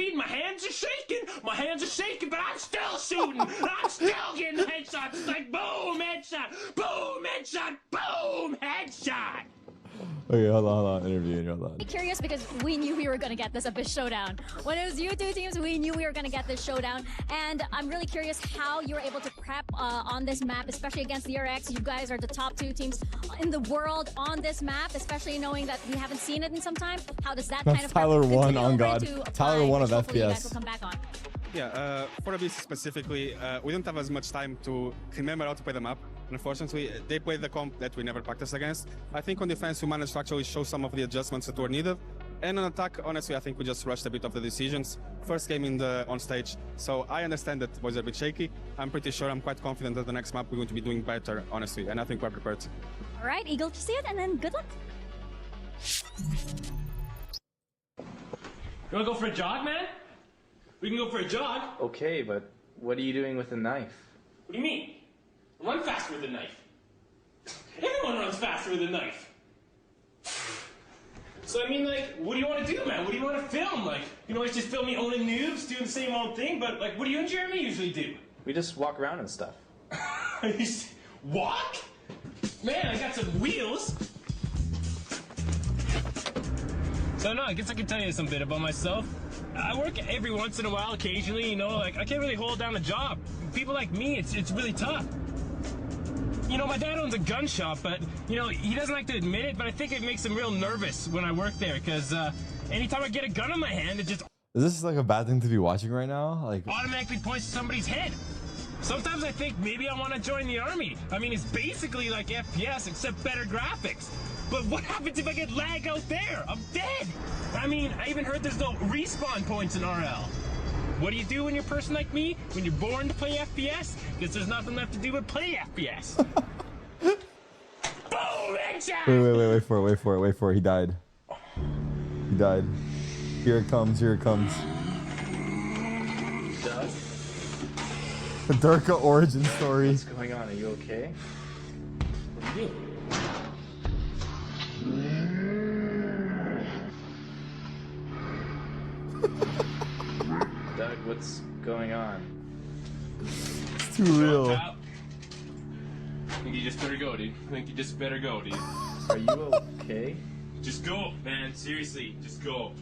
are shaking, but I'm still shooting. I'm still getting headshots. It's like boom, headshot, boom, headshot, boom, headshot. Okay, hold on, interviewing, hold on. I'm curious because we knew we were going to get this Abyss showdown. When it was you two teams, we knew we were going to get this showdown. And I'm really curious how you were able to prep on this map, especially against the RX. You guys are the top 2 teams in the world on this map, especially knowing that we haven't seen it in some time. How does that kind of Tyler 1 on God. Tyler 1 of FPS. You guys will come back on. Yeah, for Abyss specifically, we don't have as much time to remember how to play the map. Unfortunately, they played the comp that we never practiced against. I think on defense, we managed to actually show some of the adjustments that were needed. And on attack, honestly, I think we just rushed a bit of the decisions. First game on stage, so I understand that it was a bit shaky. I'm pretty sure, I'm quite confident that the next map we're going to be doing better, honestly, and I think we're prepared. All right, eager to see it, and then good luck. You wanna go for a jog, man? We can go for a jog. Okay, but what are you doing with a knife? What do you mean? Run faster with a knife. Everyone runs faster with a knife. So I mean, like, what do you want to do, man? What do you want to film? Like, you know, it's just film me owning noobs, doing the same old thing, but like, what do you and Jeremy usually do? We just walk around and stuff. Walk? Man, I got some wheels. So no, I guess I can tell you something about myself. I work every once in a while, occasionally, you know, like I can't really hold down a job. People like me, it's really tough. You know, my dad owns a gun shop, but, you know, he doesn't like to admit it, but I think it makes him real nervous when I work there, because anytime I get a gun in my hand, it just... Is this like a bad thing to be watching right now? Like, automatically points to somebody's head. Sometimes I think maybe I want to join the army. I mean, it's basically like FPS, except better graphics. But what happens if I get lag out there? I'm dead! I mean, I even heard there's no respawn points in RL. What do you do when you're a person like me? When you're born to play FPS? Because there's nothing left to do but play FPS. Boom! Headshot! Wait for it. He died. He died. Here it comes. Doug? The Durka origin story. What's going on? Are you okay? What do you do? Doug, what's going on? It's too real. I think you just better go, dude. Are you okay? Just go, man. Seriously, just go.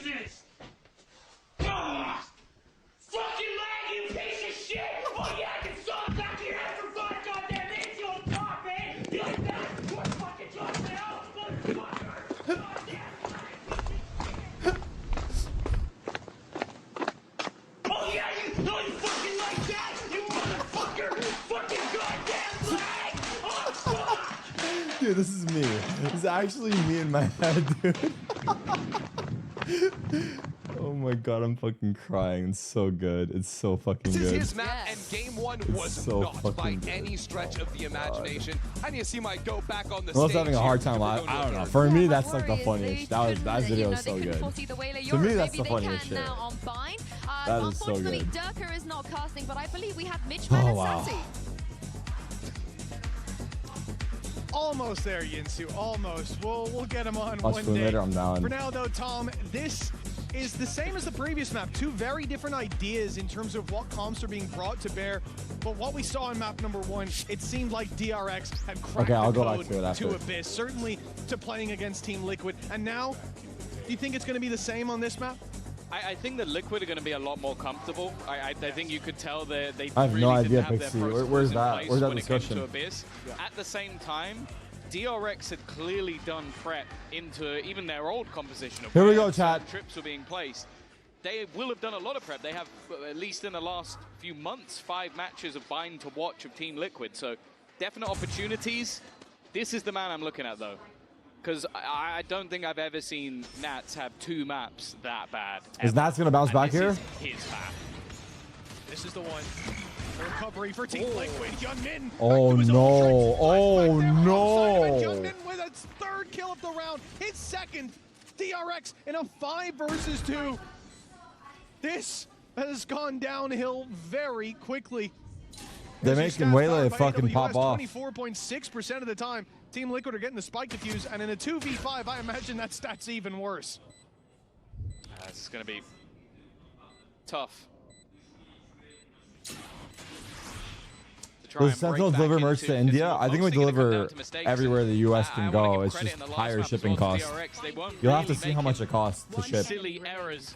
Jesus! Fucking lag, you piece of shit! Oh yeah, I can saw it back here after 5 goddamn minutes, you old top, man! You like that? You're fucking dropping out, motherfucker! Oh yeah, you fucking like that, you motherfucker! Fucking goddamn lag! Oh fuck! Dude, this is me. This is actually me in my head, dude. Oh my god, I'm fucking crying. It's so good. It's so fucking good. This is his map, and game 1 was so not by good. any stretch of the imagination. And you see my go back on the I was stage. having a hard time. I don't know. For me, that's like the funniest. That video is so good. To me, that's the funniest shit. That is so good. Durka is not casting, but I believe we have Mitch Oh wow. Almost there, Yinsu. Almost. We'll get him on Watch one for day. later. I'm down. For now, though, Tom, this is the same as the previous map. Two very different ideas in terms of what comps are being brought to bear. But what we saw in map number 1, it seemed like DRX had cracked the code to Abyss, certainly to playing against Team Liquid. And now, do you think it's going to be the same on this map? I think that Liquid are going to be a lot more comfortable. I think you could tell they I have really no idea, didn't have their Pixie. Where's that? Where's that when discussion? it came to Abyss. Yeah. At the same time, DRX had clearly done prep into even their old composition of here we go, chat. Trips were being placed. They will have done a lot of prep. They have, at least in the last few months, 5 matches of bind to watch of Team Liquid. So definite opportunities. This is the man I'm looking at, though. Because I don't think I've ever seen Nats have 2 maps that bad. Is Nats going to bounce back here? His map. This is the one. The recovery for Team Liquid. Hyunmin. Oh no. Oh no. Hyunmin with a 3rd kill of the round. His 2nd. DRX in a 5 versus 2. This has gone downhill very quickly. They're making Waylay fucking pop off. 24.6% of the time, Team Liquid are getting the spike defuse, and in a 2v5, I imagine that stat's even worse. This is going to be tough. Does Sentinel deliver merch to India? I think we deliver everywhere the US can go. It's just higher shipping costs. You'll have to see how much it costs to ship. Silly errors.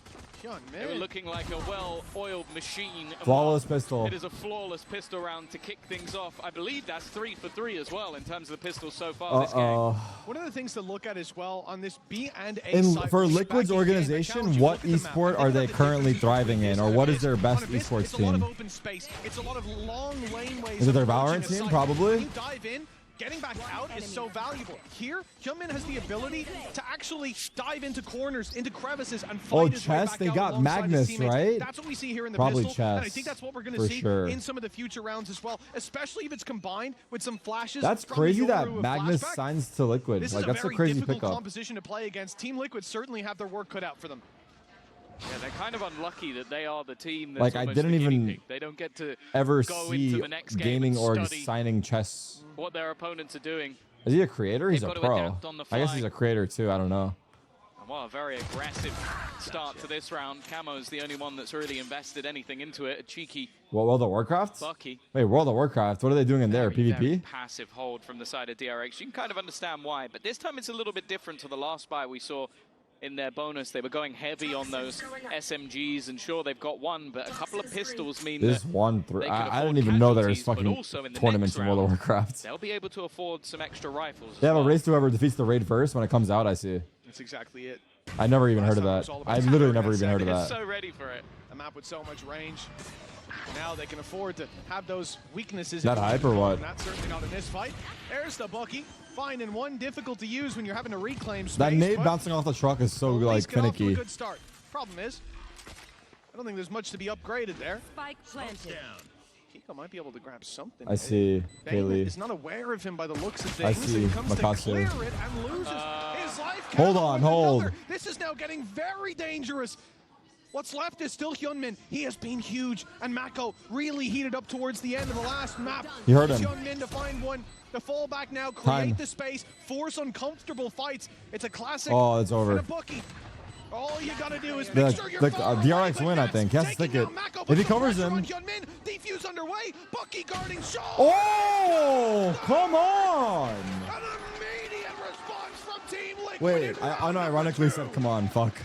They were looking like a well-oiled machine. Flawless pistol. It is a flawless pistol round to kick things off. I believe that's 3 for 3 as well in terms of the pistols so far this game. One of the things to look at as well on this B and A side. For Liquid's organization, what esport are they currently thriving in, or what is their best esports team? It's a lot of open space. It's a lot of long laneways. Is it their Valorant team? Probably. You dive in. Getting back out is so valuable. Here, Hyunmin has the ability to actually dive into corners, into crevices, and fight his way back out. They got Magnus, right? That's what we see here in the Probably pistol, chess, and I think that's what we're going to see in some of the future rounds as well, especially if it's combined with some flashes. That's crazy that Magnus signs to Liquid. This like, that's a crazy pickup. This is a very difficult composition to play against. Team Liquid certainly have their work cut out for them. Yeah, they're kind of unlucky that they are the team that's like I didn't even they don't get to ever go see into the next gaming game org signing chess. What their opponents are doing. Is he a creator? He's a pro. I guess he's a creator too. I don't know. Well, a very aggressive start to this round. Camo's the only one that's really invested anything into it. A cheeky World of Warcraft? Bucky. Wait, World of Warcraft. What are they doing in there? PvP? Very passive hold from the side of DRX. You can kind of understand why, but this time it's a little bit different to the last buy we saw in their bonus. They were going heavy on those SMGs, and sure, they've got one, but a couple of pistols mean this I didn't even know there's fucking tournaments in World of Warcraft. They'll be able to afford some extra rifles. They have a race to whoever defeats the raid first when it comes out, I see. That's exactly it. I never even heard of that. I literally never even heard of that. So ready for it. A map with so much range. Now they can afford to have those weaknesses. Is that hype or what? Not certainly not in this fight. There's the Bucky. Fine and one, difficult to use when you're having to reclaim space. That nade bouncing off the truck is so like finicky. A good start. Problem is, I don't think there's much to be upgraded there. Spike planted. Kiko might be able to grab something. I see. Haley is not aware of him by the looks of things. I see. Makasu. To clear it and loses his life. Hold on, hold. This is now getting very dangerous. What's left is still Hyunmin. He has been huge, and Mako really heated up towards the end of the last map. You heard him. Hyunmin to find one. The fallback now, create the space, force uncomfortable fights. It's a classic. Oh, it's over. And a Bucky. All you gotta do is make sure you're DRX win, I think. He has to stick it. If he covers him. Hyunmin, defuse underway. Bucky guarding Shaw. Oh, come on. An immediate response from Team Liquid. Wait, I unironically said, come on, fuck.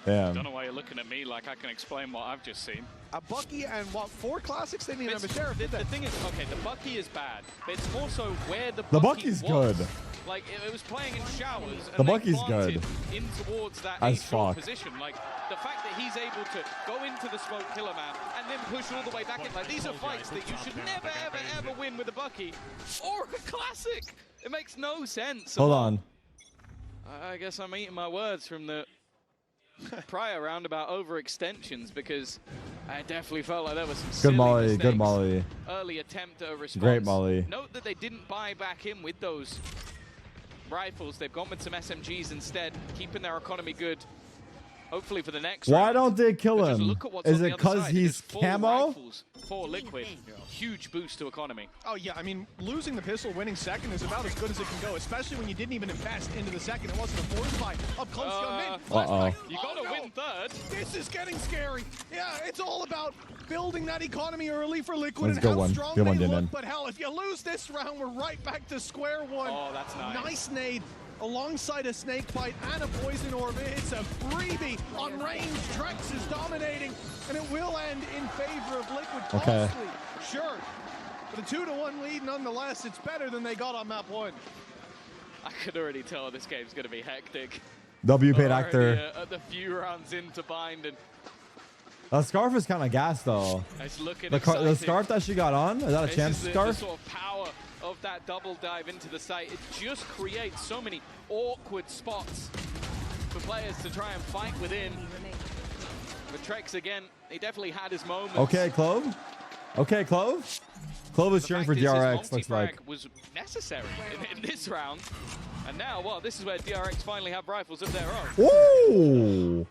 Damn. I don't know why you're looking at me like I can explain what I've just seen. A Bucky and what, 4 classics? They didn't even have a sheriff, did they? The thing is, okay, the Bucky is bad, but it's more so where the Bucky's was. good. Like, it was playing in showers, and the Bucky's good. In towards that as fuck. Position. Like, the fact that he's able to go into the smoke killer man and then push all the way back in. Like, these are fights that you should never, ever, ever win with a Bucky or a classic. It makes no sense. Hold on. I guess I'm eating my words from the prior round about overextensions, because I definitely felt like there was some silly mistakes. Good Molly. Early attempt at a response. Great Molly. Note that they didn't buy back in with those rifles. They've gone with some SMGs instead, keeping their economy good. hopefully for the next Why round. don't they kill him? Look at what's Is on it the other because side. he's camo? For Liquid. Huge boost to economy. Oh, yeah. I mean, losing the pistol, winning second is about as good as it can go, especially when you didn't even invest into the second. It wasn't a force fight. Up close, Uh-oh. You got to win third. This is getting scary. Yeah, it's all about building that economy early for Liquid Let's and go how one. strong Good they one, look. Dinin. But hell, if you lose this round, we're right back to square one. Oh, that's nice. Nice nade. Alongside a snake bite and a poison orb. It's a freebie on range. Trex is dominating, and it will end in favor of Liquid. Okay. Costly, sure. But a 2-1 lead nonetheless. It's better than they got on map 1. I could already tell this game's going to be hectic. W paid actor. At the few rounds into bind, and The scarf is kind of gas though. it's looking The scarf that she got on, is that a champ the scarf? sort of power of that double dive into the site. It just creates so many awkward spots for players to try and fight within. But Trex again, he definitely had his moments. Okay, Clove. Okay, Clove. Clove is cheering for DRX, looks like. Was necessary in this round. And now, well, this is where DRX finally have rifles of their own. Ooh!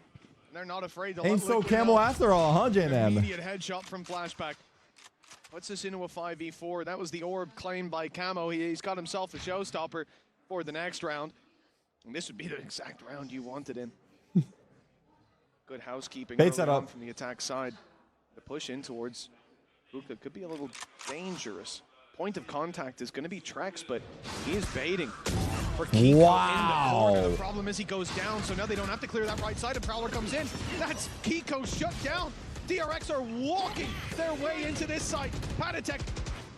They're not afraid to Ain't let so Liquid camo know. after all, huh, JNM? Immediate headshot from Flashback. Puts us into a 5v4. That was the orb claimed by Camo. He's got himself a showstopper for the next round. And this would be the exact round you wanted in. Good housekeeping Bait early set on up. from the attack side. The push in towards Hookah could be a little dangerous. Point of contact is going to be Trex, but he is baiting for Kiko in the corner. The problem is he goes down, so now they don't have to clear that right side, and Prowler comes in. That's Kiko shut down. DRX are walking their way into this site. Patatek,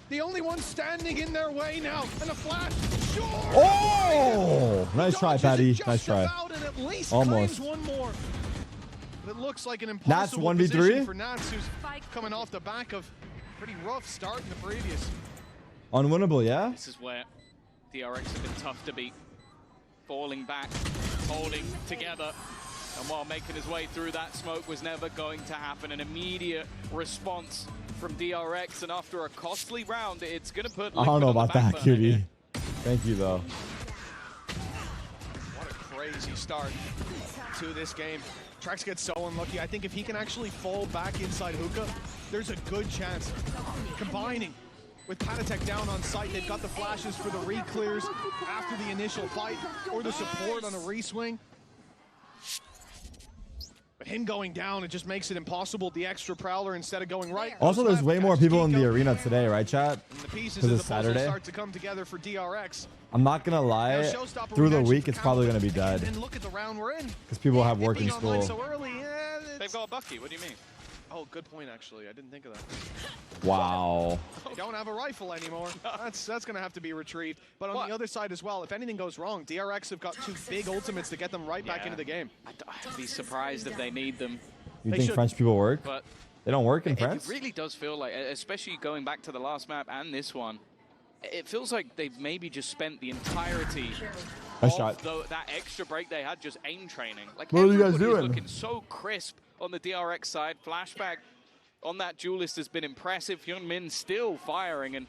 the only one standing in their way now, and a flash. Sure. Oh! Nice try, Patty. Nice try. Almost. One more. But it looks like an Nats impossible 1v3? position for Nats, who's coming off the back of a pretty rough start in the previous. Unwinnable, yeah? This is where DRX have been tough to beat. Falling back, holding together. And while making his way through that smoke was never going to happen. An immediate response from DRX, and after a costly round, it's going to put I don't know about that, cutie. Thank you, though. What a crazy start to this game. Trex gets so unlucky. I think if he can actually fall back inside Hookah, there's a good chance. Combining with Patatek down on site, they've got the flashes for the re-clears after the initial fight, or the support on a re-swing. But him going down, it just makes it impossible. The extra Prowler instead of going right. Also, there's way more people in the arena today, right, chat? And the pieces Because of it's the puzzle Saturday. start to come together for DRX. I'm not gonna lie, Showstopper through we the mentioned week for it's probably gonna be Camo. dead. And look at the round we're in. Because people have work Being in online school. so early, They've got a Bucky, what do you mean? Oh, good point, actually. I didn't think of that. Wow. They don't have a rifle anymore. That's going to have to be retrieved. But on the other side as well, if anything goes wrong, DRX have got two big ultimates to get them right back into the game. I'd be surprised if they need them. You think French people work? But They don't work in France? It really does feel like, especially going back to the last map and this one, it feels like they've maybe just spent the entirety Nice of shot. that extra break they had just aim training. Like, What are you guys everybody is doing? looking so crisp on the DRX side. Flashback on that duelist has been impressive. Hyunmin still firing, and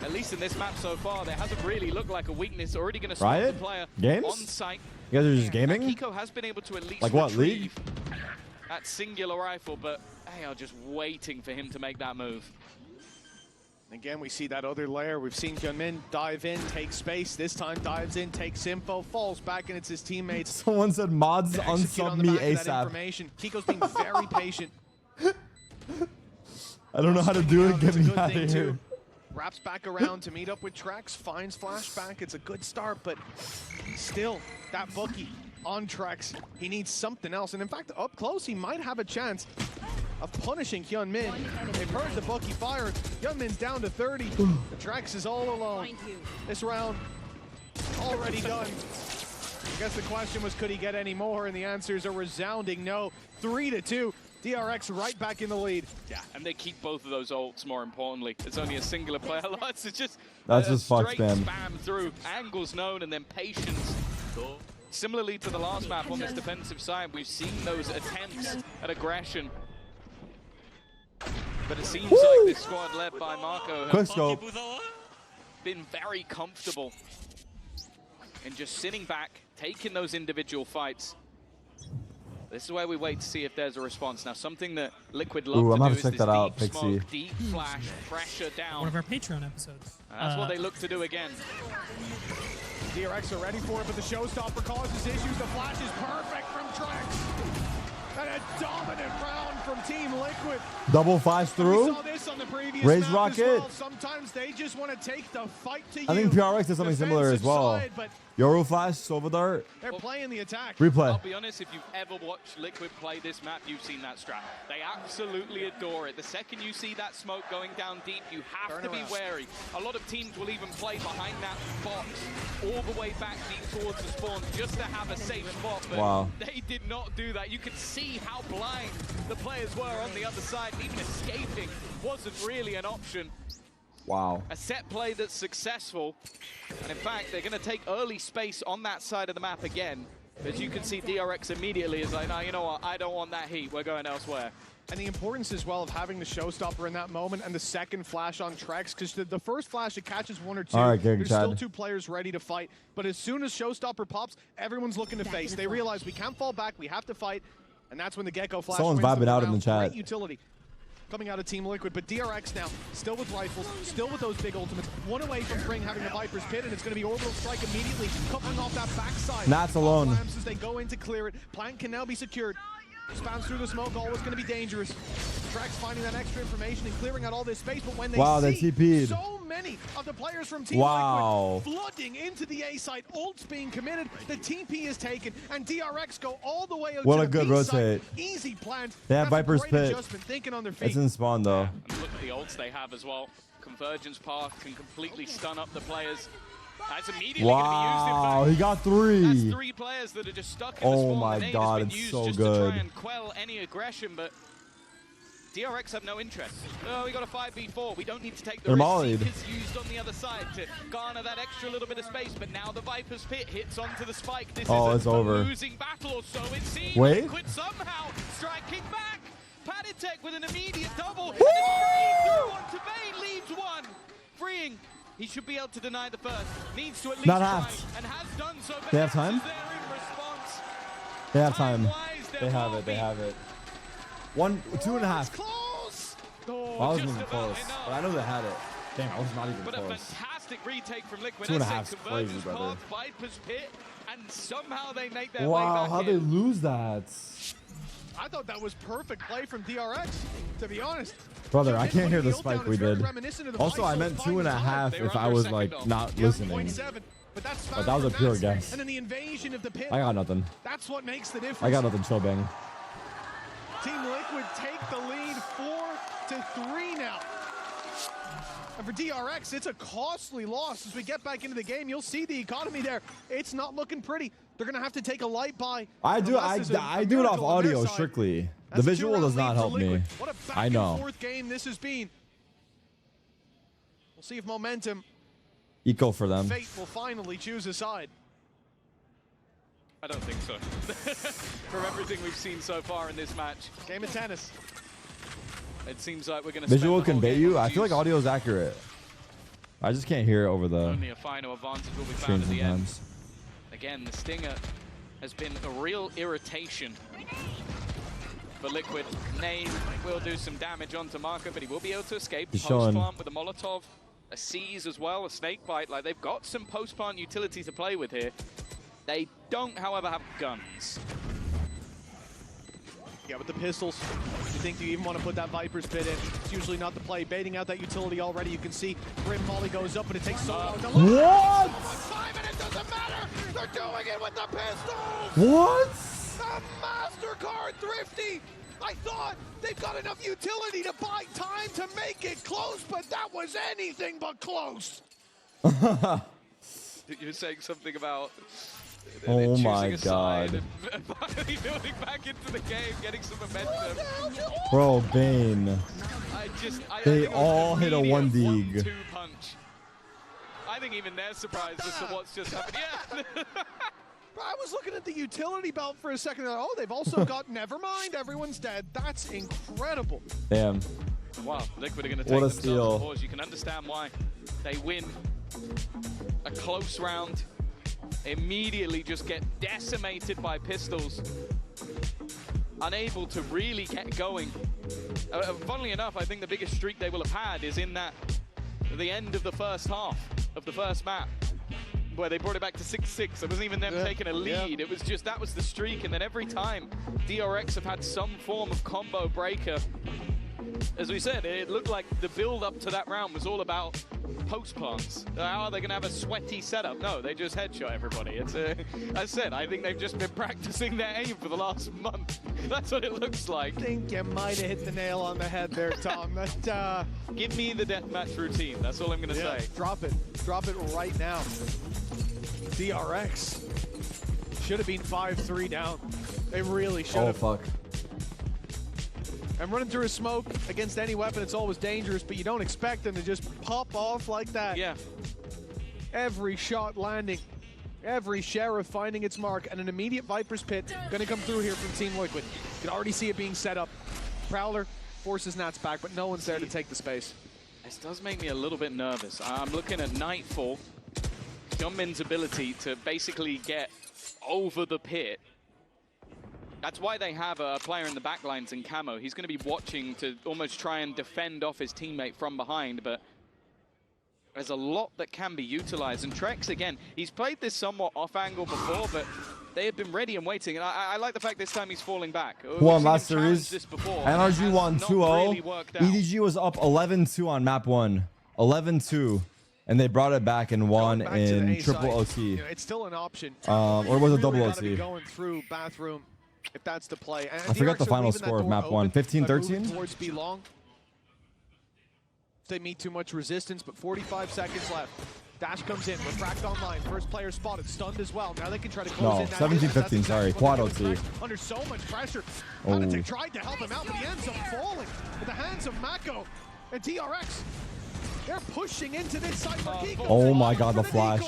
at least in this map so far, there hasn't really looked like a weakness. Already going to spot the Riot? player Games? on site. You guys are just gaming? Kiko has been able to at least Like what, retrieve League? that singular rifle, but they are just waiting for him to make that move. Again, we see that other layer. We've seen Hyunmin dive in, take space. This time dives in, takes info, falls back, and it's his teammates. Someone said mods to execute unsub on the me back of that ASAP. information. Kiko's being very patient. I don't know how to do it. Get It's a me good out thing of here. too. Wraps back around to meet up with Trex, finds Flashback. It's a good start, but still, that bookie on Trex. He needs something else. And in fact, up close, he might have a chance of punishing Hyunmin. They've heard the bookie fire. Hyunmin's down to 30. The Trex is all alone. This round already done. I guess the question was, could he get any more? And the answer is a resounding no. 3-2. DRX right back in the lead. Yeah, and they keep both of those ults, more importantly. It's only a singular player. It's just That's just fuck straight spam. through. Angles known, and then patience. Similarly to the last map on this defensive side, we've seen those attempts at aggression. But it seems like this squad led by Marco Quick have scope. been very comfortable in just sitting back, taking those individual fights. This is where we wait to see if there's a response. Now, something that Liquid love I'm to gonna do is check this that out, deep Pixie. smoke, deep flash, pressure down. One of our Patreon episodes. And that's what they look to do again. DRX are ready for it, but the showstopper causes issues. The flash is perfect from Trex. And a dominant round from Team Liquid. Double flash through. We saw this on the previous Raise map rocket. as well. Sometimes they just want to take the fight to you. I think PRX does something similar as well. Side, but Yoru flash, Silver Dart. they're playing the attack. Replay. I'll be honest, if you've ever watched Liquid play this map, you've seen that strat. They absolutely adore it. The second you see that smoke going down deep, you have to be wary. A lot of teams will even play behind that box all the way back deep towards the spawn just to have a safe spot, but they did not do that. You could see how blind the players were on the other side. Even escaping wasn't really an option. Wow. A set play that's successful. And in fact, they're going to take early space on that side of the map again. As you can see, DRX immediately is like, no, you know what? I don't want that heat. We're going elsewhere. And the importance as well of having the showstopper in that moment and the second flash on Trex, because the first flash, it catches one or two. All right, There's still two players ready to fight. But as soon as showstopper pops, everyone's looking to face. They realize we can't fall back. We have to fight. And that's when the Gecko flash Someone's wins vibing them out in around. the chat. Great utility coming out of Team Liquid, but DRX now still with rifles, still with those big ultimates, one away from Pring having the Viper's Pit, and it's going to be Orbital Strike immediately covering off that backside. Nats alone. As they go in to clear it, Plant can now be secured. Spans through the smoke, always going to be dangerous. Trex finding that extra information and clearing out all this space, but when they see TP'd. so many of the players from Team Liquid flooding into the A site, ults being committed, the TP is taken, and DRX go all the way out What to a the good B rotate. site. Easy plant. They have That's a Viper's great Pit. adjustment, thinking on their feet. It's in spawn though. And look at the ults they have as well. Convergence path can completely stun up the players. That's immediately going to be used, in fact. He got three. That's three players that are just stuck in the spawn. My The nade God, has been it's used so just good. to try and quell any aggression, but DRX have no interest. Oh, we got a 5v4. We don't need to take the risk Seekers used on the other side to garner that extra little bit of space, but now the Viper's Pit hits onto the spike. This is a losing battle, or so it seems. Liquid somehow striking back. Paditek with an immediate double. And a through onto Bane leaves one. Freeing. He should be able to deny the first. Needs to at least try and has done so. They have time? They have time. They have it. They have it. 2.5. Close. I wasn't even close, but I know they had it. Damn, I was not even but close. A fantastic retake from Liquid. 2.5 crazy, brother. Viper's Pit, and somehow they make their way Wow, back how'd they lose that? I thought that was perfect play from DRX, to be honest. Brother, I can't hear the spike we did. Also, I meant 2.5 if I was like not listening. But that was a pure guess. And then the invasion of the pit. I got nothing. That's what makes the difference. I got nothing. Chill bang. Team Liquid take the lead 4-3 now. And for DRX, it's a costly loss. As we get back into the game, you'll see the economy there. It's not looking pretty. They're going to have to take a light buy. I do it off audio strictly. The visual does not help me. What a back I know. and forth game this has been. We'll see if momentum Eco for them. Fate will finally choose a side. I don't think so. From everything we've seen so far in this match. Game of tennis. It seems like we're going to visual convey you. I feel like audio is accurate. I just can't hear it over the only a final advantage will be found at the end. Again, the Stinger has been a real irritation for Liquid. Nade will do some damage onto Marco, but he will be able to escape. Post-plant with a Molotov, a Seize as well, a Snakebite. Like, they've got some post-plant utility to play with here. They don't, however, have guns. Yeah, with the pistols, you think you even want to put that Viper's Pit in. It's usually not the play. Baiting out that utility already. You can see Grim Molly goes up, but it takes so long. What? 5 minutes doesn't matter. They're doing it with the pistols. What? The MasterCard Thrifty. I thought they've got enough utility to buy time to make it close, but that was anything but close. You're saying something about oh my God. And finally building back into the game, getting some momentum. Bro, Bane. They all hit a 1-dig. 1-2 punch. I think even they're surprised as to what's just happened. Yeah. I was looking at the utility belt for a second. Oh, they've also got Nevermind. Everyone's dead. That's incredible. Damn. Wow, Liquid are going to take themselves on pause. You can understand why. They win a close round. Immediately just get decimated by pistols. unable to really get going. Funnily enough, I think the biggest streak they will have had is in the end of the first half of the first map, where they brought it back to 6-6. It wasn't even them taking a lead. It was just, that was the streak. And then every time DRX have had some form of combo breaker, as we said, it looked like the build up to that round was all about post plants. How are they going to have a sweaty setup? No, they just headshot everybody. It's as I said, I think they've just been practicing their aim for the last month. That's what it looks like. I think you might have hit the nail on the head there, Tom. That, give me the deathmatch routine. That's all I'm going to say. Drop it right now. DRX should have been 5-3 down. They really should have. Oh, fuck. And running through a smoke against any weapon, it's always dangerous, but you don't expect them to just pop off like that. Yeah. Every shot landing, every Sheriff finding its mark, and an immediate Viper's Pit gonna come through here from Team Liquid. You can already see it being set up. Prowler forces Nats back, but no one's there to take the space. This does make me a little bit nervous. I'm looking at Nightfall, Hyunmin's ability to basically get over the pit. That's why they have a player in the backlines in camo. He's going to be watching to almost try and defend off his teammate from behind, but there's a lot that can be utilized. And Trex, again, he's played this somewhat off angle before, but they have been ready and waiting. And I like the fact this time he's falling back. Won last series. NRG won 2-0. EDG was up 11-2 on map 1. 11-2. And they brought it back and won in triple OT. You know, it's still an option. Or was it double OT? Going through bathroom, if that's the play. And I forgot the final score of map 1. 15-13? Towards B long. They meet too much resistance, but 45 seconds left. Dash comes in, Refract online. First player spotted, stunned as well. Now they can try to close in. No, 17-15, sorry. Quad OT. Under so much pressure. Panatic tried to help him out, but he ends up falling at the hands of Mako and DRX. They're pushing into this side. Oh my god, the flash.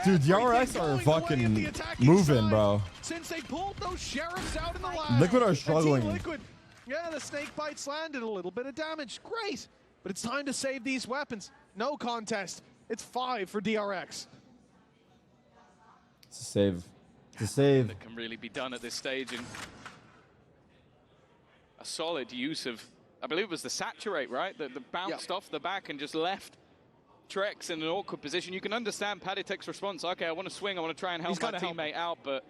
Dude, DRX are fucking moving, bro. Since they pulled those Sheriffs out in the lab. Liquid are struggling. Liquid. Yeah, the snake bites landed a little bit of damage. Great. But it's time to save these weapons. No contest. It's 5 for DRX. It's a save. It's a save. That can really be done at this stage. And a solid use of, I believe it was the saturate, right? That bounced off the back and just left Trex in an awkward position. You can understand Paditek's response. Okay, I want to swing. I want to try and help my teammate out, but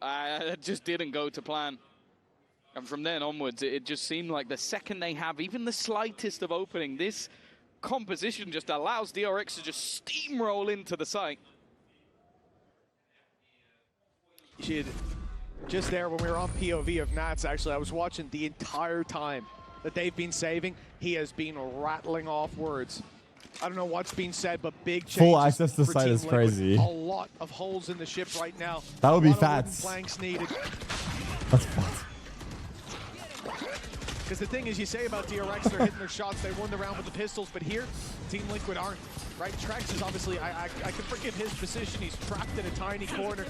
it just didn't go to plan. And from then onwards, it just seemed like the second they have even the slightest of opening, this composition just allows DRX to just steamroll into the site. Just there when we were on POV of Nats, actually, I was watching the entire time that they've been saving. He has been rattling off words. I don't know what's being said, but big changes. Full access to site is crazy. A lot of holes in the ship right now. That would be fats. Planks needed. That's fats. Because the thing is, you say about DRX, they're hitting their shots. They won the round with the pistols, but here, Team Liquid aren't. Right? Trex is obviously, I can forgive his position. He's trapped in a tiny corner.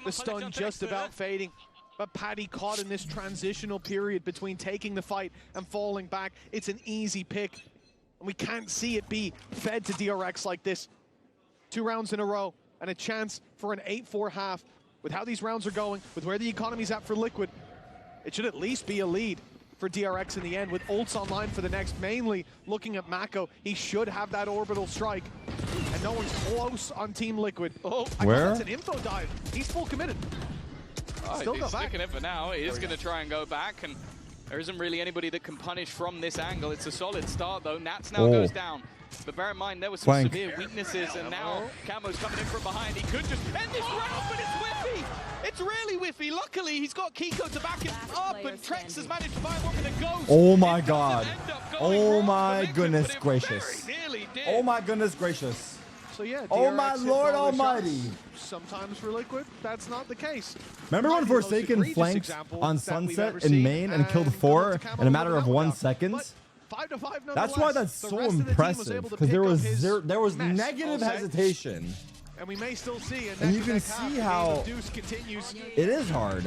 The stun just about fading. But Paddy caught in this transitional period between taking the fight and falling back. It's an easy pick. And we can't see it be fed to DRX like this. 2 rounds in a row and a chance for an 8-4 half. With how these rounds are going, with where the economy's at for Liquid, it should at least be a lead for DRX in the end, with ults online for the next. Mainly looking at Mako, he should have that orbital strike, and no one's close on Team Liquid. Oh, I where? That's an info dive. He's full committed. Still he's go back. sticking it for now. He is going to try and go back, and there isn't really anybody that can punish from this angle. It's a solid start though. Nats now goes down. But bear in mind, there were some severe weaknesses, and now Camo's coming in from behind. He could just end this round, but it's whiffy! It's really whiffy. Luckily, he's got Kiko to back him up, and Trex has managed to find one with a ghost. Oh my god. Oh my goodness gracious. Oh my goodness gracious. So yeah, oh my Lord Almighty. Sometimes for Liquid, that's not the case. Remember when Forsaken flanked on Sunset in main and killed 4 in a matter of 1 second? 5-5 that's why that's so impressive, because there was negative hesitation. And we may still see, and you can see how it is hard.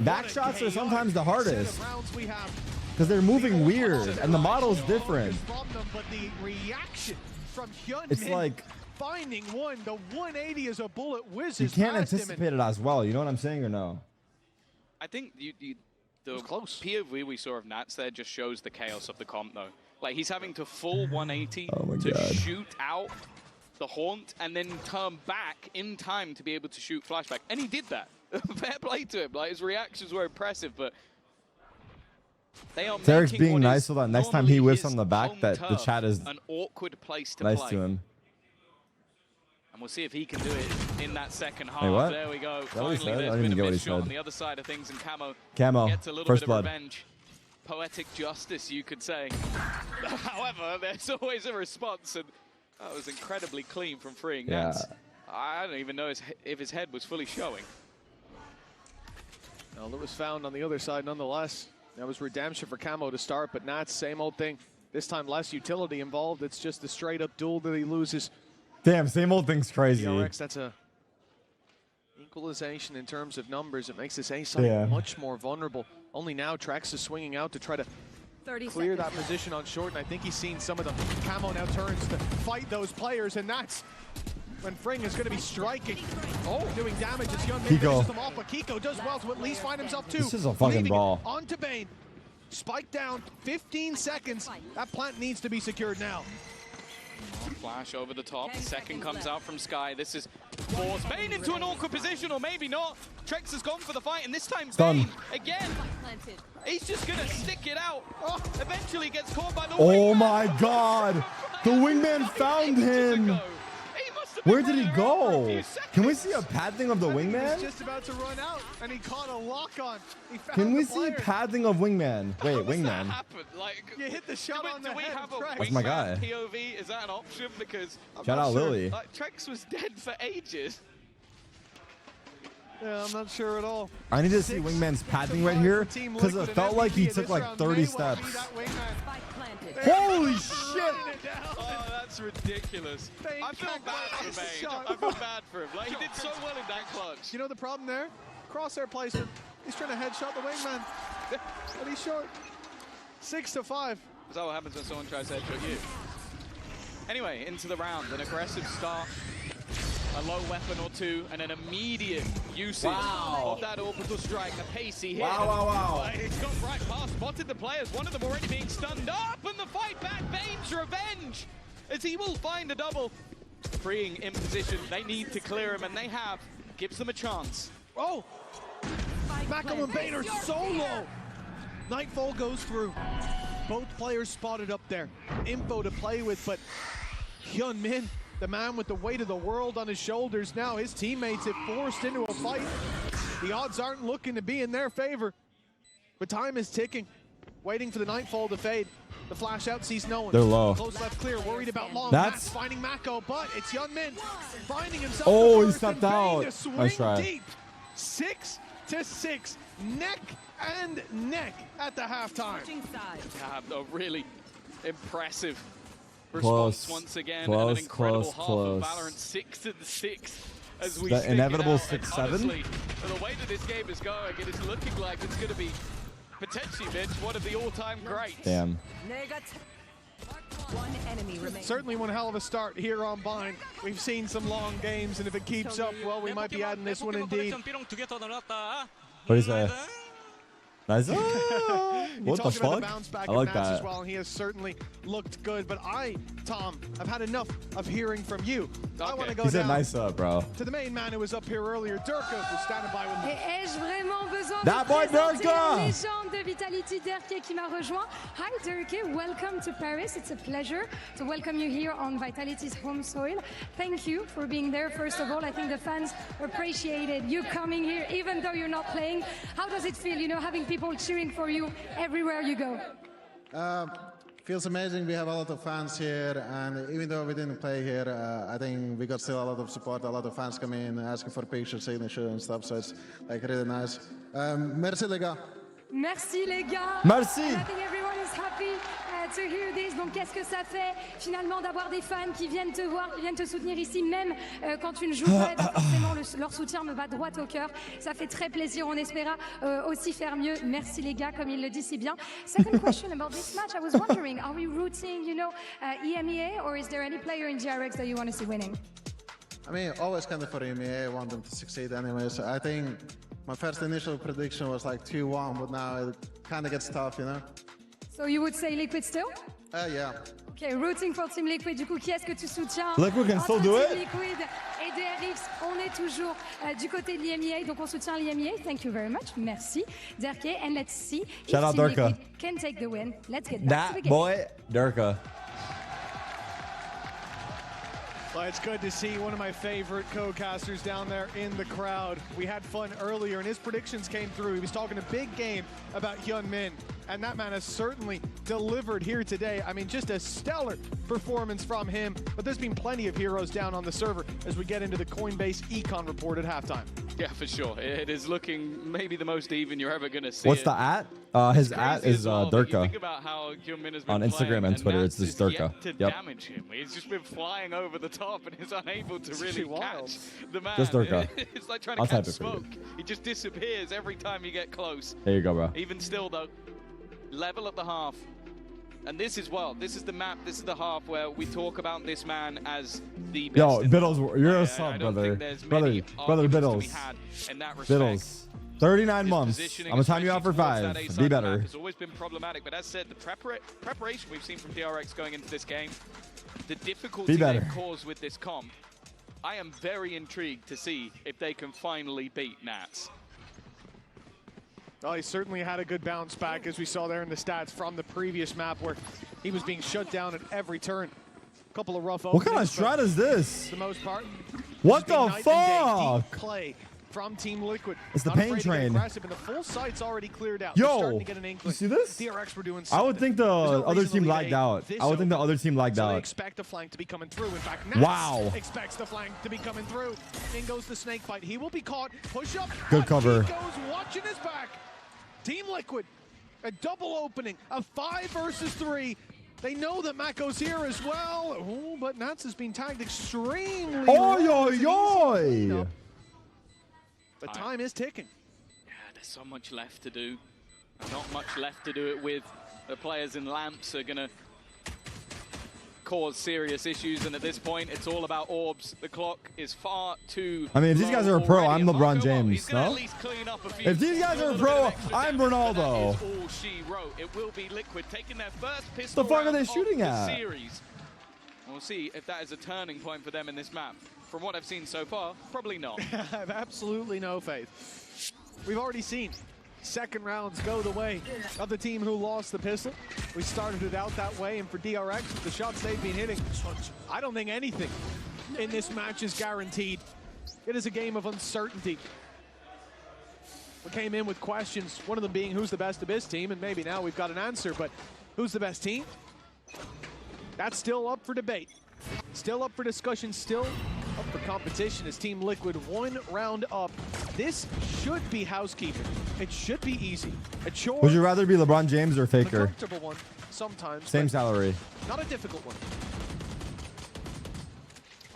Back shots are sometimes the hardest because they're moving weird and the model's different. It's like finding one, the 180 is a bullet whizzes. You can't anticipate it as well. You know what I'm saying or no? I think the close POV we saw of Nats there just shows the chaos of the comp, though. Like, he's having to full 180 to shoot out the Haunt and then turn back in time to be able to shoot flashback. And he did that. Fair play to him. Like, his reactions were impressive, but they are Derek's being nice so that next time he whiffs on the back, that the chat is an awkward place to nice play. to him. And we'll see if he can do it in that second half. Wait, what? There we go. What Finally, there's I didn't been get a what he miss shot said. on the other side of things, and Camo gets a little First bit blood. of revenge. Poetic justice, you could say. However, there's always a response, and that was incredibly clean from freeing Nats. I don't even know if his head was fully showing. Well, it was found on the other side nonetheless. That was redemption for Camo to start, but Nats, same old thing. This time less utility involved. It's just a straight up duel that he loses. Damn, same old thing's crazy. DRX, that's a equalization in terms of numbers. It makes this A side much more vulnerable. Only now Trex is swinging out to try to clear that position on short, and I think he's seen some of them. Camo now turns to fight those players, and that's when Fring is going to be striking. Doing damage as Young finishes them off, but Kiko does well to at least find himself two. This is a fucking brawl. Onto Bane. Spike down, 15 seconds. That plant needs to be secured now. Flash over the top. Second comes out from Sky. This is forced Bane into an awkward position, or maybe not. Trex has gone for the fight, and this time Bane again. He's just gonna stick it out. Eventually gets caught by the wingman. My god! The wingman found him! Where did he go? Can we see a padding of the wingman? He was just about to run out, and he caught a lock on. Can we see padding of wingman? Wait, wingman. Like, you hit the shot on the head. That's my guy. POV, is that an option? Because shout out Lily. Like, Trex was dead for ages. Yeah, I'm not sure at all. I need to see wingman's padding right here because it felt like he took like 30 steps. Holy shit! Oh, that's ridiculous. I feel bad for Bane. I feel bad for him. Like, he did so well in that clutch. You know the problem there? Crosshair placement. He's trying to headshot the wingman, but he's short. 6-5. Is that what happens when someone tries to headshot you? Anyway, into the round. An aggressive start. A low weapon or two, and an immediate usage of that orbital strike. A pacey hit. Wow. It's got right past, spotted the players. One of them already being stunned up, and the fight back. Bane's revenge, as he will find a double. Freeing in position. They need to clear him, and they have. Gives them a chance. Oh! Mako and Bane are so low. Nightfall goes through. Both players spotted up there. Info to play with, but Hyun Min, the man with the weight of the world on his shoulders now, his teammates have forced into a fight. The odds aren't looking to be in their favor, but time is ticking, waiting for the Nightfall to fade. The flash out sees no one. They're low. Close left clear, worried about long. That's finding Mako, but it's Hyun Min finding himself. Oh, he stepped out. Nice try. Deep. 6-6, neck and neck at the halftime. A really impressive response once again, and an incredible half of Valorant. 6-6 as we the inevitable 6-7. Honestly, the way that this game is going, it is looking like it's going to be potentially, Mitch, one of the all-time greats. Damn. One enemy remains. Certainly one hell of a start here on Bind. We've seen some long games, and if it keeps up, well, we might be adding this one indeed. What is that? Nice. What the fuck? I like that. As well, and he has certainly looked good. But Tom, I've had enough of hearing from you. I want to go down nice bro. to the main man who was up here earlier, Durka, who's standing by with me. Ai-je vraiment besoin de présenter la légende de Vitality, Durke, qui m'a rejoint? Hi, Durke. Welcome to Paris. It's a pleasure to welcome you here on Vitality's home soil. Thank you for being there. First of all, I think the fans appreciated you coming here, even though you're not playing. How does it feel, you know, having people cheering for you everywhere you go? Feels amazing. We have a lot of fans here, and even though we didn't play here, I think we got still a lot of support. A lot of fans come in asking for pictures, signature and stuff, so it's like really nice. Merci les gars. Merci les gars. Merci. I think everyone is happy to hear this. Donc qu'est-ce que ça fait finalement d'avoir des fans qui viennent te voir, qui viennent te soutenir ici, même quand tu ne joues pas, forcément leur soutien me va droit au cœur. Ça fait très plaisir. On espéra aussi faire mieux. Merci les gars, comme il le dit si bien. Second question about this match. I was wondering, are we rooting, you know, EMEA, or is there any player in GRX that you want to see winning? I mean, always kind of for EMEA. I want them to succeed anyways. I think My first initial prediction was like 2-1, but now it kind of gets tough, you know? So you would say Liquid still? Yeah. Okay, rooting for Team Liquid. Du coup, qui est-ce que tu soutiens? Liquid can still do Team it. Liquid et DRX, on est toujours du côté de l'EMEA, donc on soutient l'EMEA. Thank you very much. Merci, Derke. And let's see Shout out Team Durka. Liquid can take the win. Let's get back to the That game. boy, Durka. Well, it's good to see one of my favorite co-casters down there in the crowd. We had fun earlier, and his predictions came through. He was talking a big game about Hyun Min, and that man has certainly delivered here today. I mean, just a stellar performance from him, but there's been plenty of heroes down on the server as we get into the Coinbase Econ report at halftime. Yeah, for sure. It is looking maybe the most even you're ever going to see. What's the at? His at is Durka. Think about how Hyun-min has been on Instagram and Twitter. It's just Durka. To damage him. He's just been flying over the top and is unable to really catch the man. Just Durka. It's like trying to catch smoke. He just disappears every time you get close. There you go, bro. Even still, though, level at the half. And this is the map, this is the half where we talk about this man as the best. Yo, Biddles, you're a sub, brother. Brother Biddles. Biddles. 39 months. I'm gonna time you out for 5. Be better. It's always been problematic, but as said, the preparation we've seen from DRX going into this game, the difficulty they've caused with this comp, I am very intrigued to see if they can finally beat Nats. Well, he certainly had a good bounce back, as we saw there in the stats from the previous map where he was being shut down at every turn. A couple of rough What kind of strat is this? For the most part. What the fuck? Play from Team Liquid. It's the pain train. And the full site's already cleared out. Yo, you see this? DRX were doing I would think the other team lagged out. I would think the other team lagged out. They expect the flank to be coming through. In fact, Nats expects the flank to be coming through. In goes the snake bite. He will be caught. Push up. Good cover. He goes watching his back. Team Liquid, a double opening, a 5 versus 3. They know that Mako's here as well. Ooh, but Nats has been tagged extremely well. The time is ticking. Yeah, there's so much left to do. Not much left to do it with. The players in lamps are going to cause serious issues, and at this point, it's all about orbs. The clock is far too I mean, if these guys are a pro, I'm LeBron James, no? If these guys are a pro, I'm Ronaldo. All she wrote. It will be Liquid taking their first pistol the fuck are they round shooting of at? the series. We'll see if that is a turning point for them in this map. From what I've seen so far, probably not. I have absolutely no faith. We've already seen second rounds go the way of the team who lost the pistol. We started it out that way, and for DRX, the shots they've been hitting, I don't think anything in this match is guaranteed. It is a game of uncertainty. We came in with questions, one of them being who's the best Abyss team, and maybe now we've got an answer, but who's the best team? That's still up for debate. Still up for discussion, still up for competition as Team Liquid 1 round up. This should be housekeeping. It should be easy. A chore. Would you rather be LeBron James or Faker? A comfortable one, sometimes. Same salary. Not a difficult one.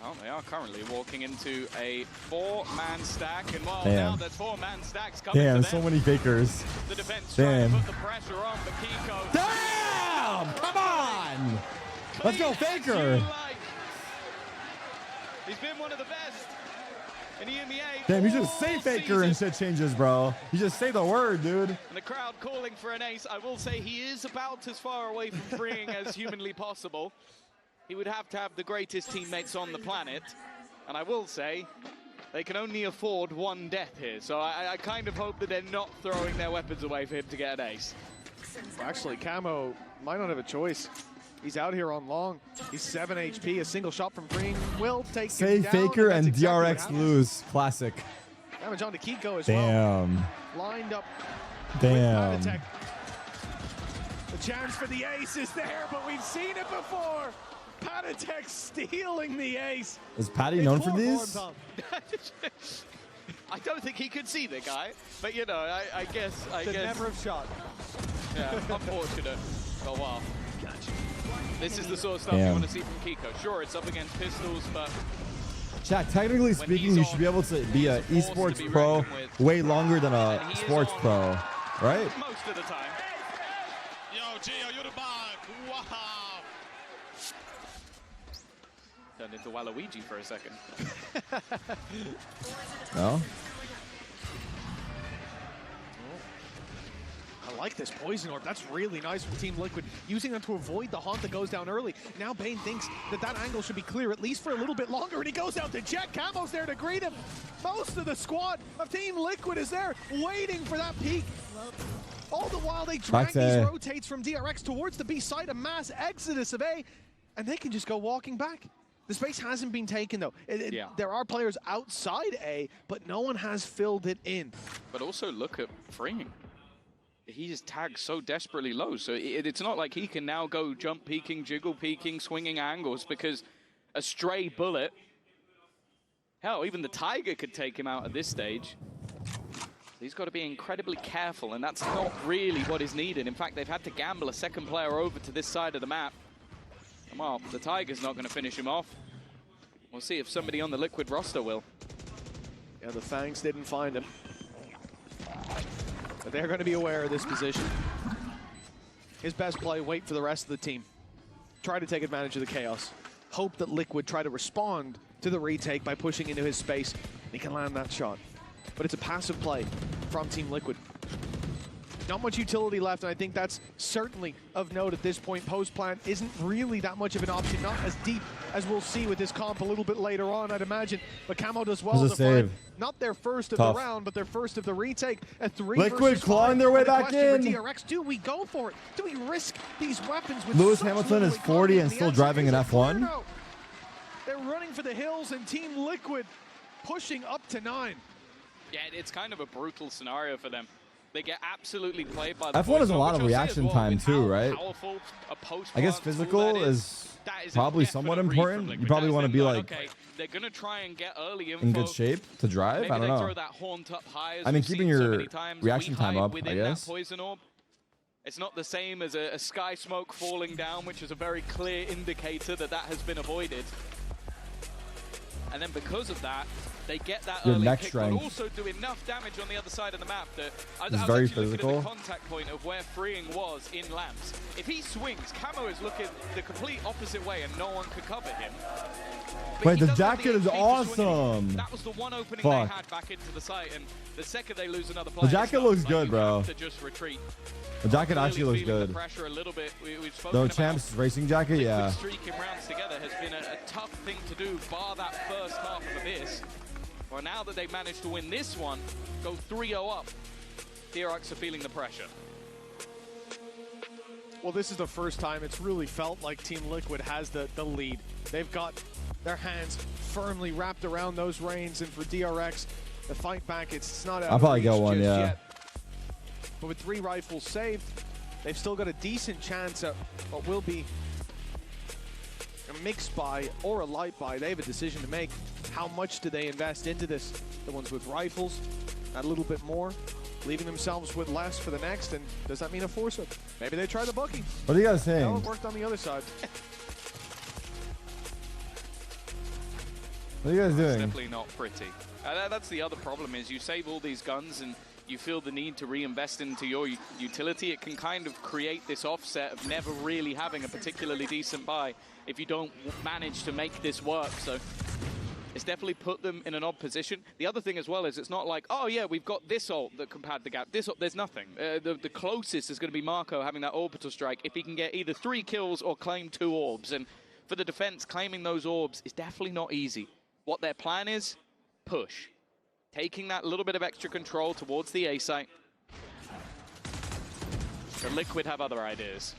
Well, they are currently walking into a 4-man stack, and while now there's 4-man stacks coming to them, so many Fakers. The defense trying to put the pressure on, but Kiko. Damn! Come on! Let's go, Faker! He's been one of the best in EMEA. Damn, you just say Faker and shit changes, bro. You just say the word, dude. And the crowd calling for an ace. I will say he is about as far away from freeing as humanly possible. He would have to have the greatest teammates on the planet. And I will say, they can only afford one death here. So I kind of hope that they're not throwing their weapons away for him to get an ace. Actually, Camo might not have a choice. He's out here on long. He's 7 HP. A single shot from Green will take him down. Faker and exactly DRX lose. Classic. Damage on to Kiko as well. Lined up. Damn. The chance for the ace is there, but we've seen it before. Patatek stealing the ace. Is Patty known for these? I don't think he could see the guy, but you know, I guess. Never have shot. Yeah, unfortunate. Oh wow. This is the sort of stuff you want to see from Kiko. Sure, it's up against pistols, but Chat, technically speaking, you should be able to be an esports pro way longer than a sports pro, right? Most of the time. Yo, Gio, you're the bug. Wow. Turned into Waluigi for a second. No? like this Poison Orb. That's really nice from Team Liquid, using them to avoid the haunt that goes down early. Now Bane thinks that that angle should be clear at least for a little bit longer, and he goes out to Jet. Camo's there to greet him. Most of the squad of Team Liquid is there waiting for that peak. All the while they drag these rotates from DRX towards the B side, a mass exodus of A, and they can just go walking back. The space hasn't been taken, though. There are players outside A, but no one has filled it in. But also look at Freeing. He is tagged so desperately low, so it's not like he can now go jump peeking, jiggle peeking, swinging angles, because a stray bullet, hell, even the Tiger could take him out at this stage. He's got to be incredibly careful, and that's not really what is needed. In fact, they've had to gamble a second player over to this side of the map. And well, the Tiger's not going to finish him off. We'll see if somebody on the Liquid roster will. Yeah, the Fangs didn't find him. But they're going to be aware of this position. His best play, wait for the rest of the team. Try to take advantage of the chaos. Hope that Liquid try to respond to the retake by pushing into his space. He can land that shot. But it's a passive play from Team Liquid. Not much utility left, and I think that's certainly of note at this point. Post plant isn't really that much of an option, not as deep as we'll see with this comp a little bit later on, I'd imagine. But Camo does well to find not their first of the round, but their first of the retake. A 3 Liquid clawing their way back in. DRX, do we go for it? Do we risk these weapons with Lewis Hamilton is 40 and still driving an F1. They're running for the hills, and Team Liquid pushing up to 9. Yeah, it's kind of a brutal scenario for them. They get absolutely played by the F1 is a lot of reaction time too, right? I guess physical is probably somewhat important. You probably want to be like they're gonna try and get early in good shape to drive. I don't know. I mean, keeping your reaction time up, I guess. Poison orb. It's not the same as a sky smoke falling down, which is a very clear indicator that that has been avoided. And then because of that, they get that early pick, but also do enough damage on the other side of the map that I was very actually physical. looking at the contact point of where Freeing was in lamps. If he swings, Camo is looking the complete opposite way and no one could cover him. But wait, the jacket is awesome. That was the one opening they had back into the site, and the second they lose another player, the jacket looks good, bro. To just retreat. The jacket actually looks good. The Champs racing jacket, yeah. Streaking rounds together has been a tough thing to do, bar that first half of Abyss. Well, now that they've managed to win this one, go 3-0 up, DRX are feeling the pressure. Well, this is the first time it's really felt like Team Liquid has the lead. They've got their hands firmly wrapped around those reins, and for DRX, the fight back, it's not out I'll probably get one, yeah. Yet. But with 3 rifles saved, they've still got a decent chance at what will be a mixed buy or a light buy. They have a decision to make. How much do they invest into this? The ones with rifles, a little bit more, leaving themselves with less for the next, and does that mean a force-up? Maybe they try the bookie. What are you guys saying? No, it worked on the other side. What are you guys doing? It's definitely not pretty. That's the other problem, is you save all these guns and you feel the need to reinvest into your utility. It can kind of create this offset of never really having a particularly decent buy if you don't manage to make this work. So it's definitely put them in an odd position. The other thing as well is it's not like, oh yeah, we've got this ult that can pad the gap. This ult, there's nothing. The closest is going to be Marco having that orbital strike if he can get either 3 kills or claim 2 orbs. And for the defense, claiming those orbs is definitely not easy. What their plan is, push. Taking that little bit of extra control towards the A site. The Liquid have other ideas.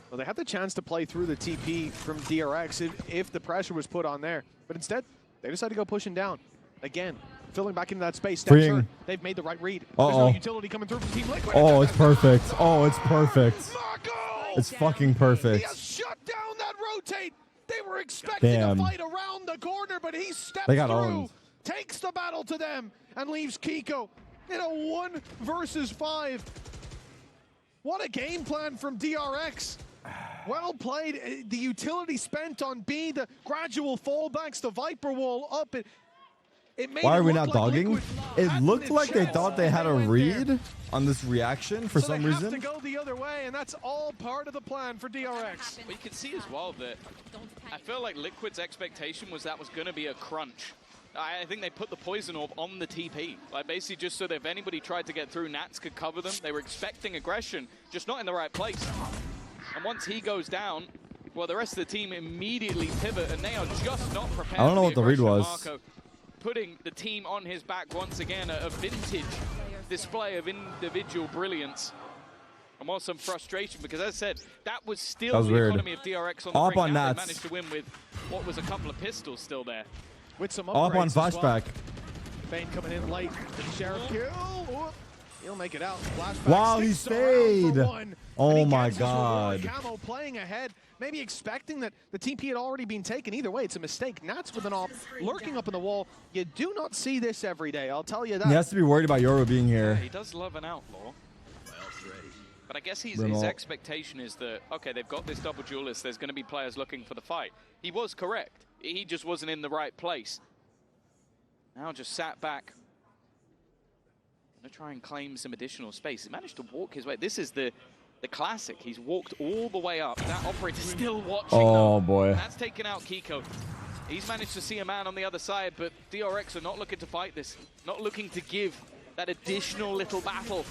Well, they had the chance to play through the TP from DRX if the pressure was put on there. But instead, they decided to go pushing down. Again, filling back into that space. Sure, they've made the right read. There's no utility coming through from Team Liquid. Oh, it's perfect. Oh, it's perfect. It's fucking perfect. He has shut down that rotate. They were expecting a fight around the corner, but he steps through, takes the battle to them, and leaves Kiko in a 1 versus 5. What a game plan from DRX. Well played. The utility spent on B, the gradual fallbacks, the Viper wall up. Why are we not dogging? It looked like they thought they had a read on this reaction for some reason. They have to go the other way, and that's all part of the plan for DRX. But you can see as well that I feel like Liquid's expectation was that was going to be a crunch. I think they put the poison orb on the TP, like basically just so that if anybody tried to get through, Nats could cover them. They were expecting aggression, just not in the right place. And once he goes down, well, the rest of the team immediately pivot, and they are just not prepared. I don't know what the read was. Marco putting the team on his back once again, a vintage display of individual brilliance. And more some frustration, because as I said, that was still the economy of DRX on the Up brink. on Now Nats. they managed to win with what was a couple of pistols still there. With some Up on flashback. Bane coming in late. The Sheriff kill. He'll make it out. Flashback. Wow, he stayed. Oh my God. Camo playing ahead, maybe expecting that the TP had already been taken. Either way, it's a mistake. Nats with an op, lurking up in the wall. You do not see this every day, I'll tell you that. He has to be worried about Yoru being here. Yeah, he does love an outlaw. But I guess his expectation is that, okay, they've got this double duelist, there's going to be players looking for the fight. He was correct. He just wasn't in the right place. Now just sat back. Going to try and claim some additional space. He managed to walk his way. This is the classic. He's walked all the way up. That operator's still watching. Oh, boy. That's taken out Kiko. He's managed to see a man on the other side, but DRX are not looking to fight this. Not looking to give that additional little battle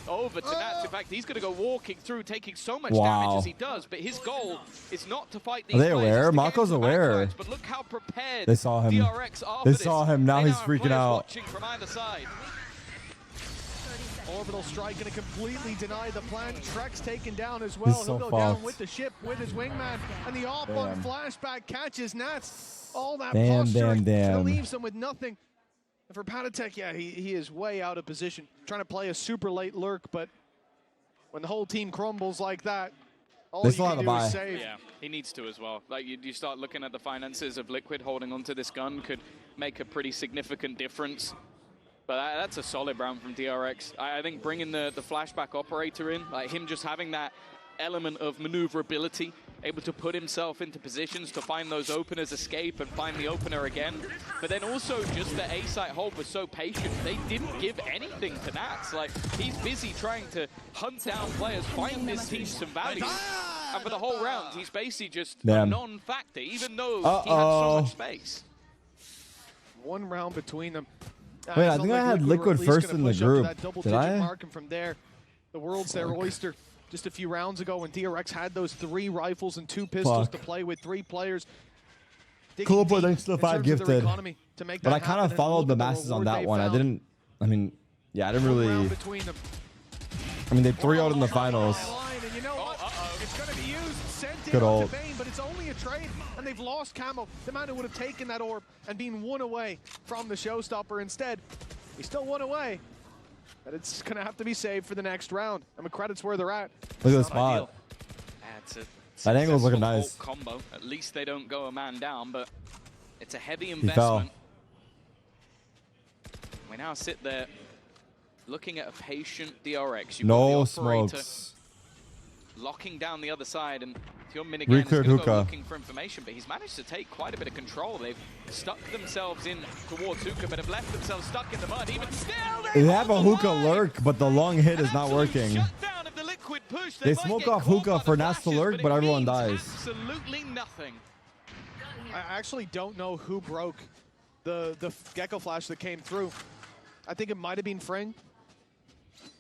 over to Nats. In fact, he's going to go walking through, taking so much damage as he does, but his goal is not to fight these Are they aware? Mako's aware. But look how prepared They saw him. DRX are They for saw this. him. Now They he's freaking out. watching from either side. Orbital strike going to completely deny the plan. Trek's taken down as well. So He'll go down with the ship, with his wingman. And the op on flashback catches Nats. All that posturing leaves him with nothing. And for Patatek, yeah, he is way out of position. Trying to play a super late lurk, but when the whole team crumbles like that, all you can do is save. Yeah, he needs to as well. Like, you start looking at the finances of Liquid holding onto this gun could make a pretty significant difference. But that's a solid round from DRX. I think bringing the flashback operator in, like him just having that element of maneuverability, able to put himself into positions to find those openers, escape, and find the opener again. But then also just the A-site hold was so patient. They didn't give anything to Nats. Like, he's busy trying to hunt down players, find this team some value. And for the whole round, he's basically just a non-factor, even though he had so much space. One round between them. Wait, I think I had Liquid first in the group. Did I? Mark, and from there, the world's their oyster. Just a few rounds ago when DRX had those 3 rifles and 2 pistols to play with 3 players. Cool, but thanks to the 5 gifted. But I kind of followed the masses on that one. I didn't, I mean, yeah, I didn't really. I mean, they 3-0'd in the finals. And you know what? It's going to be used, sent Good in ult. to Bane, but it's only a trade, and they've lost Camo. The man who would have taken that orb and been 1 away from the showstopper instead. He still 1 away. But it's going to have to be saved for the next round. I mean, credit's where they're at. Look at the spot. That angle's looking nice. Combo. At least they don't go a man down, but it's a heavy investment. We now sit there looking at a patient DRX. You've no got the operator smokes. Locking down the other side, and your minigun is going to go looking for information, but he's managed to take quite a bit of control. They've stuck themselves in towards hookah, but have left themselves stuck in the mud. Even still, they have a hookah lurk, but the long hit is not working. They smoke off hookah for Nats to lurk, but everyone dies. Absolutely nothing. I actually don't know who broke the Gecko Flash that came through. I think it might have been Fring.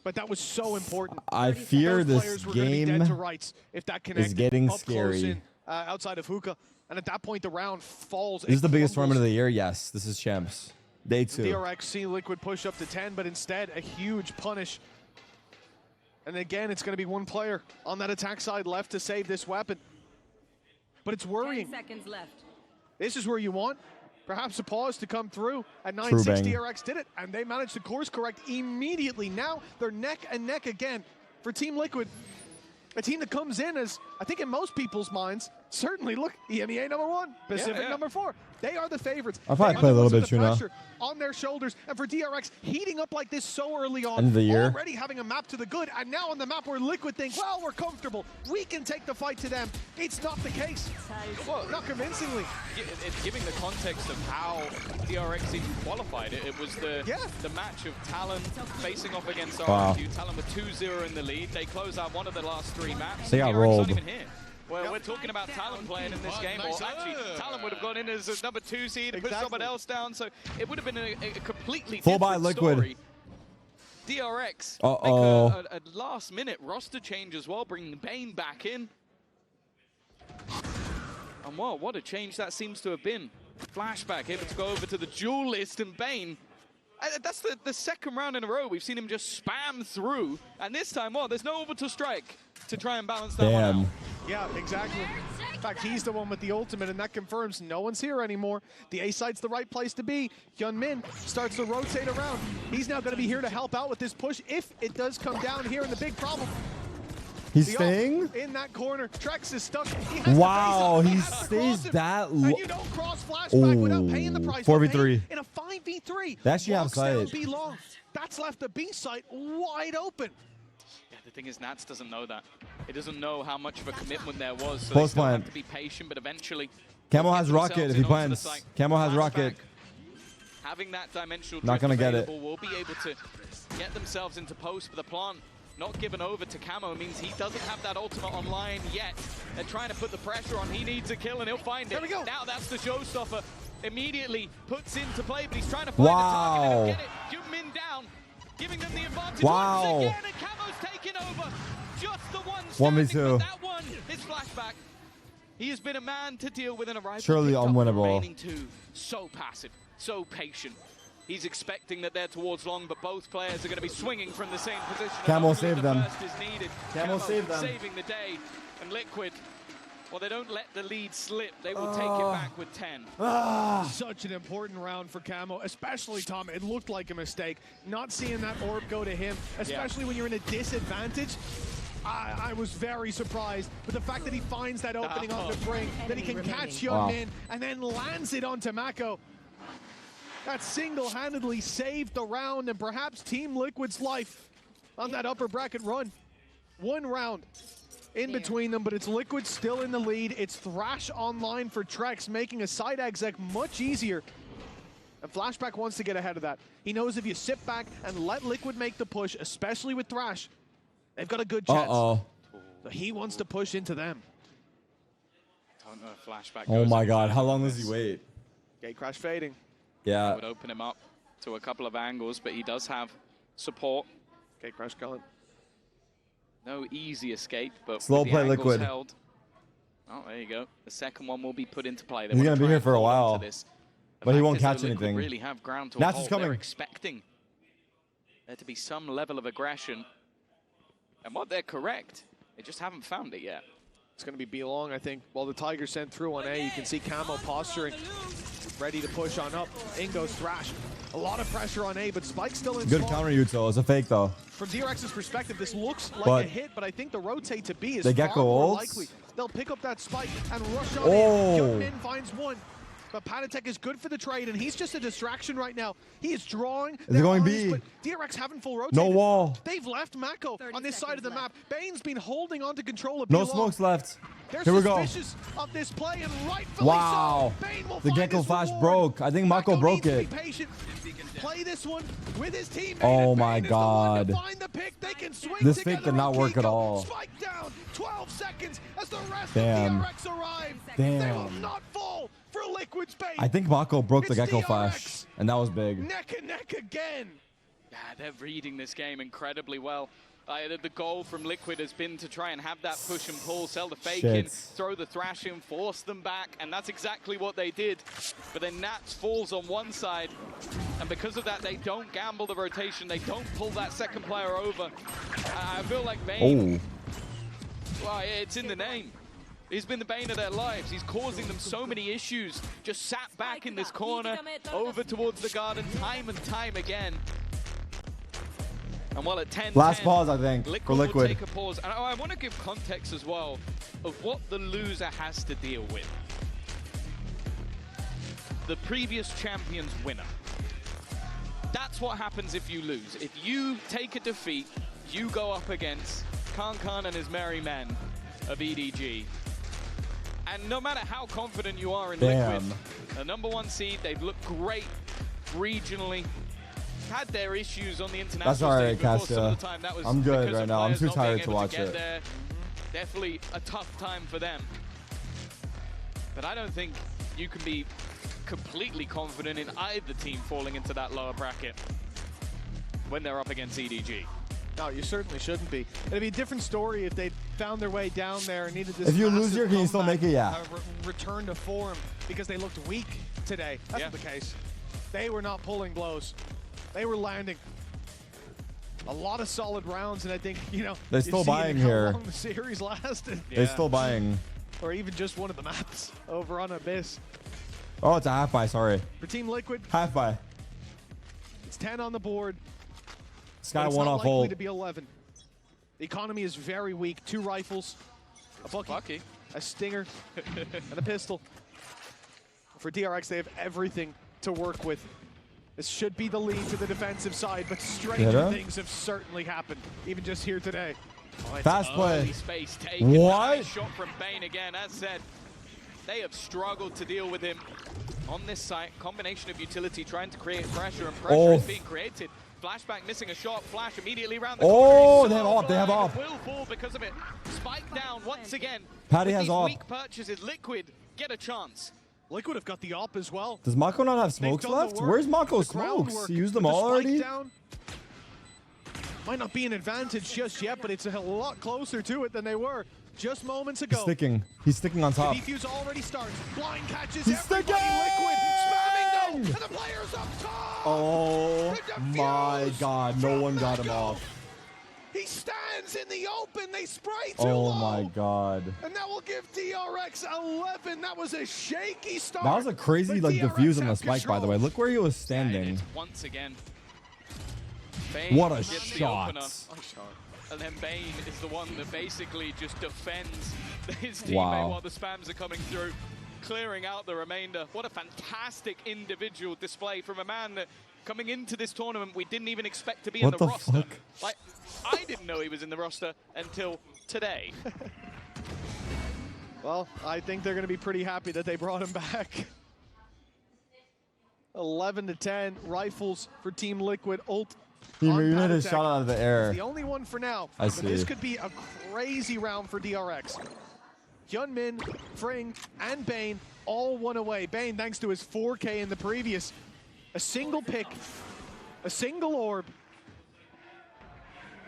But that was so important. I fear this game is getting scary. Outside of hookah, and at that point the round falls. This is the biggest tournament of the year. Yes, this is champs. Day 2. DRX see Liquid push up to 10, but instead a huge punish. And again, it's going to be 1 player on that attack side left to save this weapon. But it's worrying. 10 seconds left. This is where you want perhaps a pause to come through. At 9-6, DRX did it, and they managed to course correct immediately. Now they're neck and neck again for Team Liquid. A team that comes in as, I think in most people's minds, certainly, look, EMEA #1, Pacific #4. They are the favorites. I'll probably play a little bit, Tuna. On their shoulders, and for DRX heating up like this so early on, end of the year. Already having a map to the good, and now on the map where Liquid think, well, we're comfortable, we can take the fight to them. It's not the case. Well, not convincingly. It's giving the context of how DRX even qualified it. It was the match of Talon facing off against RQ. Talon with 2-0 in the lead. They close out one of the last 3 maps. They got DRX rolled. not even here. Well, we're talking about Talon playing in this game. Or actually, Talon would have gone in as a number 2 seed and put someone else down. So it would have been a completely different story. DRX make a last-minute roster change as well, bringing Bane back in. And wow, what a change that seems to have been. Flashback able to go over to the duelist and Bane. That's the second round in a row we've seen him just spam through. And this time, well, there's no orbital strike to try and balance that one out. Yeah, exactly. In fact, he's the one with the ultimate, and that confirms no one's here anymore. The A side's the right place to be. Hyunmin starts to rotate around. He's now going to be here to help out with this push if it does come down here. And the big problem, he's staying in that corner. Trex is stuck. Wow, he stays that low. And you don't cross flashback without paying the price. 4v3 in a 5v3. They actually have sight. That's left the B site wide open. Yeah, the thing is, Nats doesn't know that. He doesn't know how much of a commitment there was. So they still have to be patient, but eventually. Camo has rocket if he plants. Camo has rocket. Having that dimensional not gonna get it. Will be able to get themselves into post for the plant. Not given over to Camo means he doesn't have that ultimate online yet. They're trying to put the pressure on. He needs a kill and he'll find it. There we go. Now that's the showstopper. Immediately puts into play, but he's trying to find the target and get it. Min down, giving them the advantage once again, and Camo's taking over. Just the one standing, but that one is flashback. He has been a man to deal with an arrival. Surely unwinnable. Remaining two, so passive, so patient. He's expecting that they're towards long, but both players are going to be swinging from the same position. Camo saved them. Camo saved them. Saving the day. And Liquid, well, they don't let the lead slip. They will take it back with 10. Such an important round for Camo, especially Tom. It looked like a mistake. Not seeing that orb go to him, especially when you're in a disadvantage. I was very surprised with the fact that he finds that opening on the brink, that he can catch Hyunmin and then lands it onto Mako. That single-handedly saved the round and perhaps Team Liquid's life on that upper bracket run. One round in between them, but it's Liquid still in the lead. It's Thrash online for Trex, making a side exec much easier. And Flashback wants to get ahead of that. He knows if you sit back and let Liquid make the push, especially with Thrash, they've got a good chance. So he wants to push into them. Don't know if Flashback oh my god, how long does he wait? Gate crash fading. Yeah. It would open him up to a couple of angles, but he does have support. Gate crash going. No easy escape, but slow play Liquid. Held. Oh, there you go. The second one will be put into play. He's going to be here for a while, but he won't catch anything. Really have ground to Nats is coming. They're expecting there to be some level of aggression. And what they're correct, they just haven't found it yet. It's going to be B-Long, I think. While the Tiger sent through on A, you can see Camo posturing, ready to push on up. In goes Thrash. A lot of pressure on A, but Spike's still in. Good counter util. It's a fake, though. From DRX's perspective, this looks like a hit, but I think the rotate to B is far more ults. Likely. They'll pick up that Spike and rush on in. Hyunmin finds one. But Panatek is good for the trade, and he's just a distraction right now. He is drawing. They're going B. DRX having full rotate. No wall. They've left Mako on this side of the map. Bane's been holding on to control of no smokes left. Here we go. Of this play, and rightfully wow. So. The Gecko Flash broke. I think Mako broke it. Play this one with his teammate. Oh my god. This fake did not work at all. Spike down. 12 seconds as the rest Damn. of DRX arrive. Damn. They will not fall for Liquid's bait. I think Mako broke the Gecko Flash, and that was big. Neck and neck again. Yeah, they're reading this game incredibly well. The goal from Liquid has been to try and have that push and pull, sell the fake in, throw the Thrash in, force them back, and that's exactly what they did. But then Nats falls on one side, and because of that, they don't gamble the rotation, they don't pull that second player over. I feel like Bane, well, it's in the name. He's been the bane of their lives. He's causing them so many issues. Just sat back in this corner, over towards the garden, time and time again. And while at 10, last pause, I think, for Liquid. Will take a pause. And I want to give context as well of what the loser has to deal with. The previous champion's winner. That's what happens if you lose. If you take a defeat, you go up against Khan and his merry men of EDG. And no matter how confident you are in Liquid, the #1 seed, they've looked great regionally. Had their issues on the international stage before some of the time. That was I'm good right now. I'm too tired to watch it. Definitely a tough time for them. But I don't think you can be completely confident in either team falling into that lower bracket when they're up against EDG. No, you certainly shouldn't be. It'd be a different story if they found their way down there and needed this. If you lose here, can you still make it? Yeah. Return to form because they looked weak today. That's not the case. They were not pulling blows. They were landing a lot of solid rounds, and I think, you know, they're still buying here. How long the series lasted. They're still buying. Or even just one of the maps over on Abyss. Oh, it's a half buy. Sorry. For Team Liquid. Half buy. It's 10 on the board. Sky one off hold. To be 11. The economy is very weak. 2 rifles, a bucky, a stinger, and a pistol. For DRX, they have everything to work with. This should be the lead to the defensive side, but stranger things have certainly happened, even just here today. Oh, fast play. Space taken. What? Nice shot from Bane again. As said, they have struggled to deal with him on this site. Combination of utility trying to create pressure, and pressure is being created. Flashback missing a shot. Flash immediately around the corner. They have off. Will fall because of it. Spike down once again. Patty has off. Weak purchases. Liquid get a chance. Liquid have got the op as well. Does Mako not have smokes left? Where's Mako's smokes? He used them all already? Might not be an advantage just yet, but it's a lot closer to it than they were just moments ago. He's sticking on top. The defuse already starts. Blind catches He's sticking! Liquid spamming though, and the player's up top. Oh my God! No one got him off. He stands in the open. They spray too low. low. Oh my God! And that will give DRX 11. That was a shaky start. That was a crazy defuse on the spike, by the way. Look where he was standing. Once again. Bane what a shot. And then Bane is the one that basically just defends his teammate while the spams are coming through, clearing out the remainder. What a fantastic individual display from a man that coming into this tournament we didn't even expect to be in the roster. Fuck? Like, I didn't know he was in the roster until today. Well, I think they're going to be pretty happy that they brought him back. 11-10 rifles for Team Liquid. Ult. He made a shot out of the air. The only one for now. I see. This could be a crazy round for DRX. Hyunmin, Fring, and Bane all one away. Bane, thanks to his 4K in the previous, a single pick, a single orb.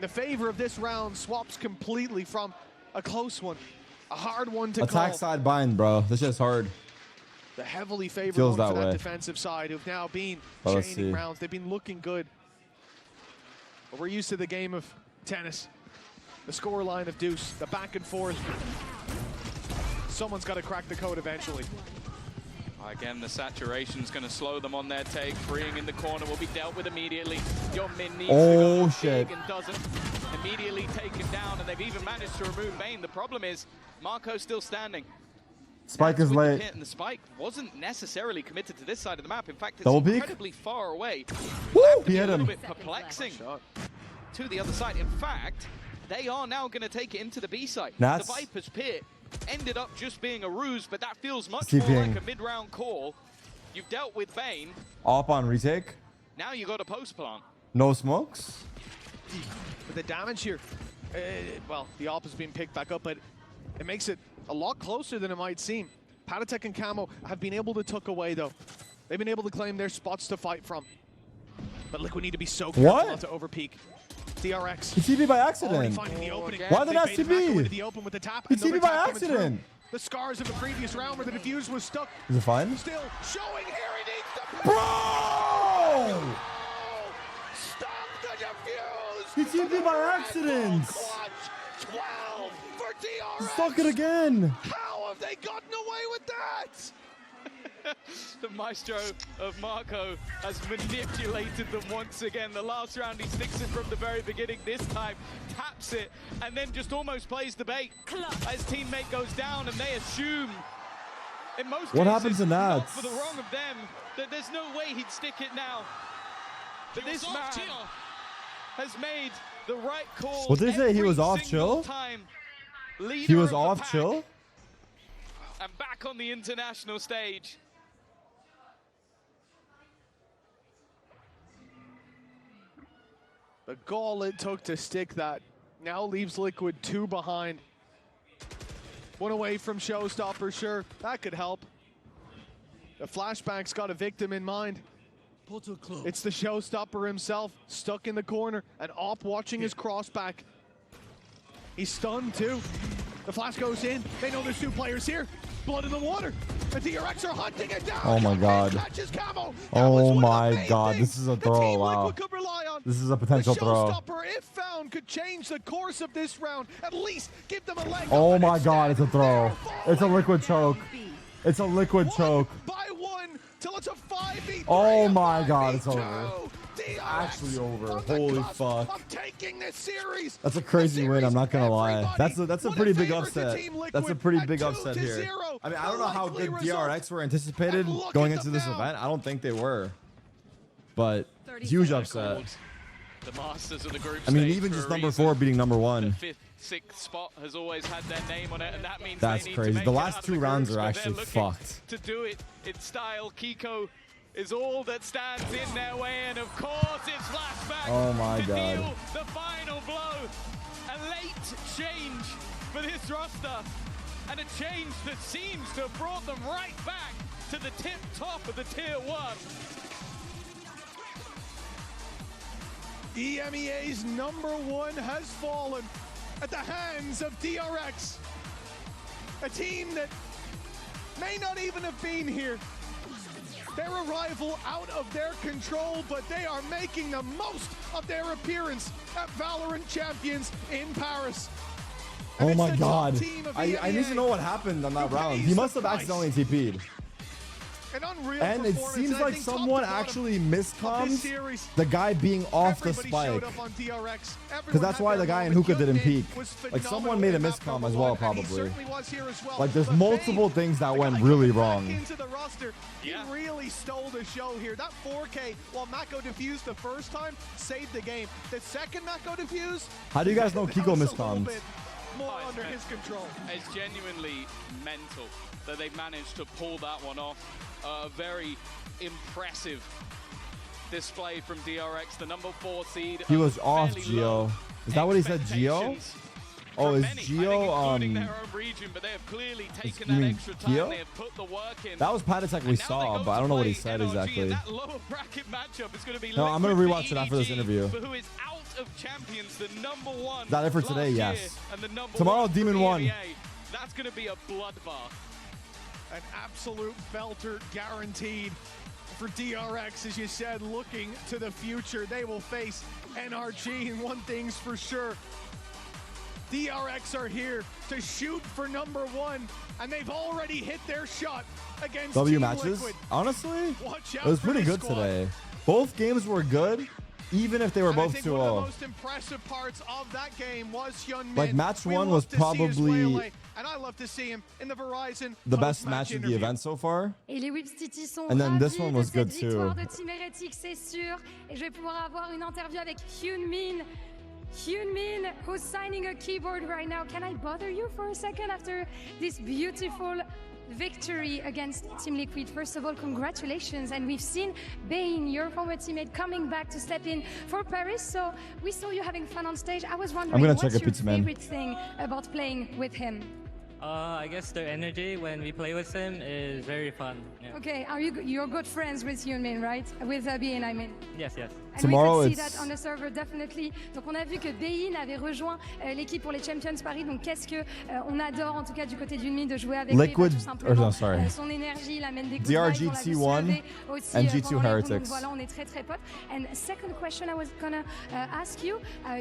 The favor of this round swaps completely from a close one, a hard one to call. Attack side bind, bro. This is hard. The heavily favored one for that defensive side who've now been chaining rounds. They've been looking good. But we're used to the game of tennis. The scoreline of deuce, the back and forth. Someone's got to crack the code eventually. Again, the saturation's going to slow them on their take. Freeing in the corner will be dealt with immediately. Hyunmin needs to go big and doesn't. Immediately taken down, and they've even managed to remove Bane. The problem is, Marco's still standing. Spike is late. And the spike wasn't necessarily committed to this side of the map. In fact, it's Double incredibly far away. Woo! He hit a him. little bit perplexing to the other side. In fact, they are now going to take it into the B side. The Viper's Pit ended up just being a ruse, but that feels much more like a mid-round call. You've dealt with Bane. Op on retake. Now you got a post plant. No smokes. But the damage here, well, the op has been picked back up, but it makes it a lot closer than it might seem. Patatek and Camo have been able to tuck away, though. They've been able to claim their spots to fight from. But Liquid need to be so careful not to overpeak. DRX. He TP by accident. Finding the opening. Why did that TP? The open with the tap. He TP by accident. The scars of the previous round where the defuse was stuck. Is it fine? Still showing here he needs to. Bro! Stop the defuse! He TP by accident. 12 for DRX. He stuck it again. How have they gotten away with that? The maestro of Marco has manipulated them once again. The last round he sticks it from the very beginning. This time taps it and then just almost plays the bait. His teammate goes down and they assume, in most cases, happens in that? not for the wrong of them, that there's no way he'd stick it now. But this man has made the right call. What did they say? He was off chill? He was off chill? And back on the international stage. The goal it took to stick that now leaves Liquid 2 behind. One away from Showstopper, sure. That could help. The flashback's got a victim in mind. It's the Showstopper himself, stuck in the corner, and Op watching his crossback. He's stunned too. The flash goes in. They know there's 2 players here. Blood in the water. The DRX are hunting it down. Oh my god. Oh my god. This is a throw. Wow. This is a potential throw. Showstopper, if found, could change the course of this round. At least give them a leg. Oh my god. It's a throw. It's a liquid choke. It's a liquid choke. By 1 till it's a 5v3. Oh my god. It's over. It's actually over. Holy fuck. I'm taking this series. That's a crazy win, I'm not gonna lie. That's a pretty big upset. That's a pretty big upset here. I mean, I don't know how good DRX were anticipated going into this event. I don't think they were. But huge upset. The masters of the group. I mean, even just number 4 beating number 1. The 5th, 6th spot has always had their name on it, and that means that's they need crazy. To make the it last out 2 of the rounds groups, are actually fucked. To do it in style, Kiko is all that stands in their way, and of course it's flashback. Oh my to god. Deal the final blow. A late change for this roster, and a change that seems to have brought them right back to the tip top of the tier 1. EMEA's number 1 has fallen at the hands of DRX. A team that may not even have been here. Their arrival out of their control, but they are making the most of their appearance at Valorant Champions in Paris. And oh my god. I need to know what happened on that round. He must have accidentally TP'd. And it seems like someone actually miscomms the guy being off the spike. Because that's why the guy in Hookah didn't peek. Like someone made a miscomm as well, probably. Like there's multiple things that went really wrong. He really stole the show here. That 4K, while Mako defused the first time, saved the game. The second Mako defused. How do you guys know Kiko miscommed? More under his control. It's genuinely mental that they've managed to pull that one off. A very impressive display from DRX, the number 4 seed. He was off, Geo. Is that what he said, Geo? Oh, is Geo their own region, but they have clearly taken that extra time. They have put the work in. That was Patatech we saw, but I don't know what he said exactly. That lower bracket matchup is going to be no, I'm going to rewatch it after this interview. Who is out of champions, the number 1. Is that it for today? Yes. Tomorrow, Demon 1. That's going to be a bloodbath. An absolute belter guaranteed for DRX, as you said, looking to the future. They will face NRG, and one thing's for sure. DRX are here to shoot for number 1, and they've already hit their shot against W Team matches. Liquid. Honestly, it was pretty good today. Both games were good, even if they were both 2-0. One of the most impressive parts of that game was Hyunmin. Like match 1 was probably and I love to see him in the Verizon the best match of the event so far. And then this one was good too. Hyunmin, who's signing a keyboard right now. Can I bother you for a second after this beautiful victory against Team Liquid? First of all, congratulations. And we've seen Bane, your former teammate, coming back to step in for Paris. So we saw you having fun on stage. I was wondering, what's your favorite thing about playing with him? I guess the energy when we play with him is very fun. Yeah. Okay, you're good friends with Hyunmin, right? With Bein, I mean. Yes, yes. And tomorrow we could see that on the server, definitely. Donc on a vu que Bein avait rejoint l'équipe pour les Champions Paris. Donc qu'est-ce que on adore en tout cas du côté d'Hyunmin de jouer avec Liquid, lui, tout simplement. Son énergie, il amène des DRG T1 and G2 Heretics. Voilà, on est très très potes. And second question I was gonna ask you,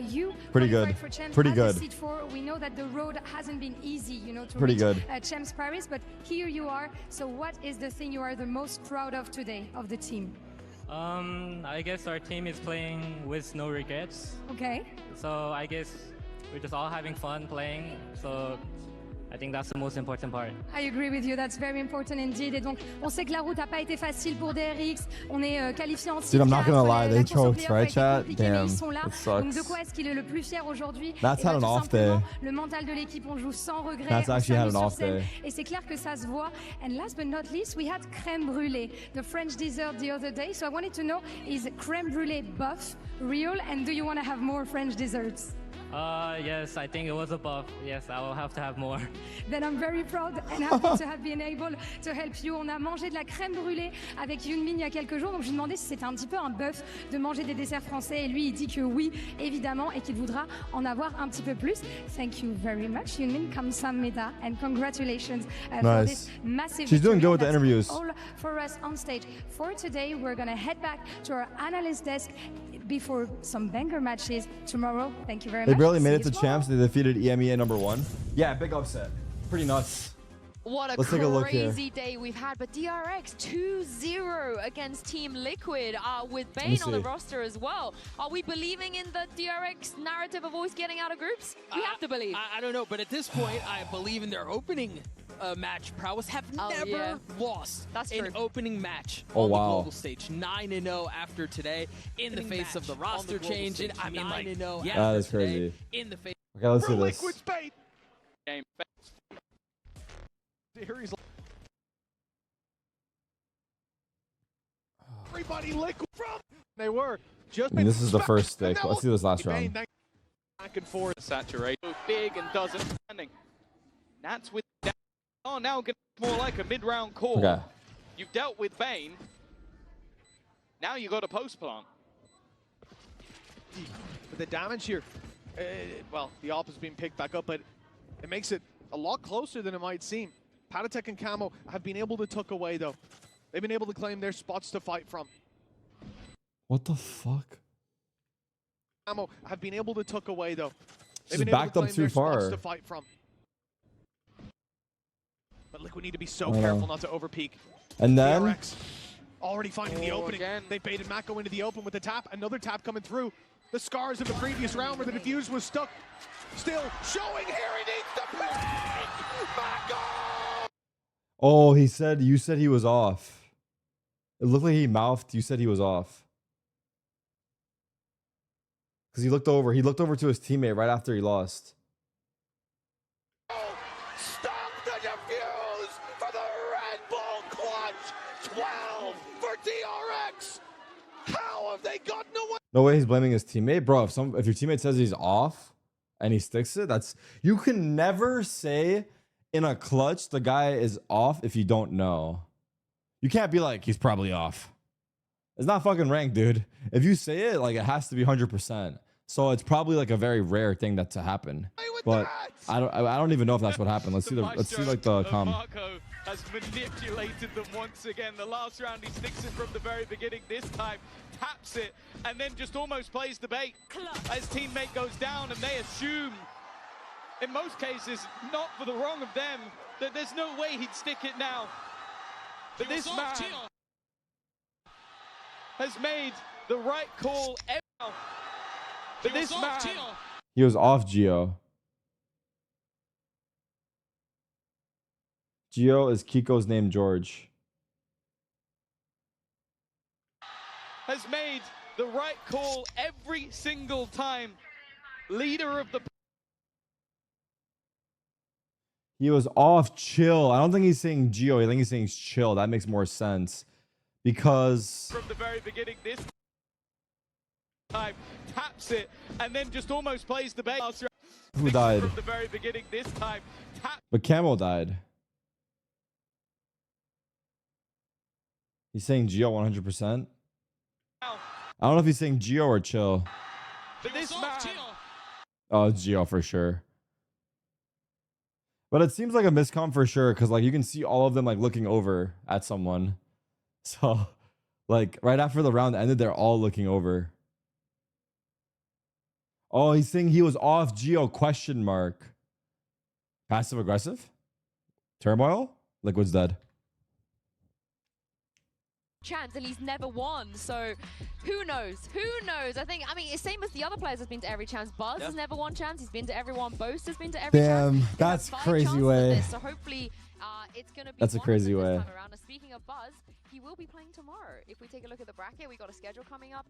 you pretty good. For Champs pretty good. Seed 4, we know that the road hasn't been easy, you know, to pretty reach good. Champs Paris, but here you are. So what is the thing you are the most proud of today of the team? I guess our team is playing with no regrets. Okay. So I guess we're just all having fun playing. So I think that's the most important part. I agree with you. That's very important indeed. Et donc, on sait que la route n'a pas été facile pour DRX. On est qualifié en 6. Dude, I'm not gonna lie, they choked, right, chat? Damn, it sucks. Donc, de quoi est-ce qu'il est le plus fier aujourd'hui? That's had an off day. Le mental de l'équipe, on joue sans regret. That's actually had an off day. Et c'est clair que ça se voit. And last but not least, we had crème brûlée, the French dessert the other day. So I wanted to know, is crème brûlée buff real? And do you want to have more French desserts? Yes, I think it was above. Yes, I will have to have more. Then I'm very proud and happy to have been able to help you. On a mangé de la crème brûlée avec Yunmin il y a quelques jours, donc je lui demandais si c'était un petit peu un bœuf de manger des desserts français, et lui il dit que oui, évidemment, et qu'il voudra en avoir un petit peu plus. Thank you very much, Yunmin. Kamsahamnida, and congratulations for this massive. She's doing good with the interviews. All for us on stage. For today, we're gonna head back to our analyst desk before some banger matches tomorrow. Thank you very much. They barely made it to champs. They defeated EMEA #1. Yeah, big upset. Pretty nuts. What a crazy day we've had, but DRX 2-0 against Team Liquid with Bane on the roster as well. Are we believing in the DRX narrative of always getting out of groups? We have to believe. I don't know, but at this point, I believe in their opening match prowess. Have never lost an opening match on the global stage. 9-0 after today in the face of the roster change. I mean, like, that is crazy. In the face. Okay, let's do this. Game. Series. Everybody Liquid from they were just. I mean, this is the first stick. Let's do this last round. Back and forth, saturate. Big and doesn't standing. That's with. Oh, now getting more like a mid-round call. Okay. You've dealt with Bane. Now you got a post plant. But the damage here, well, the AWP has been picked back up, but it makes it a lot closer than it might seem. Patatek and Camo have been able to tuck away, though. They've been able to claim their spots to fight from. What the fuck? Camo have been able to tuck away, though. They've been backed up too far. To fight from. But Liquid need to be so careful not to overpeak. And then DRX already finding the opening. They baited Mako into the open with the tap. Another tap coming through. The scars of the previous round where the defuse was stuck. Still showing here he needs to pick. Mako! Oh, you said he was off. It looked like he mouthed. You said he was off. Because he looked over to his teammate right after he lost. Stop the defuse for the Red Bull clutch. 12 for DRX. How have they gotten away? No way he's blaming his teammate. Bro, if your teammate says he's off and he sticks it, you can never say in a clutch the guy is off if you don't know. You can't be like, he's probably off. It's not fucking ranked, dude. If you say it, like, it has to be 100%. So it's probably like a very rare thing to happen. But I don't even know if that's what happened. Let's see like the com. Marco has manipulated them once again. The last round he sticks it from the very beginning. This time taps it and then just almost plays the bait. His teammate goes down and they assume, in most cases, not for the wrong of them, that there's no way he'd stick it now. But this man has made the right call ever. But this man, he was off Gio. Gio is Kiko's name, George. Has made the right call every single time. Leader of the. He was off chill. I don't think he's saying Gio. I think he's saying chill. That makes more sense. Because from the very beginning, this time taps it and then just almost plays the bait. Who died? From the very beginning, this time but Camo died. He's saying Gio 100%. I don't know if he's saying Gio or chill. But this man, oh, it's Gio for sure. But it seems like a miscom for sure, because like you can see all of them like looking over at someone. So like right after the round ended, they're all looking over. Oh, he's saying he was off Gio question mark. Passive aggressive? Turmoil? Liquid's dead. Chance and he's never won, so who knows? I mean, it's same as the other players has been to every chance. Buzz has never won chance, he's been to every one. Boast has been to every chance. Damn, that's crazy way. So hopefully it's gonna be that's a crazy way. Speaking of Buzz, he will be playing tomorrow. If we take a look at the bracket, we got a schedule coming up.